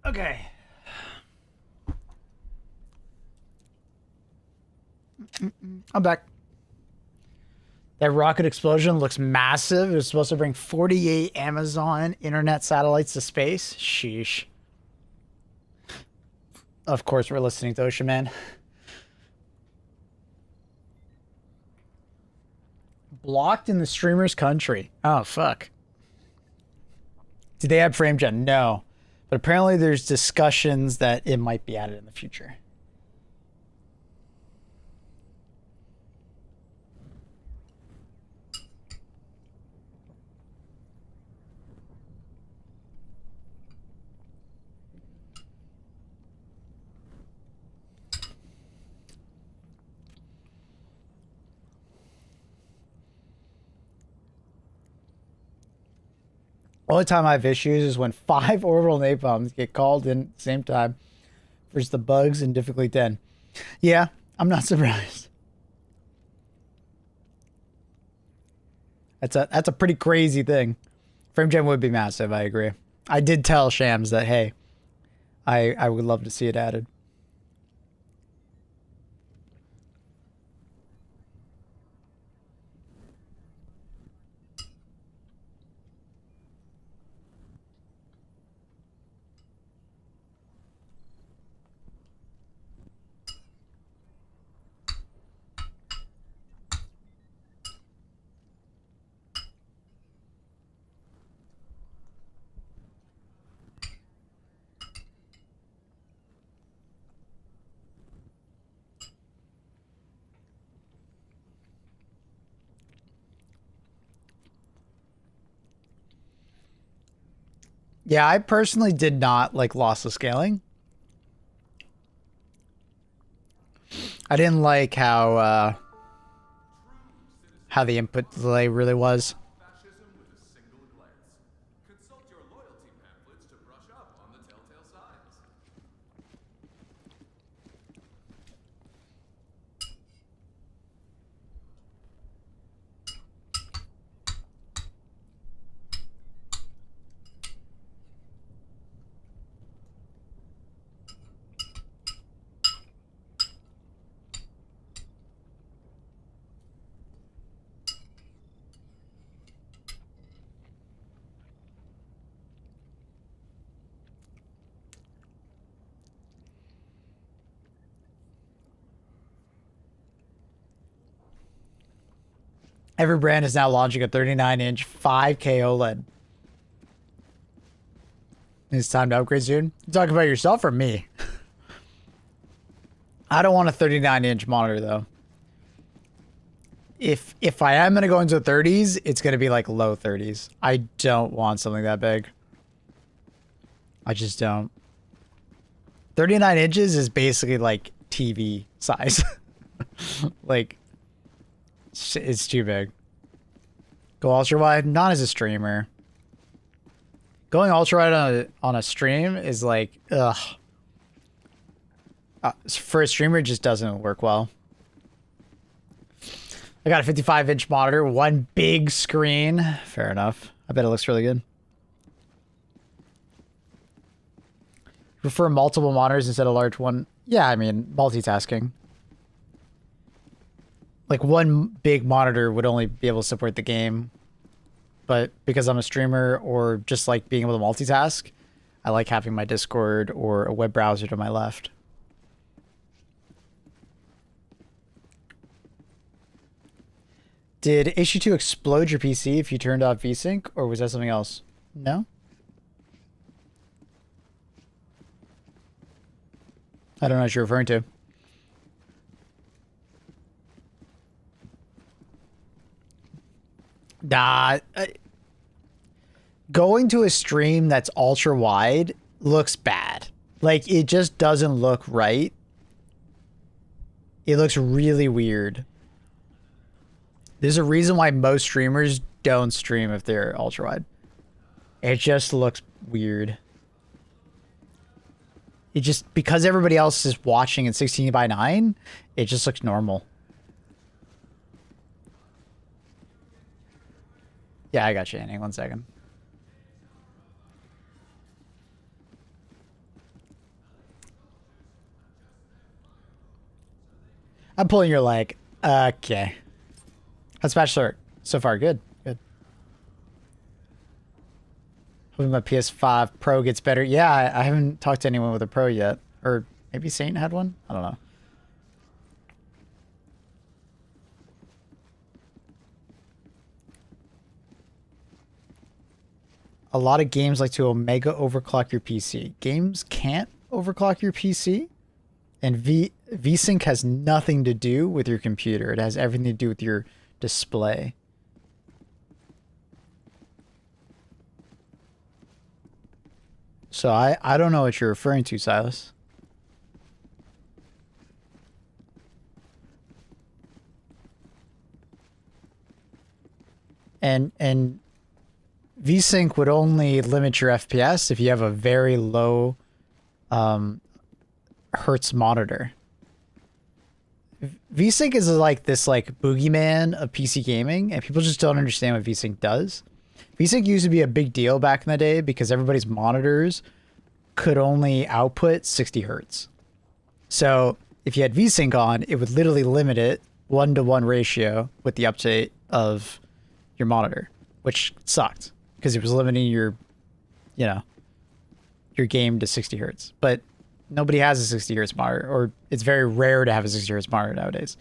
Okay. I'm back. That rocket explosion looks massive. It was supposed to bring 48 Amazon internet satellites to space. Sheesh. Of course, we're listening to Ocean Man. Blocked in the streamer's country. Oh, fuck. Do they have frame gen? No. But apparently there's discussions that it might be added in the future. Only time I have issues is when 5 orbital napalms get called in at the same time versus the bugs in difficulty 10. Yeah, I'm not surprised. That's a pretty crazy thing. Frame gen would be massive, I agree. I did tell Shams that, hey, I would love to see it added. Yeah, I personally did not like lossless scaling. I didn't like how the input delay really was. Fascism with a single glance. Consult your loyalty pamphlets to brush up on the telltale signs. Every brand is now launching a 39-inch 5K OLED. It's time to upgrade soon. You talk about yourself or me? I don't want a 39-inch monitor though. If I am gonna go into the 30s, it's gonna be like low 30s. I don't want something that big. I just don't. 39 inches is basically like TV size. Like, it's too big. Go ultra wide, not as a streamer. Going ultra wide on a stream is like, ugh. For a streamer, it just doesn't work well. I got a 55-inch monitor, one big screen. Fair enough. I bet it looks really good. Prefer multiple monitors instead of large one? Yeah, I mean, multitasking. Like, one big monitor would only be able to support the game. But because I'm a streamer or just like being able to multitask, I like having my Discord or a web browser to my left. Did HU2 explode your PC if you turned off VSync, or was that something else? No? I don't know what you're referring to. Nah. Going to a stream that's ultra wide looks bad. Like, it just doesn't look right. It looks really weird. There's a reason why most streamers don't stream if they're ultra wide. It just looks weird. It just, because everybody else is watching in 16:9, it just looks normal. Yeah, I got you, Annie. 1 second. I'm pulling your leg. Okay. How's patch start? So far, good. Good. Hoping my PS5 Pro gets better. Yeah, I haven't talked to anyone with a Pro yet. Or maybe Saint had one? I don't know. A lot of games like to Omega overclock your PC. Games can't overclock your PC. And VSync has nothing to do with your computer. It has everything to do with your display. So I don't know what you're referring to, Silas. And VSync would only limit your FPS if you have a very low hertz monitor. VSync is like this like boogeyman of PC gaming, and people just don't understand what VSync does. VSync used to be a big deal back in the day because everybody's monitors could only output 60 hertz. So if you had VSync on, it would literally limit it 1-to-1 ratio with the update of your monitor, which sucked because it was limiting your, you know, your game to 60 hertz. But nobody has a 60 hertz monitor, or it's very rare to have a 60 hertz monitor nowadays.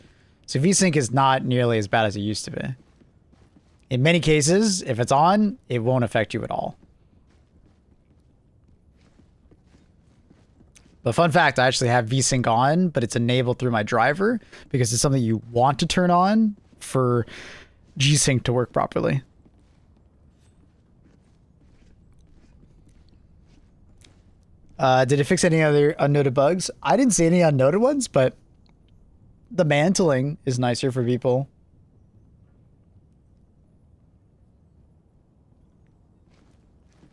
So VSync is not nearly as bad as it used to be. In many cases, if it's on, it won't affect you at all. But fun fact, I actually have VSync on, but it's enabled through my driver because it's something you want to turn on for G-Sync to work properly. Did it fix any other unnoted bugs? I didn't see any unnoted ones, but the mantling is nicer for people.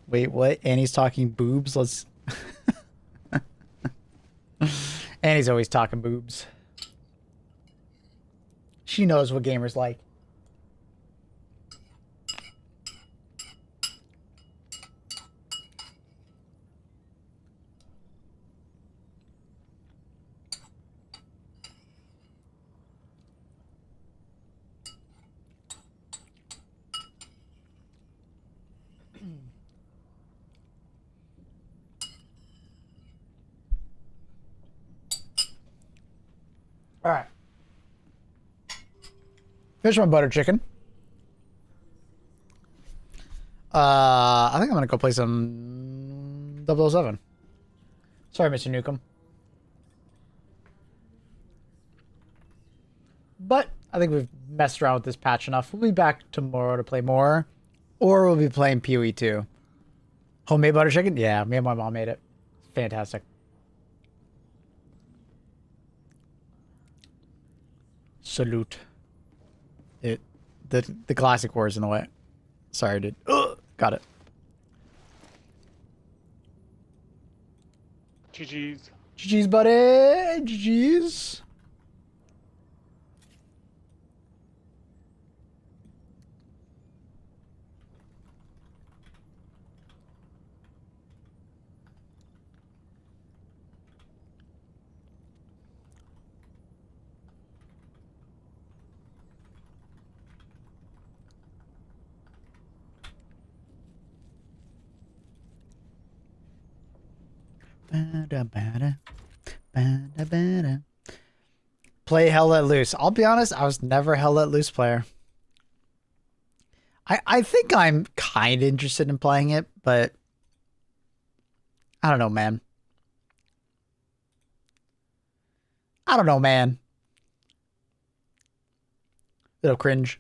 Wait, what? Annie's talking boobs? Let's... Annie's always talking boobs. She knows what gamers like. All right. Finish my butter chicken. I think I'm gonna go play some 007. Sorry, Mr. Newcomb. But I think we've messed around with this patch enough. We'll be back tomorrow to play more. Or we'll be playing POE 2. Homemade butter chicken? Yeah, me and my mom made it. Fantastic. Salute. The classic war is in the way. Sorry, dude. Ugh, got it. GG's. GG's, buddy. GG's. Play Hell Let Loose. I'll be honest, I was never a Hell Let Loose player. I think I'm kind of interested in playing it, but I don't know, man. I don't know, man. Little cringe.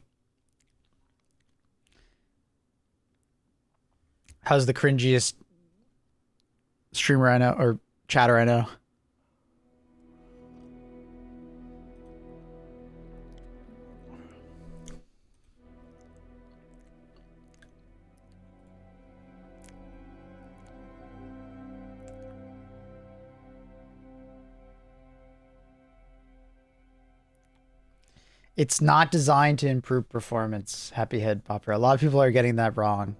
How's the cringiest streamer I know, or chatter I know? It's not designed to improve performance, Happy Head Popper. A lot of people are getting that wrong.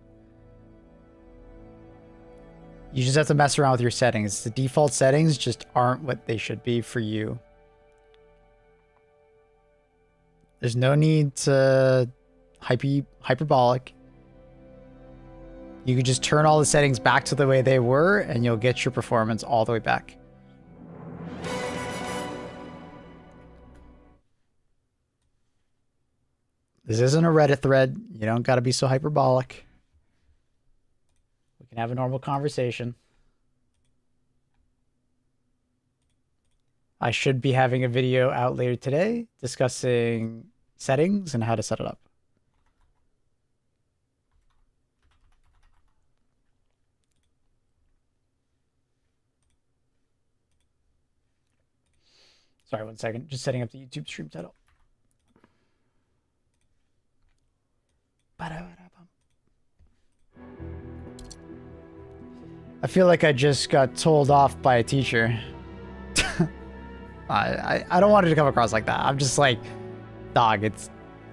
You just have to mess around with your settings. The default settings just aren't what they should be for you. There's no need to hyperbolic. You could just turn all the settings back to the way they were and you'll get your performance all the way back. This isn't a Reddit thread. You don't got to be so hyperbolic. We can have a normal conversation. I should be having a video out later today discussing settings and how to set it up. Sorry, 1 second. Just setting up the YouTube stream title. I feel like I just got told off by a teacher. I don't want it to come across like that. I'm just like, dog, it's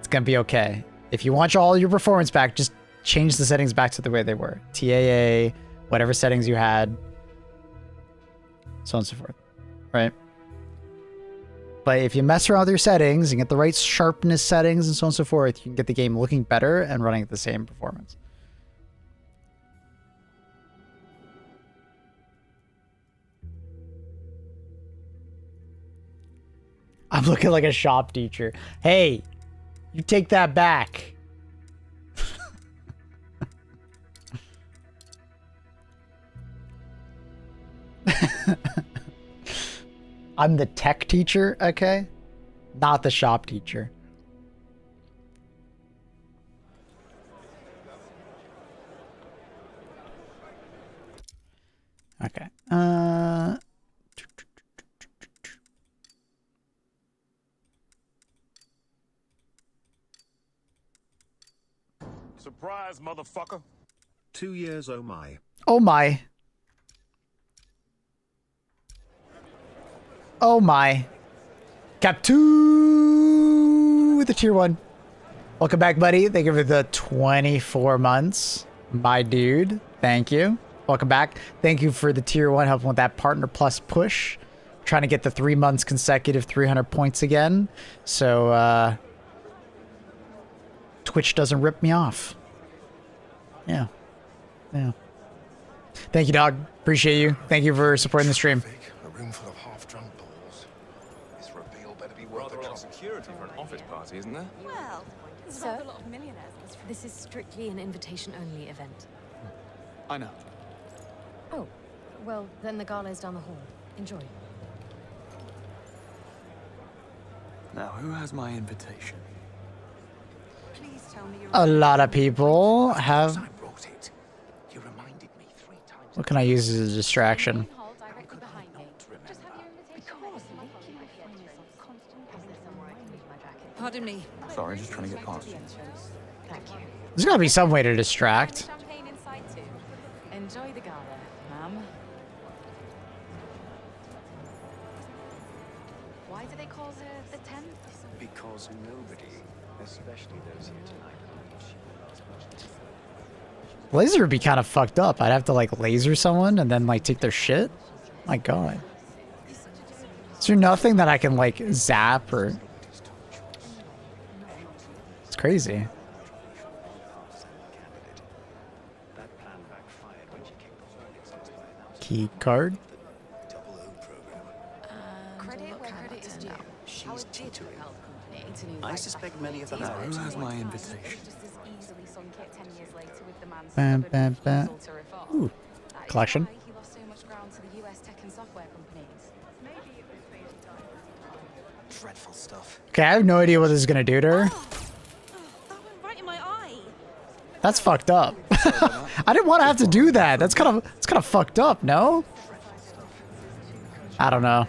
gonna be okay. If you want all your performance back, just change the settings back to the way they were. TAA, whatever settings you had, so on and so forth, right? But if you mess around with your settings and get the right sharpness settings and so on and so forth, you can get the game looking better and running at the same performance. I'm looking like a shop teacher. Hey, you take that back. I'm the tech teacher, okay? Not the shop teacher. Okay. Surprise, motherfucker. 2 years, oh my. Oh my. Oh my. Cap 2 with the tier 1. Welcome back, buddy. Thank you for the 24 months. My dude. Thank you. Welcome back. Thank you for the tier 1 helping with that partner plus push. Trying to get the 3 months consecutive 300 points again. So, Twitch doesn't rip me off. Yeah. Yeah. Thank you, dog. Appreciate you. Thank you for supporting the stream. A room full of half-drunk balls. This reveal better be worth Rather a lot of security for an office party, isn't there? Well, there's a lot of millionaires. This is strictly an invitation-only event. I know. Oh, well, then the gala's down the hall. Enjoy. Now, who has my invitation? Please tell me you're... A lot of people have... I brought it. You reminded me 3 times. What can I use as a distraction? directly behind me. Just have your invitation. Pardon me. Sorry, just trying to get past you. Thank you. There's gotta be some way to distract. Champagne inside too. Enjoy the gala, ma'am. Why do they call the 10th? Because nobody, especially those here tonight, Laser would be kind of fucked up. I'd have to like laser someone and then like take their shit. My god. Is there nothing that I can like zap or... It's crazy. Key card? Credit where credit is due. she's teetering. I suspect many of them are. Who has my invitation? Bam, bam, bam. Ooh, collection. Dreadful stuff. Okay, I have no idea what this is gonna do to her. That went right in my eye. That's fucked up. I didn't want to have to do that. It's kind of fucked up, no? I don't know.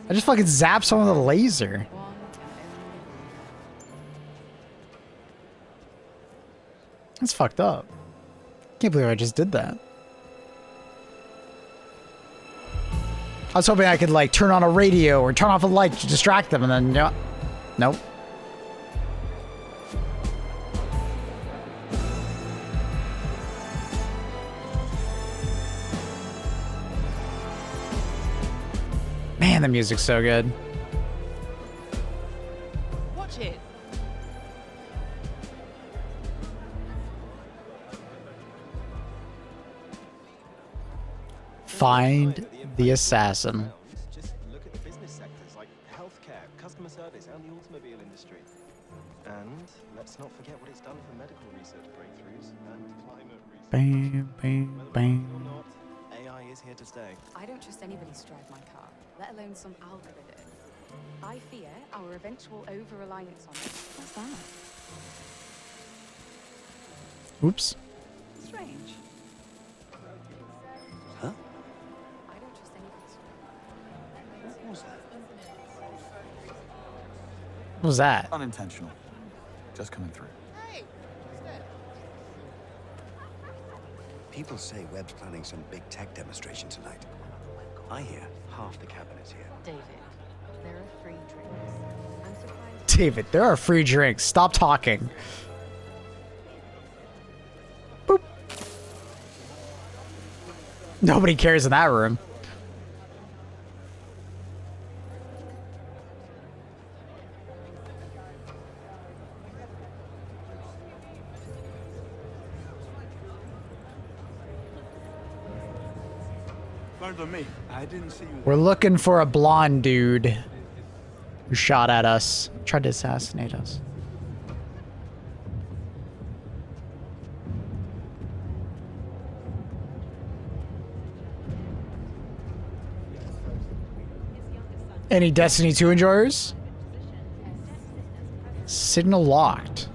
I just fucking zapped someone with a laser. That's fucked up. Can't believe I just did that. I was hoping I could like turn on a radio or turn off a light to distract them and then, yeah. Nope. Man, the music's so good. Find the assassin. Just look at the business sectors like healthcare, customer service, and the automobile industry. And let's not forget what it's done for medical research breakthroughs and climate research. Bam, bam, Whether bam. or not, AI is here to stay. I don't trust anybody to drive my car, let alone some algorithm. I fear our eventual over-reliance on it. What's that? Oops. Strange. Huh? I don't trust anybody to What was that? What was that? Unintentional. Just coming through. People say Webb's planning some big tech demonstration tonight. I hear half the cabinet's here. David, there are free drinks. I'm surprised. David, there are free drinks. Stop talking. Boop. Nobody cares in that room. Learned on me. I didn't see you. We're looking for a blonde dude who shot at us, tried to assassinate us. Any Destiny 2 enjoyers? Signal locked.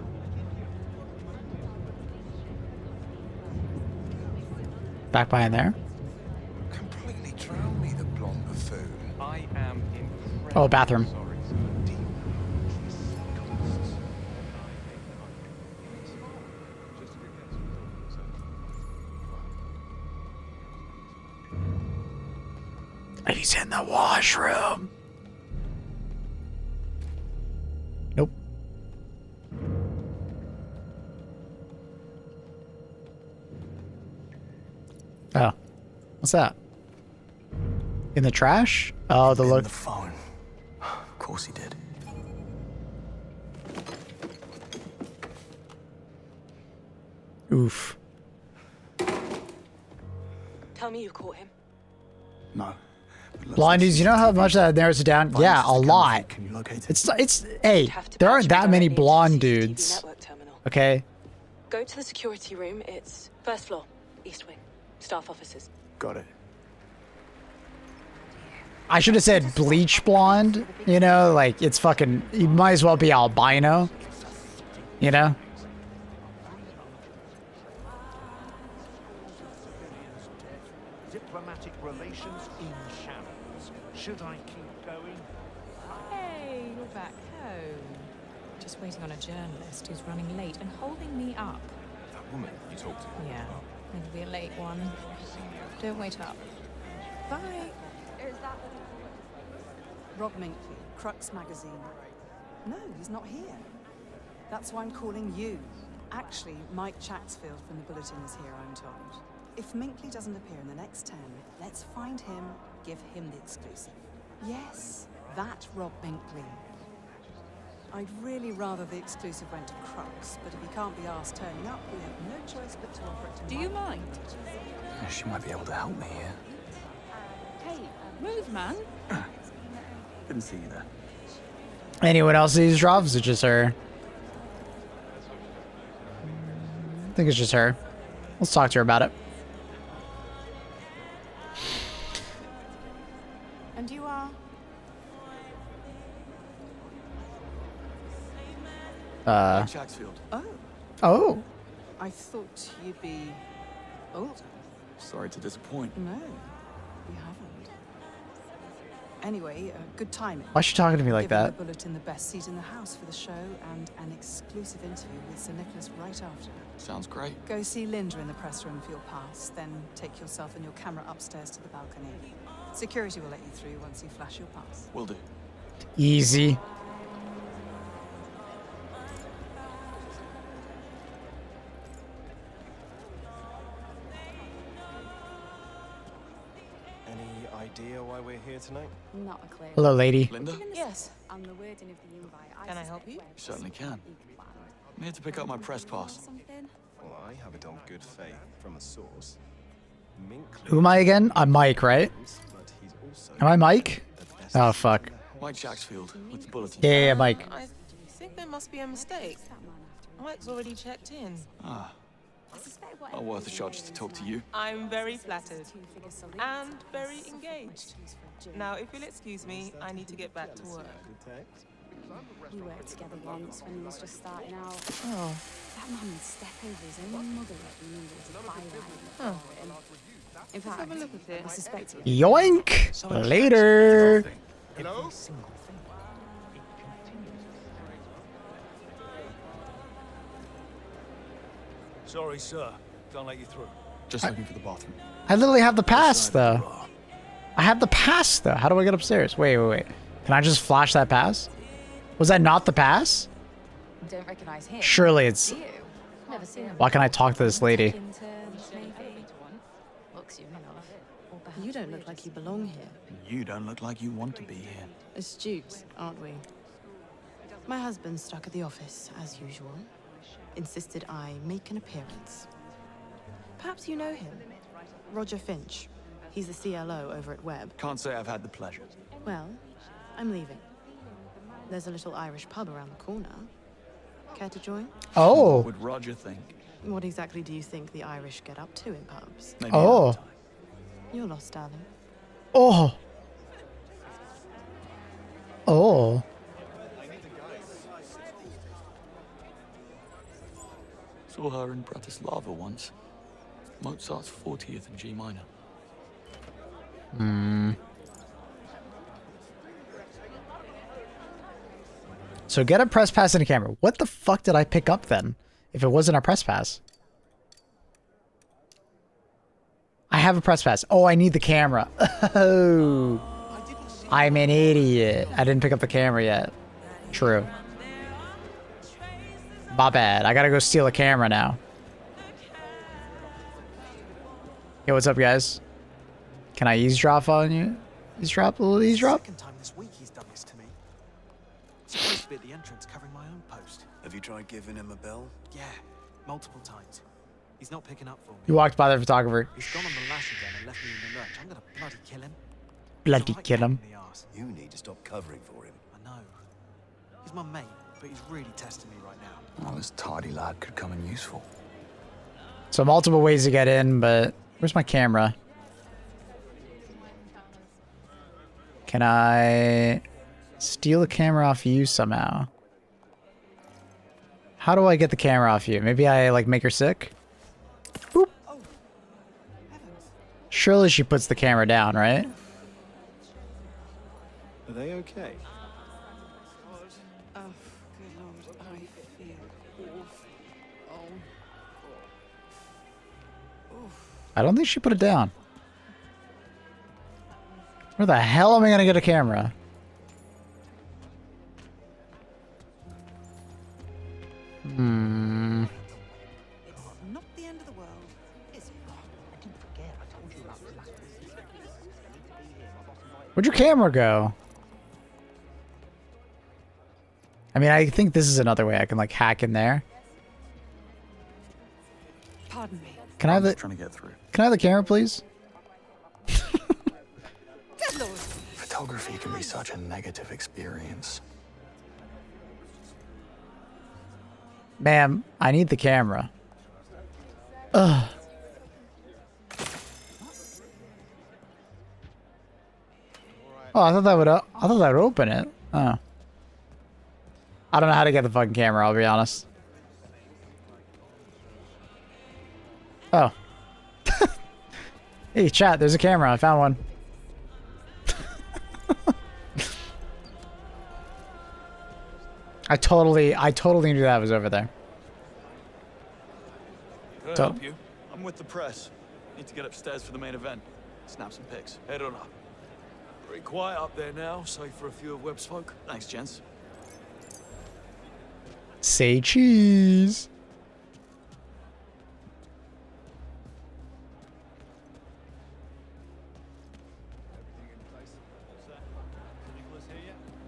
Back behind there. Completely drowned me, the blonde buffoon. I am incredibly Oh, bathroom. sorry. He's in the washroom. Nope. Oh. What's that? In the trash? Oh, the look. The phone. Of course he did. Oof. Tell me you caught him. No. Blondies, you know how much that narrows it down? Yeah, a lot. Can you locate it? It's hey, there aren't that many blonde dudes. Network terminal. Okay? Go to the security room. It's first floor, east wing. Staff offices. Got it. I should have said bleach blonde, you know, like it's fucking you might as well be albino. You know? Diplomatic relations in shambles. Should I keep going? Hey, you're back home. Just waiting on a journalist who's running late and holding me up. That woman you talked to. Yeah, it'll be a late one. Don't wait up. Bye. Rob Minkley, Crux Magazine. No, he's not here. That's why I'm calling you. Actually, Mike Chatsfield from the Bulletin is here, I'm told. If Minkley doesn't appear in the next 10, let's find him, give him the exclusive. Yes, that Rob Minkley. I'd really rather the exclusive went to Crux, but if he can't be asked turning up, we have no choice but to offer it to Mike. Do you mind? She might be able to help me here. Hey, move, man. Didn't see you there. Anyone else these drops? Or just her? I think it's just her. Let's talk to her about it. And you are? Chatsfield. Oh, Oh. I thought you'd be older. Sorry to disappoint. No, you haven't. Anyway, good timing. Why is she talking to me like Giving that? the Bulletin the best seat in the house for the show and an exclusive interview with Sir Nicholas right after. Sounds great. Go see Linda in the press room for your pass, then take yourself and your camera upstairs to the balcony. Security will let you through once you flash your pass. Will do. Easy. Any idea why we're here tonight? Not a clue. Hello, lady. Linda? Yes. I'm the wording of the invite. Can I help you? Certainly can. I'm here to pick up my press pass. Something? Well, I have it on good faith from a source. Who am I again? I'm Mike, right? Am I Mike? Oh, fuck. Mike Jacksfield with the bulletin. Yeah, Mike. I think there must be a mistake. Mike's already checked in. Ah. Well, worth a shot just to talk to you. I'm very flattered. And very engaged. Now, if you'll excuse me, I need to get back to work. We worked together once when he was just starting out. Oh. That man would step over his own mother if he needed to buy Huh. In fact, Have a look at it. I suspect it. Yoink! Later! Hello? Sorry, sir. Can't let you through. Just looking for the bathroom. I literally have the pass, though. I have the pass, though. How do I get upstairs? Wait. Can I just flash that pass? Was that not the pass? Don't recognize him. Surely it's... Do you? Never seen him. Why can't I talk to this lady? Looks young enough. You don't look like you belong here. You don't look like you want to be here. Astute, aren't we? My husband's stuck at the office, as usual. Insisted I make an appearance. Perhaps you know him. Roger Finch. He's the CLO over at Webb. Can't say I've had the pleasure. Well, I'm leaving. There's a little Irish pub around the corner. Care to join? Oh. What would Roger think? What exactly do you think the Irish get up to in pubs? Maybe Oh. You're lost, darling. Oh. Oh. Saw her in Bratislava once. Mozart's 40th in G minor. So get a press pass and a camera. What the fuck did I pick up then? If it wasn't a press pass. I have a press pass. Oh, I need the camera. Oh. I'm an idiot. I didn't pick up the camera yet. True. My bad. I gotta go steal a camera now. Yo, what's up, guys? Can I eavesdrop on you? Eavesdrop? A little eavesdrop? Second time this week he's done this to me. Supposed to be at the entrance covering my own post. Have you tried giving him a bell? Yeah, multiple times. He's not picking up for me. You walked by the photographer. He's gone on the lash again and left me in the lurch. I'm gonna bloody kill him. Bloody kill him. You need to stop covering for him. I know. He's my mate, but he's really testing me right now. Oh, this tardy lad could come in useful. So multiple ways to get in, but where's my camera? Can I steal a camera off you somehow? How do I get the camera off you? Maybe I like make her sick? Boop. Surely she puts the camera down, right? Are they okay? Oh, good lord, I feel awful. I don't think she put it down. Where the hell am I gonna get a camera? Hmm. It's not the end of the world, is it? I didn't forget. I told you about the last Where'd your camera go? I mean, I think this is another way I can like hack in there. Pardon me. Can I have the Trying to get through. Can I have the camera, please? Good lord. Photography can be such a negative experience. Ma'am, I need the camera. Ugh. Oh, I thought that would open it. Oh. I don't know how to get the fucking camera, I'll be honest. Oh. Hey, chat, there's a camera. I found one. I totally knew that was over there. Can I help you? I'm with the press. Need to get upstairs for the main event. Snap some pics. Head on up. Pretty quiet up there now, save for a few of Webb's folk. Thanks, gents. Say cheese.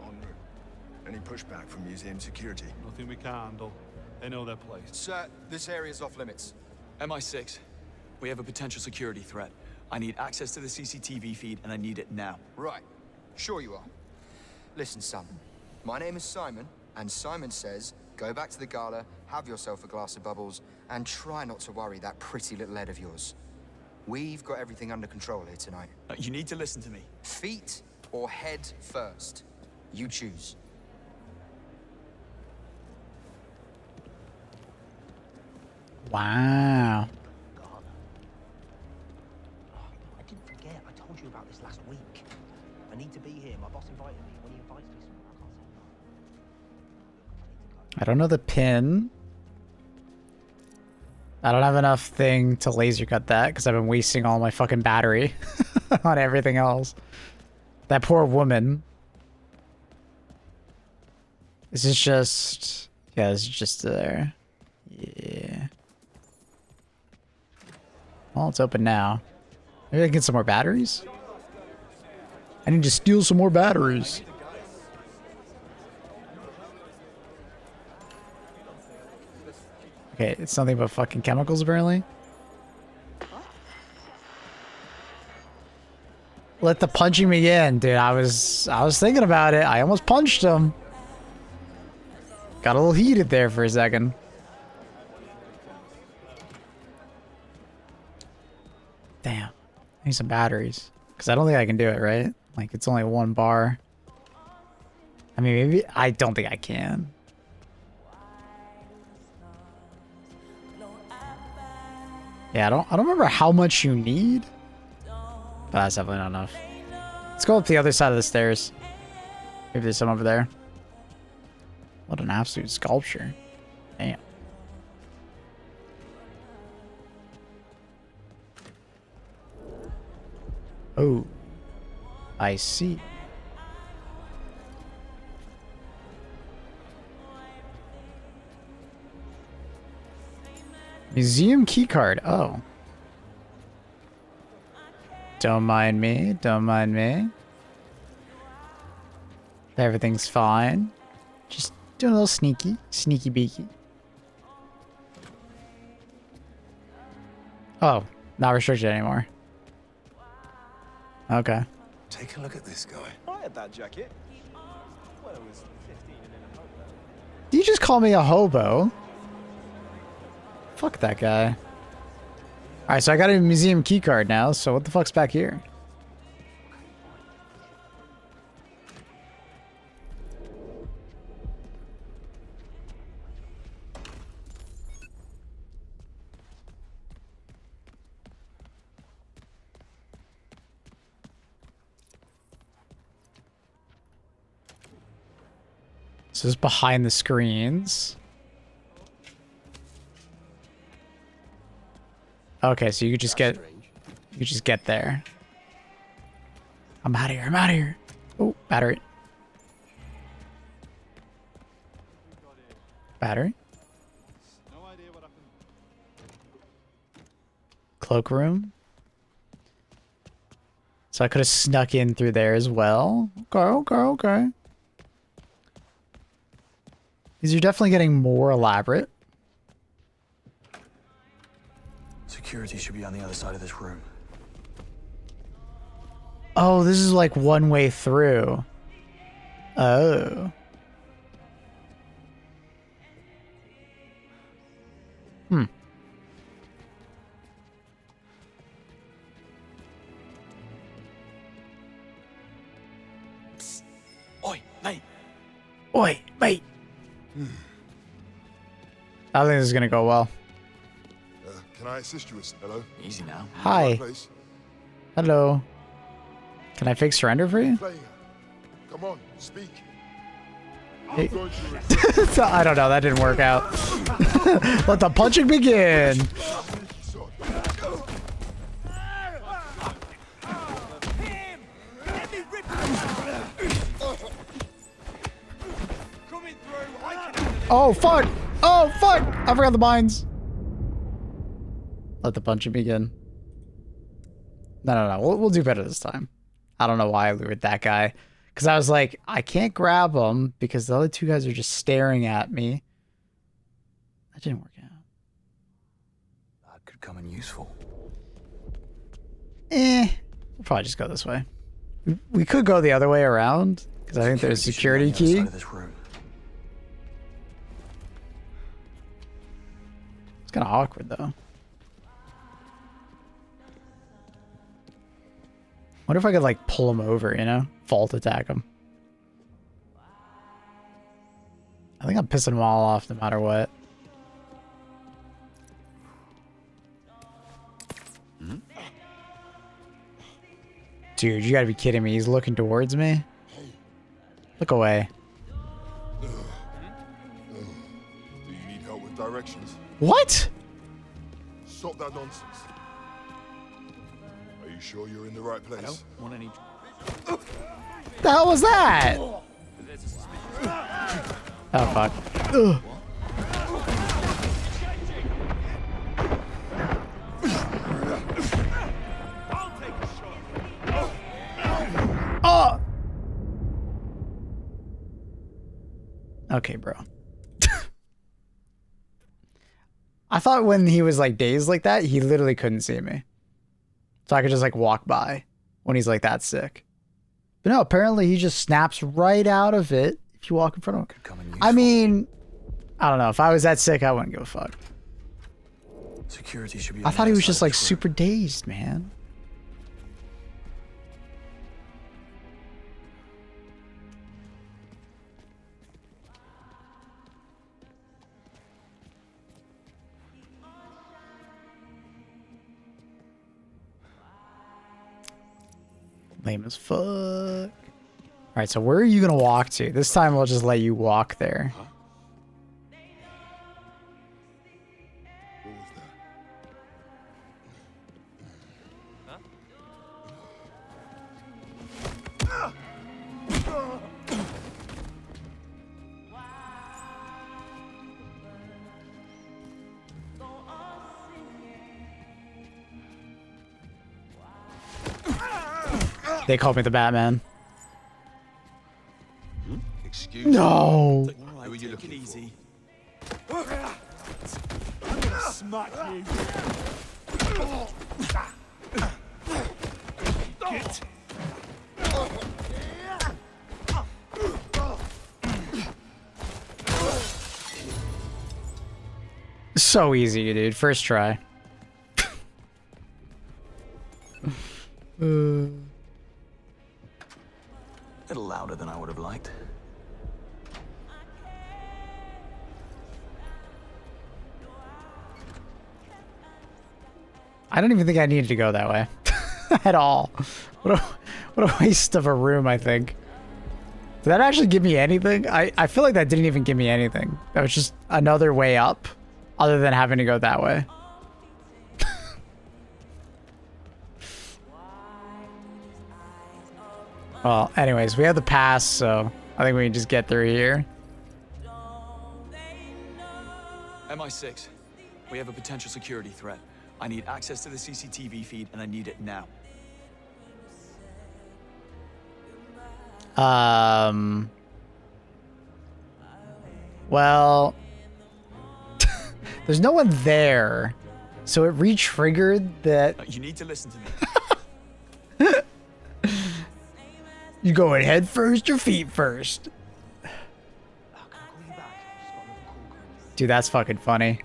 En route. Any pushback from museum security? Nothing we can't handle. They know their place. Sir, this area's off limits. MI6. We have a potential security threat. I need access to the CCTV feed, and I need it now. Right. Sure you are. Listen, son. My name is Simon, and Simon says, go back to the gala, have yourself a glass of bubbles, and try not to worry that pretty little head of yours. We've got everything under control here tonight. You need to listen to me. Feet or head first? You choose. Wow. I didn't forget. I told you about this last week. I need to be here. My boss invited me. When he invites me somewhere, I can't say no. I don't know the pin. I don't have enough thing to laser cut that because I've been wasting all my fucking battery on everything else. That poor woman. This is just... Yeah, this is just there. Yeah. Well, it's open now. Maybe I can get some more batteries? I need to steal some more batteries. Okay, it's nothing but fucking chemicals, apparently. Let the punching begin, dude. I was thinking about it. I almost punched him. Got a little heated there for a second. Damn. I need some batteries. Because I don't think I can do it, right? Like, it's only 1 bar. I mean, maybe... I don't think I can. Yeah, I don't remember how much you need. But that's definitely not enough. Let's go up the other side of the stairs. Maybe there's some over there. What an absolute sculpture. Damn. Oh. I see. Museum keycard. Oh. Don't mind me. Don't mind me. Everything's fine. Just doing a little sneaky. Sneaky beaky. Oh. Not restricted anymore. Okay. Take a look at this guy. I had that jacket. Well, it was 15 and in a hobo. Did you just call me a hobo? Fuck that guy. Alright, so I got a museum keycard now, so what the fuck's back here? This is behind the screens. Okay, so you could just get there. I'm out of here. I'm out of here. Oh, battery. Battery. Cloakroom. So I could have snuck in through there as well. Okay. These are definitely getting more elaborate. Security should be on the other side of this room. Oh, this is like one way through. Oh. Hmm. Psst. Oi, mate. Oi, mate. I think this is gonna go well. Can I assist you with... Hello? Easy now. Hi. Hello. Can I fake surrender for you? Come on, speak. Hey. I don't know. That didn't work out. Let the punching begin. Oh, fuck. Oh, fuck. I forgot the mines. Let the punching begin. No. We'll do better this time. I don't know why I lured that guy. Because I was like, I can't grab him because the other two guys are just staring at me. That didn't work out. That could come in useful. We'll probably just go this way. We could go the other way around, because I think there's a security key. This room. It's kind of awkward, though. Wonder if I could, like, pull him over, you know? Fault attack him. I think I'm pissing them all off no matter what. Dude, you gotta be kidding me. He's looking towards me. Look away. Do you need help with directions? What? Stop that nonsense. Are you sure you're in the right place? I don't want any. The hell was that? Oh fuck. Ugh. Oh. Okay, bro. I thought when he was like dazed like that, he literally couldn't see me. So I could just like walk by when he's like that sick. But no, apparently he just snaps right out of it if you walk in front of him. I mean, I don't know. If I was that sick, I wouldn't give a fuck. Security should be. I thought he was just like super dazed, man. Lame as fuck. All right, so where are you gonna walk to? This time we'll just let you walk there. They called me the Batman. Excuse No. Who are you looking easy. I'm gonna smack you. Get. So easy, dude. First try. A little louder than I would have liked. I don't even think I needed to go that way. At all. What a waste of a room, I think. Did that actually give me anything? I feel like that didn't even give me anything. That was just another way up, other than having to go that way. Well, anyways, we have the pass, so I think we can just get through here. MI6, we have a potential security threat. I need access to the CCTV feed, and I need it now. Well, there's no one there, so it re-triggered that. You need to listen to me. You going head first or feet first? Dude, that's fucking funny.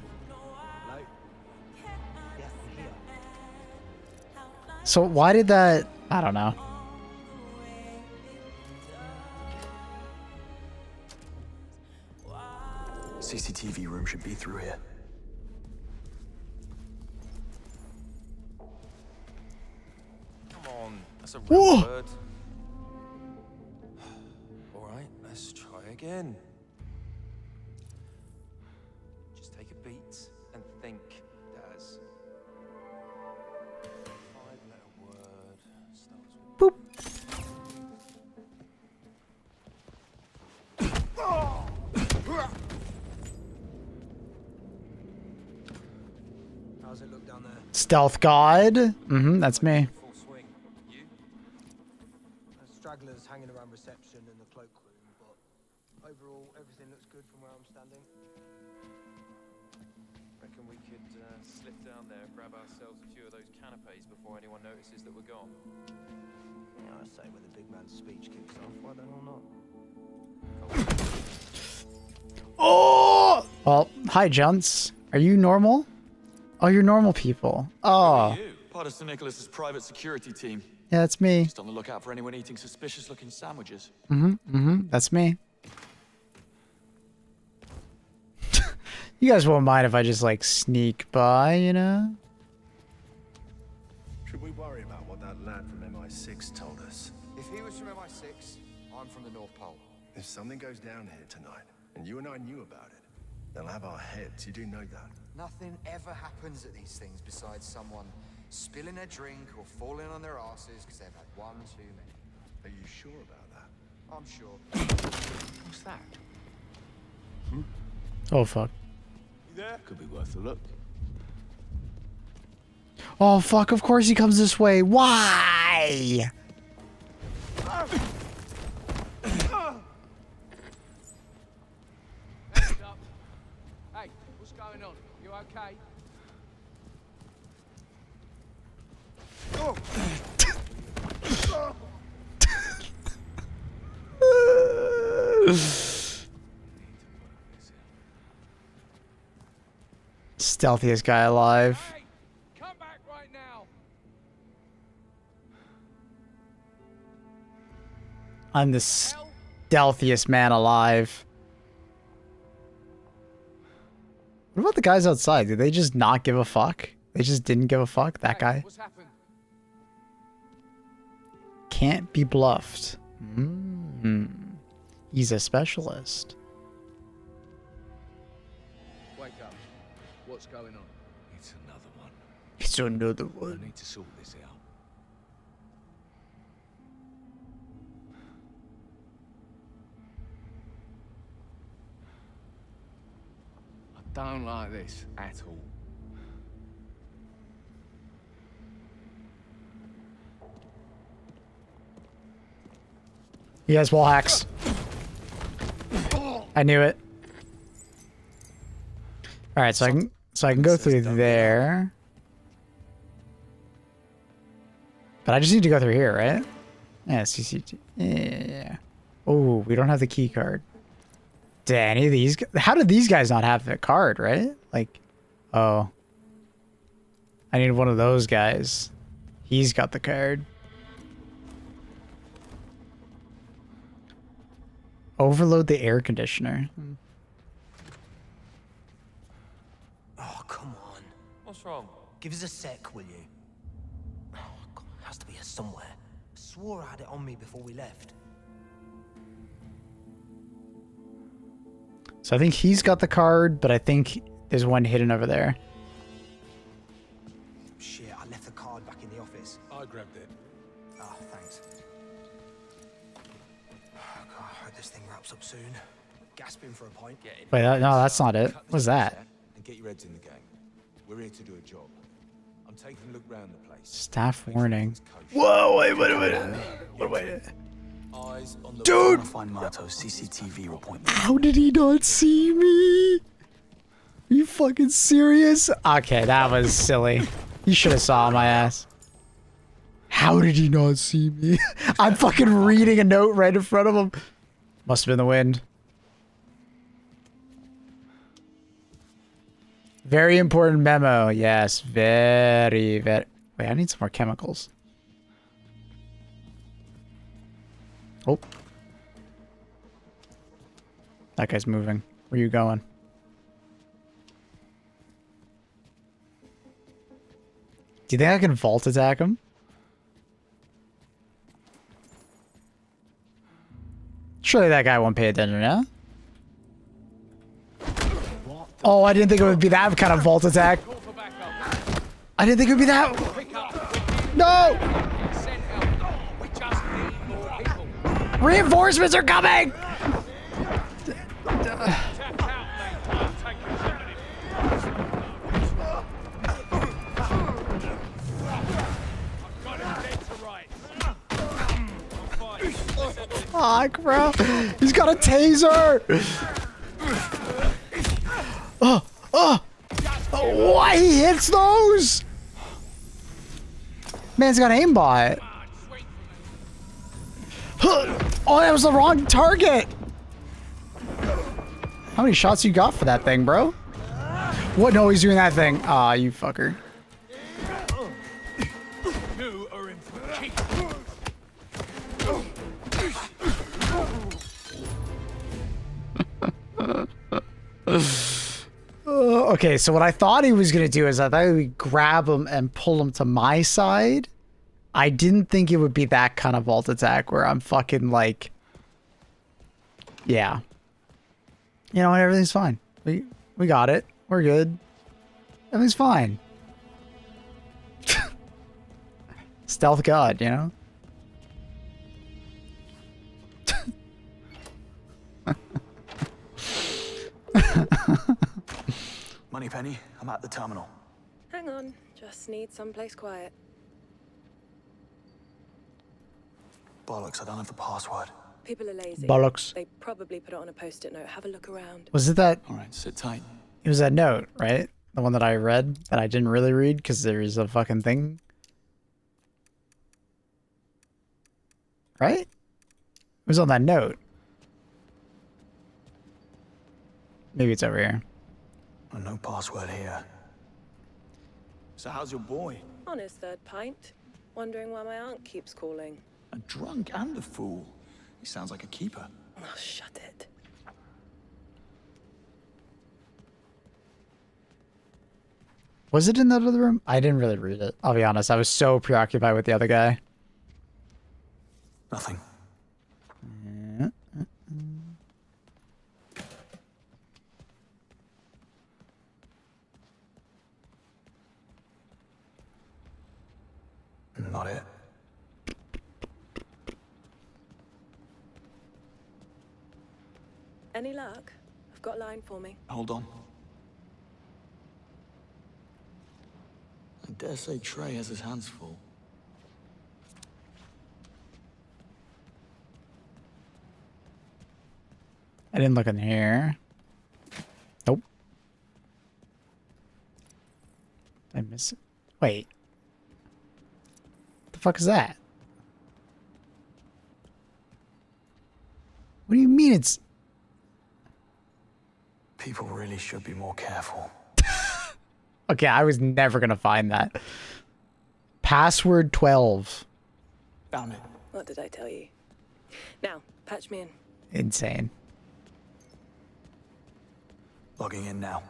So why did that? I don't know. CCTV room should be through here. Come on, that's a real word. All right, let's try again. Just take a beat and think, Daz. 5-letter word starts with. How's it look down there? Stealth God? Mm-hmm, that's me. Full swing. You? Stragglers hanging around reception and the cloakroom, but overall everything looks good from where I'm standing. Reckon we could slip down there, grab ourselves a few of those canapes before anyone notices that we're gone. Yeah, I say when the big man's speech kicks off, why the hell not? Oh! Well, hi, gents. Are you normal? Oh, you're normal people. Oh. You, part of Sir Nicholas's private security team. Yeah, that's me. Just on the lookout for anyone eating suspicious-looking sandwiches. That's me. You guys won't mind if I just, like, sneak by, you know? Should we worry about what that lad from MI6 told us? If he was from MI6, I'm from the North Pole. If something goes down here tonight, and you and I knew about it, they'll have our heads. You do know that. Nothing ever happens at these things besides someone spilling a drink or falling on their asses because they've had one too many. Are you sure about that? I'm sure. What's that? Oh, fuck. You there? Could be worth a look. Oh, fuck, of course he comes this way. Why? Hey, what's going on? You okay? Stealthiest guy alive. Hey, come back right now. I'm the stealthiest man alive. What about the guys outside? Did they just not give a fuck? They just didn't give a fuck? That guy? What's happened? Can't be bluffed. He's a specialist. Wake up. What's going on? It's another one. It's another one. I need to sort this out. I don't like this at all. He has wall hacks. I knew it. All right, so I can go through there. But I just need to go through here, right? Yeah, CCT. Yeah. Oh, we don't have the key card. Did any of these? How did these guys not have the card, right? Like, oh. I need one of those guys. He's got the card. Overload the air conditioner. Oh, come on. What's wrong? Give us a sec, will you? Oh, God, it has to be here somewhere. I swore I had it on me before we left. So I think he's got the card, but I think there's one hidden over there. Shit, I left the card back in the office. I grabbed it. Oh, thanks. Oh, God, I hope this thing wraps up soon. Gasping for a pint. Wait, no, that's not it. What's that? And get your heads in the game. We're here to do a job. I'm taking a look round the place. Staff warning. Whoa, wait. Eyes on the Dude! Find Marto's CCTV report. How did he not see me? Are you fucking serious? Okay, that was silly. He should have saw my ass. How did he not see me? I'm fucking reading a note right in front of him. Must have been the wind. Very important memo. Yes, very. Wait, I need some more chemicals. Oh. That guy's moving. Where you going? Do you think I can vault attack him? Surely that guy won't pay attention, yeah? Oh, I didn't think it would be that kind of vault attack. I didn't think it would be that. No! Reinforcements are coming! Fuck, bro. He's got a taser! What? He hits those? Man's got aimbot. Oh, that was the wrong target. How many shots you got for that thing, bro? What? No, he's doing that thing. Aw, you fucker. You are in for a keep. Okay, so what I thought he was going to do is I thought he would grab him and pull him to my side. I didn't think it would be that kind of vault attack where I'm fucking like... Yeah. You know what? Everything's fine. We got it. We're good. Everything's fine. Stealth god, you know? Moneypenny, I'm at the terminal. Hang on, just need someplace quiet. Bollocks, I don't have the password. People are lazy. Bollocks. They probably put it on a post-it note. Have a look around. Was it that? All right, sit tight. It was that note, right? The one that I read that I didn't really read because there's a fucking thing. Right? It was on that note. Maybe it's over here. No password here. So how's your boy? On his third pint. Wondering why my aunt keeps calling. A drunk and a fool. He sounds like a keeper. Oh, shut it. Was it in that other room? I didn't really read it. I'll be honest. I was so preoccupied with the other guy. Nothing. Not it. Any luck? I've got a line for me. Hold on. I dare say Trey has his hands full. I didn't look in here. Nope. Did I miss it? Wait. What the fuck is that? What do you mean it's... People really should be more careful. Okay, I was never gonna find that. Password 12. Found it. What did I tell you? Now, patch me in. Insane. Logging in now.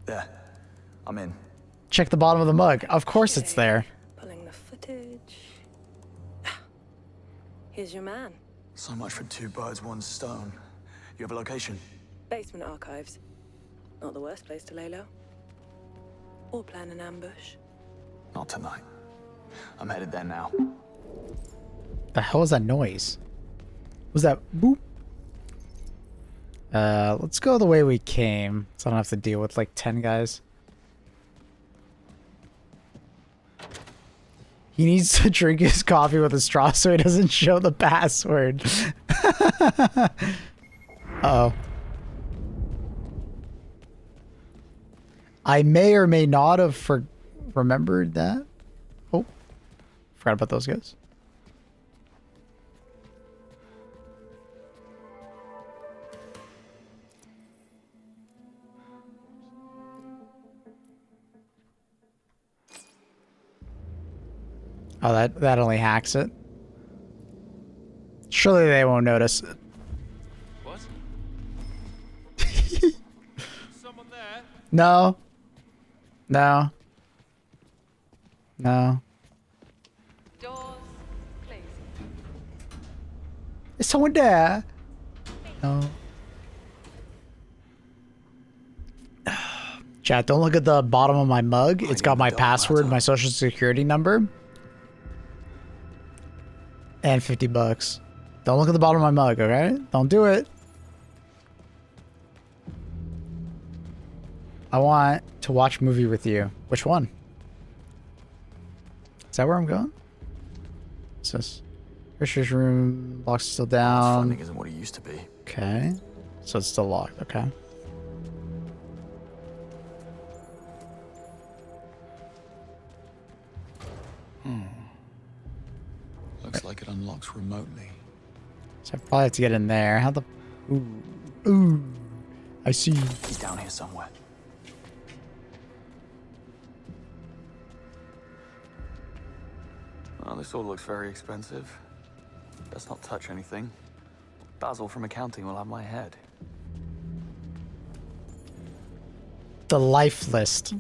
There. I'm in. Check the bottom of the mug. Of course it's there. Pulling the footage. Here's your man. So much for two birds, one stone. You have a location? Basement archives. Not the worst place to lay low. Or plan an ambush. Not tonight. I'm headed there now. The hell is that noise? Was that boop? Let's go the way we came, so I don't have to deal with like 10 guys. He needs to drink his coffee with a straw so he doesn't show the password. Uh-oh. I may or may not have remembered that. Oh, forgot about those guys. Oh, that only hacks it. Surely they won't notice. What? Someone there? No. No. No. Doors, please. Is someone there? No. Chat, don't look at the bottom of my mug. It's got my password, my social security number. And $50. Don't look at the bottom of my mug, okay? Don't do it. I want to watch a movie with you. Which one? Is that where I'm going? What's this? Richard's room. Lock's still down. Funding isn't what it used to be. Okay. So it's still locked. Okay. like it unlocks remotely. So I probably have to get in there. How the... Ooh. Ooh. I see. He's down here somewhere. Well, this all looks very expensive. Let's not touch anything. Basil from accounting will have my head. The life list.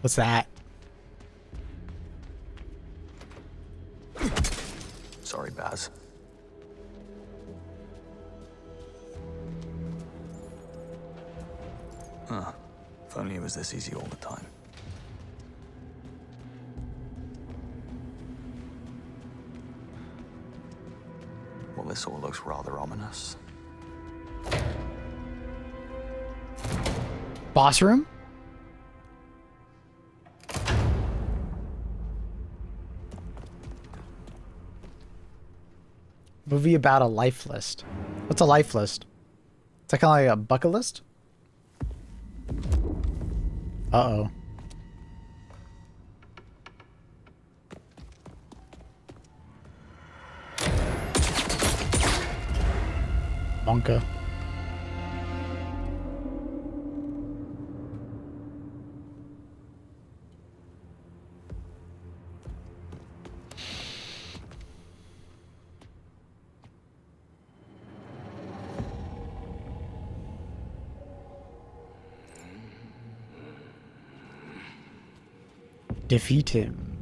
What's that? Sorry, Baz. Huh. If only it was this easy all the time. Well, this all looks rather ominous. Boss room? Movie about a life list. What's a life list? Is that kind of like a bucket list? Uh-oh. Monka. Defeat him.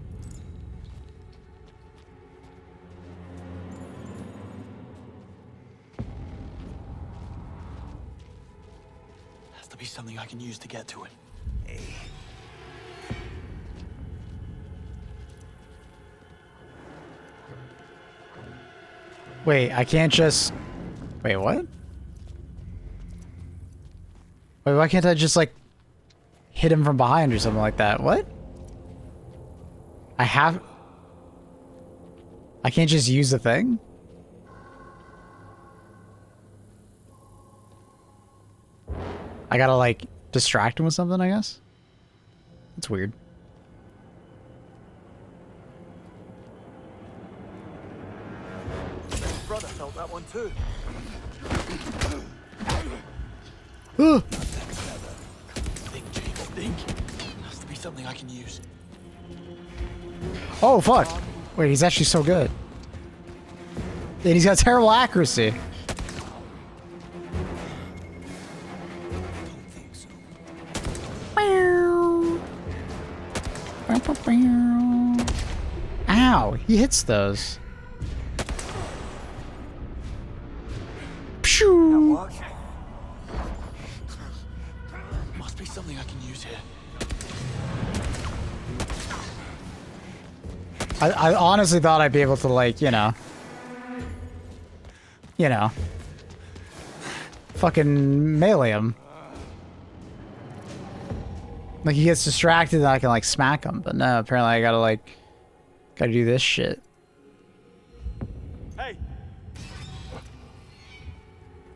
Has to be something I can use to get to it. Wait, I can't just... Wait, what? Wait, why can't I just, like, hit him from behind or something like that? What? I can't just use the thing? I gotta, like, distract him with something, I guess? That's weird. Brother felt that one too. Think, Jake, think. Has to be something I can use. Oh, fuck. Wait, he's actually so good. And he's got terrible accuracy. Ow, he hits those. Pshoo. Must be something I can use here. I honestly thought I'd be able to, like, you know, fucking melee him. Like, he gets distracted and I can, like, smack him. But no, apparently I gotta do this shit. Hey.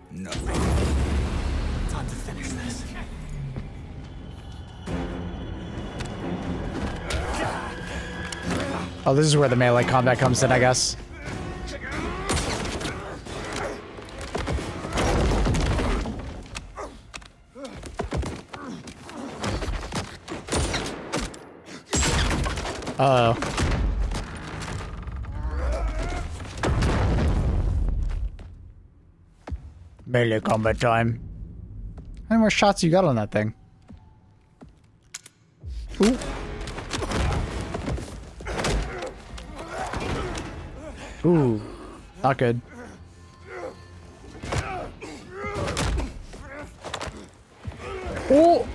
Nothing. Time to finish this. Oh, this is where the melee combat comes in, I guess. Uh-oh. Melee combat time. How many more shots you got on that thing? Ooh. Ooh. Not good. Oh!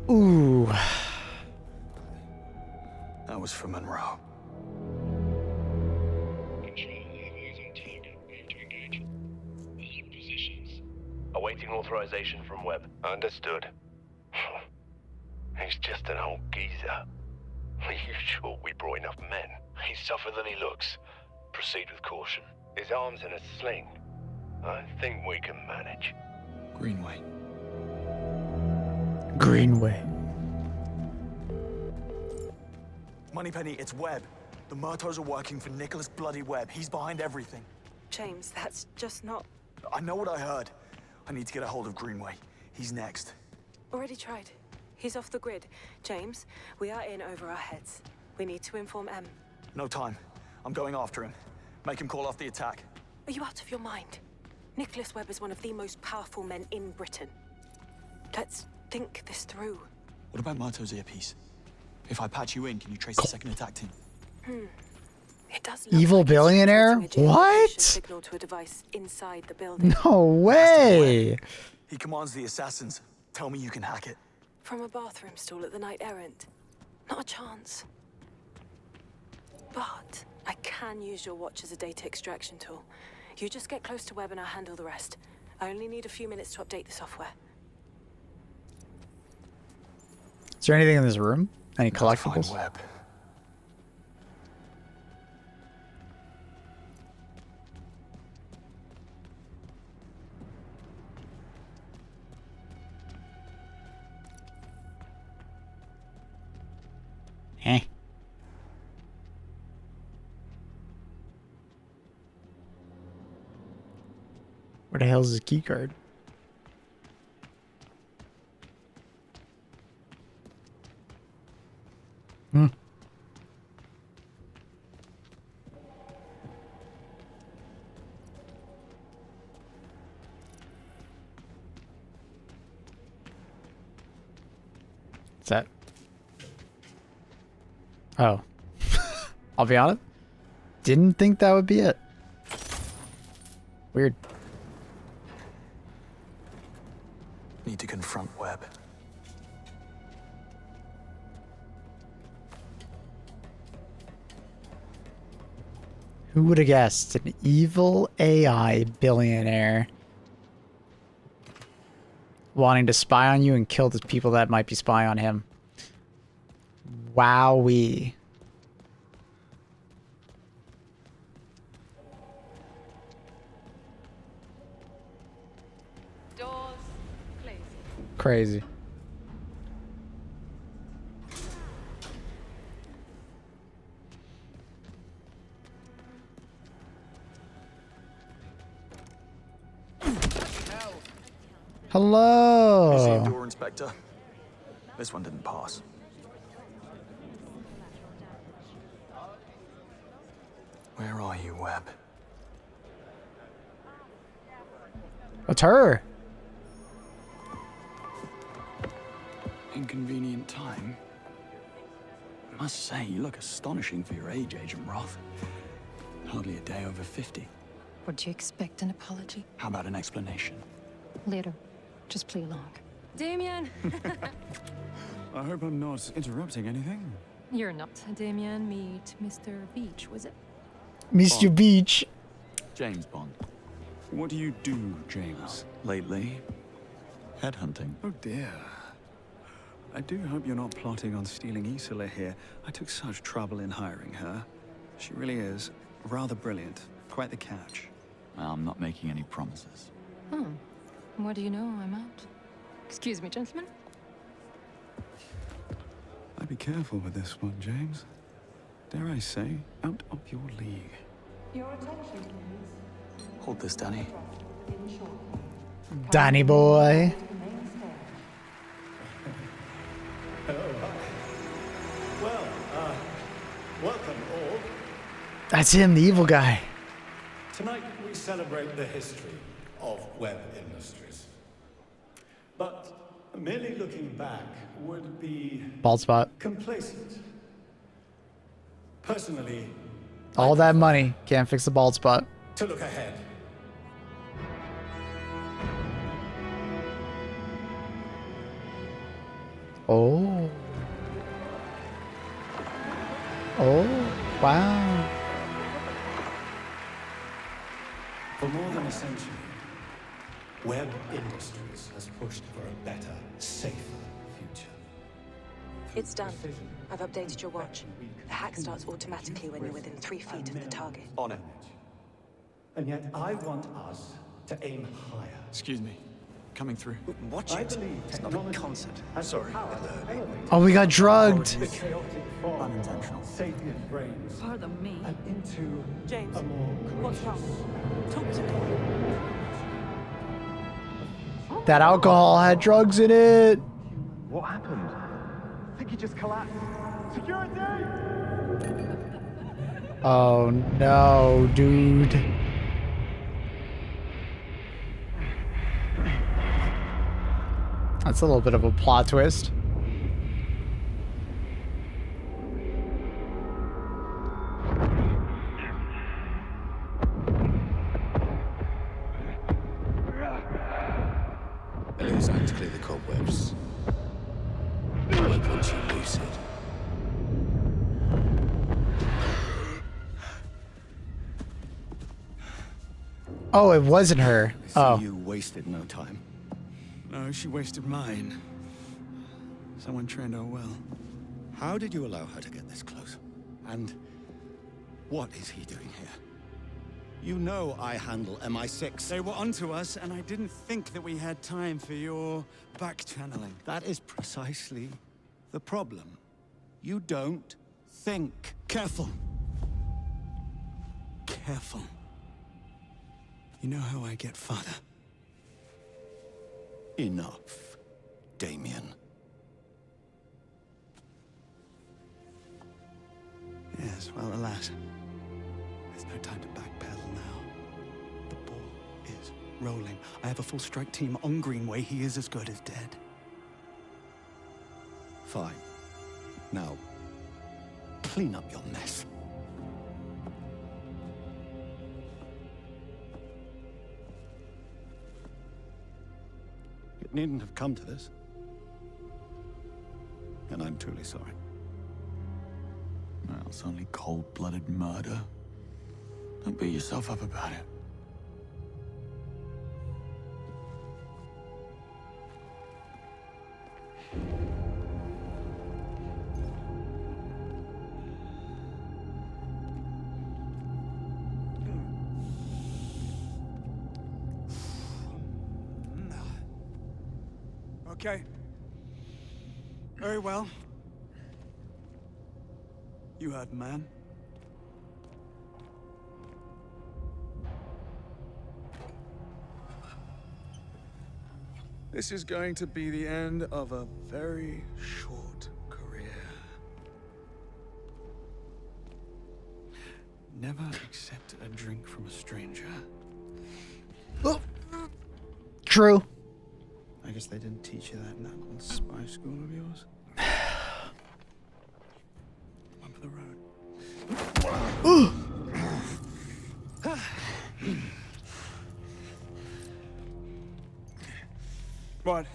Ooh. That was for Monroe. Awaiting authorization from Webb. Understood. He's just an old geezer. Are you sure we brought enough men? He's tougher than he looks. Proceed with caution. His arm's in a sling. I think we can manage. Greenway. Greenway. Moneypenny, it's Webb. The Murtaugh are working for Nicholas bloody Webb. He's behind everything. James, that's just not... I know what I heard. I need to get a hold of Greenway. He's next. Already tried. He's off the grid. James, we are in over our heads. We need to inform M. No time. I'm going after him. Make him call off the attack. Are you out of your mind? Nicholas Webb is one of the most powerful men in Britain. Let's think this through. What about Murtaugh's earpiece? If I patch you in, can you trace the second attack team? It does look Evil like it's billionaire? transmitting a What? geolocation signal to a device inside the building. No way! He commands the assassins. Tell me you can hack it. From a bathroom stall at the Knight Errant. Not a chance. But I can use your watch as a data extraction tool. You just get close to Webb and I'll handle the rest. I only need a few minutes to update the software. Is there anything in this room? Any collectibles? Webb. Eh. Where the hell's his key card? Hmm. What's that? Oh. I'll be honest. Didn't think that would be it. Weird. Need to confront Webb. Who would have guessed? An evil AI billionaire wanting to spy on you and kill the people that might be spying on him. Wowee. Doors closing. Crazy. Hello. Museum door inspector. This one didn't pass. Where are you, Webb? It's her. Inconvenient time. I must say, you look astonishing for your age, Agent Roth. Hardly a day over 50. Would you expect an apology? How about an explanation? Later. Just play along. Damien! I hope I'm not interrupting anything. You're not. Damien, meet Mr. Beach, was it? Mr. Beach. James Bond. What do you do, James? Lately, headhunting. Oh dear. I do hope you're not plotting on stealing Isola here. I took such trouble in hiring her. She really is rather brilliant. Quite the catch. I'm not making any promises. Hmm. What do you know? I'm out. Excuse me, gentlemen. I'd be careful with this one, James. Dare I say, out of your league. Your attention, please. Hold this, Danny. Danny boy. Well, welcome all. That's him, the evil guy. Tonight we celebrate the history of Webb Industries. But merely looking back would be Bald spot. complacent. Personally, All that money can't fix the bald spot. to look ahead. Oh. Oh, wow. For more than a century, Webb Industries has pushed for a better, safer future. It's done. I've updated your watch. The hack starts automatically when you're within 3 feet of the target. On it. And yet I want us to aim higher. Excuse me. coming through. Watch it. It's not a concert. Sorry. Oh, we got drugged. Unintentional. Sapient brains Pardon me. and into James, a more what's wrong? Talk to me. That alcohol had drugs in it. What happened? I think he just collapsed. Security! Oh no, dude. That's a little bit of a plot twist. Designed to clear the cobwebs. Work once you loose it. Oh, it wasn't her. Oh. You wasted no time. No, she wasted mine. Someone trained her well. How did you allow her to get this close? And what is he doing here? You know I handle MI6. They were onto us, and I didn't think that we had time for your back-channeling. That is precisely the problem. You don't think. Careful. Careful. You know how I get farther. Enough, Damien. Yes, well, alas. There's no time to backpedal now. The ball is rolling. I have a full strike team on Greenway. He is as good as dead. Fine. Now, clean up your mess. It needn't have come to this. And I'm truly sorry. Well, it's only cold-blooded murder. Don't beat yourself up about it. Okay. Very well. You heard, man. This is going to be the end of a very short career. Never accept a drink from a stranger. Oh. True. I guess they didn't teach you that in that little spy school of yours. One for the road. What?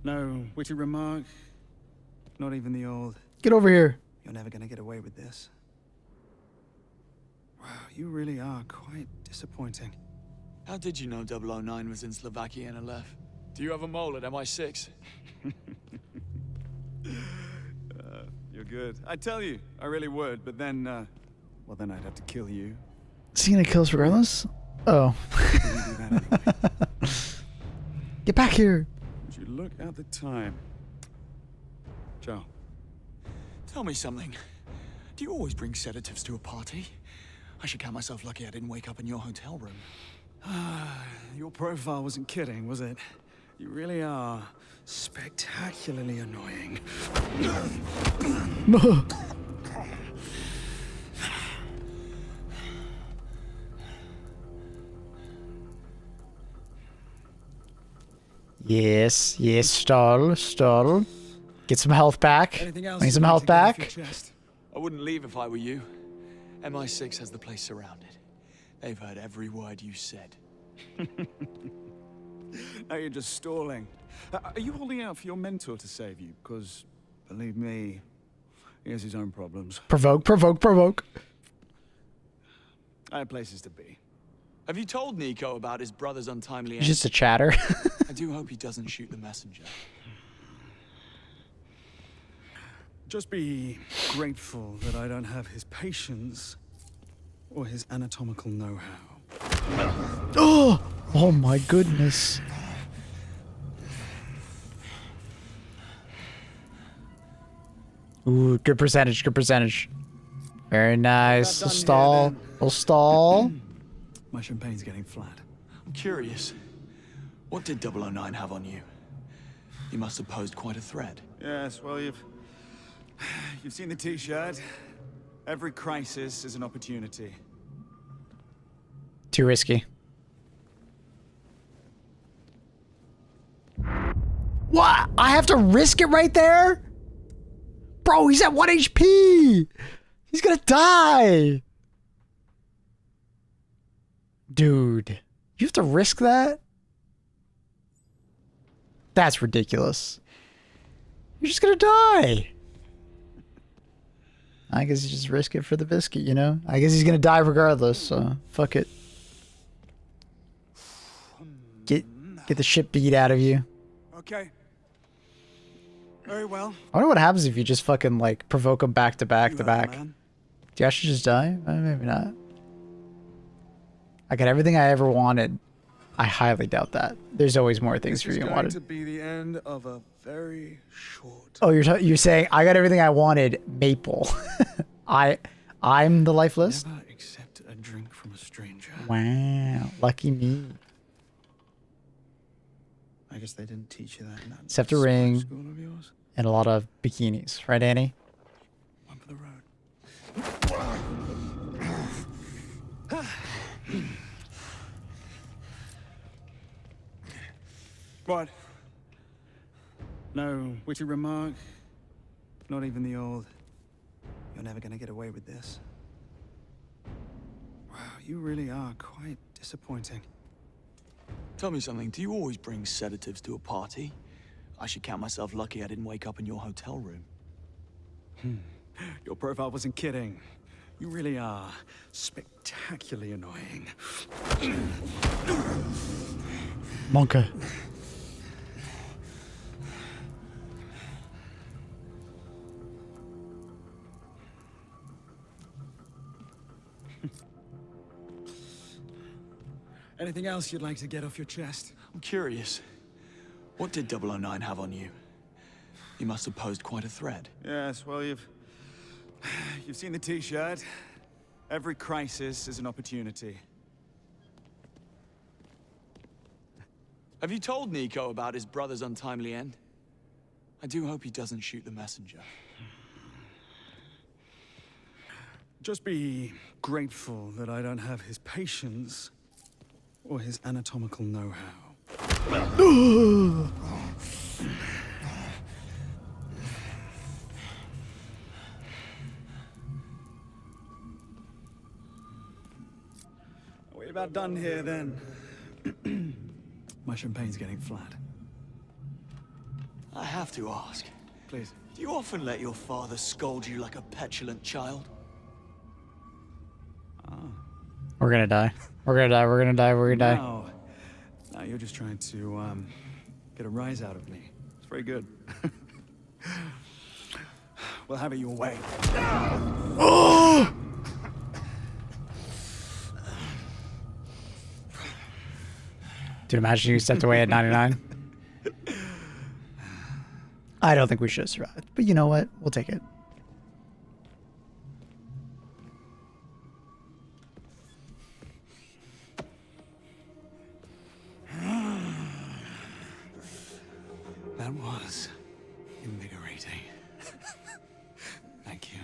No witty remark? Not even the old... Get over here. You're never gonna get away with this. Wow, you really are quite disappointing. How did you know 009 was in Slovakia and left? Do you have a mole at MI6? You're good. I tell you, I really would, but then, well, then I'd have to kill you. Is he gonna kill us regardless? Oh. Get back here. Would you look at the time? Joe. Tell me something. Do you always bring sedatives to a party? I should count myself lucky I didn't wake up in your hotel room. Your profile wasn't kidding, was it? You really are spectacularly annoying. Yes, yes, stall. Get some health back. Anything else Need some health back. I wouldn't leave if I were you. MI6 has the place surrounded. They've heard every word you said. Now you're just stalling. Are you holding out for your mentor to save you? Because, believe me, he has his own problems. Provoke. I have places to be. Have you told Nico about his brother's untimely He's just a chatter. I do hope he doesn't shoot the messenger. Just be grateful that I don't have his patience or his anatomical know-how. Oh! Oh my goodness. Ooh, good percentage, good percentage. Very nice. We'll stall. We'll stall. My champagne's getting flat. I'm curious. What did 009 have on you? You must have posed quite a threat. Yes, well, you've seen the T-shirt. Every crisis is an opportunity. Too risky. What? I have to risk it right there? Bro, he's at 1 HP. He's gonna die. Dude, you have to risk that? That's ridiculous. You're just gonna die. I guess you just risk it for the biscuit, you know? I guess he's gonna die regardless, so fuck it. Get the shit beat out of you. Okay. Very well. I wonder what happens if you just fucking like provoke him back to back to back. Do you actually just die? Maybe not. I got everything I ever wanted. I highly doubt that. There's always more things for you wanted. To be the end of a very short. Oh, you're saying I got everything I wanted. Maple. I'm the lifeless. Never accept a drink from a stranger. Wow, lucky me. I guess they didn't teach you that in that Except a ring school of yours. and a lot of bikinis, right, Annie? One for the road. What? No witty remark. Not even the old. You're never gonna get away with this. Wow, you really are quite disappointing. Tell me something, do you always bring sedatives to a party? I should count myself lucky I didn't wake up in your hotel room. Your profile wasn't kidding. You really are spectacularly annoying. Monka. Anything else you'd like to get off your chest? I'm curious. What did 009 have on you? You must have posed quite a threat. Yes, well, you've seen the T-shirt. Every crisis is an opportunity. Have you told Nico about his brother's untimely end? I do hope he doesn't shoot the messenger. Just be grateful that I don't have his patience or his anatomical know-how. We're about done here, then. My champagne's getting flat. I have to ask. Please. Do you often let your father scold you like a petulant child? We're gonna die. We're gonna die. We're gonna die. We're gonna die. Now you're just trying to get a rise out of me. It's very good. We'll have it your way. Oh! Dude, imagine you stepped away at 99. I don't think we should have survived, but you know what? We'll take it. That was invigorating. Thank you.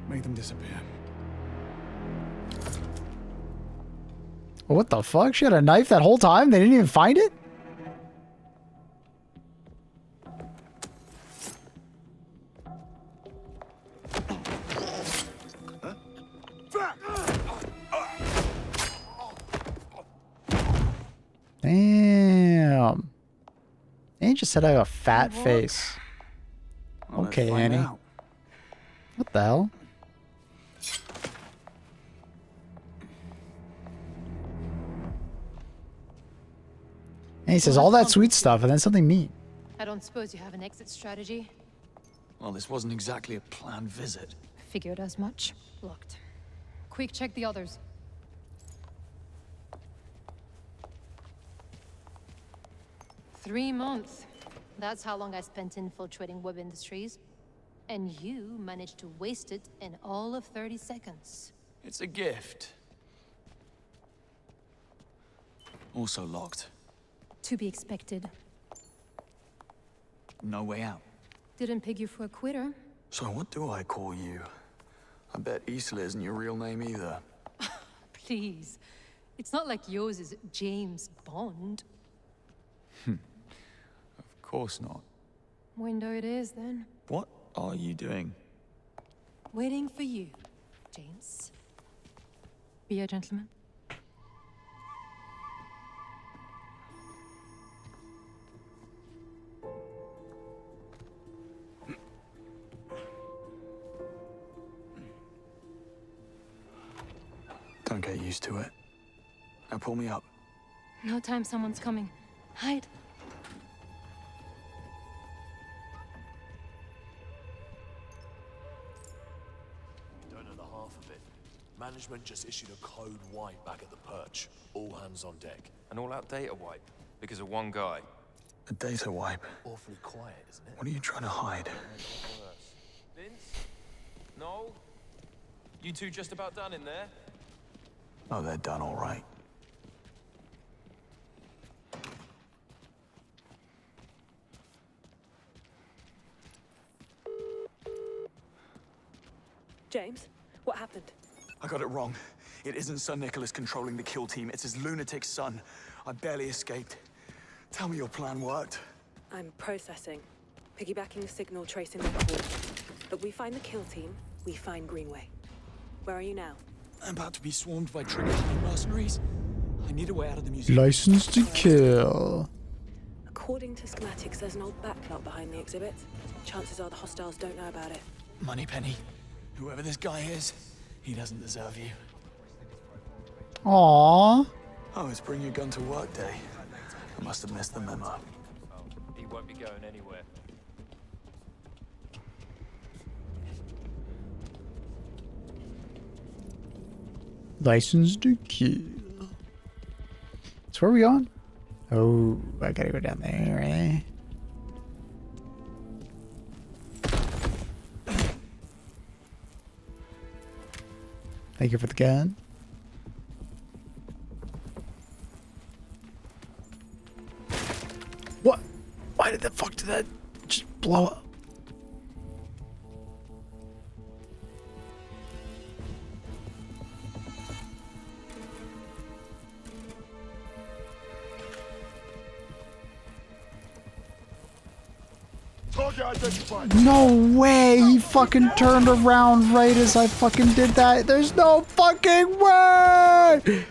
Make them disappear. What the fuck? She had a knife that whole time? They didn't even find it? Damn. Annie just said I have a fat face. Okay, Annie. What the hell? And he says all that sweet stuff and then something mean. I don't suppose you have an exit strategy? Well, this wasn't exactly a planned visit. Figured as much. Locked. Quick, check the others. $3 months. That's how long I spent infiltrating web industries. And you managed to waste it in all of 30 seconds. It's a gift. Also locked. To be expected. No way out. Didn't peg you for a quitter. So what do I call you? I bet Isla isn't your real name either. Please. It's not like yours is James Bond. Of course not. Window it is, then. What are you doing? Waiting for you, James. Be a gentleman. Don't get used to it. Now pull me up. No time, someone's coming. Hide. Don't know the half of it. Management just issued a code white back at the perch. All hands on deck. An all-out data wipe because of one guy. A data wipe. Awfully quiet, isn't it? What are you trying to hide? Vince? Noel? You two just about done in there? Oh, they're done all right. James, what happened? I got it wrong. It isn't Sir Nicholas controlling the kill team. It's his lunatic son. I barely escaped. Tell me your plan worked. I'm processing. Piggybacking the signal, tracing the call. But we find the kill team, we find Greenway. Where are you now? I'm about to be swarmed by trigger-happy mercenaries. I need a way out of the museum. License to kill. According to schematics, there's an old backlot behind the exhibit. Chances are the hostiles don't know about it. Moneypenny. Whoever this guy is, he doesn't deserve you. Aww. Oh, it's bring your gun to work day. I must have missed the memo. He won't be going anywhere. License to kill. So where are we on? Oh, I gotta go down there, eh? Thank you for the gun. What? Why did the fuck did that just blow up? Target identified. No way! He fucking turned around right as I fucking did that. There's no fucking way!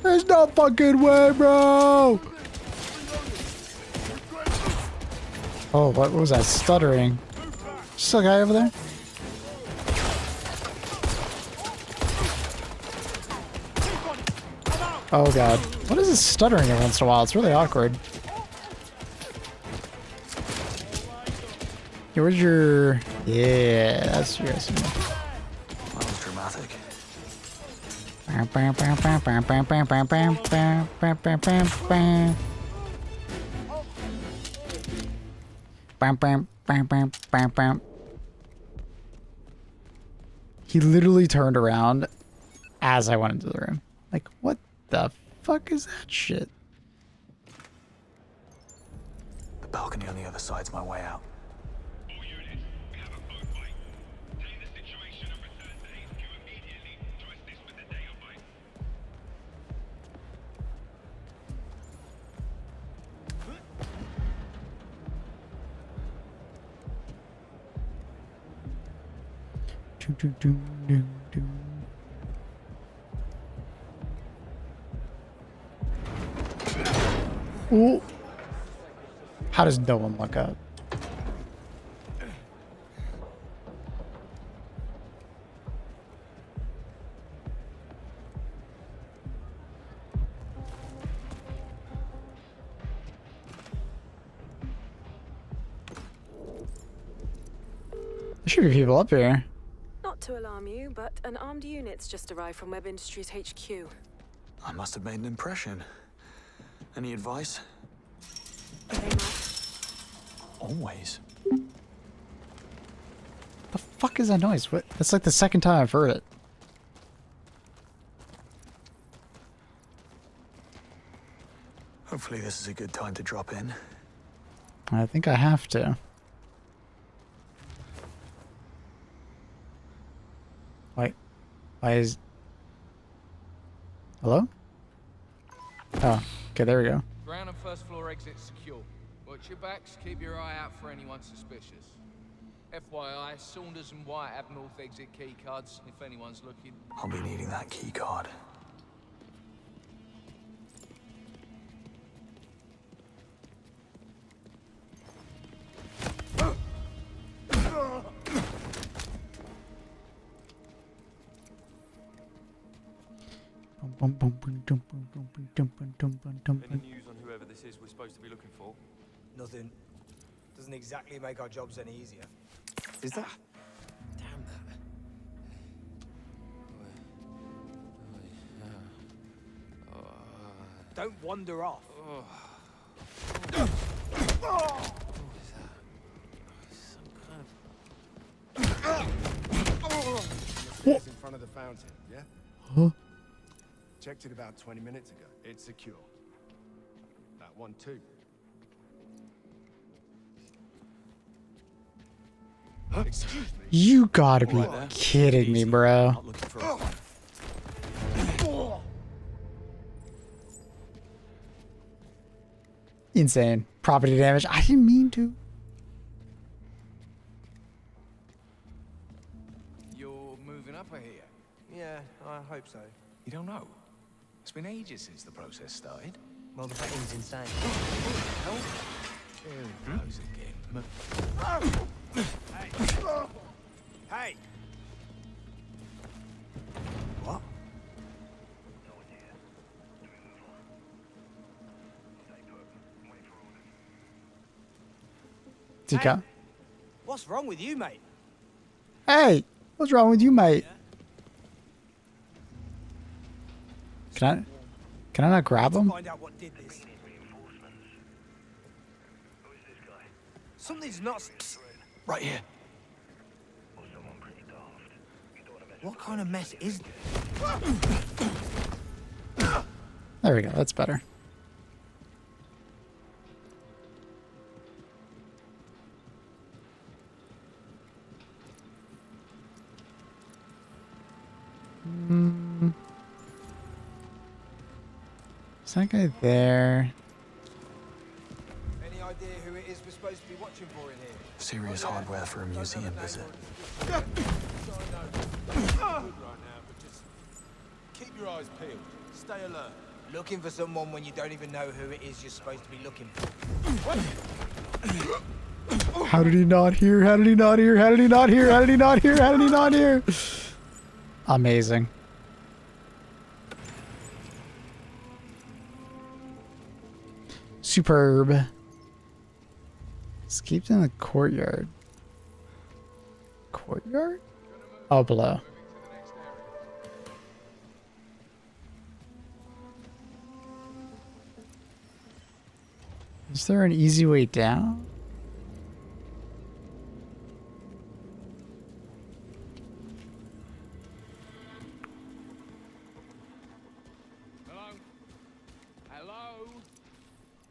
There's no fucking way, bro! Oh, what was that stuttering? Still a guy over there? Oh god. What is this stuttering every once in a while? It's really awkward. Hey, where's your... Yeah, that's your... That was dramatic. He literally turned around as I went into the room. Like, what the fuck is that shit? The balcony on the other side's my way out. Ooh. How does no one look up? This should be people up here. Not to alarm you, but an armed unit's just arrived from Web Industries HQ. I must have made an impression. Any advice? Always. The fuck is that noise? What? That's like the second time I've heard it. Hopefully this is a good time to drop in. I think I have to. Wait. Why is... Hello? Oh, okay, there we go. Ground and first floor exits secure. Watch your backs, keep your eye out for anyone suspicious. FYI, Saunders and White have north exit key cards, if anyone's looking. I'll be needing that key card. Any news on whoever this is we're supposed to be looking for? Nothing. Doesn't exactly make our jobs any easier. Is that? Damn that. Don't wander off. It's in front of the fountain, yeah? Huh? Checked it about 20 minutes ago. It's secure. That one too. Excuse me. You gotta be kidding me, bro. Insane. Property damage. I didn't mean to. You're moving up here. Yeah, I hope so. You don't know? It's been ages since the process started. Well, the vetting's insane. Hell? There he goes again. Hey! What? Tika. What's wrong with you, mate? Hey, what's wrong with you, mate? Can I not grab him? Find out what did this. Something's not. Right here. What kind of mess is this? There we go. That's better. Is that guy there? Any idea who it is we're supposed to be watching for in here? Serious hardware for a museum visit. Good right now, but just keep your eyes peeled. Stay alert. Looking for someone when you don't even know who it is you're supposed to be looking for. How did he not hear? How did he not hear? How did he not hear? How did he not hear? How did he not hear? Amazing. Superb. Escaped in the courtyard. Courtyard? Oh, below. Is there an easy way down? Hello? Hello?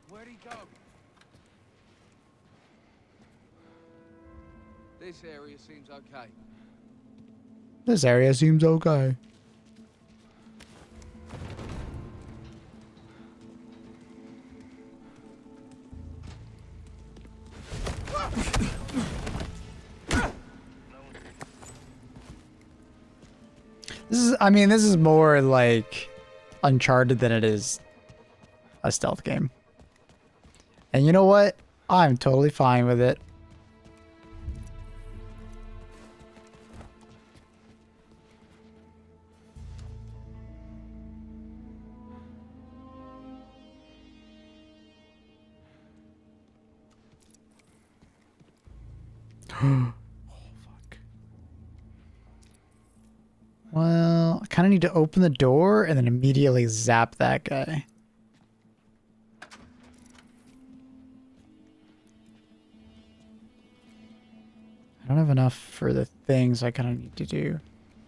Where'd he go? This area seems okay. This area seems okay. This is more like Uncharted than it is a stealth game. And you know what? I'm totally fine with it. Oh, fuck. kind of need to open the door and then immediately zap that guy. I don't have enough for the things I kind of need to do.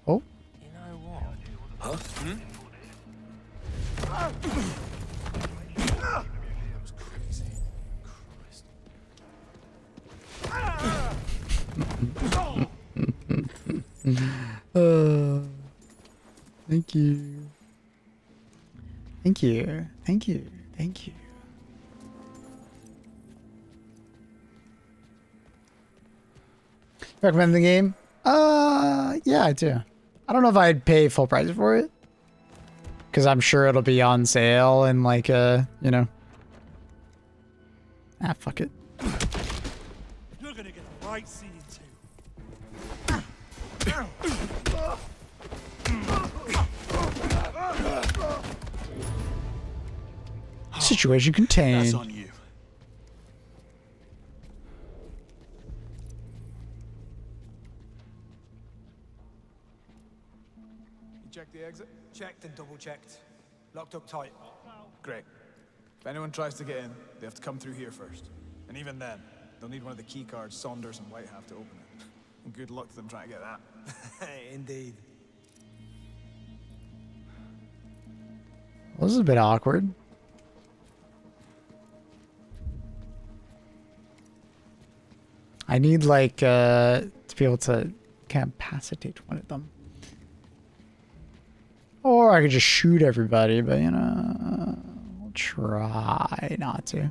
Oh. You know what? Huh? Hmm? That was crazy. Thank you. Thank you. Thank you. Thank you. Recommend the game? Yeah, I do. I don't know if I'd pay full price for it. Because I'm sure it'll be on sale in like you know. Ah, fuck it. You're gonna get the right scene Situation contained. That's on you. You checked the exit? Checked and double checked. Locked up tight. Great. If anyone tries to get in, they have to come through here first. And even then, they'll need one of the key cards Saunders and White have to open it. And good luck to them trying to get that. Indeed. Well, this is a bit awkward. I need like to be able to incapacitate one of them. Or I could just shoot everybody, but you know, I'll try not to.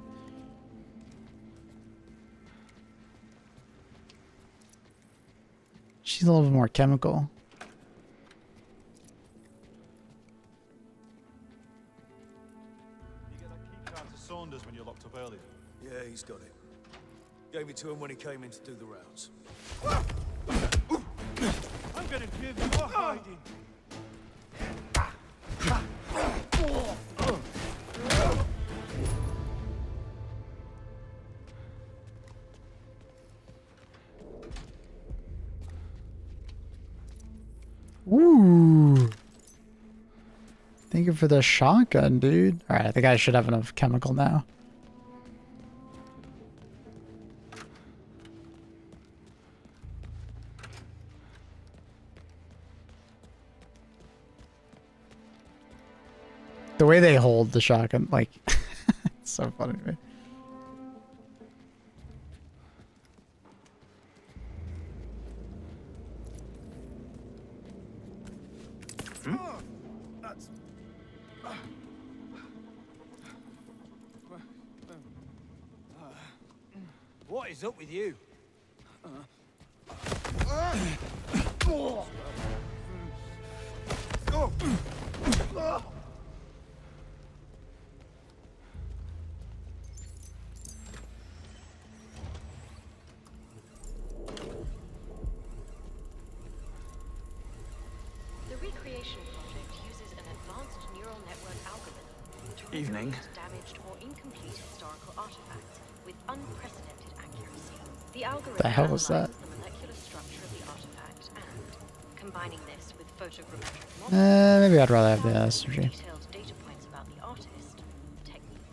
She's a little bit more chemical. You get that key card to Saunders when you're locked up earlier. Yeah, he's got it. Gave it to him when he came in to do the rounds. I'm gonna give you a hiding. Ooh. Thank you for the shotgun, dude. Alright, I think I should have enough chemical now. The way they hold the shotgun, like, it's so funny to me. That's... What is up with you? The recreation project uses an advanced neural network algorithm to Evening. recreate damaged or incomplete historical artifacts with unprecedented accuracy. The algorithm The hell was that? analyzes the molecular structure of the artifact and, combining this with photogrammetric models, Maybe I'd rather have the SMG. detailed data points about the artist, techniques,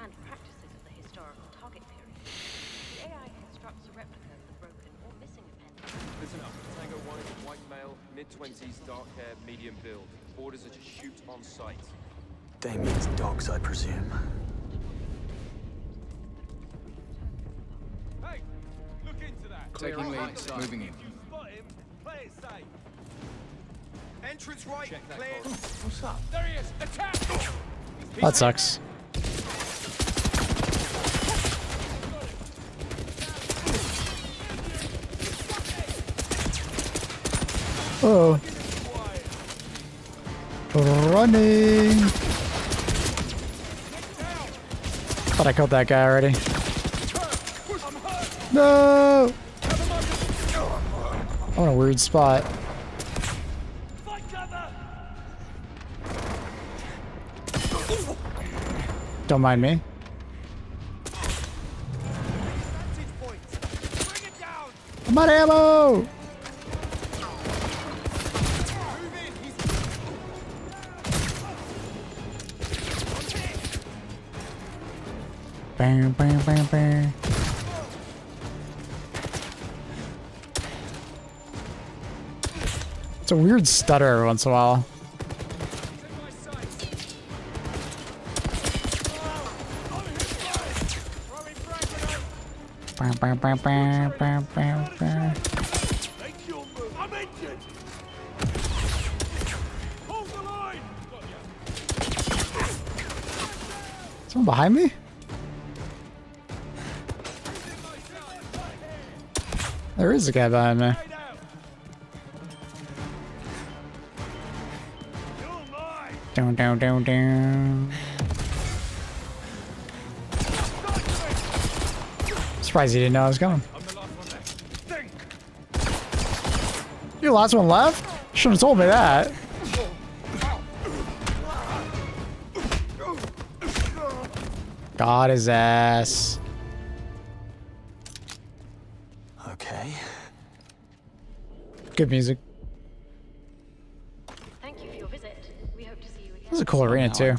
and practices of the historical target period. The AI constructs a replica of the broken or missing appendage. Listen up. Tango 1 is a white male, mid-20s, dark hair, medium build. Orders are to shoot on sight. Damien's dogs, I presume. Hey, look into that. Taking lead, moving in. Spot him. Play it safe. Entrance right, Check that clear. corridor. What's up? There he is. Attack! That sucks. Oh. Running. Thought I killed that guy already. No. I'm in a weird spot. Don't mind me. I'm out of ammo. Bang, bang, bang, bang. It's a weird stutter every once in a while. Bang, bang, bang, bang, bang, bang, bang. Make your move. I'm injured. Hold the line. Someone behind me? There is a guy behind me. Down, down, down, down. Surprised he didn't know I was coming. You're the last one left? Shouldn't have told me that. Got his ass. Okay. Good music. Thank you for your visit. We hope to see you again. This is a cool arena too.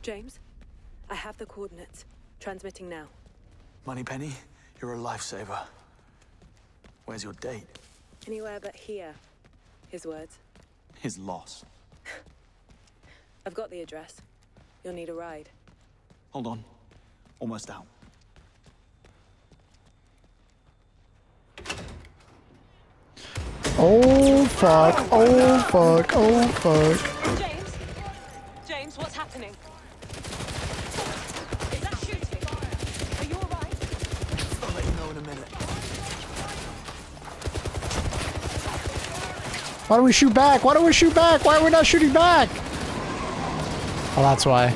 James, I have the coordinates. Transmitting now. Moneypenny, you're a lifesaver. Where's your date? Anywhere but here. His words. His loss. I've got the address. You'll need a ride. Hold on. Almost out. Oh fuck, oh fuck, oh fuck. James? James, what's happening? Is that shooting? Are you alright? I'll let you know in a minute. Why do we shoot back? Why do we shoot back? Why are we not shooting back? Oh, that's why.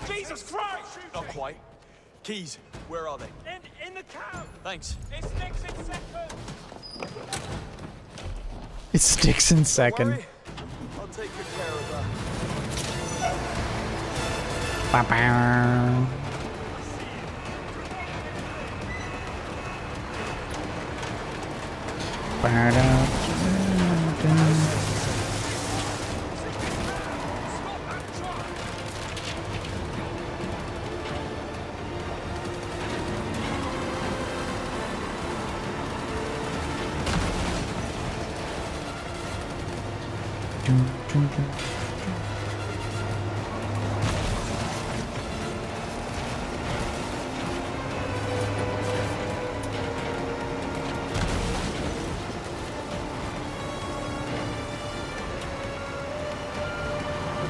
Jesus Christ! Not quite. Keys, where are they? In the cab. Thanks. It sticks in second. It sticks in second. I'll take good care of that. Ba-bow.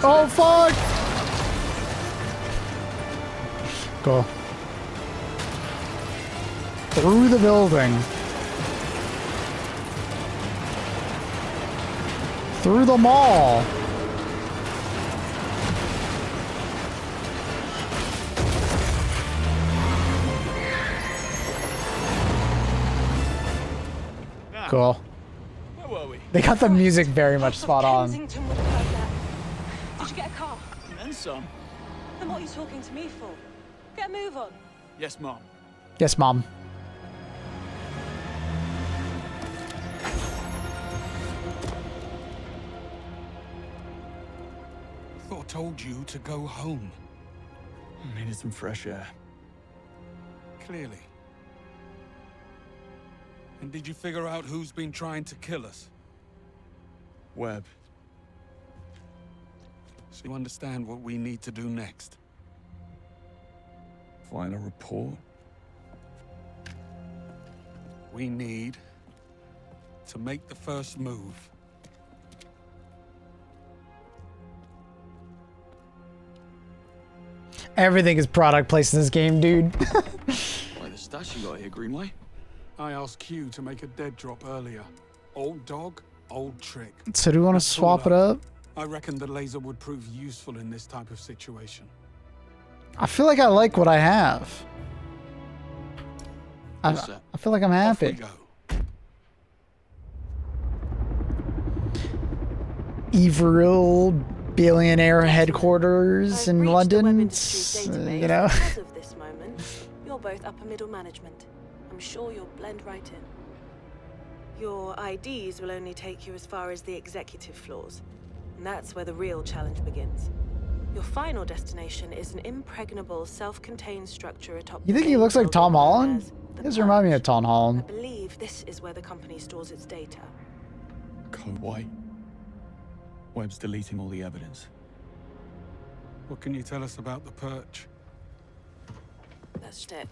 Oh fuck! Go. Through the building. Through the mall. Cool. Where were we? They got the music very much spot on. Kensington would have heard that. Did you get a car? And then some. Then what are you talking to me for? Get a move on. Yes, Mom. Yes, Mom. I told you to go home. I needed some fresh air. Clearly. And did you figure out who's been trying to kill us? Webb. So you understand what we need to do next? Find a report. We need to make the first move. Everything is product placed in this game, dude. Like the stash you got here, Greenway. I asked Q to make a dead drop earlier. Old dog, old trick. So do we want to swap it up? I reckon the laser would prove useful in this type of situation. I feel like I like what I have. I feel like I'm happy. Evil billionaire headquarters in London. You know. Because of this moment, you're both upper middle management. I'm sure you'll blend right in. Your IDs will only take you as far as the executive floors. And that's where the real challenge begins. Your final destination is an impregnable, self-contained structure atop. You think he looks like Tom Holland? He does remind me of Tom I Holland. believe this is where the company stores its data. Code White. Webb's deleting all the evidence. What can you tell us about the perch? That's it.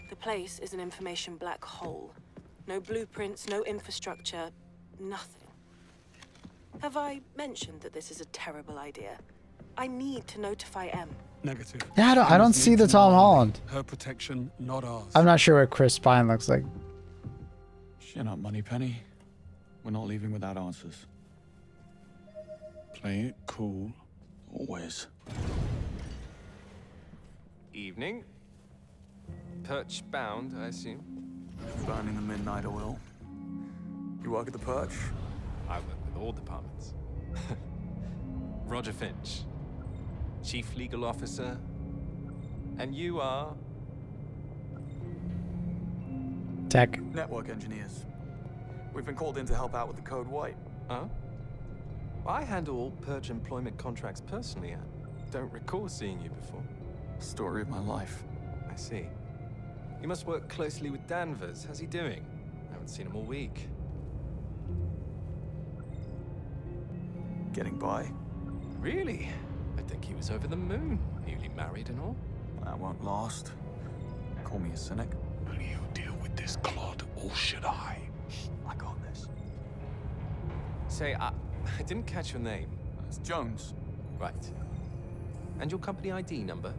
The place is an information black hole. No blueprints, no infrastructure, nothing. Have I mentioned that this is a terrible idea? I need to notify M. Negative. Yeah, I don't see the Tom Holland. Her protection, not ours. I'm not sure what Chris Pine looks like. Chin up, Moneypenny. We're not leaving without answers. Play it cool. Always. Evening. Perch bound, I assume. Burning the midnight oil. You work at the perch? I work with all departments. Roger Finch, Chief Legal Officer. And you are? Tech. Network engineers. We've been called in to help out with the Code White. Huh? I handle all Perch employment contracts personally. I don't recall seeing you before. Story of my life. I see. You must work closely with Danvers. How's he doing? I haven't seen him all week. Getting by? Really? I think he was over the moon. Newly married and all. That won't last. Call me a cynic. Will you deal with this clod, or should I? I got this. Say, I didn't catch your name. It's Jones. Right. And your company ID number?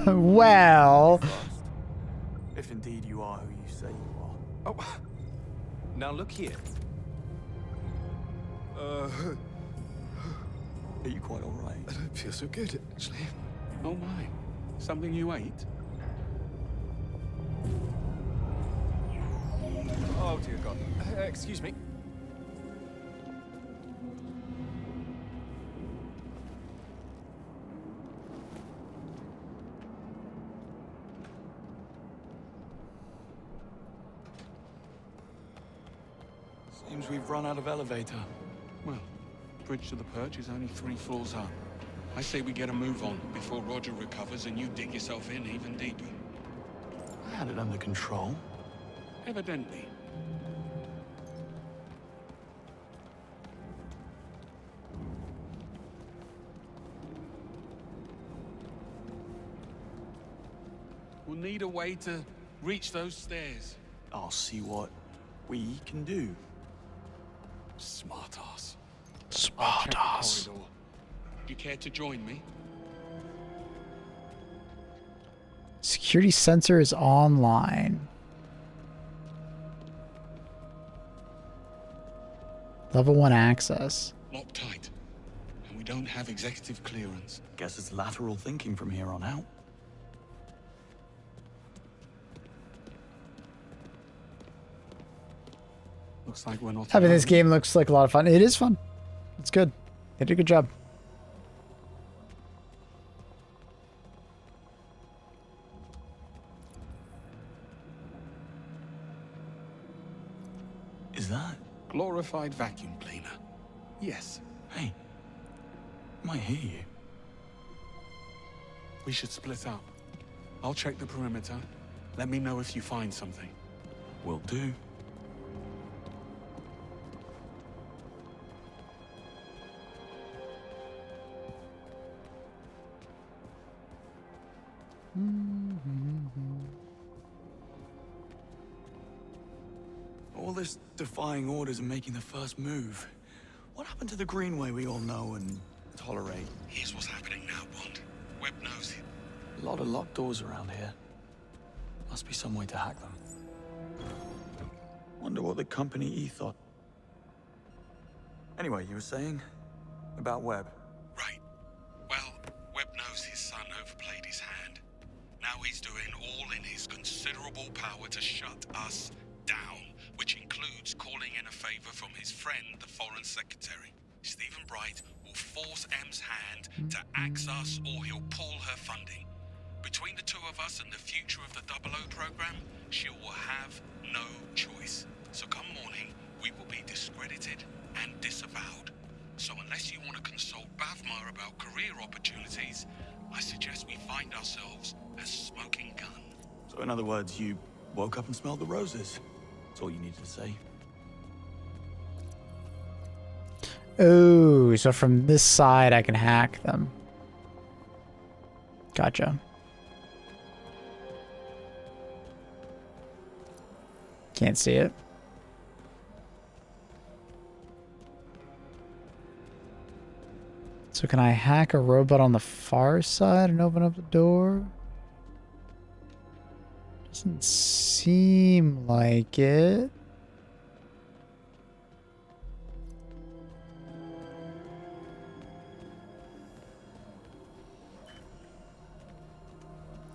Well. If indeed you are who you say you are. Oh. Now look here. Are you quite all right? I don't feel so good, actually. Oh my. Something you ate? Oh, dear God. Excuse me. Seems we've run out of elevator. Well, bridge to the perch is only 3 floors up. I say we get a move on before Roger recovers and you dig yourself in even deeper. I had it under control. Evidently. We'll need a way to reach those stairs. I'll see what we can do. Smart ass. Smart ass. You care to join me? Security sensor is online. Level 1 access. Locked tight. And we don't have executive clearance. Guess it's lateral thinking from here on out. Looks like we're not. Having this alone. game looks like a lot of fun. It is fun. It's good. They did a good job. Is that? Glorified vacuum cleaner. Yes. Hey. Might hear you. We should split up. I'll check the perimeter. Let me know if you find something. Will do. All this defying orders and making the first move. What happened to the Greenway we all know and tolerate? Here's what's happening now, Bond. Webb knows it. A lot of locked doors around here. Must be some way to hack them. Wonder what the company E thought. Anyway, you were saying? About Webb. Right. Well, Webb knows his son overplayed his hand. Now he's doing all in his considerable power to shut us down, which includes calling in a favor from his friend, the Foreign Secretary. Stephen Bright will force M's hand to axe us or he'll pull her funding. Between Between the two of us and the future of the Double O program, she will have no choice. So come morning, we will be discredited and disavowed. So unless you want to consult Bavmar about career opportunities, I suggest we find ourselves a smoking gun. So in other words, you woke up and smelled the roses. That's all you needed to say. Oh, so from this side I can hack them. Gotcha. Can't see it. So can I hack a robot on the far side and open up the door? Doesn't seem like it.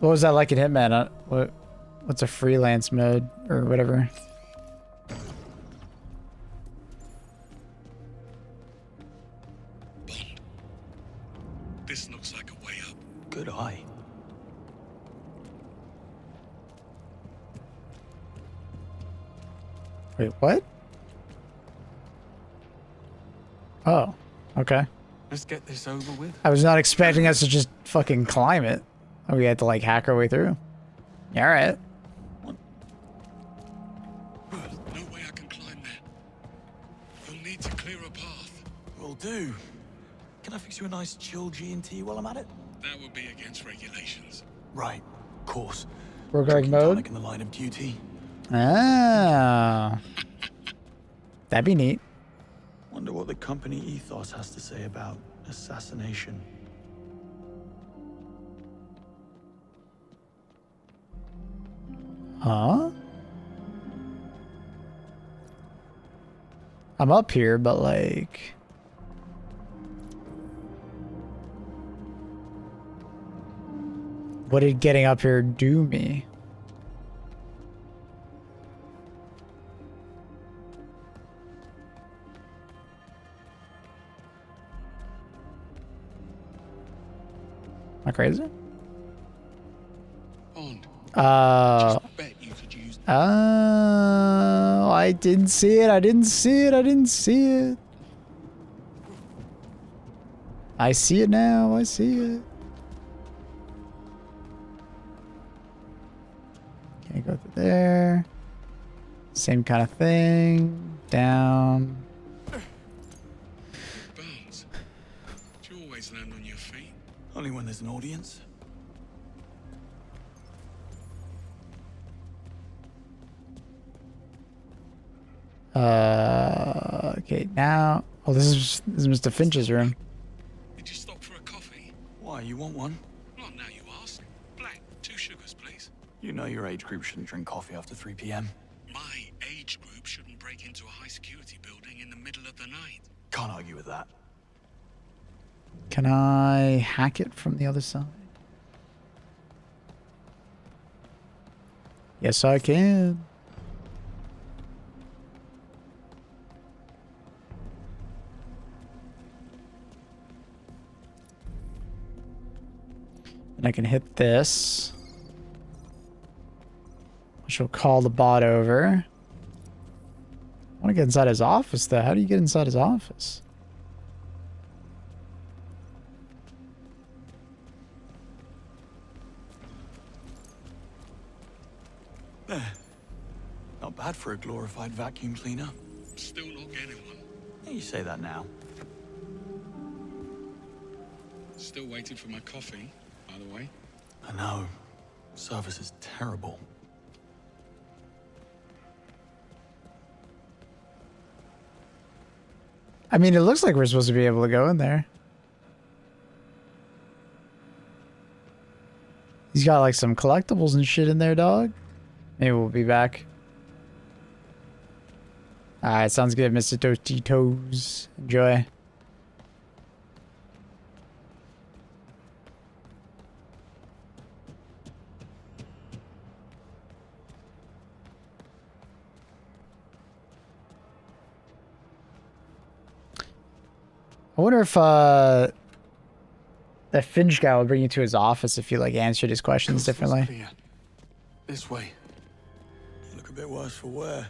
What was that like in Hitman? What's a freelance mode or whatever? This looks like a way up. Good eye. Wait, what? Oh, okay. Let's get this over with. I was not expecting us to just fucking climb it. Oh, we had to like hack our way through. Yeah, all right. No way I can climb there. You'll need to clear a path. Will do. Can I fix you a nice chill G&T while I'm at it? That would be against regulations. Right, of course. Roguelike mode? In the line of duty. Ah. That'd be neat. Wonder what the company ethos has to say about assassination. Huh? I'm up here, but like... What did getting up here do me? Am I crazy? Oh, I didn't see it. I didn't see it. I didn't see it. I see it now. I see it. Okay, go through there. Same kind of thing. Down. Barnes, do you always land on your feet? Only when there's an audience. Okay, now... Oh, this is Mr. Finch's room. Did you stop for a coffee? Why, you want one? Not now you ask. Black, 2 sugars, please. You know your age group shouldn't drink coffee after 3 p.m. My age group shouldn't break into a high-security building in the middle of the night. Can't argue with that. Can I hack it from the other side? Yes, I can. And I can hit this, which will call the bot over. I want to get inside his office, though. How do you get inside his office? There. Not bad for a glorified vacuum cleaner. Still not getting one. Yeah, you say that now. Still waiting for my coffee, by the way. I know. Service is terrible. I mean, it looks like we're supposed to be able to go in there. He's got like some collectibles and shit in there, dog. Maybe we'll be back. Alright, sounds good, Mr. Tostitos. Enjoy. I wonder if, I That Finch guy will bring you to his office if you like answered his questions differently. Clear. This way. Look a bit worse for wear.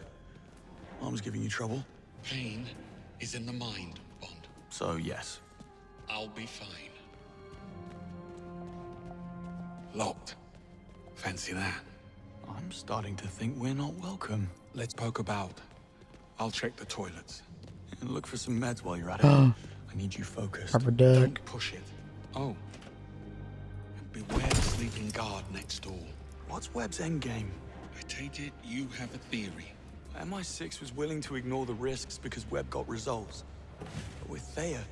Arm's giving you trouble. Pain is in the mind, Bond. So, yes. I'll be fine. Locked. Fancy that? I'm starting to think we're not welcome. Let's poke about. I'll check the toilets. And look for some meds while you're at it. I need you focused. Rubber duck. Don't push it. Oh. And beware the sleeping guard next door. What's Webb's endgame? I take it you have a theory. MI6 was willing to ignore the risks because Webb got results. But with Thayer,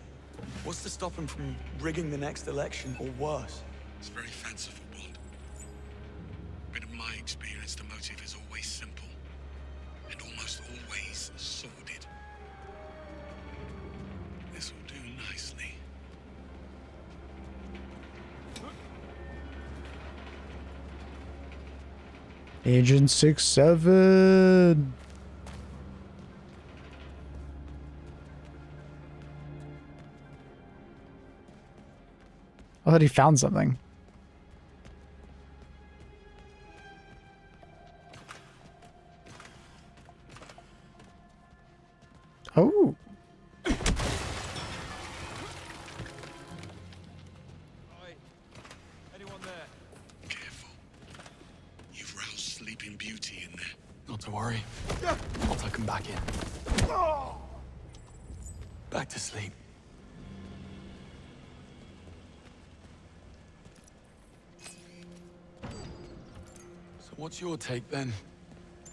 what's to stop him from rigging the next election or worse? It's very fanciful, Bond. But in my experience, the motive is always simple. And almost always sordid. This will do nicely. Agent 6-7. I thought he found something. Oh. Anyone there? Careful. You've roused Sleeping Beauty in there. Not to worry. I'll tuck him back in. Back to sleep. So what's your take then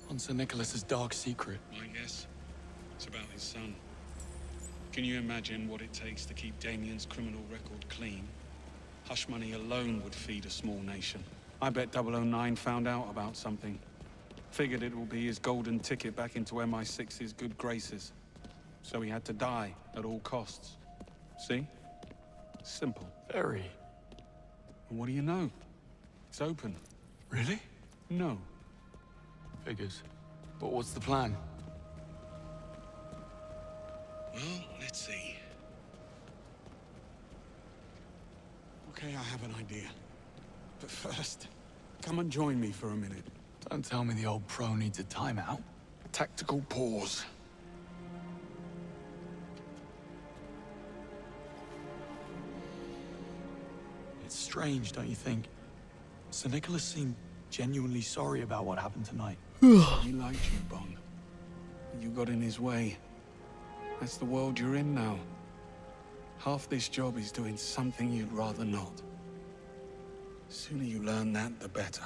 on Sir Nicholas's dark secret? My guess? It's about his son. Can you imagine what it takes to keep Damien's criminal record clean? Hush money alone would feed a small nation. I bet 009 found out about something. Figured it will be his golden ticket back into MI6's good graces. So he had to die at all costs. See? Simple. Very. And what do you know? It's open. Really? No. Figures. But what's the plan? Well, let's see. Okay, I have an idea. But first, come and join me for a minute. Don't tell me the old pro needs a timeout. Tactical pause. It's strange, don't you think? Sir Nicholas seemed genuinely sorry about what happened tonight. He liked you, Bond. You got in his way. That's the world you're in now. Half this job is doing something you'd rather not. The sooner you learn that, the better.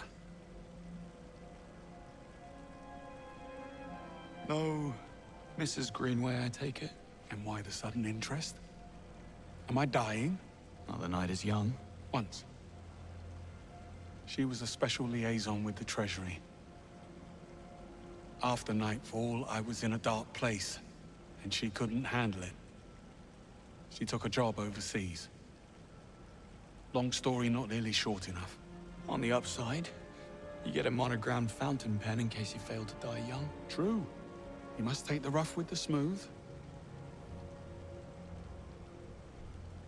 No, Mrs. Greenway, I take it. And why the sudden interest? Am I dying? Well, the night is young. Once. She was a special liaison with the Treasury. After nightfall, I was in a dark place, and she couldn't handle it. She took a job overseas. Long story, not nearly short enough. On the upside, you get a monogrammed fountain pen in case you fail to die young. True. You must take the rough with the smooth.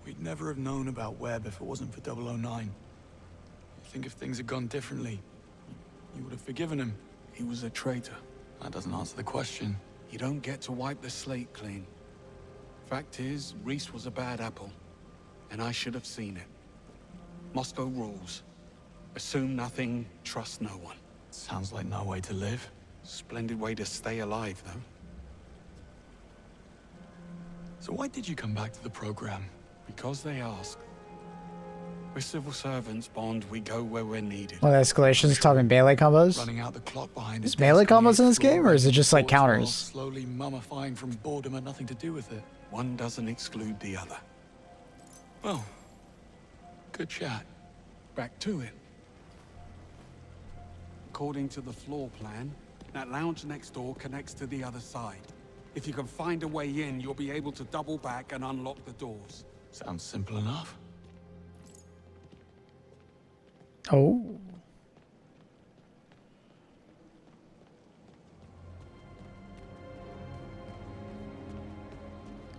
We'd never have known about Webb if it wasn't for 009. You think if things had gone differently, you would have forgiven him? He was a traitor. That doesn't answer the question. You don't get to wipe the slate clean. Fact is, Reese was a bad apple, and I should have seen it. Moscow rules. Assume nothing, trust no one. Sounds like no way to live. Splendid way to stay alive, though. So why did you come back to the program? Because they asked. We're civil servants, Bond. We go where we're needed. Well, the escalation's talking melee combos. Running out the clock behind Is melee combos in this game, or is it just like counters? Slowly mummifying from boredom had nothing to do with it. One doesn't exclude the other. Well, good chat. Back to it. According to the floor plan, that lounge next door connects to the other side. If you can find a way in, you'll be able to double back and unlock the doors. Sounds simple enough. Oh.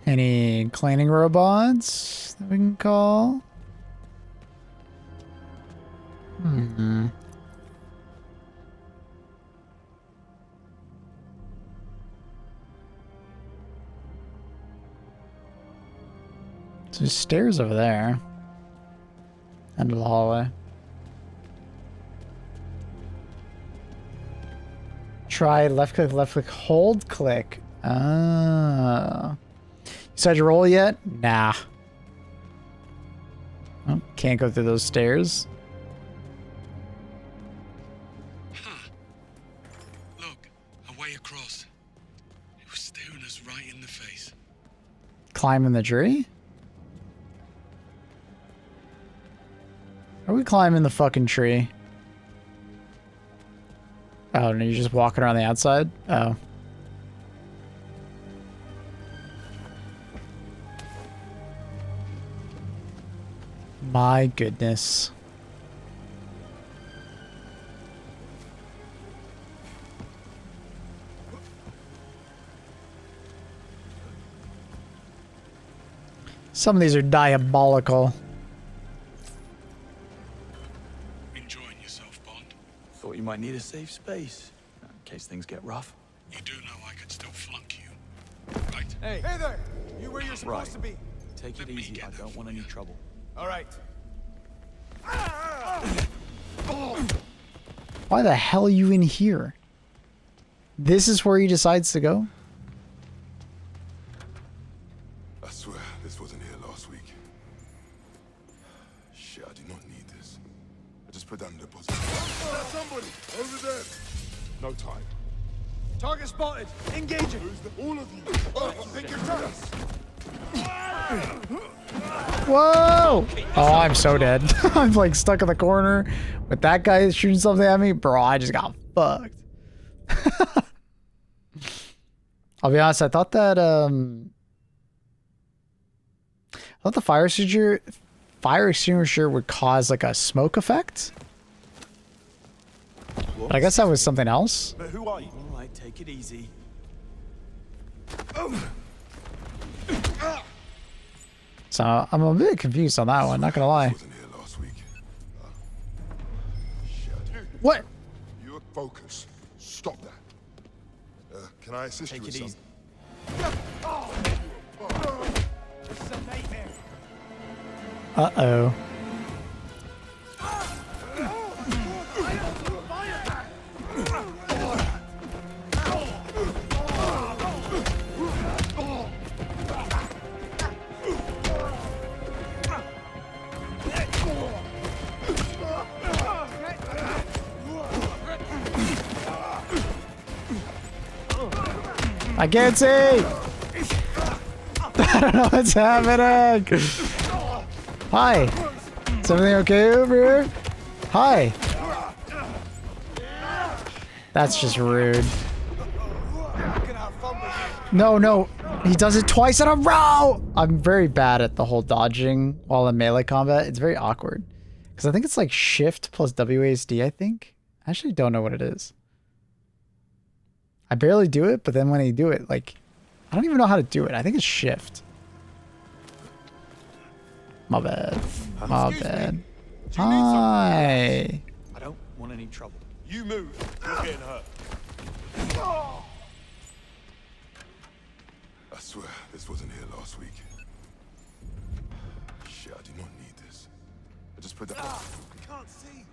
Any cleaning robots that we can call? There's stairs over there. End of the hallway. Try left click, hold click. Ah. You decided to roll yet? Nah. Oh, can't go through those stairs. Look, a way across. It was staring us right in the face. Climbing the tree? Are we climbing the fucking tree? Oh, no, you're just walking around the outside? Oh. My goodness. Some of these are diabolical. Enjoying yourself, Bond? Thought you might need a safe space in case things get rough. You do know I could still flunk you, right? Hey. Hey there! You where you're supposed Right. to be. Take it easy. I don't want any trouble. All right. Why the hell are you in here? This is where he decides to go? I swear this wasn't here last week. Shit, I did not need this. I just put down the deposit. Somebody over there. No time. Target spotted. Engaging. All of you. Pick your turns. Whoa! Oh, I'm so dead. I'm like stuck in the corner with that guy shooting something at me. Bro, I just got fucked. I'll be honest, I thought that the fire extinguisher would cause like a smoke effect. But I guess that was something else. But who are you? All right, take it easy. So I'm a bit confused on that one, not gonna lie. What? You focus. Stop that. Can I assist you with Take it something? Uh-oh. I can't see! I don't know what's happening! Hi! Is everything okay over here? Hi! That's just rude. No, no! He does it twice in a row! I'm very bad at the whole dodging while in melee combat. It's very awkward. Because I think it's like shift plus WASD, I think? I actually don't know what it is. I barely do it, but then when I do it, like, I don't even know how to do it. I think it's shift. My bad. My bad. Hi. I don't want any trouble. You move, you're getting hurt. I swear this wasn't here last week. Shit, I did not need this. I just put that. I can't see.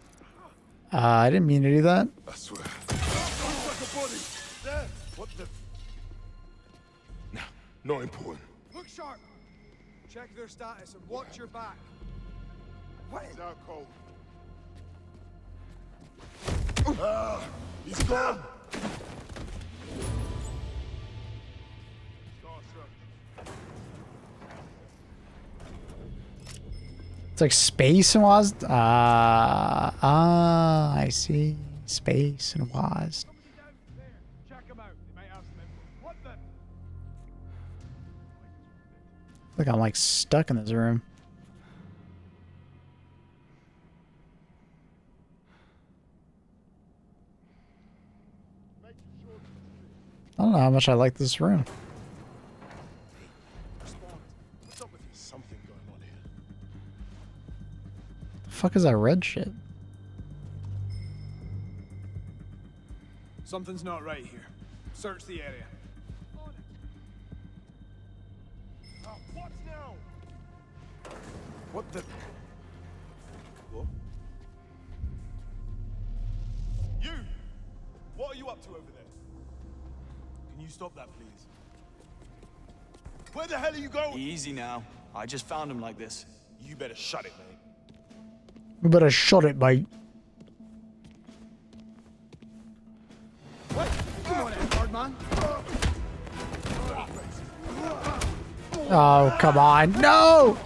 I didn't mean to do that. I swear. Looks like a body. There. What the? No, not important. Look sharp. Check their status and watch your back. Wait. It's out cold. Ah, he's gone. It's like space and WASD. I see. Space and WASD. Look, I'm like stuck in this room. I don't know how much I like this room. What's up with you? Something going on here. The fuck is that red shit? Something's not right here. Search the area. What now? What the? What? You! What are you up to over there? Can you stop that, please? Where the hell are you going? Easy now. I just found him like this. You better shut it, mate. You better shut it, mate. What? Come on, hard man. Oh, come on. No!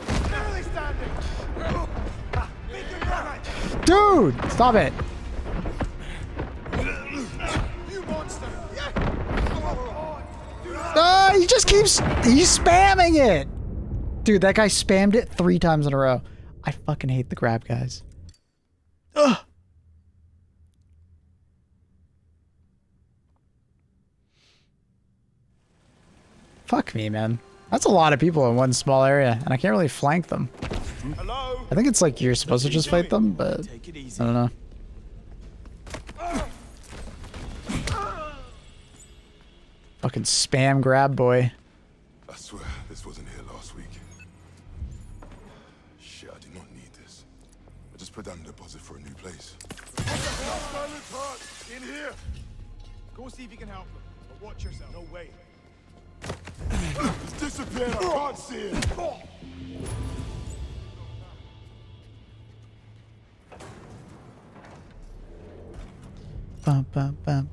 Dude! Stop it. You monster. He just keeps... He's spamming it! Dude, that guy spammed it 3 times in a row. I fucking hate the grab guys. Ugh! Fuck me, man. That's a lot of people in one small area, and I can't really flank them. Hello? I think it's like you're supposed to just fight them, but I don't know. Fucking spam grab boy. I swear this wasn't here last week. Shit, I did not need this. I just put down a deposit for a new place. In here! Go see if you can help them, but watch yourself. No way. It's disappeared, I can't see it! Bum, bum, bum.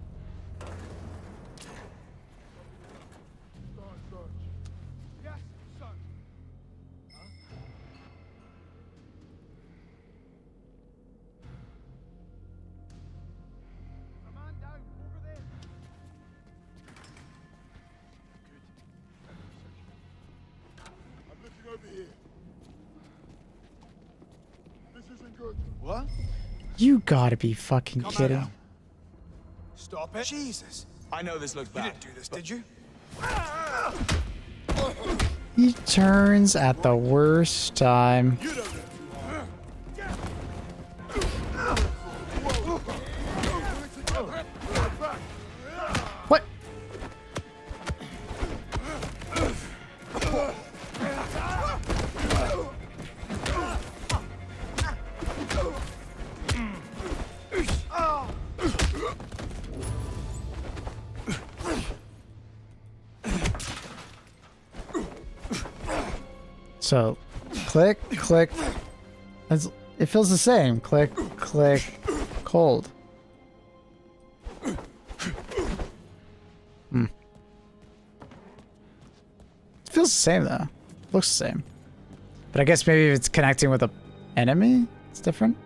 Yes, son. A man down, over there. I'm looking over here. This isn't good. What? You gotta be fucking kidding. Now. Stop it. Jesus. I know this looks You bad. didn't do this, did you? He turns at the worst time. What? So, click, click. It feels the same. Click, click, cold. It feels the same though. Looks the same. But I guess maybe if it's connecting with an enemy, it's different.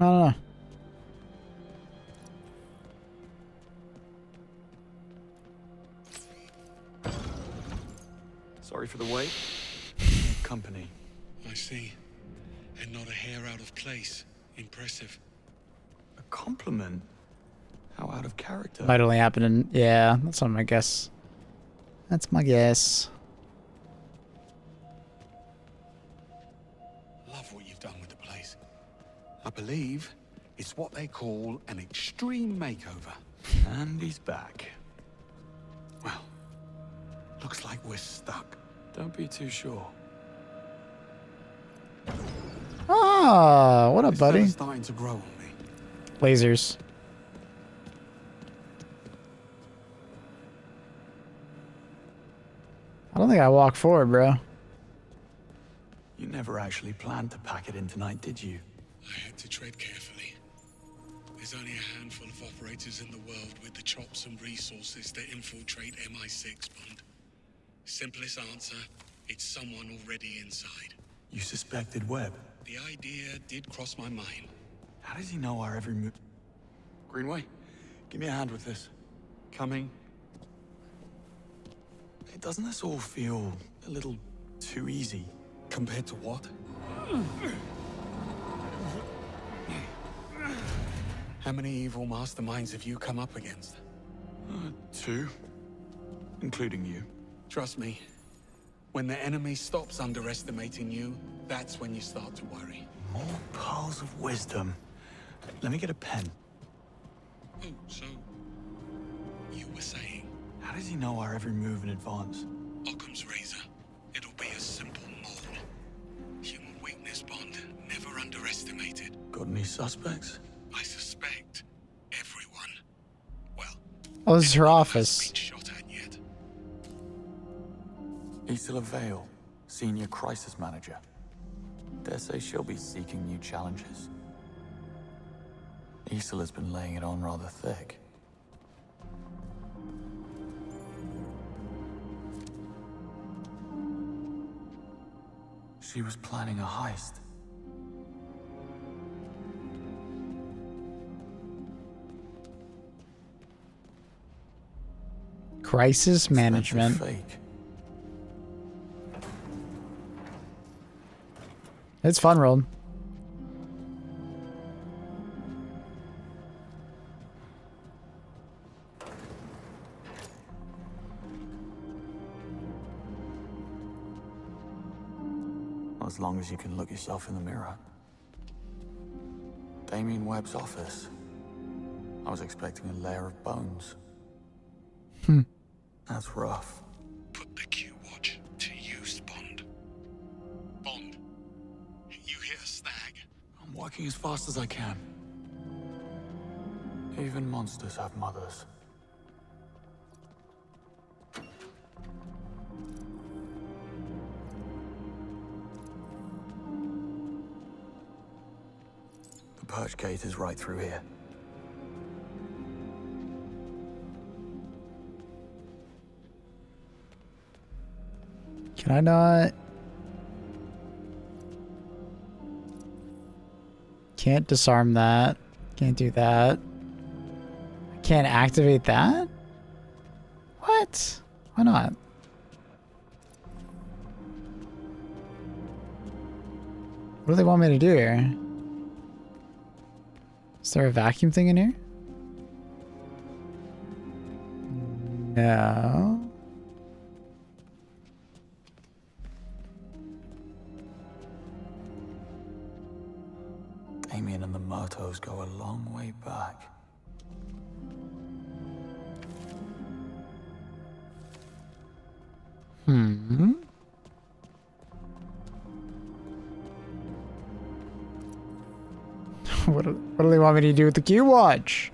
I don't know. Sorry for the wait. Company. I see. And not a hair out of place. Impressive. A compliment? How out of character. Might only happen in... Yeah, that's what my guess. That's my guess. Love what you've done with the place. I believe it's what they call an extreme makeover. And he's back. Well, looks like we're stuck. Don't be too sure. Ah, what up, This buddy? fella's starting to grow on me. Lasers. I don't think I walk forward, bro. You never actually planned to pack it in tonight, did you? I had to tread carefully. There's only a handful of operators in the world with the chops and resources to infiltrate MI6, Bond. Simplest answer, it's someone already inside. You suspected Webb. The idea did cross my mind. How does he know our every move? Greenway, give me a hand with this. Coming. Hey, doesn't this all feel a little too easy? Compared to what? How many evil masterminds have you come up against? 2. Including you. Trust me, when the enemy stops underestimating you, that's when you start to worry. More pearls of wisdom. Let me get a pen. Oh, so... you were saying? How does he know our every move in advance? comes, Razor. It'll be a simple mole. Human weakness, Bond. Never underestimated. Got any suspects? I suspect everyone. Well, Oh, this is her office. Isola Vale, Senior Crisis Manager. Dare say she'll be seeking new challenges. Isola's been laying it on rather thick. She was planning a heist. Crisis management. Fake. It's fun, Roland. As long as you can look yourself in the mirror. Damien Webb's office. I was expecting a layer of bones. That's rough. Put the Q-Watch to use, Bond. Bond, you hear Stag? I'm working as fast as I can. Even monsters have mothers. The Perch Gate is right through here. Can I not? Can't disarm that. Can't do that. I can't activate that? What? Why not? What do they want me to do here? Is there a vacuum thing in here? No. Damien and the Murtos go a long way back. What do they want me to do with the Q-Watch?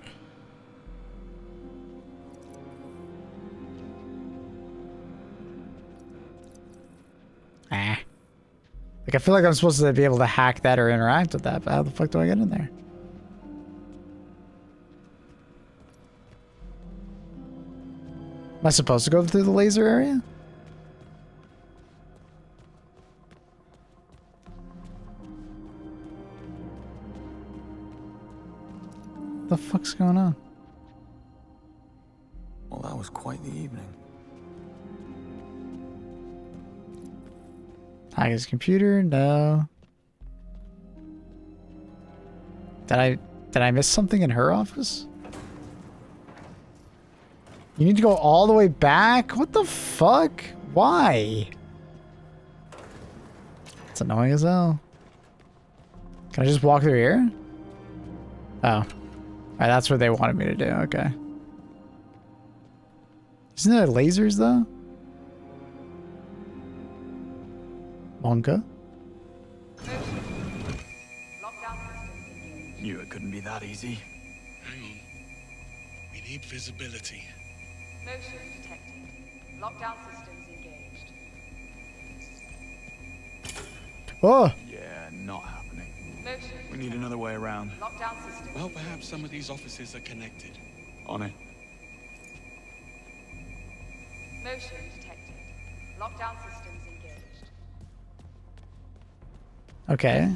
Like, I feel like I'm supposed to be able to hack that or interact with that, but how the fuck do I get in there? Am I supposed to go through the laser area? What the fuck's going on? Well, that was quite the evening. Hack his computer? No. Did I miss something in her office? You need to go all the way back? What the fuck? Why? It's annoying as hell. Can I just walk through here? Oh. Alright, that's what they wanted me to do. Okay. Isn't there lasers, though? Wonka? Knew it couldn't be that easy. Hang on. We need visibility. Motion detected. Lockdown systems engaged. Oh! Yeah, not happening. Motion. We need another way around. Lockdown systems. Well, perhaps some of these offices are connected. On it. Motion detected. Lockdown systems engaged. Okay.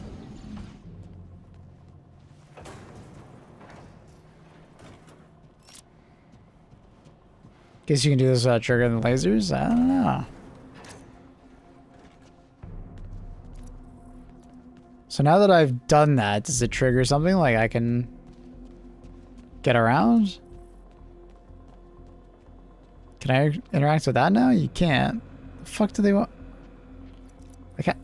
Guess you can do this without triggering the lasers? I don't know. So now that I've done that, does it trigger something like I can get around? Can I interact with that now? You can't. The fuck do they want? I can't.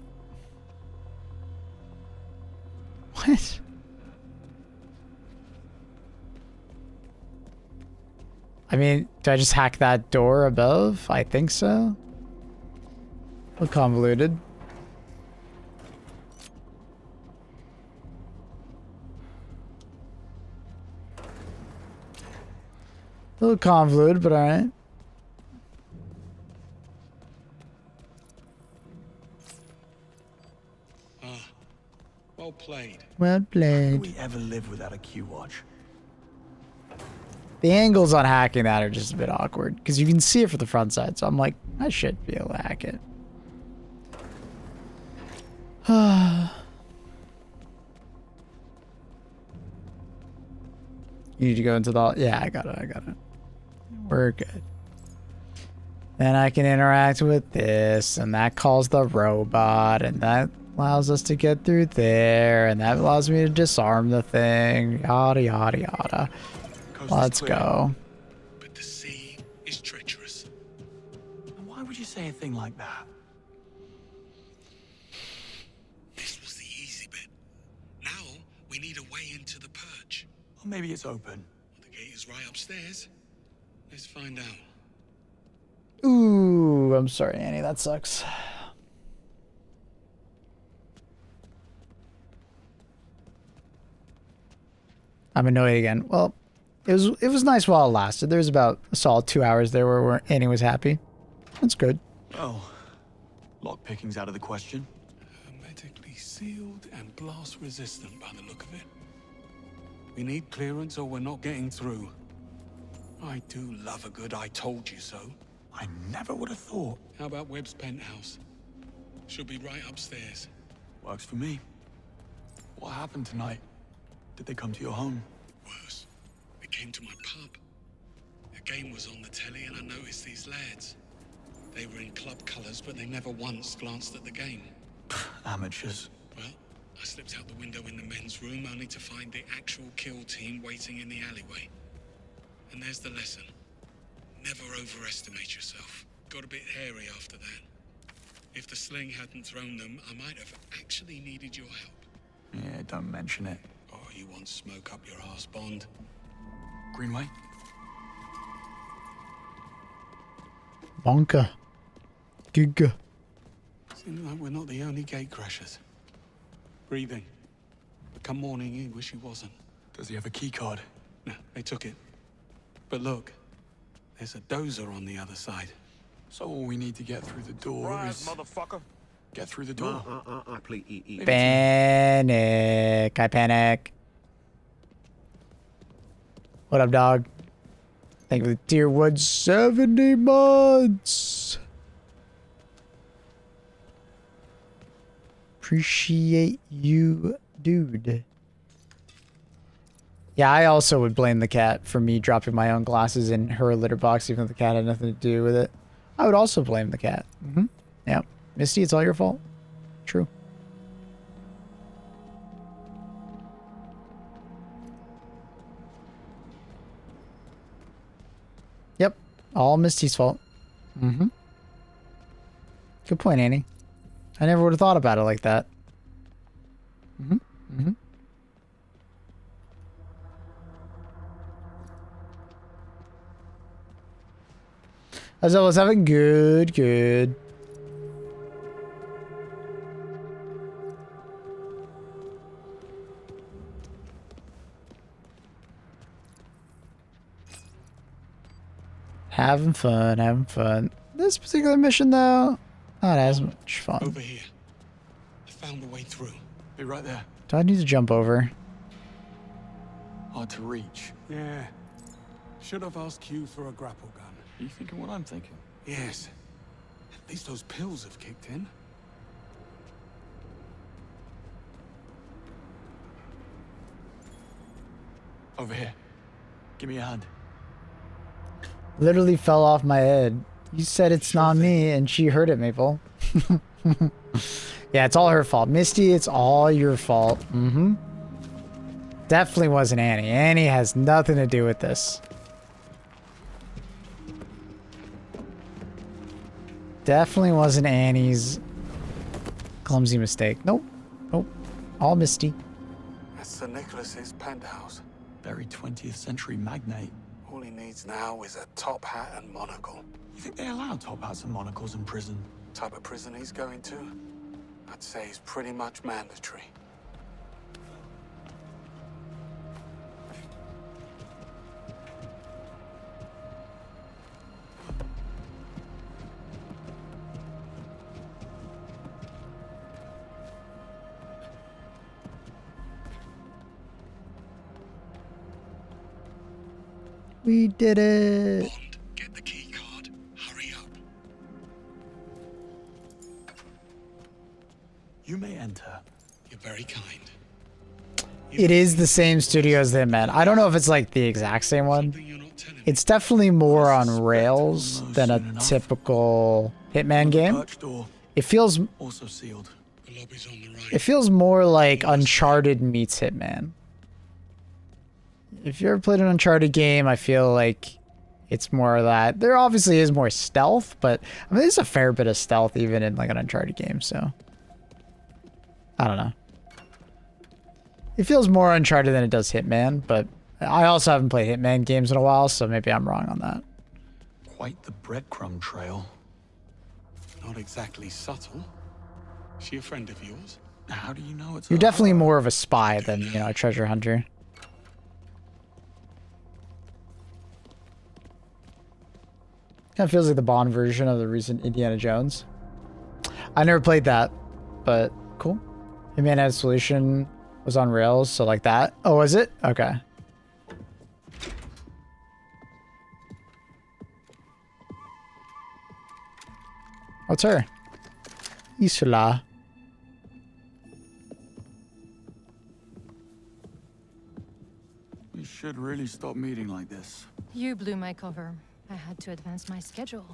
What? I mean, do I just hack that door above? I think so. A little convoluted. A little convoluted, but alright. Well played. Well How do played. we ever live without a Q watch? The angles on hacking that are just a bit awkward because you can see it from the front side. So I'm like, I should be able to hack it. You need to go into the... Yeah, I got it. We're good. Then I can interact with this, and that calls the robot, and that allows us to get through there, and that allows me to disarm the thing. Yada, yada, yada. Let's go. But the sea is treacherous. And why would you say a thing like that? This was the easy bit. Now we need a way into the perch. Or maybe it's open. The gate is right upstairs. Let's find out. Ooh, I'm sorry, Annie. That sucks. I'm annoyed again. Well, it was nice while it lasted. There was about a solid 2 hours there where Annie was happy. That's good. Oh, lock picking's out of the question. Hermetically sealed and blast resistant by the look of it. We need clearance or we're not getting through. I do love a good I told you so. I never would have thought. How about Webb's penthouse? Should be right upstairs. Works for me. What happened tonight? Did they come to your home? Worse. They came to my pub. A game was on the telly and I noticed these lads. They were in club colours, but they never once glanced at the game. Amateurs. Well, I slipped out the window in the men's room only to find the actual kill team waiting in the alleyway. And there's the lesson. Never overestimate yourself. Got a bit hairy after that. If the sling hadn't thrown them, I might have actually needed your help. Yeah, don't mention it. Oh, you want smoke up your arse, Bond? Greenway? Bonka. Giga. Seems like we're not the only gate crashers. Breathing. But come morning, he wish he wasn't. Does he have a key card? No, they took it. But look, there's a dozer on the other side. So all we need to get through the door is... motherfucker. Get through the door. Please. Panic. I panic. What up, dog? Thank you for the tier 1 70 months. Appreciate you, dude. Yeah, I also would blame the cat for me dropping my own glasses in her litter box, even if the cat had nothing to do with it. I would also blame the cat. Yeah. Misty, it's all your fault. True. Yep. All Misty's fault. Good point, Annie. I never would have thought about it like that. As I was having good. Having fun. This particular mission, though, not as much fun. Over here. I found a way through. Be right there. Do I need to jump over? Hard to reach. Yeah. Should have asked Q for a grapple gun. You thinking what I'm thinking? Yes. At least those pills have kicked in. Over here. Give me a hand. Literally fell off my head. You said it's not me, and she heard it, Maple. Yeah, it's all her fault. Misty, it's all your fault. Definitely wasn't Annie. Annie has nothing to do with this. Definitely wasn't Annie's clumsy mistake. Nope. All Misty. That's Sir Nicholas's penthouse. Very 20th century magnate. All he needs now is a top hat and monocle. You think they allow top hats and monocles in prison? Type of prison he's going to, I'd say he's pretty much mandatory. We did it. Bond, get the key card. Hurry up. You may enter. You're very kind. It is the same studio as Hitman. I don't know if it's like the exact same one. It's definitely more on rails than a typical Hitman game. It feels Also sealed. The lobby's on the right. it feels more like Uncharted meets Hitman. If you ever played an Uncharted game, I feel like it's more of that. There obviously is more stealth, but I mean, there's a fair bit of stealth even in like an Uncharted game, so I don't know. It feels more Uncharted than it does Hitman, but I also haven't played Hitman games in a while, so maybe I'm wrong on that. Quite the breadcrumb trail. Not exactly subtle. She a friend of yours? How do you know it's You're definitely more of a spy than, you know, a treasure hunter. Kind of feels like the Bond version of the recent Indiana Jones. I never played that, but cool. Hitman had a solution was on rails, so like that. Oh, was it? Okay. What's her? Isla. We should really stop meeting like this. You blew my cover. I had to advance my schedule.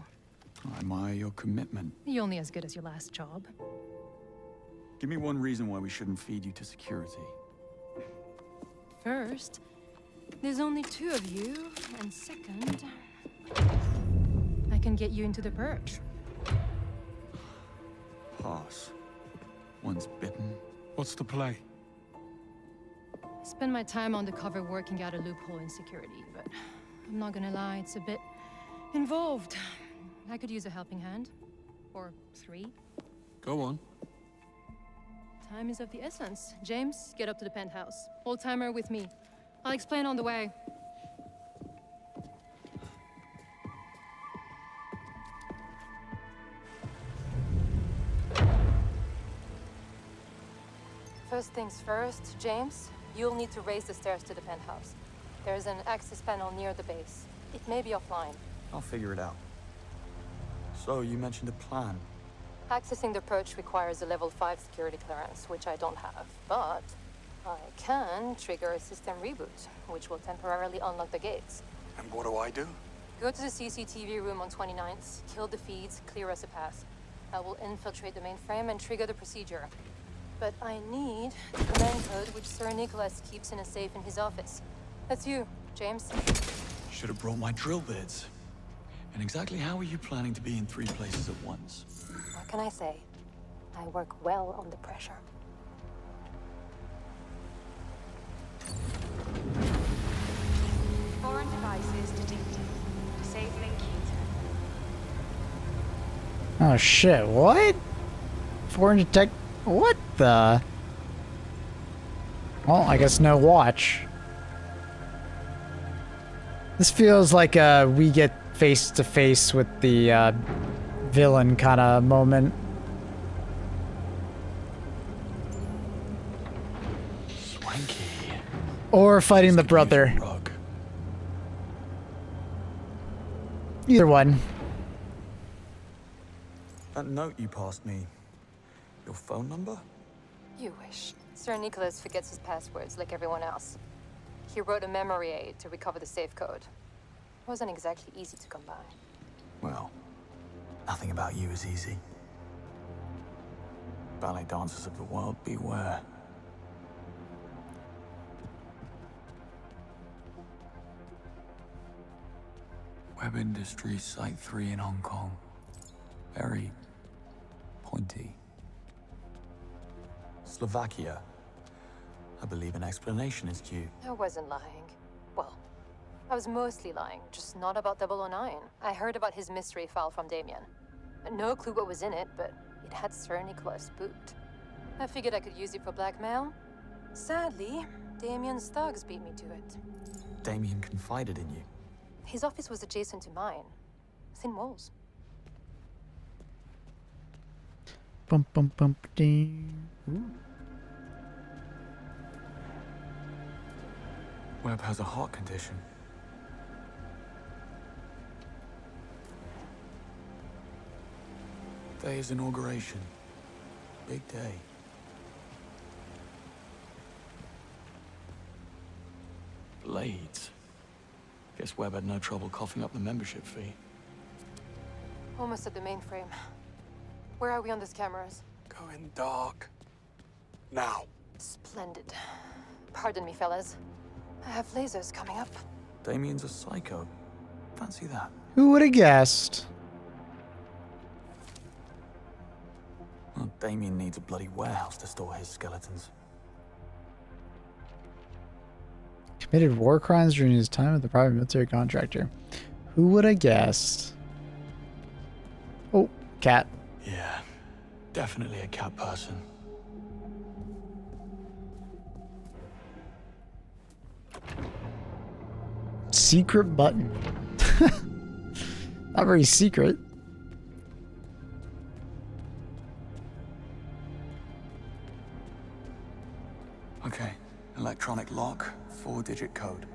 I admire your commitment. You're only as good as your last job. Give me one reason why we shouldn't feed you to security. First, there's only 2 of you, and second, I can get you into the purge. Pass. Once bitten. What's the play? Spend my time on the cover working out a loophole in security, but I'm not gonna lie, it's a bit involved. I could use a helping hand. Or 3. Go on. Time is of the essence. James, get up to the penthouse. Old-timer with me. I'll explain on the way. First things first, James, you'll need to raise the stairs to the penthouse. There's an access panel near the base. It may be offline. I'll figure it out. So, you mentioned a plan. Accessing the perch requires a level 5 security clearance, which I don't have. But I can trigger a system reboot, which will temporarily unlock the gates. And what do I do? Go to the CCTV room on 29th, kill the feeds, clear us a path. I will infiltrate the mainframe and trigger the procedure. But I need the command code which Sir Nicholas keeps in a safe in his office. That's you, James. Should have brought my drill bits. And exactly how are you planning to be in 3 places at once? What can I say? I work well under pressure. Foreign devices detected. Disabling key. Oh shit, what? Foreign detect... What the... Well, I guess no watch. This feels like we get face to face with the villain kind of moment. Swanky. Or fighting the brother. Either one. That note you passed me. Your phone number? You wish. Sir Nicholas forgets his passwords like everyone else. He wrote a memory aid to recover the safe code. It wasn't exactly easy to come by. Well, nothing about you is easy. Ballet dancers of the world, beware. Web Industry Site 3 in Hong Kong. Very pointy. Slovakia. I believe an explanation is due. I wasn't lying. Well, I was mostly lying, just not about 009. I heard about his mystery file from Damien. No clue what was in it, but it had Sir Nicholas spooked. I figured I could use it for blackmail. Sadly, Damien's thugs beat me to it. Damien confided in you. His office was adjacent to mine. Thin walls. Bum bum bum ding. Webb has a heart condition. Day is inauguration. Big day. Blades. Guess Webb had no trouble coughing up the membership fee. Almost at the mainframe. Where are we on these cameras? Going dark. Now. Splendid. Pardon me, fellas. I have lasers coming up. Damien's a psycho. Fancy that. Who would have guessed? Well, Damien needs a bloody warehouse to store his skeletons. Committed war crimes during his time as the private military contractor. Who would have guessed? Oh, cat. Yeah, definitely a cat person. Secret button. Not very secret. Okay, electronic lock, 4-digit code.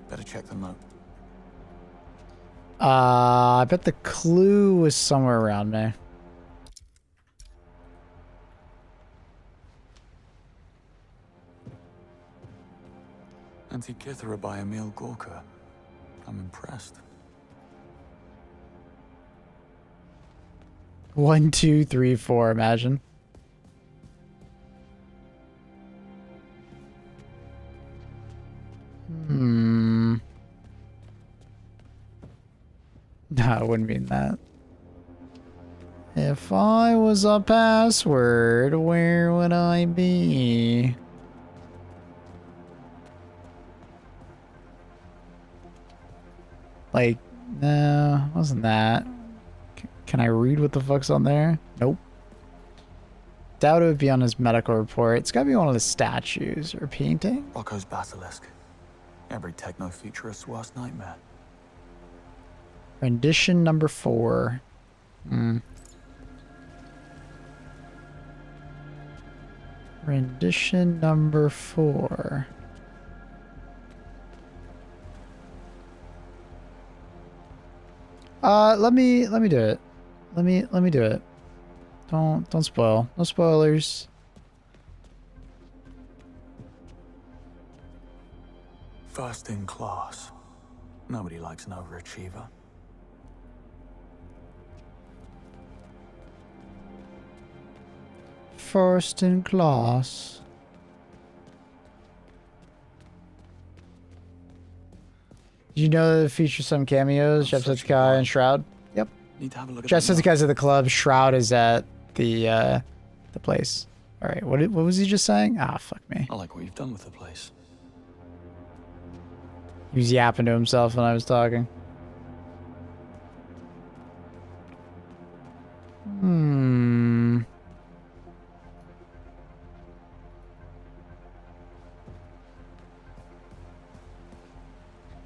Better check the note. I bet the clue was somewhere around me. Antikythera by Emil Gorka. I'm impressed. 1, 2, 3, 4, imagine. No, I wouldn't mean that. If I was a password, where would I be? Like, no, wasn't that. Can I read what the fuck's on there? Nope. Doubt it would be on his medical report. It's gotta be one of the statues or painting. Rocco's basilisk. Every techno-futurist's worst nightmare. Rendition number 4. Rendition number 4. Let me do it. Let me do it. Don't spoil. No spoilers. First in class. Nobody likes an overachiever. First in class. Did you know that it features some cameos? Jeff Setsukai and Shroud? Yep. Need to have a look at Jeff that Setsukai's at the club. Shroud is at the place. All right. What was he just saying? Ah, fuck me. I like what you've done with the place. He was yapping to himself when I was talking.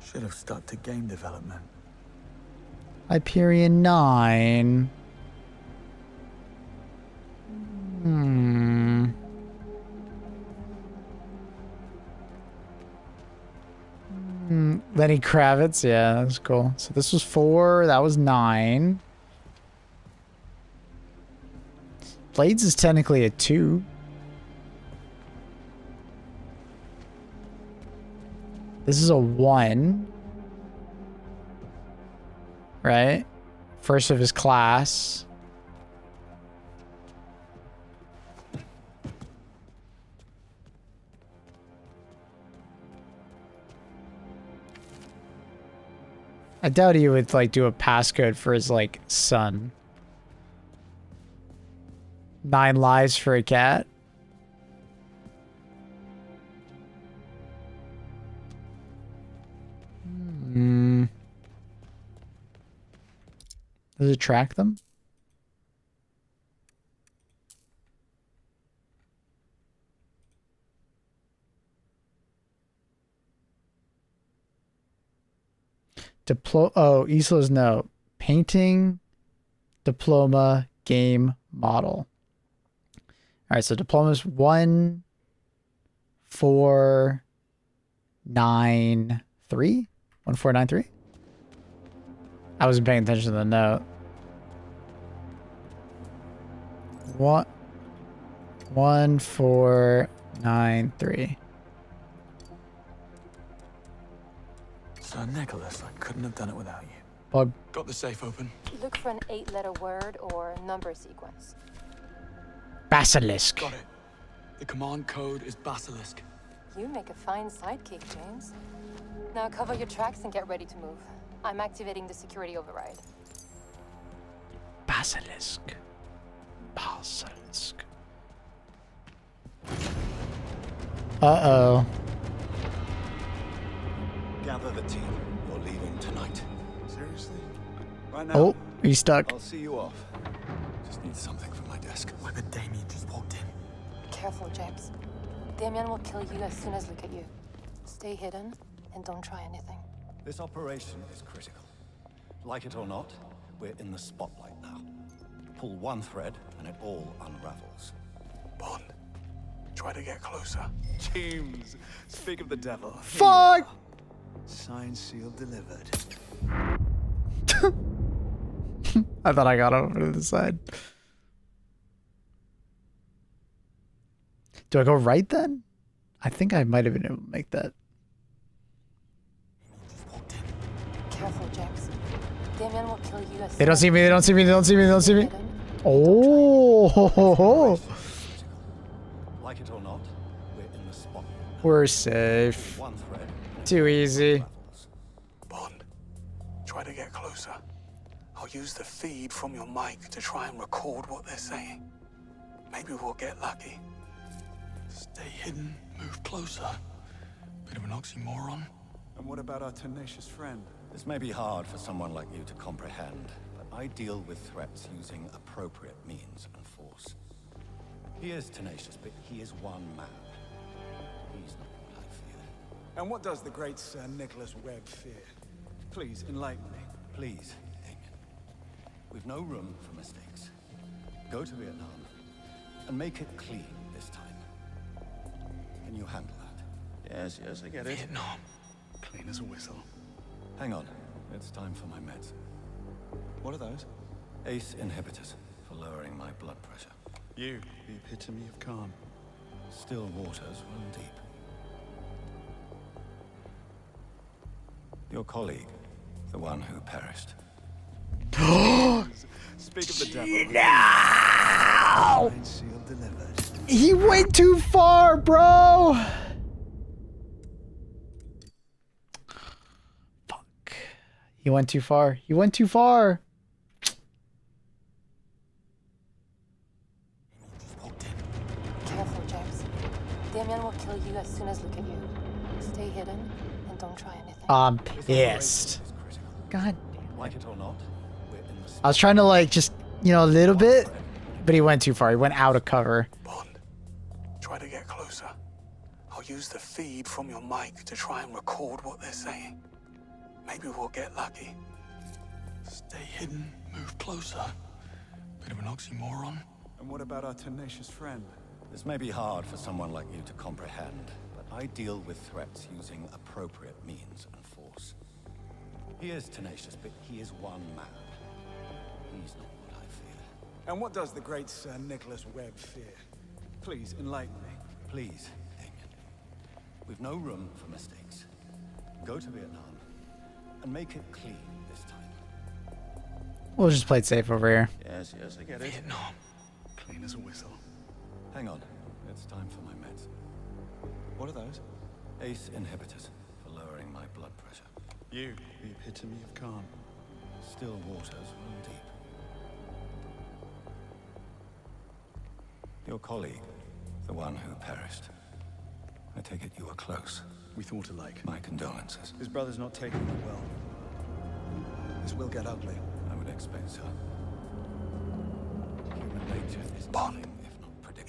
Should have stuck to game development. Hyperion 9. Lenny Kravitz, yeah, that's cool. So this was 4, that was 9. Blades is technically a 2. This is a 1. Right? First of his class. I doubt he would like do a passcode for his like son. 9 lives for a cat. Does it track them? Isla's note. Painting diploma game model. All right, so diploma's 1493. 1493. I wasn't paying attention to the note. What? 1493. Sir Nicholas, I couldn't have done it without you. Bug. Got the safe open. Look for an 8-letter word or number sequence. Basilisk. Got it. The command code is Basilisk. You make a fine sidekick, James. Now cover your tracks and get ready to move. I'm activating the security override. Basilisk. Basilisk. Uh-oh. Gather the team. You're leaving tonight. Seriously? Right now? Oh, he's stuck. I'll see you off. Just need something from my desk. Where the Damien just walked in. Careful, James. Damien will kill you as soon as look at you. Stay hidden and don't try anything. This operation is critical. Like it or not, we're in the spotlight now. Pull one thread and it all unravels. Bond, try to get closer. James, speak of the devil. Fuck! Signed, sealed, delivered. I thought I got over to the side. Do I go right then? I think I might have been able to make that. Careful, James. Damien will kill you as They don't see me, they don't see me, they don't see me, they don't see me. Oh! Like it or not, we're in the spotlight. We're safe. One thread. Too easy. Bond, try to get closer. I'll use the feed from your mic to try and record what they're saying. Maybe we'll get lucky. Stay hidden, move closer. Bit of an oxymoron. And what about our tenacious friend? This may be hard for someone like you to comprehend, but I deal with threats using appropriate means and force. He is tenacious, but he is one man. He's not what I fear. And what does the great Sir Nicholas Webb fear? Please, enlighten me. Please, Damien. We've no room for mistakes. Go to Vietnam and make it clean this time. Can you handle that? Yes, I get it. Vietnam. Clean as a whistle. Hang on. It's time for my meds. What are those? ACE inhibitors for lowering my blood pressure. You, the epitome of calm. Still waters run deep. Your colleague, the one who perished. Speak of the devil. No! Signed, sealed, delivered. He went too far, bro! Fuck. He went too far. He went too far. Careful, James. Damien will kill you as soon as look at you. Stay hidden and don't try anything. I'm pissed. God damn. Like it or not, we're in the I was trying to like just, you know, a little bit, but he went too far. He went out of cover. Bond, try to get closer. I'll use the feed from your mic to try and record what they're saying. Maybe we'll get lucky. Stay hidden, move closer. Bit of an oxymoron. And what about our tenacious friend? This may be hard for someone like you to comprehend, but I deal with threats using appropriate means and force. He is tenacious, but he is one man. He's not what I fear. And what does the great Sir Nicholas Webb fear? Please, enlighten me. Please, Damien. We've no room for mistakes. Go to Vietnam and make it clean this time. We'll just play it safe over here. Yes, I get it. Vietnam. Clean as a whistle. Hang on. It's time for my meds. What are those? ACE inhibitors for lowering my blood pressure. You, the epitome of calm. Still waters run deep. Your colleague, the one who perished. I take it you were close. We thought alike. My condolences. His brother's not taking it well. This will get ugly. I would expect so. Human nature is Bond,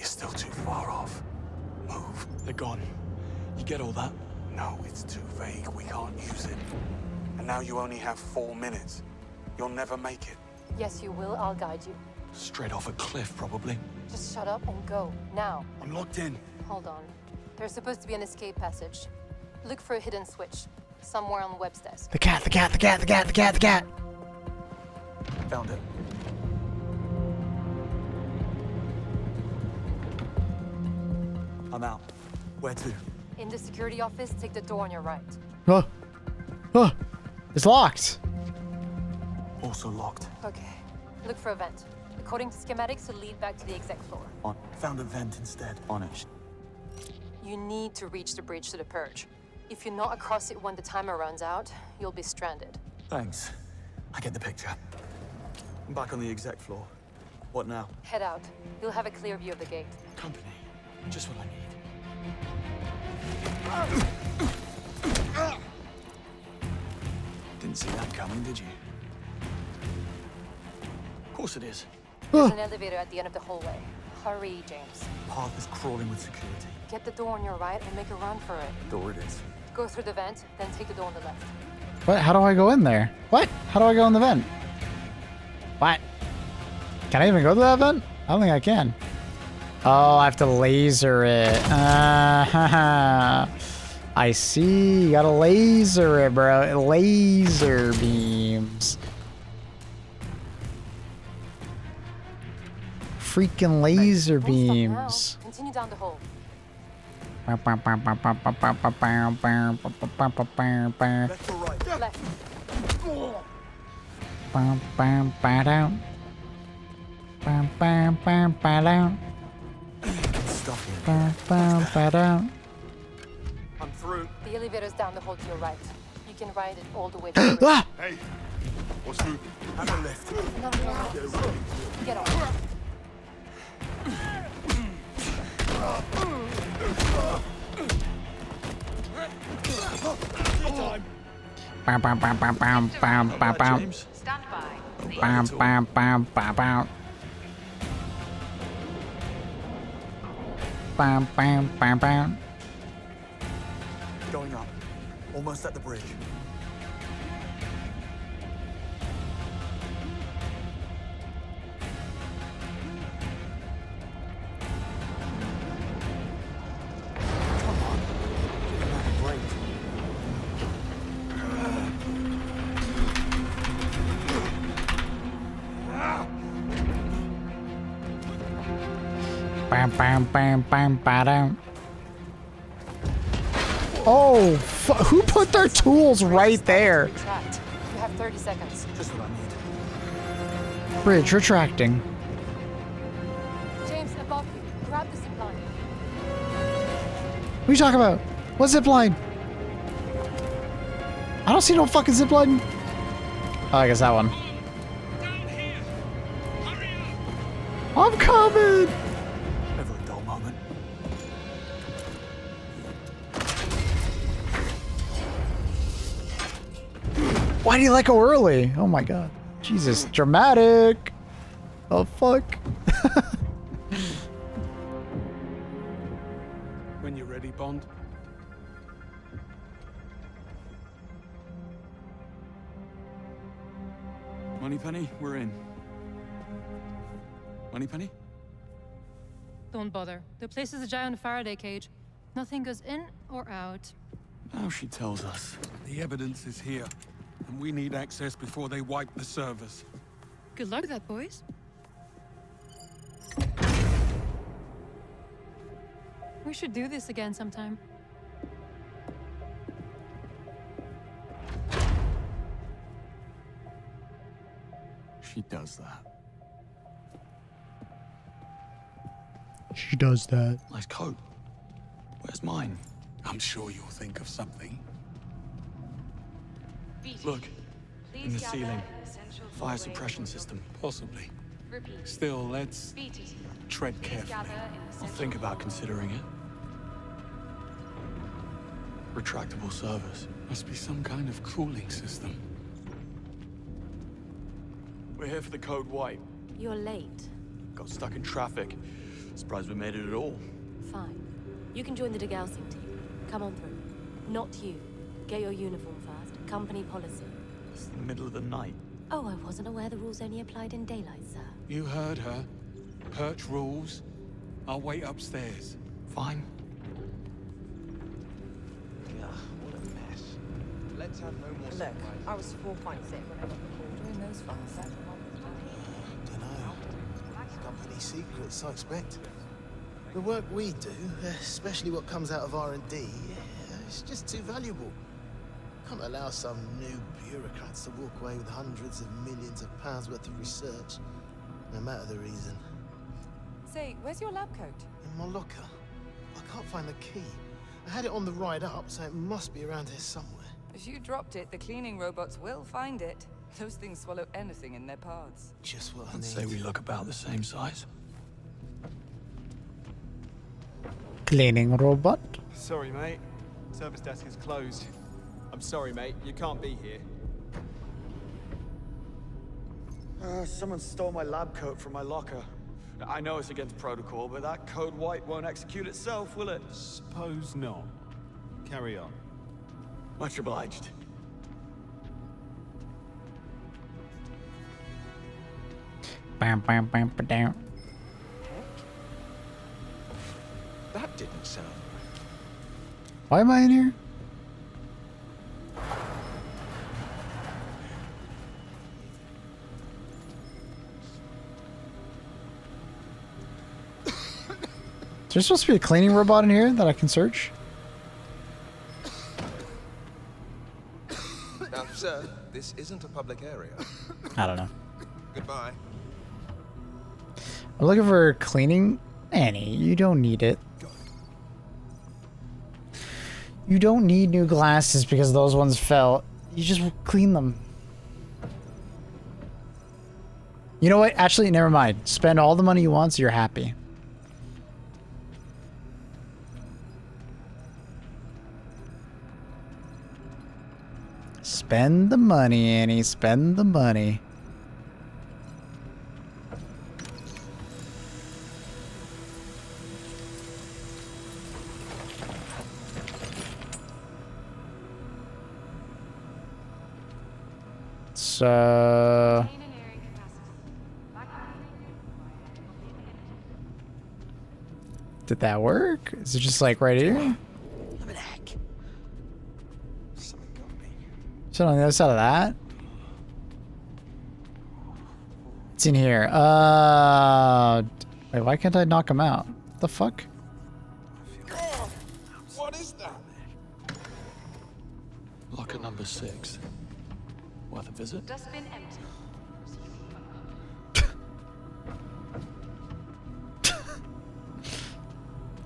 you're still too far off. Move. They're gone. You get all that? No, it's too vague. We can't use it. And now you only have 4 minutes. You'll never make it. Yes, you will. I'll guide you. Straight off a cliff, probably. Just shut up and go. Now. I'm locked in. Hold on. There's supposed to be an escape passage. Look for a hidden switch. Somewhere on Webb's desk. The cat, the cat, the cat, the cat, the cat, the cat. Found it. I'm out. Where to? In the security office, take the door on your right. Oh. Oh. It's locked. Also locked. Okay. Look for a vent. According to schematics, it'll lead back to the exec floor. On. Found a vent instead. On it. You need to reach the bridge to the purge. If you're not across it when the timer runs out, you'll be stranded. Thanks. I get the picture. I'm back on the exec floor. What now? Head out. You'll have a clear view of the gate. Company. Just what I need. Didn't see that coming, did you? Of course it is. There's an elevator at the end of the hallway. Hurry, James. Path is crawling with security. Get the door on your right and make a run for it. Door it is. Go through the vent, then take the door on the left. What? How do I go in there? What? How do I go in the vent? What? Can I even go to that vent? I don't think I can. Oh, I have to laser it. I see. You gotta laser it, bro. Laser beams. Freaking laser beams. Continue down the hole. Left or right? Left. I'm through. The elevator's down the hall to your right. You can ride it all the way to the bridge. Hey, what's moving? Have a lift. Another door. Get on. Bam, bam, bam, bam, bam, bam, bam, bam. Stand by. Bam, bam, bam, bam, bam. Bam, bam, bam, bam. Going up. Almost at the bridge. Come on. Give him a break. Bam, bam, bam, bam, bam. Oh, who put their tools right there? Retract. You have 30 seconds. Just what I need. Bridge retracting. James, above you. Grab the zip line. What are you talking about? What zip line? I don't see no fucking zip line. Oh, I guess that one. I'm coming. Never a dull moment. Why do you let go early? Oh my god. Jesus, dramatic. Oh fuck. When you're ready, Bond. Moneypenny, we're in. Moneypenny? Don't bother. The place is a giant Faraday cage. Nothing goes in or out. Now she tells us. The evidence is here, and we need access before they wipe the servers. Good luck with that, boys. We should do this again sometime. She does that. She does that. Nice coat. Where's mine? I'm sure you'll think of something. Look, in the ceiling. Fire suppression system. Possibly. Still, let's tread carefully. I'll think about considering it. Retractable servers. Must be some kind of cooling system. We're here for the code white. You're late. Got stuck in traffic. Surprised we made it at all. Fine. You can join the degaussing team. Come on through. Not you. Get your uniform first. Company policy. It's the middle of the night. Oh, I wasn't aware the rules only applied in daylight, sir. You heard her. Perch rules. I'll wait upstairs. Fine. Yeah, what a mess. Let's have no more Look, I was 4 pints in when I got the call during those fireside Dunno. Company secrets, I expect. The work we do, especially what comes out of R&D, it's just too valuable. Can't allow some new bureaucrats to walk away with hundreds of millions of pounds worth of research, no matter the reason. Say, where's your lab coat? In my locker. I can't find the key. I had it on the ride up, so it must be around here somewhere. If you dropped it, the cleaning robots will find it. Those things swallow anything in their paths. Just what I I'd need. say we look about the same size. Cleaning robot. Sorry, mate. Service desk is closed. I'm sorry, mate. You can't be here. Someone stole my lab coat from my locker. I know it's against protocol, but that code white won't execute itself, will it? Suppose not. Carry on. Much obliged. Bam, bam, bam, ba, down. That didn't sound Why am I in here? Is there supposed to be a cleaning robot in here that I can search? Now, sir, this isn't a public area. I don't know. Goodbye. I'm looking for cleaning. Annie, you don't need it. You don't need new glasses because those ones fell. You just clean them. You know what? Actually, never mind. Spend all the money you want so you're happy. Spend the money, Annie. Spend the money. So... Did that work? Is it just like right here? Is it on the other side of that? It's in here. Wait, why can't I knock him out? The fuck? What is that? Locker number 6. Worth a visit? Dustbin empty.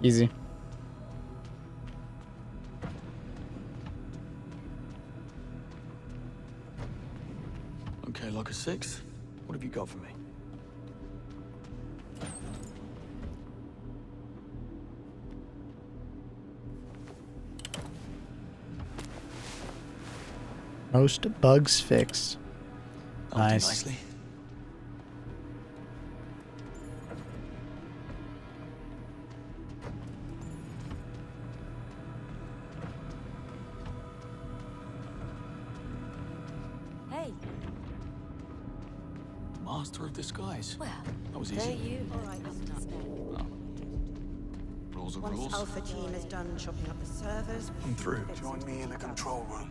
Easy. Okay, locker 6. What have you got for me? Most bugs fixed. That'll do Nice. nicely. Hey, Master of disguise. well, That was there easy. you. All right, understand. Rules are Once rules. Alpha Team is done chopping up the servers, I'm through. Join me in the control room.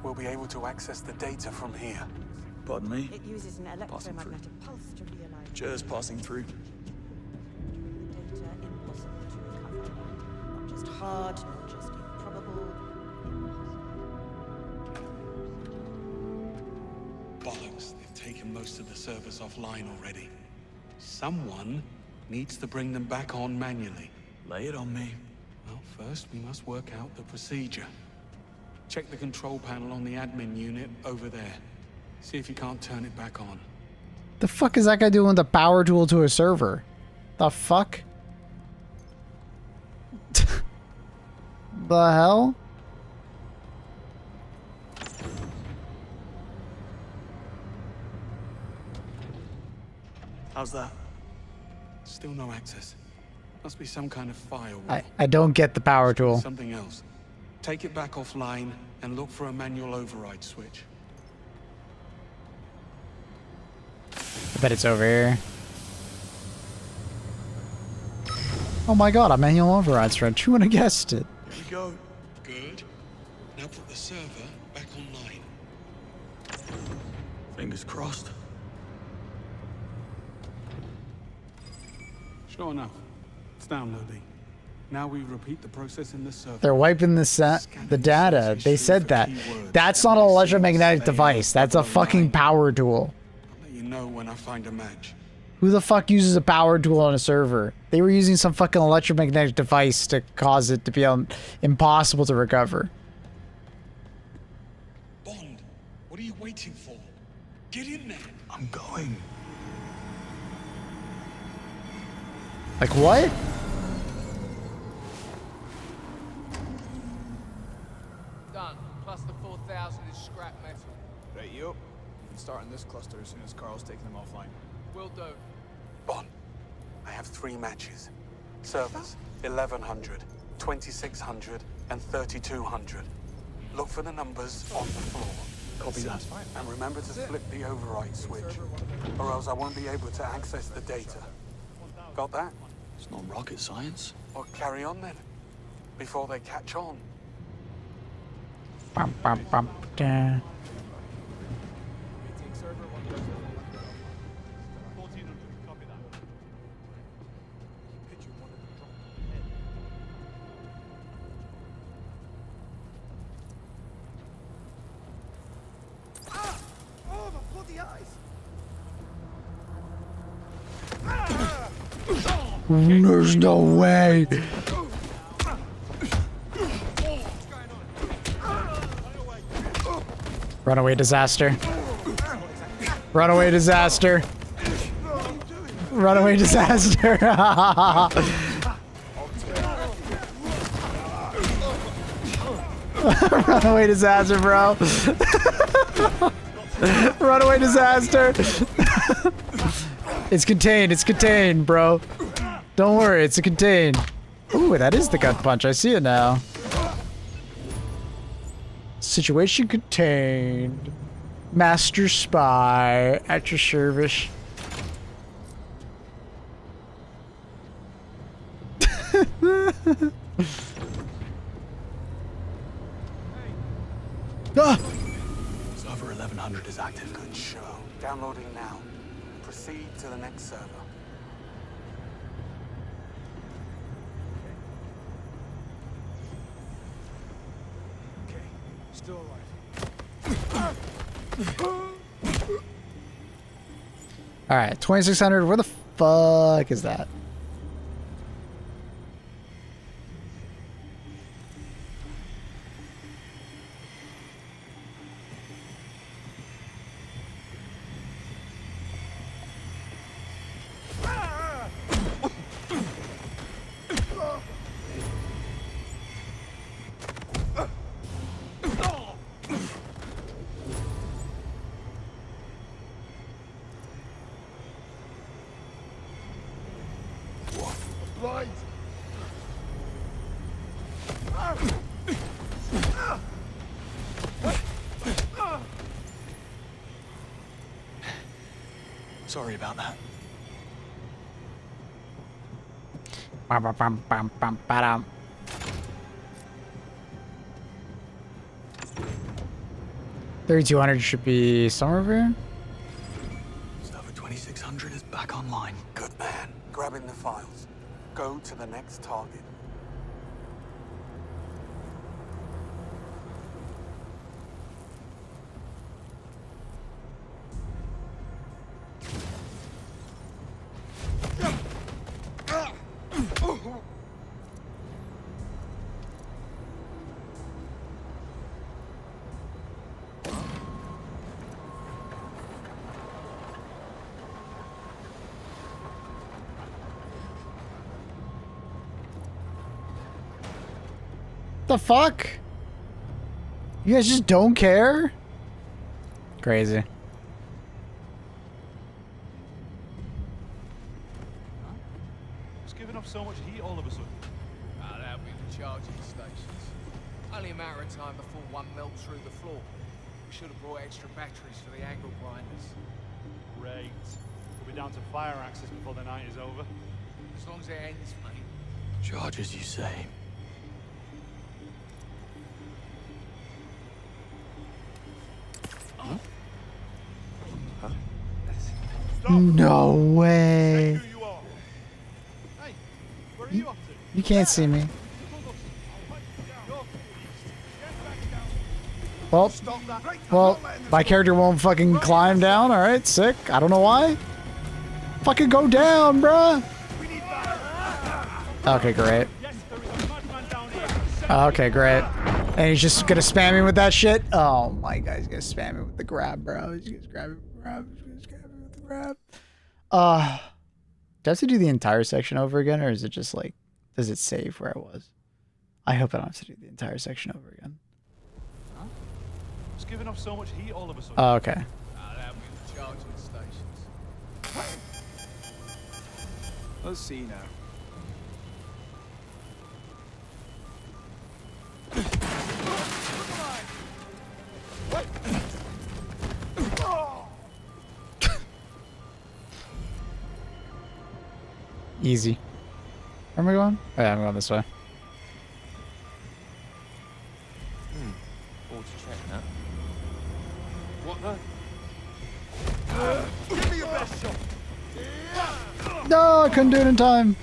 We'll be able to access the data from here. Pardon me? it uses an Passing through. electromagnetic pulse to realign Just passing through. the data impossible to recover. Not just hard, not just improbable. Bollocks, they've taken most of the servers offline already. Someone needs to bring them back on manually. Lay it on me. Well, first we must work out the procedure. Check the control panel on the admin unit over there. See if you can't turn it back on. The fuck is that guy doing with the power tool to a server? The fuck? The hell? How's that? Still no access. Must be some kind of firewall. I don't get the power tool. Something else. Take it back offline and look for a manual override switch. I bet it's over here. Oh my god, a manual override stretch. Who would have guessed it? Here we go. Good. Now put the server back online. Fingers crossed. Sure enough. It's downloading. Now we repeat the process in the server. They're wiping the data. They said that. That's not an electromagnetic device. That's a fucking power tool. I'll let you know when I find a match. Who the fuck uses a power tool on a server? They were using some fucking electromagnetic device to cause it to be impossible to recover. Bond, what are you waiting for? Get in there. I'm going. Like what? Done. Plus the 4,000 is scrap metal. Right, you. You can start in this cluster as soon as Carl's taking them offline. Will do. Bond, I have 3 matches. Servers, 1100, 2600, and 3200. Look for the numbers on the floor. Copy that. And remember to flip the override switch, or else I won't be able to access the data. Got that? It's not rocket science. Well, carry on then, before they catch on. Bum, bum, bum, da. There's no way. Runaway disaster. Runaway disaster. Runaway disaster. Runaway disaster, bro. Runaway disaster. It's contained. It's contained, bro. Don't worry. It's a contained. Ooh, that is the gut punch. I see it now. Situation contained. Master spy at your service. Ah! Server 1100 is active. Good show. Downloading now. Proceed to the next server. Okay, still alive. All right, 2600. Where the fuck is that? Blind! Sorry about that. Bum, bum, bum, bum, bum, ba-dum. $3,200 should be somewhere over here. Server 2600 is back online. Good man. Grabbing the files. Go to the next target. The fuck? You guys just don't care? Crazy. It's giving off so much heat all of a sudden. Ah, that'll be the charging stations. Only a matter of time before one melts through the floor. We should have brought extra batteries for the angle grinders. Great. it down to fire axes before the night is over. As long as it ends, mate. Charge as you say. No way. Hey, where are you off to? You can't see me. Well, my character won't fucking climb down. All right, sick. I don't know why. Fucking go down, bruh. Okay, great. Okay, great. And he's just gonna spam me with that shit. Oh my god, he's gonna spam me with the grab, bro. He's gonna grab me with the grab. He's gonna grab me with the grab. Do I have to do the entire section over again, or is it just like, does it save where I was? I hope I don't have to do the entire section over again. It's giving off so much heat all of a sudden. Oh, okay. That'll be the charging stations. Let's see now. Easy. Where am I going? Oh, yeah, I'm going this way. Forward to check that. What the? Give me your best shot. No, I couldn't do it in time.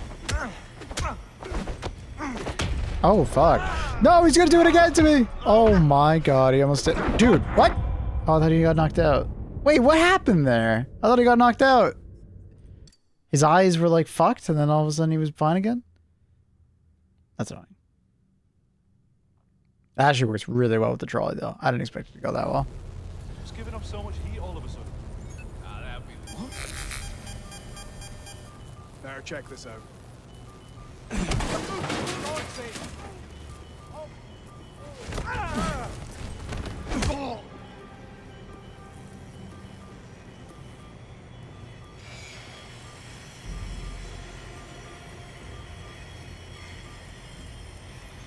Oh, fuck. No, he's gonna do it again to me. Oh my god, he almost did. Dude, what? Oh, I thought he got knocked out. Wait, what happened there? I thought he got knocked out. His eyes were like fucked, and then all of a sudden he was fine again? That's annoying. That actually works really well with the trolley, though. I didn't expect it to go that well. It's giving off so much heat all of a sudden. That'll be the... Better check this out.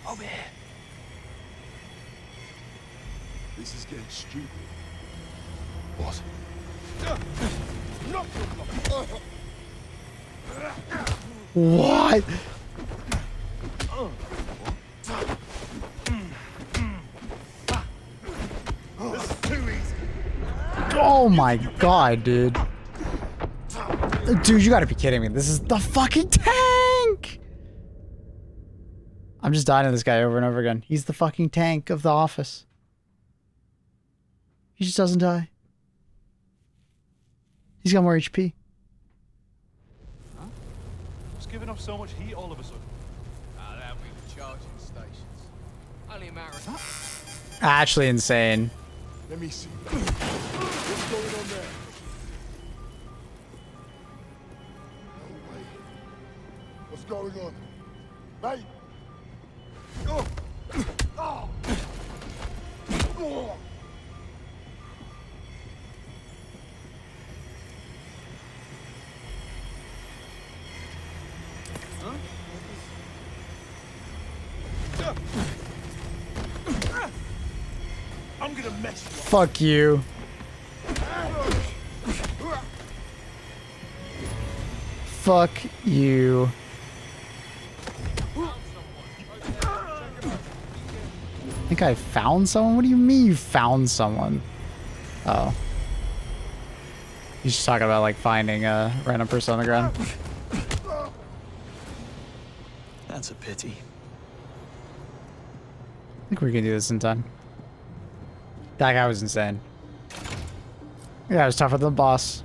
Over here. This is getting stupid. What? What? This is too easy. Oh my god, dude. Dude, you gotta be kidding me. This is the fucking tank! I'm just dying to this guy over and over again. He's the fucking tank of the office. He just doesn't die. He's got more HP. It's giving off so much heat all of a sudden. That'll be the charging stations. Only a matter of... Actually insane. Let me see. What's going on there? No way. What's going on? Mate! Oh! Oh! Oh! I'm gonna mess you up. Fuck you. Fuck you. I think I found someone? What do you mean you found someone? Oh. He's just talking about like finding a random person on the ground. That's a pity. I think we can do this in time. That guy was insane. Yeah, I was tougher than the boss.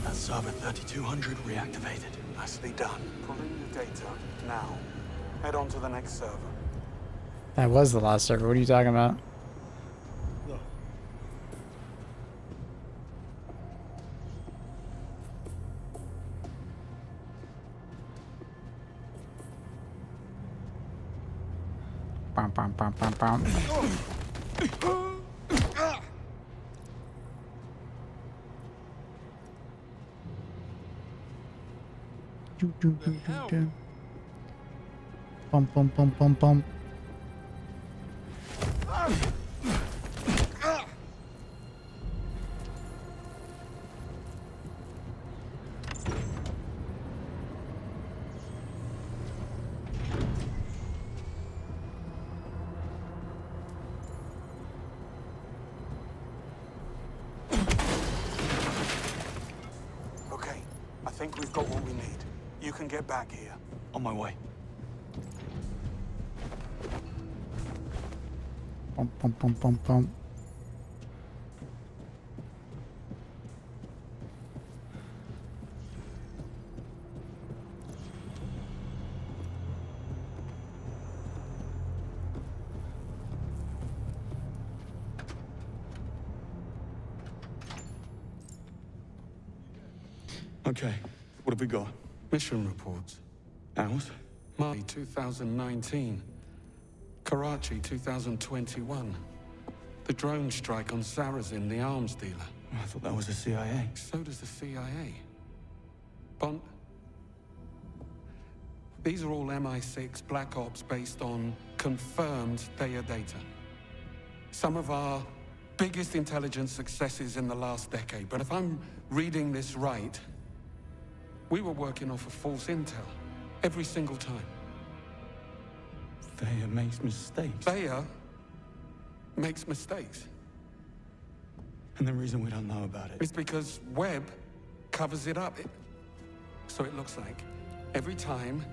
That's server 3200 reactivated. Nicely done. Pulling the data now. Head on to the next server. That was the last server. What are you talking about? Bum, bum, bum, bum, bum. Do, do, do, do, do. Bum, bum, bum, bum, bum. think we've got what we need. You can get back here. On my way. Bum, bum, bum, bum, bum. Okay, what have we got? Mission reports. Ours? Mali 2019. Karachi 2021. The drone strike on Sarazin, the arms dealer. I thought that was the CIA. So does the CIA. Bond. These are all MI6 Black Ops based on confirmed Theia data. Some of our biggest intelligence successes in the last decade. But if I'm reading this right, we were working off of false intel every single time. Theia makes mistakes. Theia makes mistakes. And the reason we don't know about it It's because Webb covers it up. So it looks like every time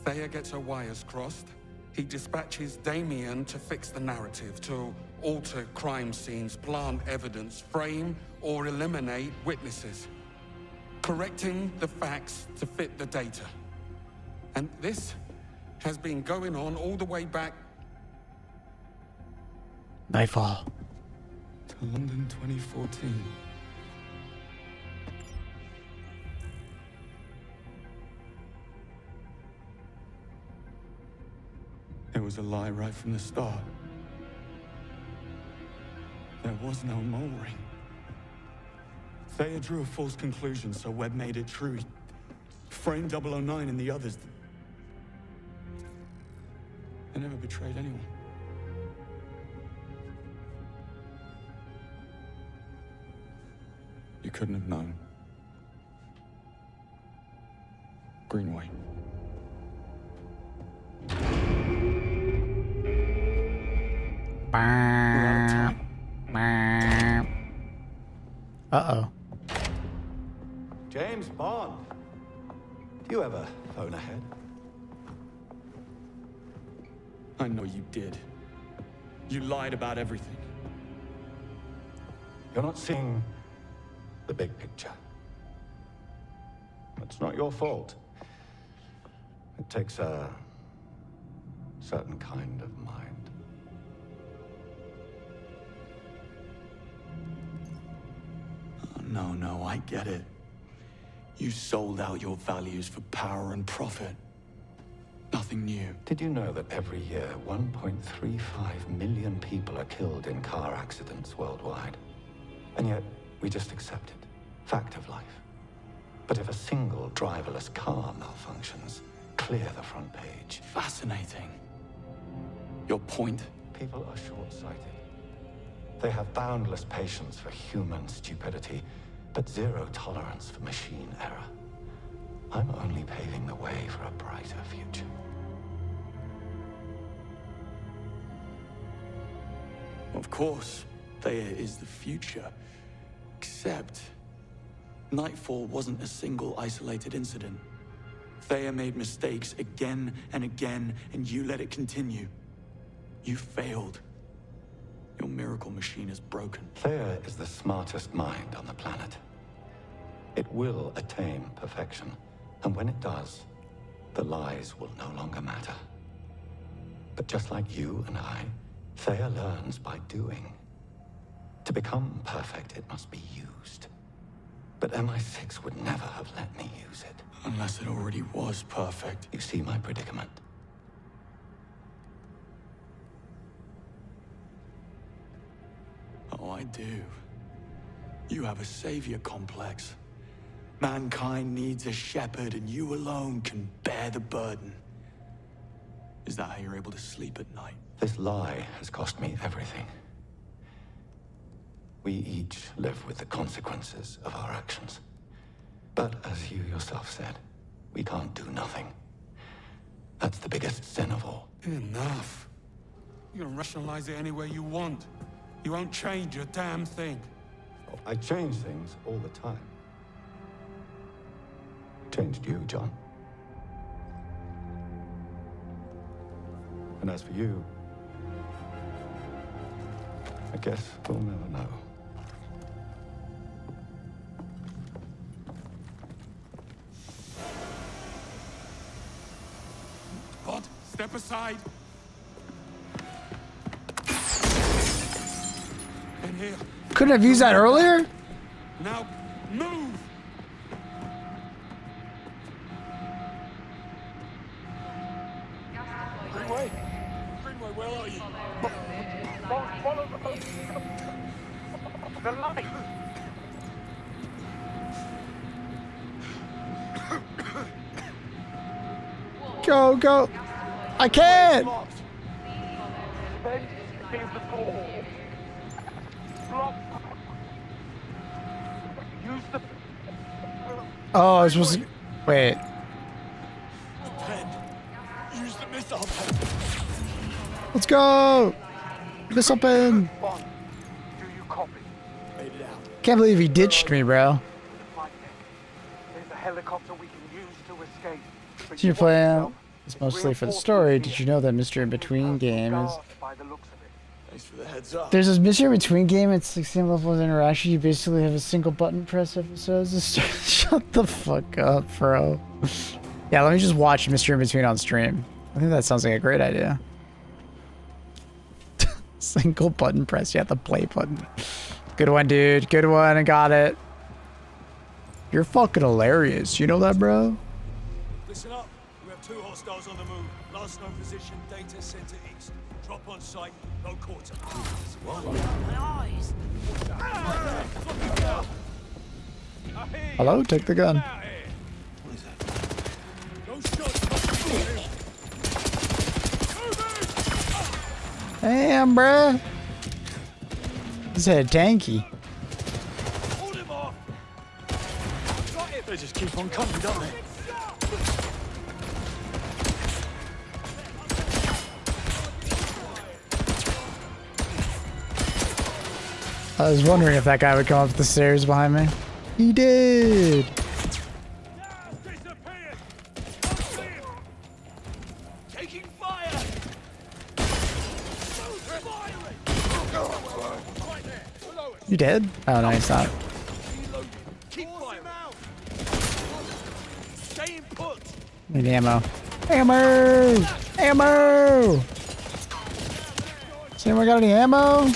Theia gets her wires crossed, he dispatches Damien to fix the narrative, to alter crime scenes, plant evidence, frame or eliminate witnesses, correcting the facts to fit the data. And this has been going on all the way back Nightfall. to London 2014. It was a lie right from the start. There was no mole ring. Theia drew a false conclusion, so Webb made it true. He framed 009 and the others. They never betrayed anyone. You couldn't have known. Greenway. Uh-oh. James Bond. Do you ever phone ahead? I know you did. You lied about everything. You're not seeing the big picture. It's not your fault. It takes a certain kind of mind. Oh, no, I get it. You sold out your values for power and profit. Nothing new. Did you know that every year 1.35 million people are killed in car accidents worldwide? And yet, we just accept it. Fact of life. But if a single driverless car malfunctions, clear the front page. Fascinating. Your point? People are short-sighted. They have boundless patience for human stupidity, but zero tolerance for machine error. I'm only paving the way for a brighter future. Of course, Theia is the future. Except, Nightfall wasn't a single isolated incident. Theia made mistakes again and again, and you let it continue. You failed. Your miracle machine is broken. Theia is the smartest mind on the planet. It will attain perfection, and when it does, the lies will no longer matter. But just like you and I, Theia learns by doing. To become perfect, it must be used. But MI6 would never have let me use it. Unless it already was perfect. You see my predicament? Oh, I do. You have a savior complex. Mankind needs a shepherd, and you alone can bear the burden. Is that how you're able to sleep at night? This lie has cost me everything. We each live with the consequences of our actions. But as you yourself said, we can't do nothing. That's the biggest sin of all. Enough. You can rationalize it any way you want. You won't change a damn thing. I change things all the time. changed you, John. And as for you, I guess we'll never know. Bond, step aside. In here. Couldn't have used that earlier? Now, move! Greenway? Greenway, where are you? Follow the light! Go, go. I can't. Oh, I was supposed to... Wait. Use the missile pen. Let's go. Missile pen. Bond, do you copy? Made it out. Can't believe he ditched me, bro. There's a helicopter we can use to escape. So you're playing... It's mostly for the story. Did you know that Mystery in Between game is... Thanks for the heads up. There's this Mystery in Between game. It's the same level of interaction. You basically have a single button press episodes. Shut the fuck up, bro. Yeah, let me just watch Mystery in Between on stream. I think that sounds like a great idea. Single button press. Yeah, the play button. Good one, dude. Good one. I got it. You're fucking hilarious. You know that, bro? Listen up. We have 2 hostiles on the move. Last known position, data center east. Drop on site, no quarter. My eyes. Hello? Take the gun. Damn, bruh. This head tanky. They just keep on coming, don't they? I was wondering if that guy would come up the stairs behind me. He did. Taking fire. You dead? Oh, no, he's not. Keep firing. Staying put. Need ammo. Ammo! Ammo! Has anyone got any ammo?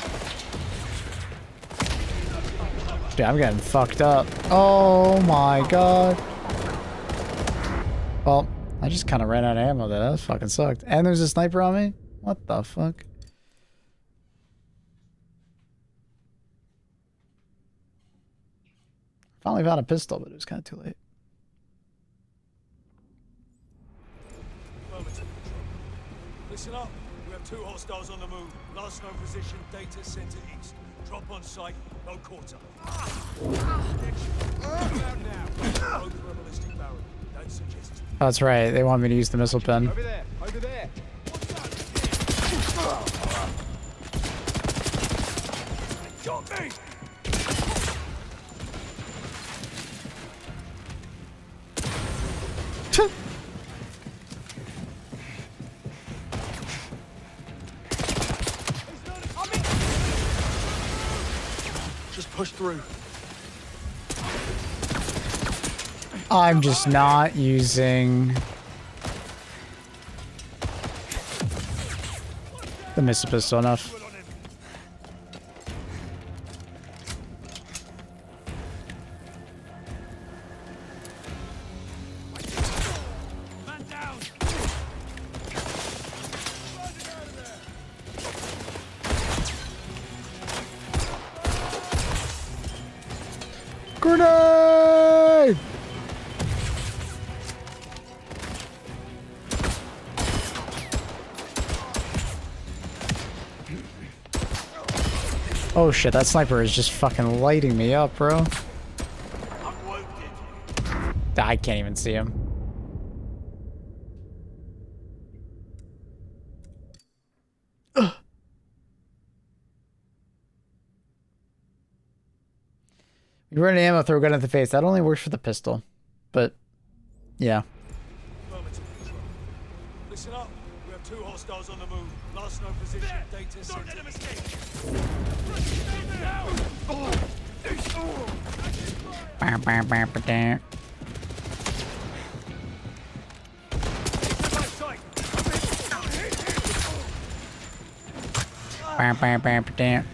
Dude, I'm getting fucked up. Oh my god. Well, I just kind of ran out of ammo there. That fucking sucked. And there's a sniper on me? What the fuck? Finally found a pistol, but it was kind of too late. Listen up. We have 2 hostiles on the move. Last known position, data center east. Drop on site, no quarter. That's right. They want me to use the missile pen. Over there. Over there. Got me. Just push through. I'm just not using the missile pistol enough. Grenade! Oh shit, that sniper is just fucking lighting me up, bro. I can't even see him. Ugh. You run an ammo, throw a gun at the face. That only works for the pistol, but Yeah. Listen up. We have 2 hostiles on the move. Last known position. Data. Don't let them escape. Bam, bam, bam, bam, bam. Bam, bam, bam, bam.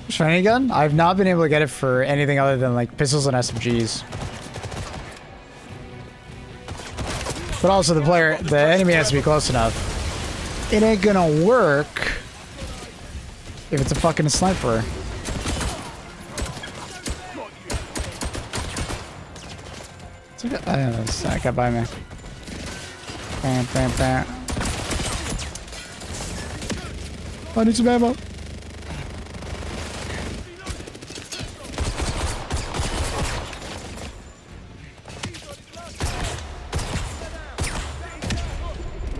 Shiny gun? I've not been able to get it for anything other than like pistols and SMGs. But also the enemy has to be close enough. It ain't gonna work if it's a fucking sniper. It's okay. I don't know, that guy by me. Bam, bam, bam. I need some ammo.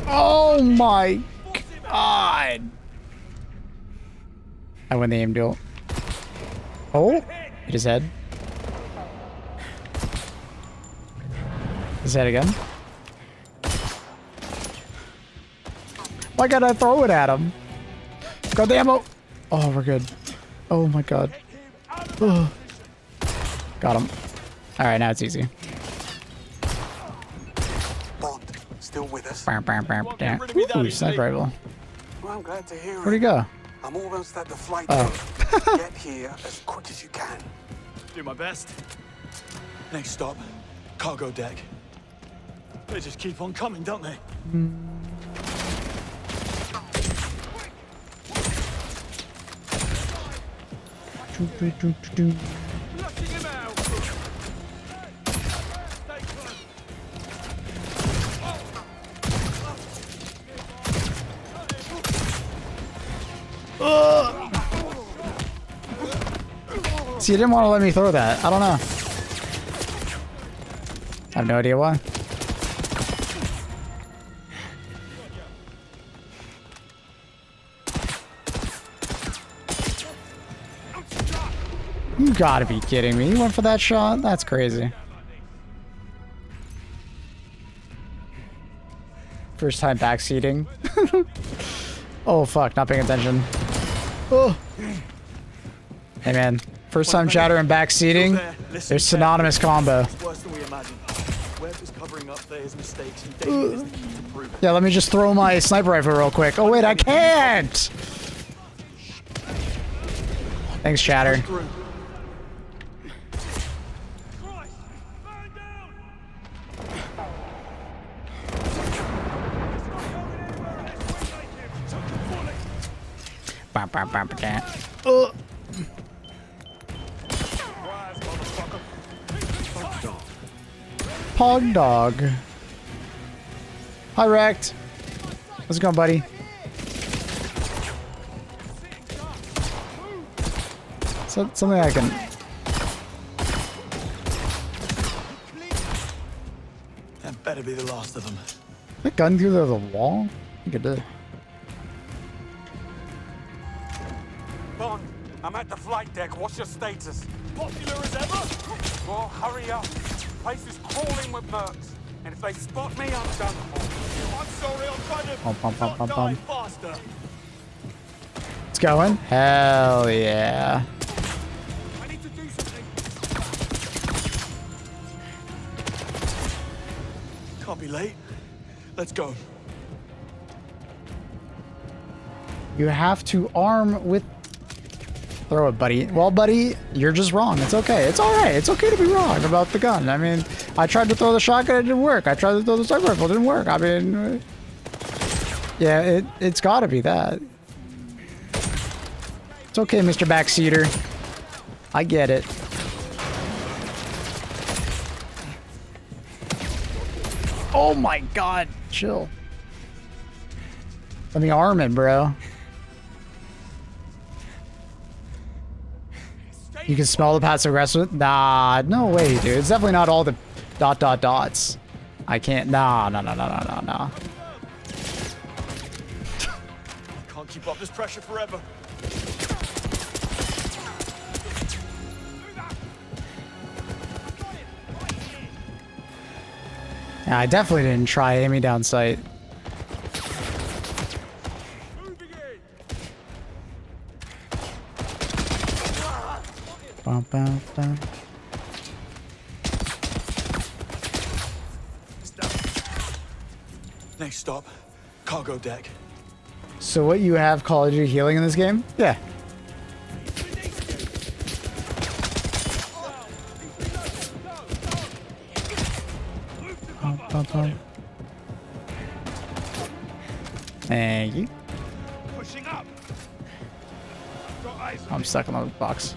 Oh my god! I win the aim duel. Oh, hit his head. His head again. Why can't I throw it at him? Got the ammo. Oh, we're good. Oh my god. Ugh. Got him. All right, now it's easy. Still with us? Ooh, sniper rifle. Well, I'm glad to hear Where'd he go? I'm almost at the flight Oh. deck. Get here as quick as you can. Do my best. Next stop, cargo deck. They just keep on coming, don't they? See, you didn't want to let me throw that. I don't know. I have no idea why. You gotta be kidding me. You went for that shot? That's crazy. First time backseating. Oh fuck, not paying attention. Oh. Hey man, first time chatter and backseating. There's synonymous combo. Worse than we imagined. Webb is covering up Thayer's mistakes, and David is the key to prove it. Yeah, let me just throw my sniper rifle real quick. Oh wait, I can't! Thanks, chatter. Bam, bam, bam, bam. Pog dog. Hi, Wrecked. How's it going, buddy? So, something I can... That better be the last of them. That gun through the wall? I think it did. Bond, I'm at the flight deck. What's your status? Popular as ever? Well, hurry up. Place is crawling with mercs. And if they spot me, I'm done for. I'm sorry, I'm trying to die faster. It's going. Hell yeah. I need to do something. Can't be late. Let's go. You have to arm with... Throw it, buddy. Well, buddy, you're just wrong. It's okay. It's alright. It's okay to be wrong about the gun. I mean, I tried to throw the shotgun, it didn't work. I tried to throw the sniper rifle, it didn't work. I mean... Yeah, it's gotta be that. It's okay, Mr. Backseater. I get it. Oh my god, chill. Let me arm it, bro. You can smell the passive aggressive? Nah, no way, dude. It's definitely not all the dots. I can't. Nah. Can't keep up this pressure forever. Yeah, I definitely didn't try aiming down sight. Bum, bum, bum. Next stop, cargo deck. So what, you have Call of Duty healing in this game? Yeah. Bum, bum, bum. Thank you. Pushing up. Got eyes on I'm stuck on the box.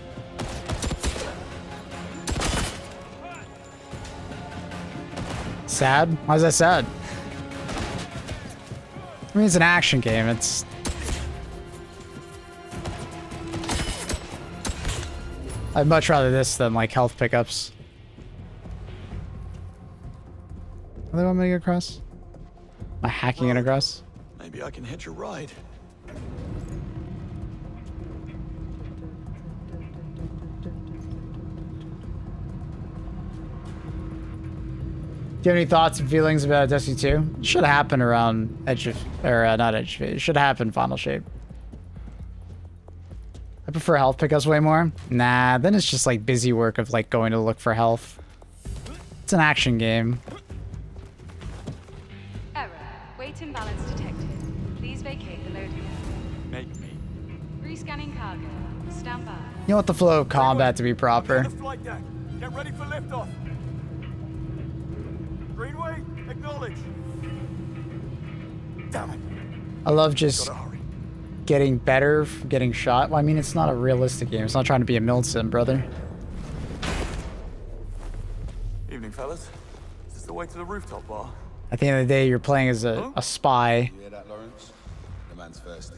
Sad? Why is that sad? I mean, it's an action game. It's... I'd much rather this than, like, health pickups. Are they want me to get across? Am I hacking it across? Maybe I can hitch a ride. Do you have any thoughts and feelings about Destiny 2? It should happen around Edge of... Or, not Edge of... It should happen Final Shape. I prefer health pickups way more. Nah, then it's just like busy work of like going to look for health. It's an action game. Error. Weight imbalance detected. Please vacate the loading area. Make me. Rescanning cargo. Stand by. You want the flow of combat to be proper. Flight deck. Get ready for liftoff. Greenway, acknowledge. Damn it. I love just getting better from getting shot. Well, I mean, it's not a realistic game. It's not trying to be a mill sim, brother. Evening, fellas. Is this the way to the rooftop bar? At the end of the day, you're playing as a spy. You hear that, Lawrence? The man's thirsty.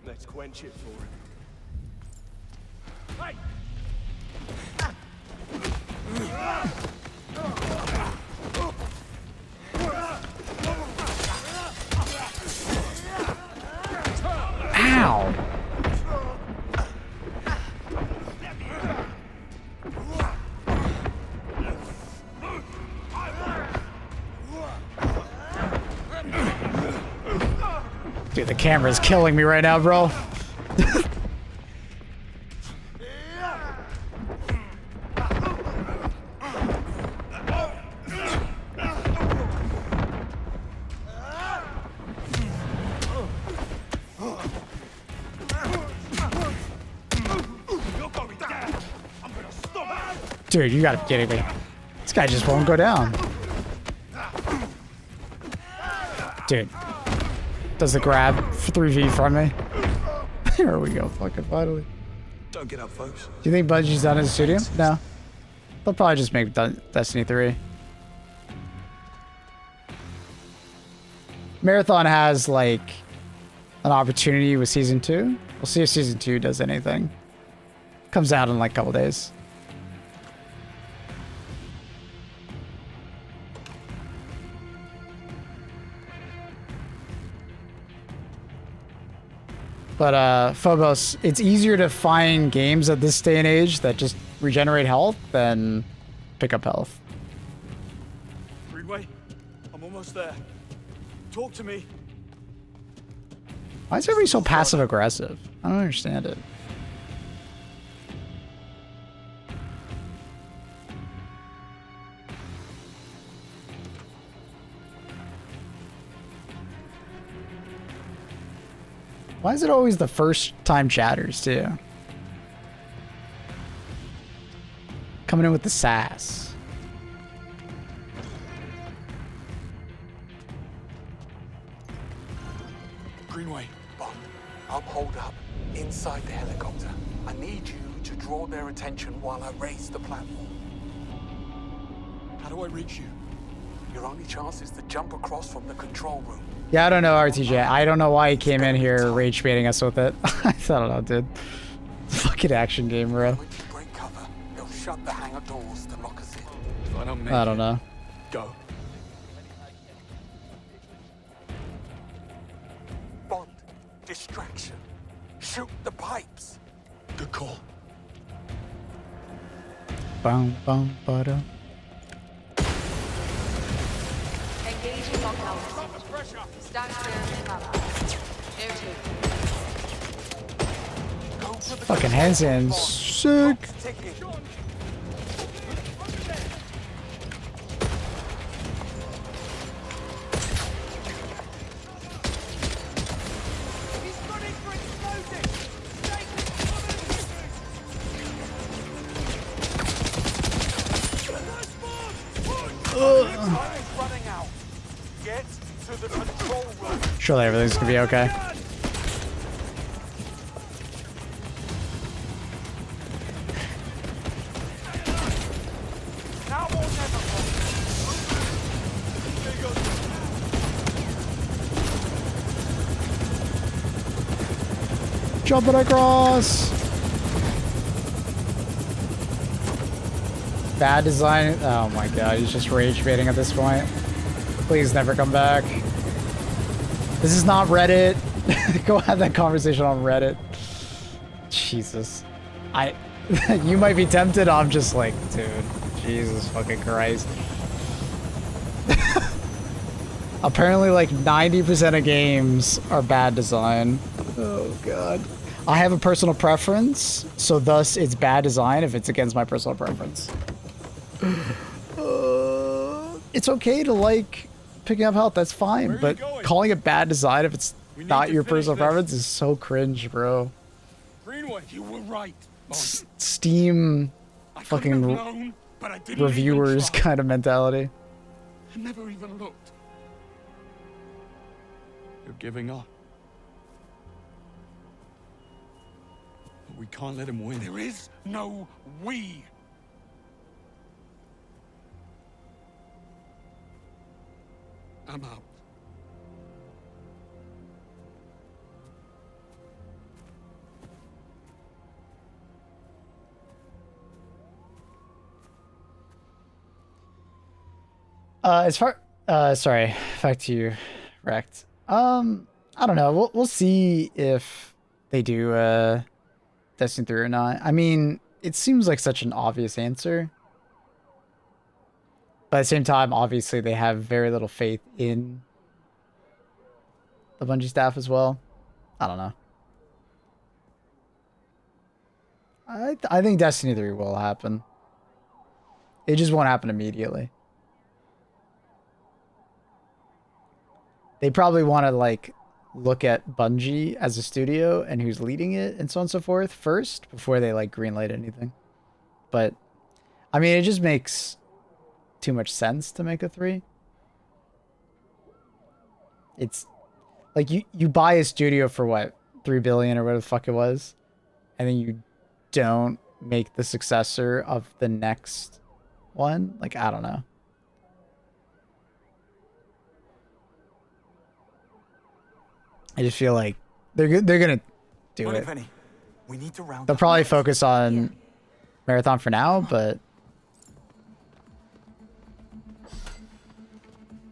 Let's quench it for him. Hey! Ow! Dude, the camera's killing me right now, bro. Dude, you gotta be kidding me. This guy just won't go down. Dude. Does the grab 3v from me? Here we go, fucking finally. Don't get up, folks. Do you think Bungie's done in the studio? No. They'll probably just make Destiny 3. Marathon has, like, an opportunity with Season 2. We'll see if Season 2 does anything. Comes out in, like, a couple days. But, Phobos, it's easier to find games at this day and age that just regenerate health than pick up health. Greenway, I'm almost there. Talk to me. Why is everybody so passive-aggressive? I don't understand it. Why is it always the first time chatters, too? Coming in with the sass. Greenway, Bond, I'll hold up inside the helicopter. I need you to draw their attention while I raise the platform. How do I reach you? Your only chance is to jump across from the control room. Yeah, I don't know, RTJ. I don't know why he came in here rage baiting us with it. I don't know, dude. Fucking action game, bro. Break cover. They'll shut the hangar doors to lock us in. I don't know. Go. Bond, distraction. Shoot the pipes. Good call. Bum, bum, ba-da. Lock Alpha. Stand clear of the tower. Air 2. Fucking handstand. Sick. Surely everything's gonna be okay. Jumping across. Bad design. Oh my god, he's just rage baiting at this point. Please never come back. This is not Reddit. Go have that conversation on Reddit. Jesus. You might be tempted. I'm just like, dude, Jesus fucking Christ. Apparently like 90% of games are bad design. Oh god. I have a personal preference, so thus it's bad design if it's against my personal preference. It's okay to like picking up health, that's fine, but calling it bad design if it's not your personal preference is so cringe, bro. Greenwood, you were right. Steam fucking reviewers kind of mentality. I never even looked. You're giving up. But we can't let him win. There is no we. I'm out. Sorry, back to you, Rect. I don't know. We'll see if they do Destiny 3 or not. I mean, it seems like such an obvious answer. But at the same time, obviously, they have very little faith in the Bungie staff as well. I don't know. I think Destiny 3 will happen. It just won't happen immediately. They probably want to like look at Bungie as a studio and who's leading it and so on and so forth first before they like greenlight anything. But I mean, it just makes too much sense to make a 3. It's like you buy a studio for what, 3 billion or whatever the fuck it was, and then you don't make the successor of the next one. Like, I don't know. I just feel like they're gonna do it. We need to round They'll probably focus on Marathon for now, but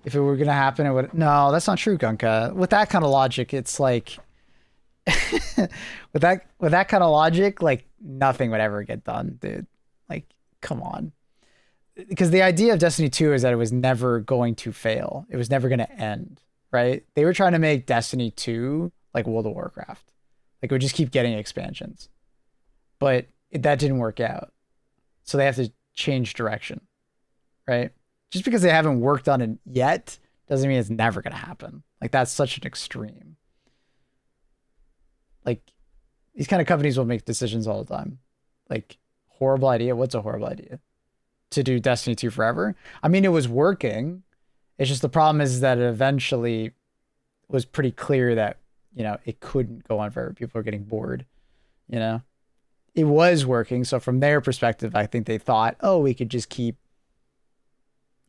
if it were gonna happen, it would. No, that's not true, Gunka. With that kind of logic, it's like with that kind of logic, like nothing would ever get done, dude. Like, come on. Because the idea of Destiny 2 is that it was never going to fail. It was never going to end, right? They were trying to make Destiny 2 like World of Warcraft. Like, it would just keep getting expansions. But that didn't work out. So they have to change direction, right? Just because they haven't worked on it yet doesn't mean it's never going to happen. Like, that's such an extreme. Like, these kind of companies will make decisions all the time. Like, horrible idea. What's a horrible idea? To do Destiny 2 forever? I mean, it was working. It's just the problem is that it eventually was pretty clear that, you know, it couldn't go on forever. People are getting bored, you know? It was working. So from their perspective, I think they thought, oh, we could just keep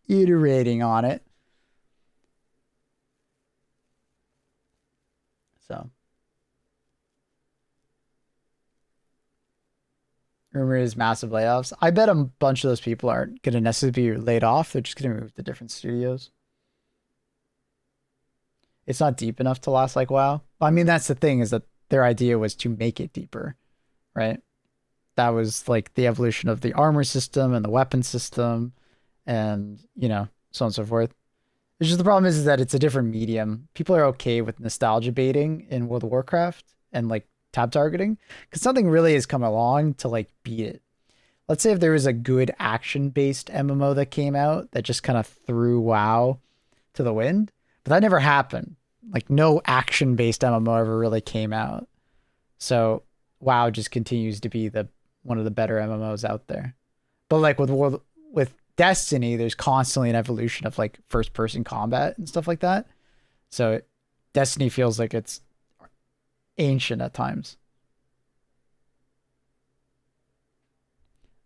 iterating on it. So. Rumor is massive layoffs. I bet a bunch of those people aren't going to necessarily be laid off. They're just going to move to different studios. It's not deep enough to last like WoW. I mean, that's the thing, is that their idea was to make it deeper, right? That was like the evolution of the armor system and the weapon system and, you know, so on and so forth. It's just the problem is that it's a different medium. People are okay with nostalgia baiting in World of Warcraft and like tab targeting because nothing really has come along to like beat it. Let's say if there was a good action-based MMO that came out that just kind of threw WoW to the wind, but that never happened. Like no action-based MMO ever really came out. So WoW just continues to be one of the better MMOs out there. But like with Destiny, there's constantly an evolution of like first-person combat and stuff like that. So Destiny feels like it's ancient at times.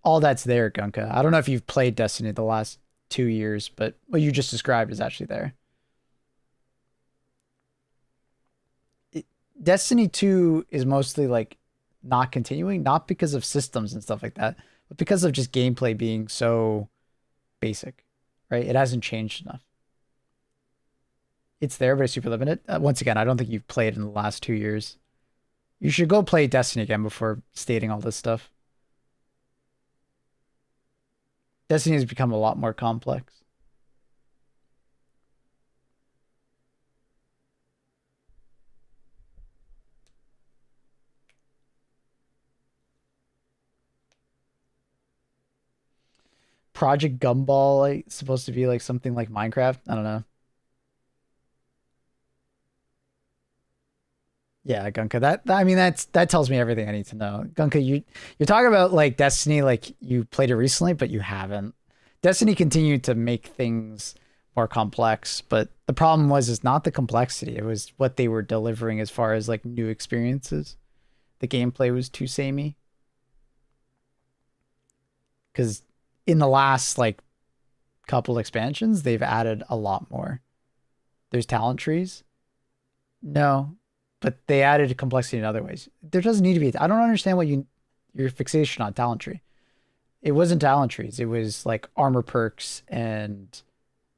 All that's there, Gunka. I don't know if you've played Destiny the last 2 years, but what you just described is actually there. Destiny 2 is mostly like not continuing, not because of systems and stuff like that, but because of just gameplay being so basic, right? It hasn't changed enough. It's there, but it's super limited. Once again, I don't think you've played in the last 2 years. You should go play Destiny again before stating all this stuff. Destiny has become a lot more complex. Project Gumball, like, supposed to be like something like Minecraft. I don't know. Yeah, Gunka. That tells me everything I need to know. Gunka, you're talking about like Destiny, like you played it recently, but you haven't. Destiny continued to make things more complex, but the problem is not the complexity. It was what they were delivering as far as like new experiences. The gameplay was too samey. Because in the last like couple expansions, they've added a lot more. There's talent trees. No. But they added complexity in other ways. There doesn't need to be. I don't understand what your fixation on talent tree. It wasn't talent trees. It was like armor perks and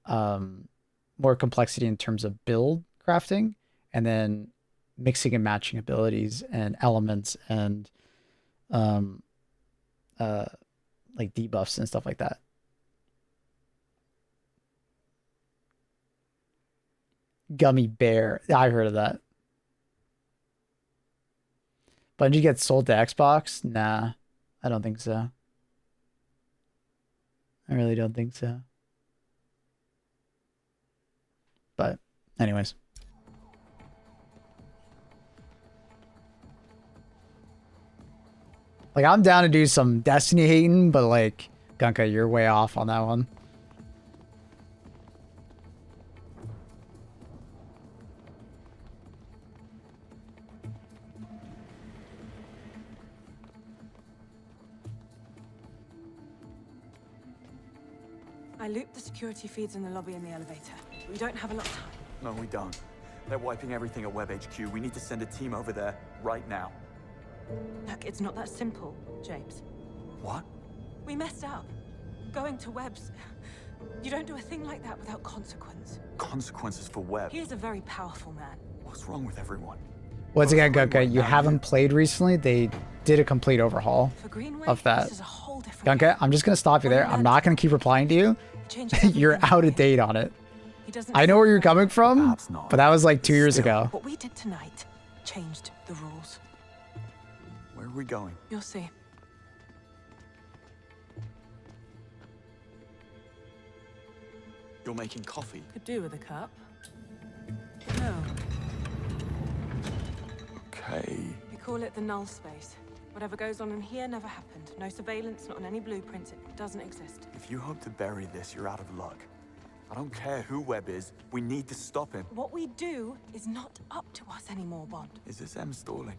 more complexity in terms of build crafting, and then mixing and matching abilities and elements and like debuffs and stuff like that. Gummy bear. I heard of that. Bungie gets sold to Xbox? Nah, I don't think so. I really don't think so. But anyways. Like, I'm down to do some Destiny hating, but like, Gunka, you're way off on that one. I looped the security feeds in the lobby and the elevator. We don't have a lot of time. No, we don't. They're wiping everything at Web HQ. We need to send a team over there right now. Look, it's not that simple, James. What? We messed up. Going to Web's... You don't do a thing like that without consequence. Consequences for Web? He is a very powerful man. What's wrong with everyone? Once again, Gunka, you haven't played recently. They did a complete overhaul of that. Gunka, I'm just going to stop you there. I'm not going to keep replying to you. You're out of date on it. I know where you're coming from, but that was like 2 years ago. What we did tonight changed the rules. Where are we going? You'll see. You're making coffee? Could do with a cup. No. Okay. We call it the null space. Whatever goes on in here never happened. No surveillance, not on any blueprints. It doesn't exist. If you hope to bury this, you're out of luck. I don't care who Webb is. We need to stop him. What we do is not up to us anymore, Bond. Is this Em stalling?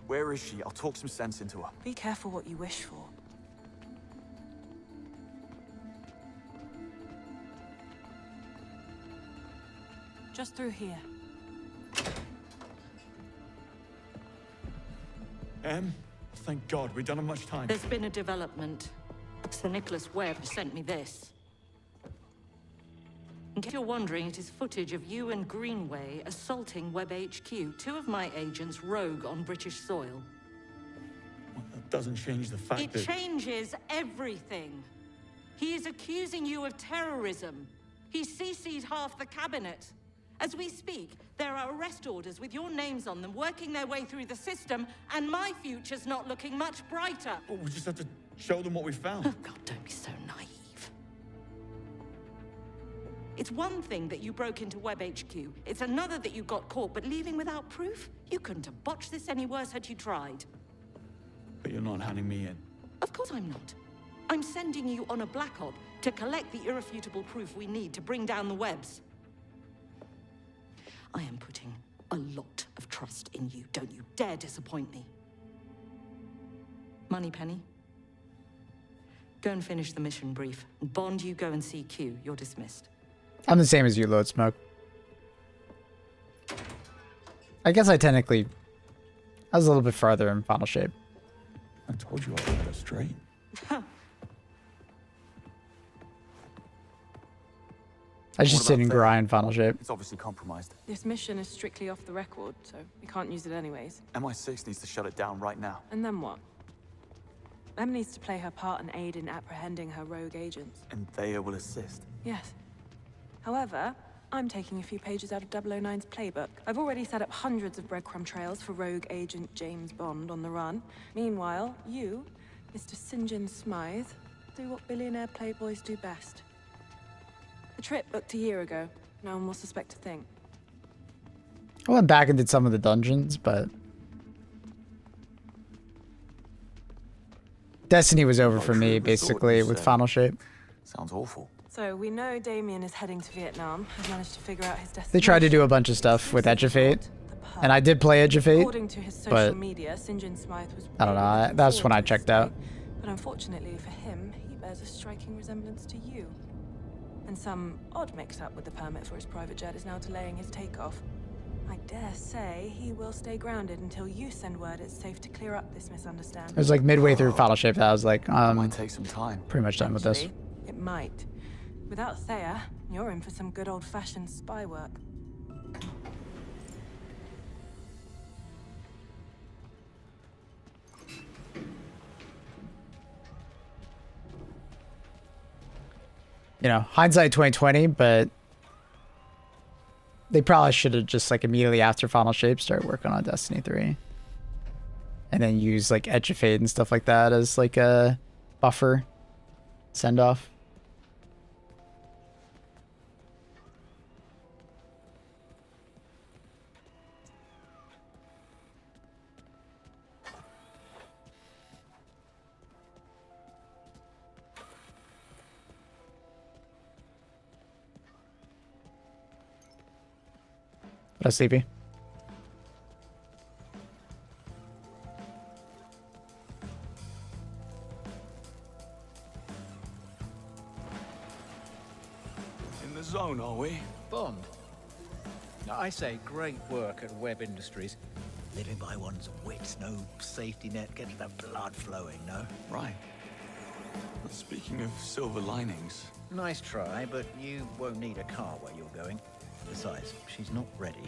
Where is she? I'll talk some sense into her. Be careful what you wish for. Just through here. Em? Thank God, we don't have much time. There's been a development. Sir Nicholas Webb sent me this. In case you're wondering, it is footage of you and Greenway assaulting Webb HQ. Two of my agents rogue on British soil. Well, that doesn't change the fact It changes everything. He is accusing you of terrorism. He CC'd half the cabinet. As we speak, there are arrest orders with your names on them working their way through the system, and my future's not looking much brighter. Well, we just have to show them what we found. Oh, God, don't be so naive. It's one thing that you broke into Web HQ. It's another that you got caught, but leaving without proof? You couldn't have botched this any worse had you tried. But you're not handing me in. Of course I'm not. I'm sending you on a black op to collect the irrefutable proof we need to bring down the webs. I am putting a lot of trust in you. Don't you dare disappoint me. Moneypenny, go and finish the mission brief. Bond, you go and see Q. You're dismissed. I'm the same as you, Load Smoke. I guess I technically... I was a little bit farther in Final Shape. I told you I had it straight. I just didn't grind Final Shape. It's obviously compromised. This mission is strictly off the record, so we can't use it anyways. MI6 needs to shut it down right now. And then what? Em needs to play her part and aid in apprehending her rogue agents. And Thea will assist. Yes. However, I'm taking a few pages out of 009's playbook. I've already set up hundreds of breadcrumb trails for rogue agent James Bond on the run. Meanwhile, you, Mr. St. John Smythe, do what billionaire playboys do best. The trip booked a year ago. No one will suspect a thing. I went back and did some of the dungeons, but... Destiny was over for me, basically, with Final Shape. Sounds awful. So, we know Damien is heading to Vietnam. I've managed to figure out his destination. They tried to do a bunch of stuff with Edge of Fate. And I did play Edge of Fate, According to his social but media, St. John Smythe was I don't know, that's when I checked out. But unfortunately for him, he bears a striking resemblance to you. And some odd mix-up with the permit for his private jet is now delaying his takeoff. I dare say he will stay grounded until you send word it's safe to clear up this misunderstanding. It was like midway through Final Shape that I was like, might take some time. Pretty much done with this. Actually, it might. Without Thea, you're in for some good old-fashioned spy work. You know, hindsight 2020, but they probably should have just like immediately after Final Shape started working on Destiny 3. And then use like Edge of Fate and stuff like that as like a buffer send off. That's sleepy. In the zone, are we? Bond. Now, I say great work at Web Industries. Living by one's wits, no safety net, gets the blood flowing, no? Right. But speaking of silver linings... Nice try, but you won't need a car where you're going. Besides, she's not ready.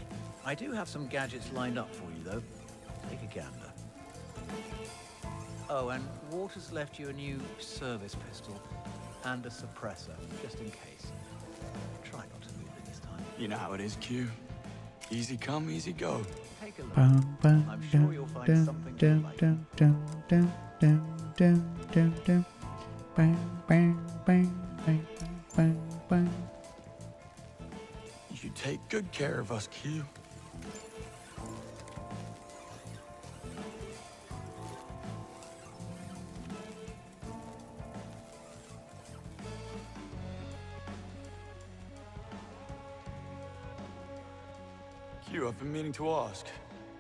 I do have some gadgets lined up for you, though. Take a gander. Oh, and Waters left you a new service pistol and a suppressor, just in case. Try not to move it this time. You know how it is, Q. Easy come, easy go. Take a look. I'm sure you'll find something to like. You take good care of us, Q. Q, I've been meaning to ask.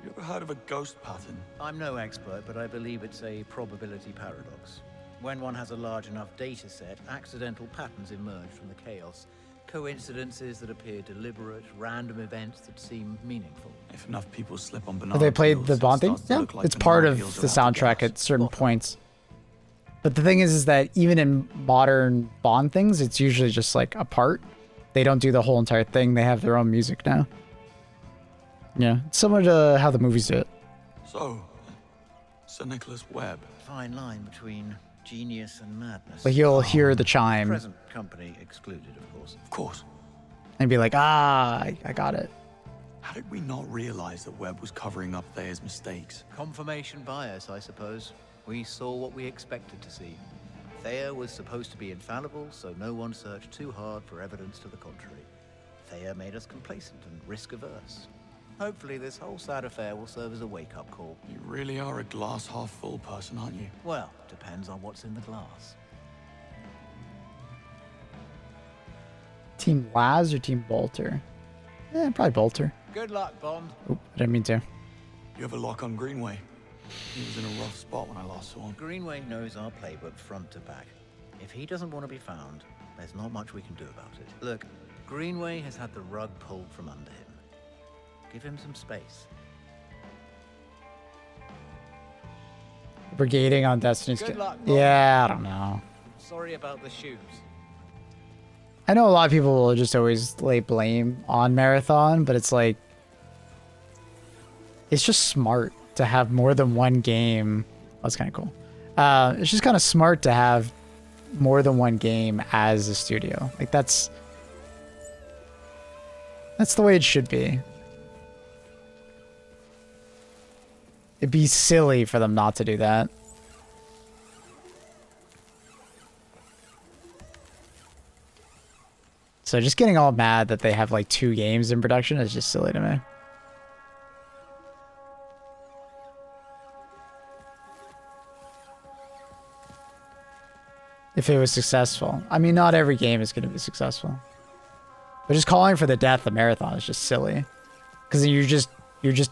You ever heard of a ghost pattern? I'm no expert, but I believe it's a probability paradox. When one has a large enough data set, accidental patterns emerge from the chaos. Coincidences that appear deliberate, random events that seem meaningful. If enough people slip on banana Have they played peels, the it Bond thing? starts to Yeah, look like it's part banana of peels the are out to get soundtrack us. at certain points. But the thing is that even in modern Bond things, it's usually just like a part. They don't do the whole entire thing. They have their own music now. Yeah, it's similar to how the movies do it. So, Sir Nicholas Webb. Fine line between genius and madness. But you'll hear the chime. Present company excluded, of course. Of course. and be like, ah, I got it. How did we not realize that Webb was covering up Thayer's mistakes? Confirmation bias, I suppose. We saw what we expected to see. Thayer was supposed to be infallible, so no one searched too hard for evidence to the contrary. Thayer made us complacent and risk-averse. Hopefully this whole sad affair will serve as a wake-up call. You really are a glass-half-full person, aren't you? Well, depends on what's in the glass. Team Laz or Team Bolter? Probably Bolter. Good luck, Bond. Oop, I didn't mean to. You have a lock on Greenway. He was in a rough spot when I last saw him. Greenway knows our playbook front to back. If he doesn't want to be found, there's not much we can do about it. Look, Greenway has had the rug pulled from under him. Give him some space. Brigading on Destiny's. Good luck, Bond. Yeah, I don't know. Sorry about the shoes. I know a lot of people will just always lay blame on Marathon, but it's like, it's just smart to have more than one game. That's kind of cool. It's just kind of smart to have more than one game as a studio. Like that's the way it should be. It'd be silly for them not to do that. So just getting all mad that they have like 2 games in production is just silly to me. If it was successful. I mean, not every game is going to be successful. But just calling for the death of Marathon is just silly. Because you're just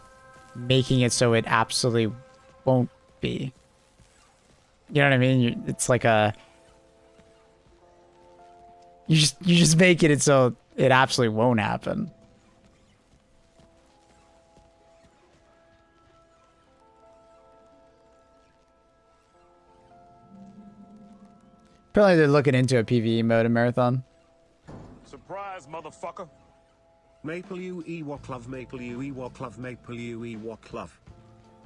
making it so it absolutely won't be. You know what I mean? It's like a... You just making it so it absolutely won't happen. Apparently they're looking into a PvE mode in Marathon. Surprise, motherfucker. Maple U Ewok love, Maple U Ewok love, Maple U Ewok love.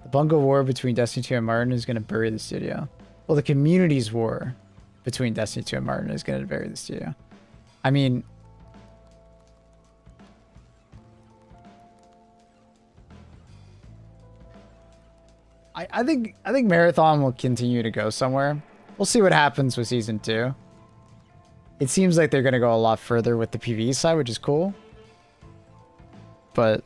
The Bungo War between Destiny 2 and Martin is going to bury the studio. Well, the community's war between Destiny 2 and Martin is going to bury the studio. I mean... I think Marathon will continue to go somewhere. We'll see what happens with Season 2. It seems like they're going to go a lot further with the PvE side, which is cool. But...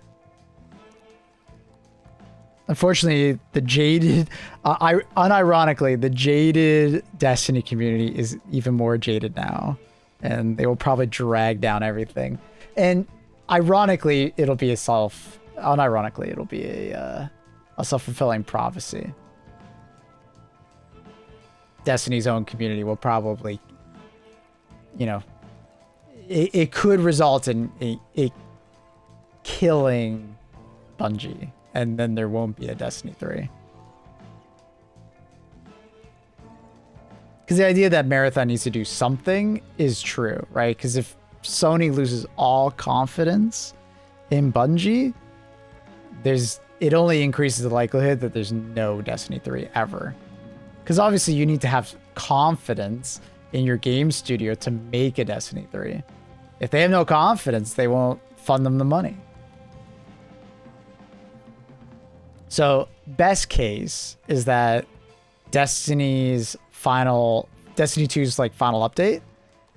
unfortunately, the jaded... unironically, the jaded Destiny community is even more jaded now. And they will probably drag down everything. And ironically, it'll be a unironically, it'll be a self-fulfilling prophecy. Destiny's own community will probably, you know, it could result in a killing Bungie, and then there won't be a Destiny 3. Because the idea that Marathon needs to do something is true, right? Because if Sony loses all confidence in Bungie, it only increases the likelihood that there's no Destiny 3 ever. Because obviously you need to have confidence in your game studio to make a Destiny 3. If they have no confidence, they won't fund them the money. So best case is that Destiny 2's final update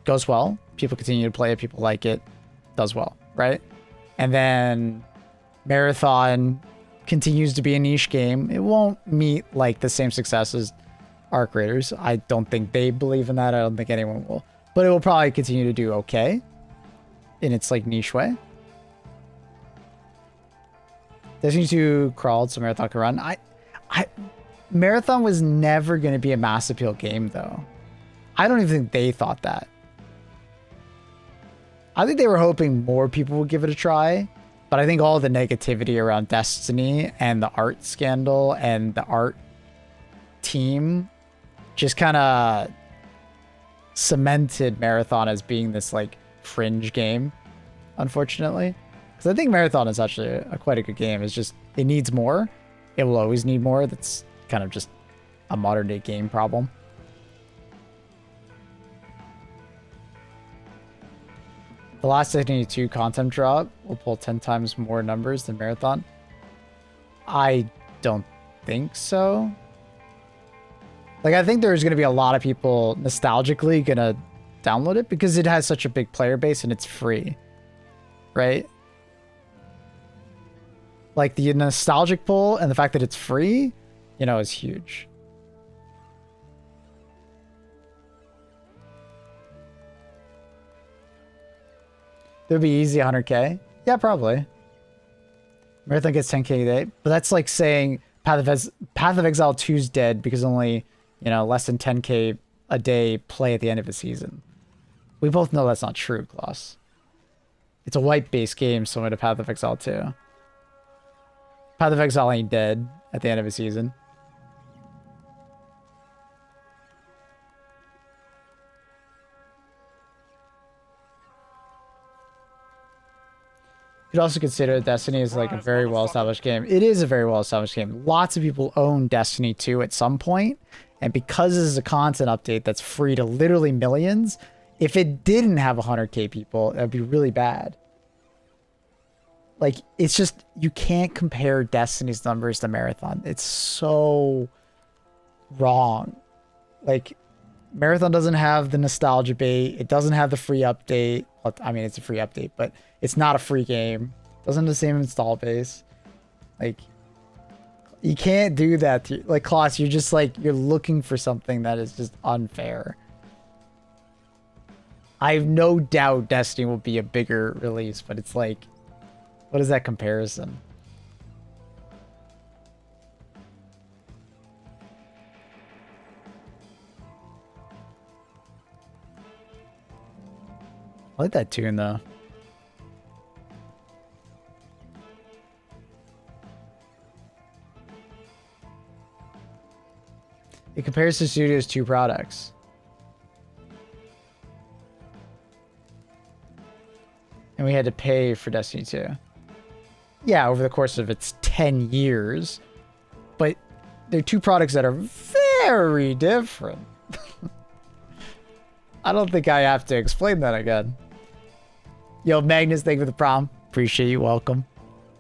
goes well. People continue to play it. People like it. Does well, right? And then Marathon continues to be a niche game. It won't meet like the same success as Arc Raiders. I don't think they believe in that. I don't think anyone will. But it will probably continue to do okay in its like niche way. Destiny 2 crawled so Marathon can run. Marathon was never going to be a mass appeal game though. I don't even think they thought that. I think they were hoping more people would give it a try. But I think all the negativity around Destiny and the art scandal and the art team just kind of cemented Marathon as being this like fringe game, unfortunately. Because I think Marathon is actually quite a good game. It's just, it needs more. It will always need more. That's kind of just a modern day game problem. The last Destiny 2 content drop will pull 10 times more numbers than Marathon. I don't think so. Like, I think there's going to be a lot of people nostalgically going to download it because it has such a big player base and it's free, right? Like, the nostalgic pull and the fact that it's free, you know, is huge. It would be easy 100k. Yeah, probably. Marathon gets 10k a day, but that's like saying Path of Exile 2's dead because only, you know, less than 10k a day play at the end of a season. We both know that's not true, Klaus. It's a white-based game similar to Path of Exile 2. Path of Exile ain't dead at the end of a season. You could also consider Destiny as like a very well-established game. It is a very well-established game. Lots of people own Destiny 2 at some point, and because this is a content update that's free to literally millions, if it didn't have 100k people, that'd be really bad. Like, it's just, you can't compare Destiny's numbers to Marathon. It's so wrong. Like, Marathon doesn't have the nostalgia bait. It doesn't have the free update. Well, I mean, it's a free update, but it's not a free game. Doesn't have the same install base. Like, you can't do that. Like, Klaus, you're just like, you're looking for something that is just unfair. I have no doubt Destiny will be a bigger release, but it's like, what is that comparison? I like that tune, though. It compares the studio's two products. And we had to pay for Destiny 2. Yeah, over the course of its 10 years. But they're two products that are very different. I don't think I have to explain that again. Yo, Magnus, thank you for the prom. Appreciate you. Welcome.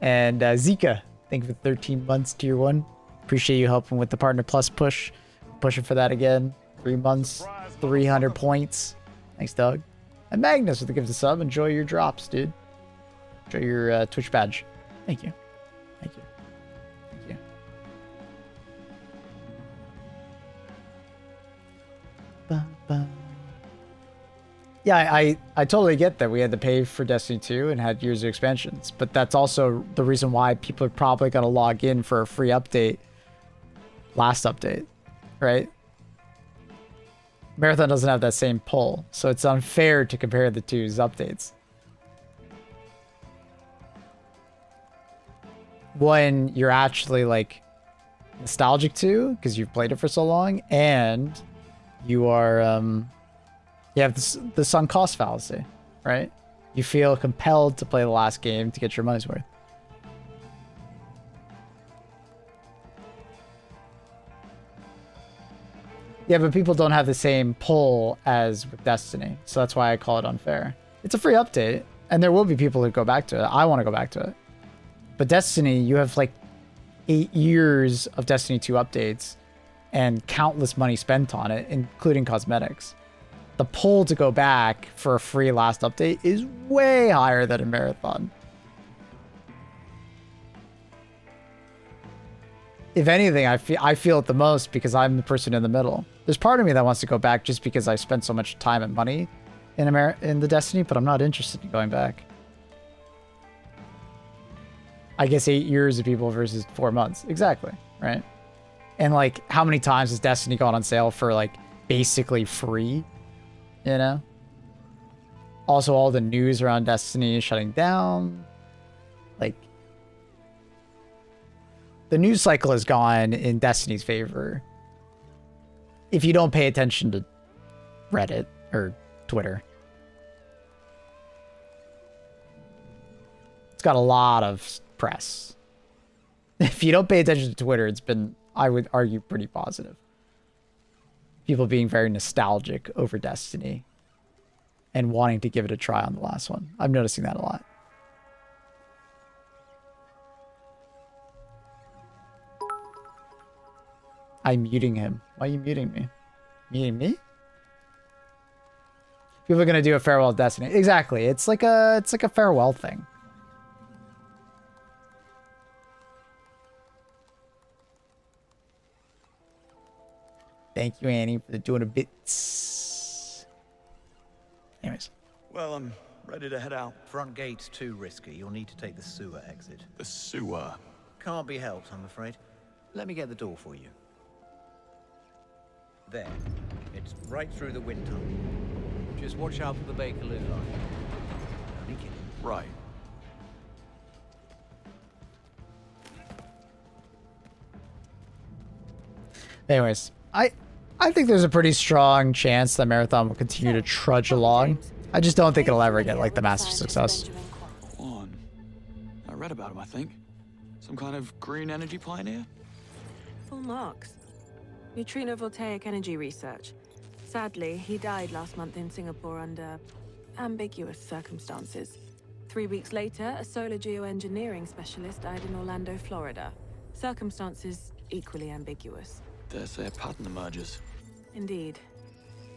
And Zika, thank you for 13 months, tier 1. Appreciate you helping with the Partner Plus push. Pushing for that again. 3 months, 300 points. Thanks, Doug. And Magnus with the gift of sub. Enjoy your drops, dude. Enjoy your Twitch badge. Thank you. Thank you. Thank you. Ba, ba. Yeah, I totally get that we had to pay for Destiny 2 and had years of expansions, but that's also the reason why people are probably going to log in for a free update. Last update, right? Marathon doesn't have that same pull, so it's unfair to compare the two's updates. When you're actually like nostalgic to, because you've played it for so long, and you are you have the sunk cost fallacy, right? You feel compelled to play the last game to get your money's worth. Yeah, but people don't have the same pull as with Destiny, so that's why I call it unfair. It's a free update, and there will be people who go back to it. I want to go back to it. But Destiny, you have like 8 years of Destiny 2 updates and countless money spent on it, including cosmetics. The pull to go back for a free last update is way higher than a Marathon. If anything, I feel it the most because I'm the person in the middle. There's part of me that wants to go back just because I spent so much time and money in the Destiny, but I'm not interested in going back. I guess 8 years of people versus 4 months. Exactly, right? And like, how many times has Destiny gone on sale for like basically free? You know? Also, all the news around Destiny is shutting down. Like, the news cycle has gone in Destiny's favor. If you don't pay attention to Reddit or Twitter. It's got a lot of press. If you don't pay attention to Twitter, it's been, I would argue, pretty positive. People being very nostalgic over Destiny. and wanting to give it a try on the last one. I'm noticing that a lot. I'm muting him. Why are you muting me? Muting me? People are gonna do a farewell Destiny. Exactly. It's like a farewell thing. Thank you, Annie, for doing a bits. Anyways. Well, I'm ready to head out. Front gate's too risky. You'll need to take the sewer exit. The sewer? Can't be helped, I'm afraid. Let me get the door for you. There. It's right through the wind tunnel. Just watch out for the Bakerloo line. Only kidding. Right. Anyways, I think there's a pretty strong chance that Marathon will continue to trudge along. I just don't think it'll ever get like the massive success. On. I read about him, I think. Some kind of green energy pioneer? Full marks. Neutrino voltaic energy research. Sadly, he died last month in Singapore under ambiguous circumstances. 3 weeks later, a solar geoengineering specialist died in Orlando, Florida. Circumstances equally ambiguous. Dare say a pattern emerges. Indeed.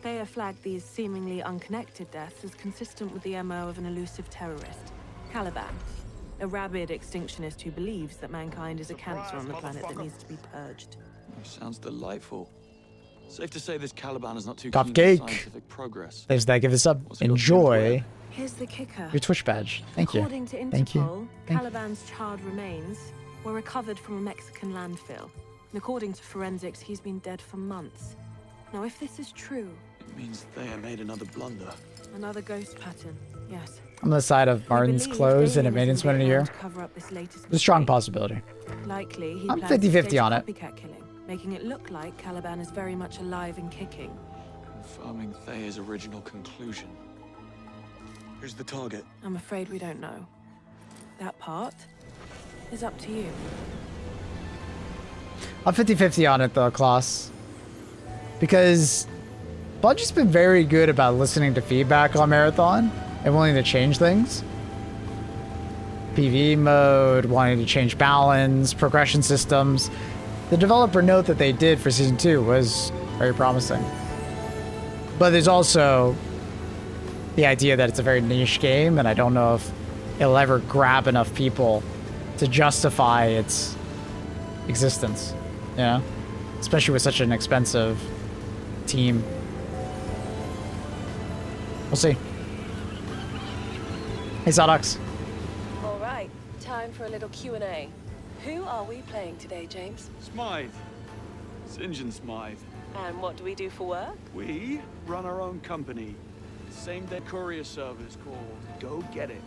Thea flagged these seemingly unconnected deaths as consistent with the MO of an elusive terrorist, Caliban, a rabid extinctionist who believes that mankind is a cancer on the planet that needs to be purged. Sounds delightful. Safe to say this Caliban is not too Top keen on cake. scientific progress. Thanks for that. Give us up. Enjoy Here's the kicker. your Twitch badge. Thank you. According to Interpol, Thank you. Caliban's charred remains were recovered from a Mexican landfill. And according to forensics, he's been dead for months. Now, if this is true... It means Thea made another blunder. Another ghost pattern, yes. On the side of Martin's closed and a maintenance one in a year. Cover up this latest There's a strong possibility. Likely, he I'm plans to 50-50 stage a on it. copycat killing, making it look like Caliban is very much alive and kicking. Confirming Thea's original conclusion. Who's the target? I'm afraid we don't know. That part is up to you. I'm 50-50 on it though, Klaus. Because Bungie's been very good about listening to feedback on Marathon and willing to change things. PvE mode, wanting to change balance, progression systems. The developer note that they did for Season 2 was very promising. But there's also the idea that it's a very niche game, and I don't know if it'll ever grab enough people to justify its existence. You know? Especially with such an expensive team. We'll see. Hey, Zodox. All right, time for a little Q&A. Who are we playing today, James? Smythe. St. John Smythe. And what do we do for work? We run our own company. Same-day courier service called Go Get It.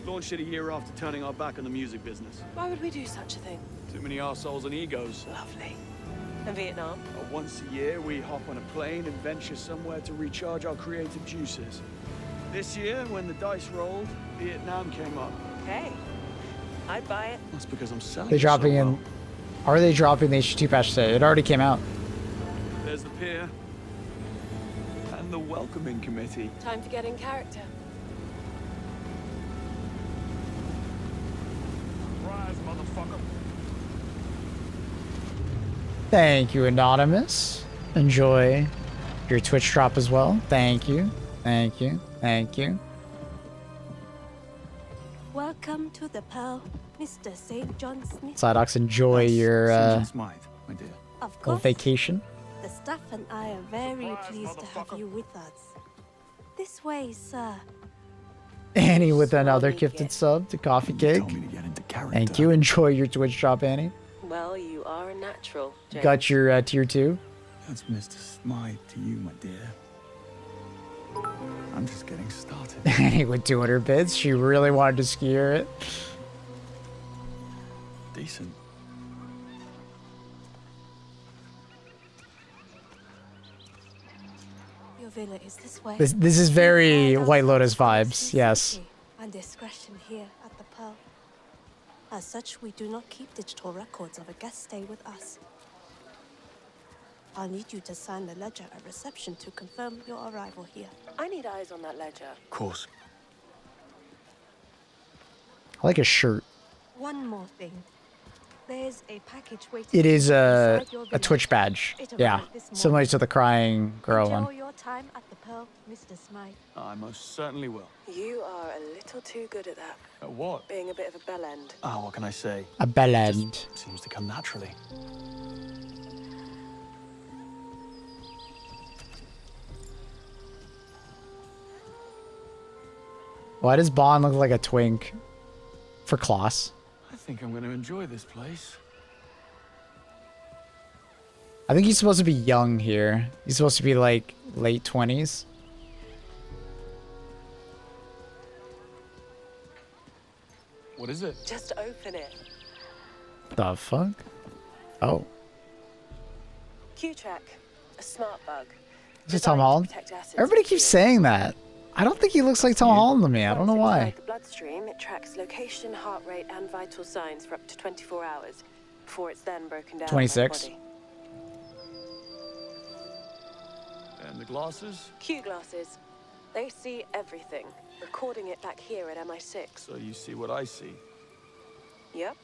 Launched it a year after turning our back on the music business. Why would we do such a thing? Too many arseholes and egos. Lovely. And Vietnam? Once a year, we hop on a plane and venture somewhere to recharge our creative juices. This year, when the dice rolled, Vietnam came up. Hey, I'd buy it. That's because I'm selling They it dropping so in. well. Are they dropping the H2 patch today? It already came out. There's the pier. And the welcoming committee. Time to get in character. Rise, motherfucker. Thank you, Anonymous. Enjoy your Twitch drop as well. Thank you. Thank you. Thank you. Welcome to the Pearl, Mr. St. John Smith. Sidox, enjoy your Smythe, my dear. Of little course, vacation. the staff and I are very pleased to have you with us. This way, sir. Annie with another gifted sub to Coffee Cake. Thank you. Enjoy your Twitch drop, Annie. Well, you are a natural, James. Got your tier 2. That's Mr. Smythe to you, my dear. I'm just getting started. Annie with 200 bits. She really wanted to skewer it. Decent. Your villa is this way. This is very White Lotus vibes. Yes. And discretion here at the Pearl. As such, we do not keep digital records of a guest stay with us. I'll need you to sign the ledger at reception to confirm your arrival here. I need eyes on that ledger. Of course. I like his shirt. One more thing. There's a package waiting. It is inside your a village. Twitch badge. It Yeah, arrived this similar morning. to the crying girl Enjoy one. your time at the Pearl, Mr. Smythe. I most certainly will. You are a little too good at that. At what? Being a bit of a bellend. Ah, what can I say? A bell end. Seems to come naturally. Why does Bond look like a twink? For Klaus. I think I'm going to enjoy this place. I think he's supposed to be young here. He's supposed to be like late 20s. What is it? Just open it. The fuck? Oh. Q-Track. A smart bug. Is it Tom Holland? Everybody keeps saying that. I don't think he looks like Tom Holland to me. I don't know why. Inside the bloodstream, it tracks location, heart rate, and vital signs for up to 24 hours before it's then broken down. 26. by the body. And the glasses? Q glasses. They see everything, recording it back here at MI6. So you see what I see. Yep.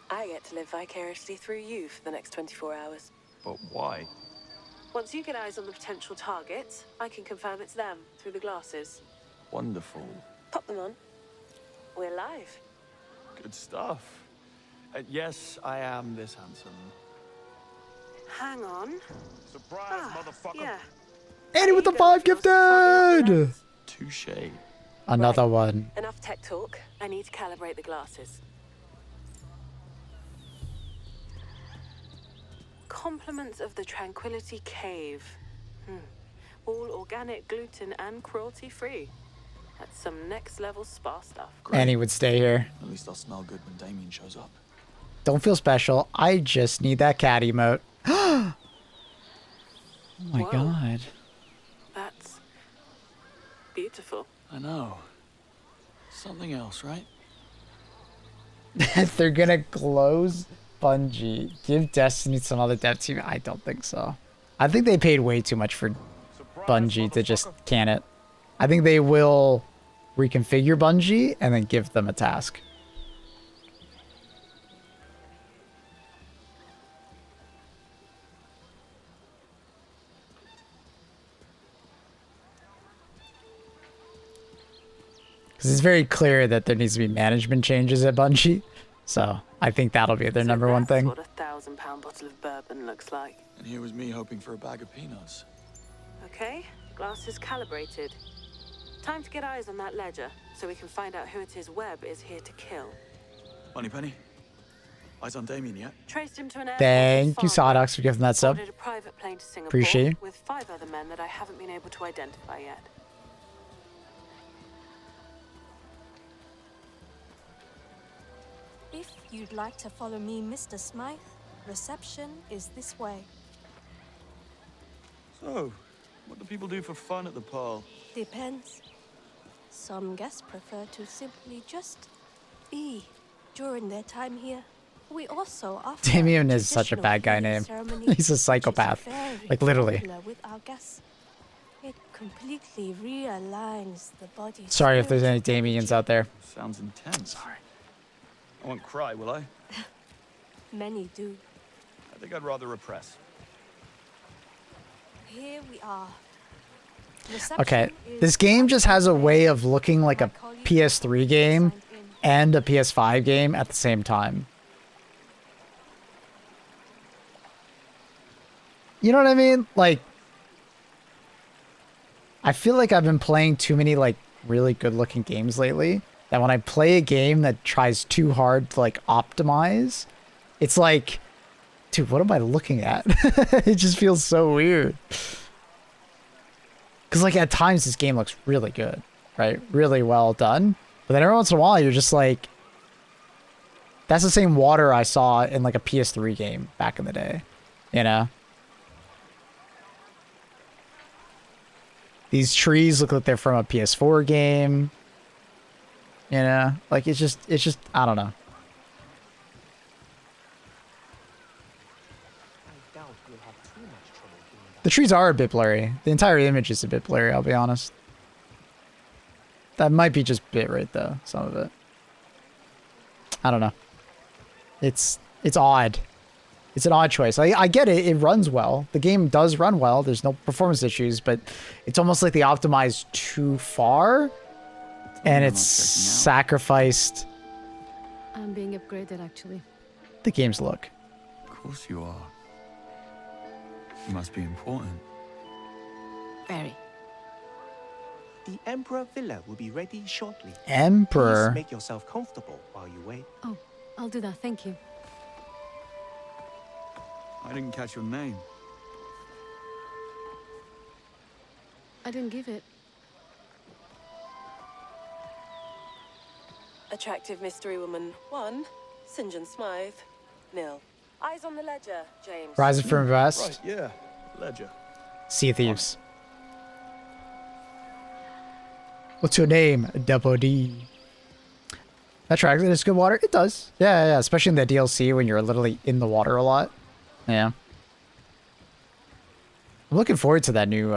I get to live vicariously through you for the next 24 hours. But why? Once you get eyes on the potential targets, I can confirm it's them through the glasses. Wonderful. Pop them on. We're live. Good stuff. Yes, I am this handsome. Hang on. Surprise, motherfucker. Yeah. Andy with the 5 gifted! Touche. Another one. Enough tech talk. I need to calibrate the glasses. Compliments of the Tranquility Cave. All organic, gluten, and cruelty-free. That's some next-level spa stuff. Annie would stay here. At least I'll smell good when Damien shows up. Don't feel special. I just need that cat emote. Oh my Whoa. god. That's beautiful. I know. Something else, right? They're gonna close Bungie. Give Destiny some other dev team. I don't think so. I think they paid way too much for Bungie to just can it. I think they will reconfigure Bungie and then give them a task. Because it's very clear that there needs to be management changes at Bungie. So I think that'll be their number one thing. That's what a £1,000 bottle of bourbon looks like. And here was me hoping for a bag of peanuts. Okay, glasses calibrated. Time to get eyes on that ledger, so we can find out who it is Webb is here to kill. Moneypenny? Eyes on Damien yet? Traced him to an airport. Thank you, Sodox, for giving that sub. Boarded a private plane to Singapore Appreciate you. with 5 other men that I haven't been able to identify yet. If you'd like to follow me, Mr. Smythe, reception is this way. So, what do people do for fun at the Pearl? Depends. Some guests prefer to simply just be during their time here. We also offer Damien is such a bad guy traditional name. ceremony, He's a psychopath. which is very Like, literally. popular with our guests. It completely realigns the body. Sorry if there's any Damiens out there. Sounds intense. Sorry. I won't cry, will I? Many do. I think I'd rather repress. Here we are. Okay, this game just has a way of looking like a PS3 game and a PS5 game at the same time. You know what I mean? Like, I feel like I've been playing too many, like, really good-looking games lately, that when I play a game that tries too hard to, like, optimize, it's like, dude, what am I looking at? It just feels so weird. Because, like, at times this game looks really good, right? Really well done. But then every once in a while, you're just like, that's the same water I saw in, like, a PS3 game back in the day. You know? These trees look like they're from a PS4 game. You know? Like, it's just, I don't know. doubt we'll have too much trouble getting back. The trees are a bit blurry. The entire image is a bit blurry, I'll be honest. That might be just bitrate though, some of it. I don't know. It's odd. It's an odd choice. I get it. It runs well. The game does run well. There's no performance issues, but it's almost like they optimized too far, and it's sacrificed I'm being upgraded, actually. the game's look. Of course you are. You must be important. Very. The Emperor Villa will be ready shortly. Emperor? Please make yourself comfortable while you wait. Oh, I'll do that, thank you. I didn't catch your name. I didn't give it. Attractive mystery woman 1, St. John Smythe, nil. Eyes on the ledger, James. Rise of Firm West. Right, yeah. Ledger. Sea of Thieves. What's your name? Double D. That tracks. It is good water. It does. Yeah, especially in the DLC when you're literally in the water a lot. Yeah. I'm looking forward to that new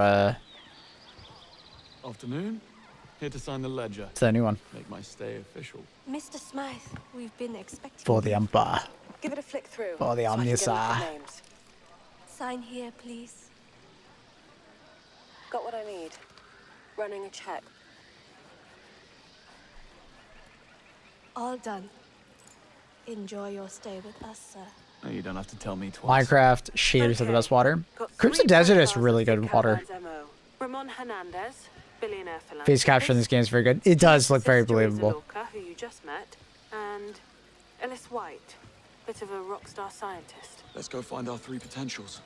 Afternoon. Here to sign the ledger. It's that new one. Make my stay official. Mr. Smythe, we've been expecting For you. the Emperor. Give it a flick through. For the so I can get Omnisa. all the names. Sign here, please. Got what I need. Running a check. All done. Enjoy your stay with us, sir. No, you don't have to tell me twice. Minecraft shaders are the best water. Crimson Desert is really good water. Ramon Hernandez, billionaire Face capture in this game is very good. It does look very believable. Lorca, who you just met, and Ellis White, bit of a rock star scientist. Let's go find our 3 potentials.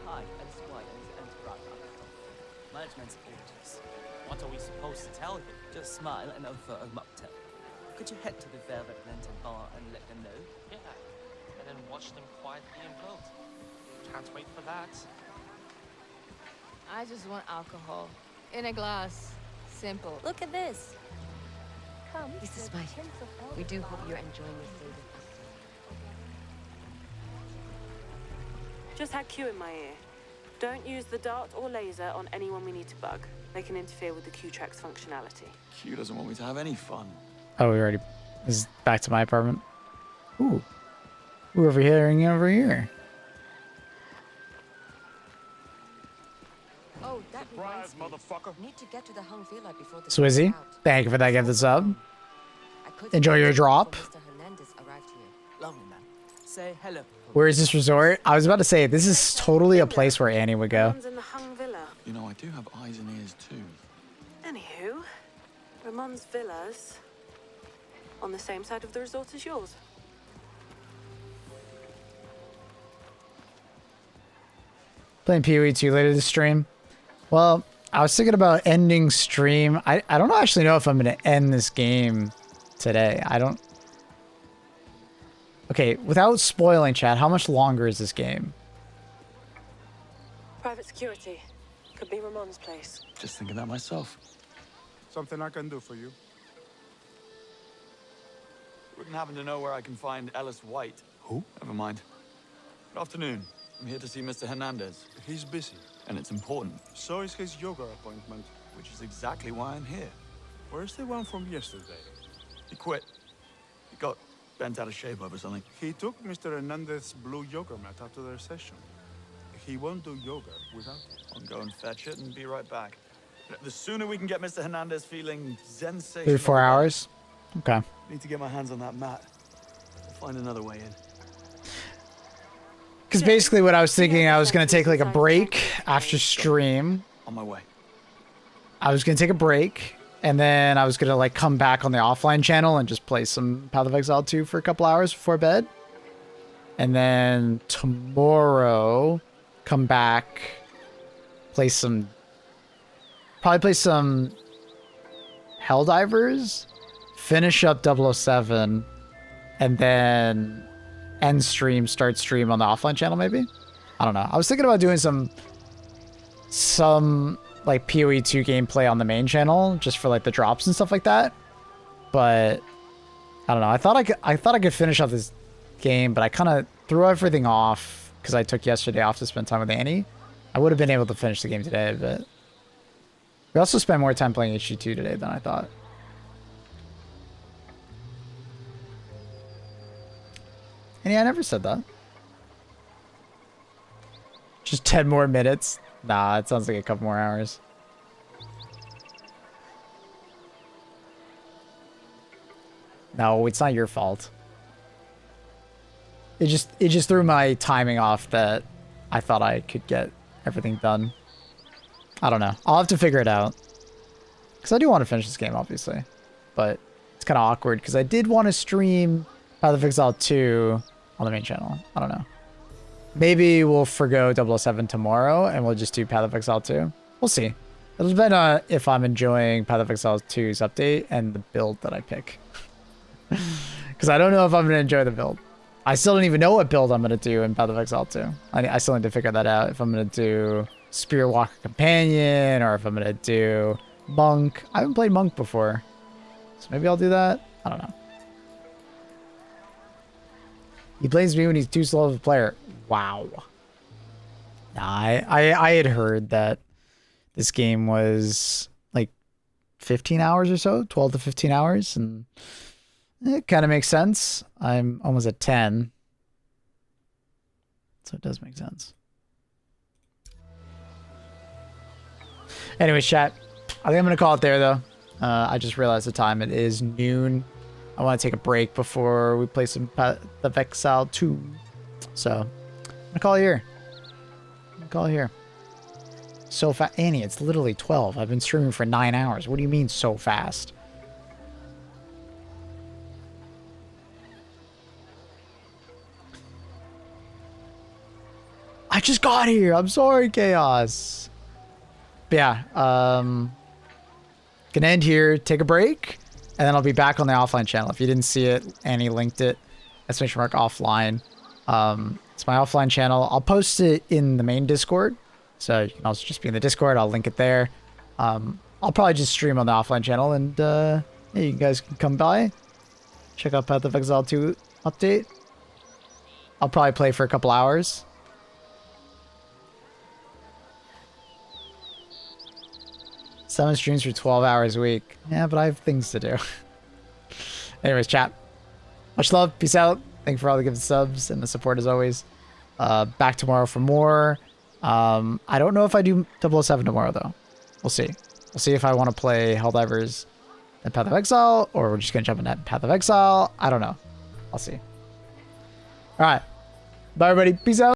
Hi, Ellis White and Enterprise Architect. Management's orders. What are we supposed to tell you? Just smile and offer a mocktail. Could you head to the Velvet Lantern bar and let them know? Yeah, and then watch them quietly implode. Can't wait for that. I just want alcohol. In a glass. Simple. Look at this. Come. Mrs. White, we do hope you're enjoying your stay with us. Just had Q in my ear. Don't use the dart or laser on anyone we need to bug. They can interfere with the Q-Track's functionality. Q doesn't want me to have any fun. Oh, we already... This is back to my apartment. Ooh. Ooh, overhearing over here. Oh, that Surprise, motherfucker. Need to get to the hung villa before the Swizzy, thank you for that gift sub. Enjoy your drop. Mr. Hernandez arrived here. Lovely, man. Say hello. Where is this resort? I was about to say, this is totally a place where Annie would go. Ramon's in the hung villa. You know, I do have eyes and ears too. Anywho, Ramon's villa's on the same side of the resort as yours. Playing POE 2 later this stream. Well, I was thinking about ending stream. I don't actually know if I'm going to end this game today. I don't... Okay, without spoiling, chat, how much longer is this game? Private security. Could be Ramon's place. Just thinking that myself. Something I can do for you. Wouldn't happen to know where I can find Ellis White. Who? Never mind. Good afternoon. I'm here to see Mr. Hernandez. He's busy. And it's important. So is his yoga appointment. Which is exactly why I'm here. Where's the one from yesterday? He quit. He got bent out of shape over something. He took Mr. Hernandez's blue yoga mat after their session. He won't do yoga without it. I'll go and fetch it and be right back. The sooner we can get Mr. Hernandez feeling sensation. 3 to 4 hours? Okay. Need to get my hands on that mat. I'll find another way in. Because basically what I was thinking, I was going to take like a break after stream. On my way. I was going to take a break. And then I was going to like come back on the offline channel and just play some Path of Exile 2 for a couple hours before bed. And then tomorrow, come back, play some... Probably play some Helldivers, finish up 007, and then end stream, start stream on the offline channel maybe? I don't know. I was thinking about doing some like PoE 2 gameplay on the main channel just for like the drops and stuff like that. but I don't know. I thought I could finish off this game, but I kind of threw everything off because I took yesterday off to spend time with Annie. I would have been able to finish the game today, but we also spent more time playing HG2 today than I thought. And yeah, I never said that. Just 10 more minutes. Nah, it sounds like a couple more hours. No, it's not your fault. It just threw my timing off that I thought I could get everything done. I don't know. I'll have to figure it out. Because I do want to finish this game, obviously. But it's kind of awkward because I did want to stream Path of Exile 2 on the main channel. I don't know. Maybe we'll forgo 007 tomorrow and we'll just do Path of Exile 2. We'll see. It'll depend on if I'm enjoying Path of Exile 2's update and the build that I pick. Because I don't know if I'm going to enjoy the build. I still don't even know what build I'm going to do in Path of Exile 2. I still need to figure that out. If I'm going to do Spear Walker Companion or if I'm going to do Monk. I haven't played Monk before. So maybe I'll do that. I don't know. He plays me when he's too slow of a player. Wow. Nah, I had heard that this game was like 15 hours or so. 12 to 15 hours. And it kind of makes sense. I'm almost at 10. So it does make sense. Anyways, chat. I think I'm going to call it there, though. I just realized the time. It is noon. I want to take a break before we play some Path of Exile 2. So, I'm going to call it here. So fast. Annie, it's literally 12. I've been streaming for 9 hours. What do you mean so fast? I just got here. I'm sorry, Chaos. But yeah, gonna end here, take a break, and then I'll be back on the offline channel. If you didn't see it, Annie linked it. Exclamation mark offline. It's my offline channel. I'll post it in the main Discord. So you can also just be in the Discord. I'll link it there. I'll probably just stream on the offline channel, and yeah, you guys can come by. Check out Path of Exile 2 update. I'll probably play for a couple hours. Seven streams for 12 hours a week. Yeah, but I have things to do. Anyways, chat. Much love. Peace out. Thank you for all the gifted subs and the support as always. Back tomorrow for more. I don't know if I do 007 tomorrow, though. We'll see. We'll see if I want to play Helldivers and Path of Exile, or we're just going to jump into Path of Exile. I don't know. I'll see. All right. Bye, everybody. Peace out.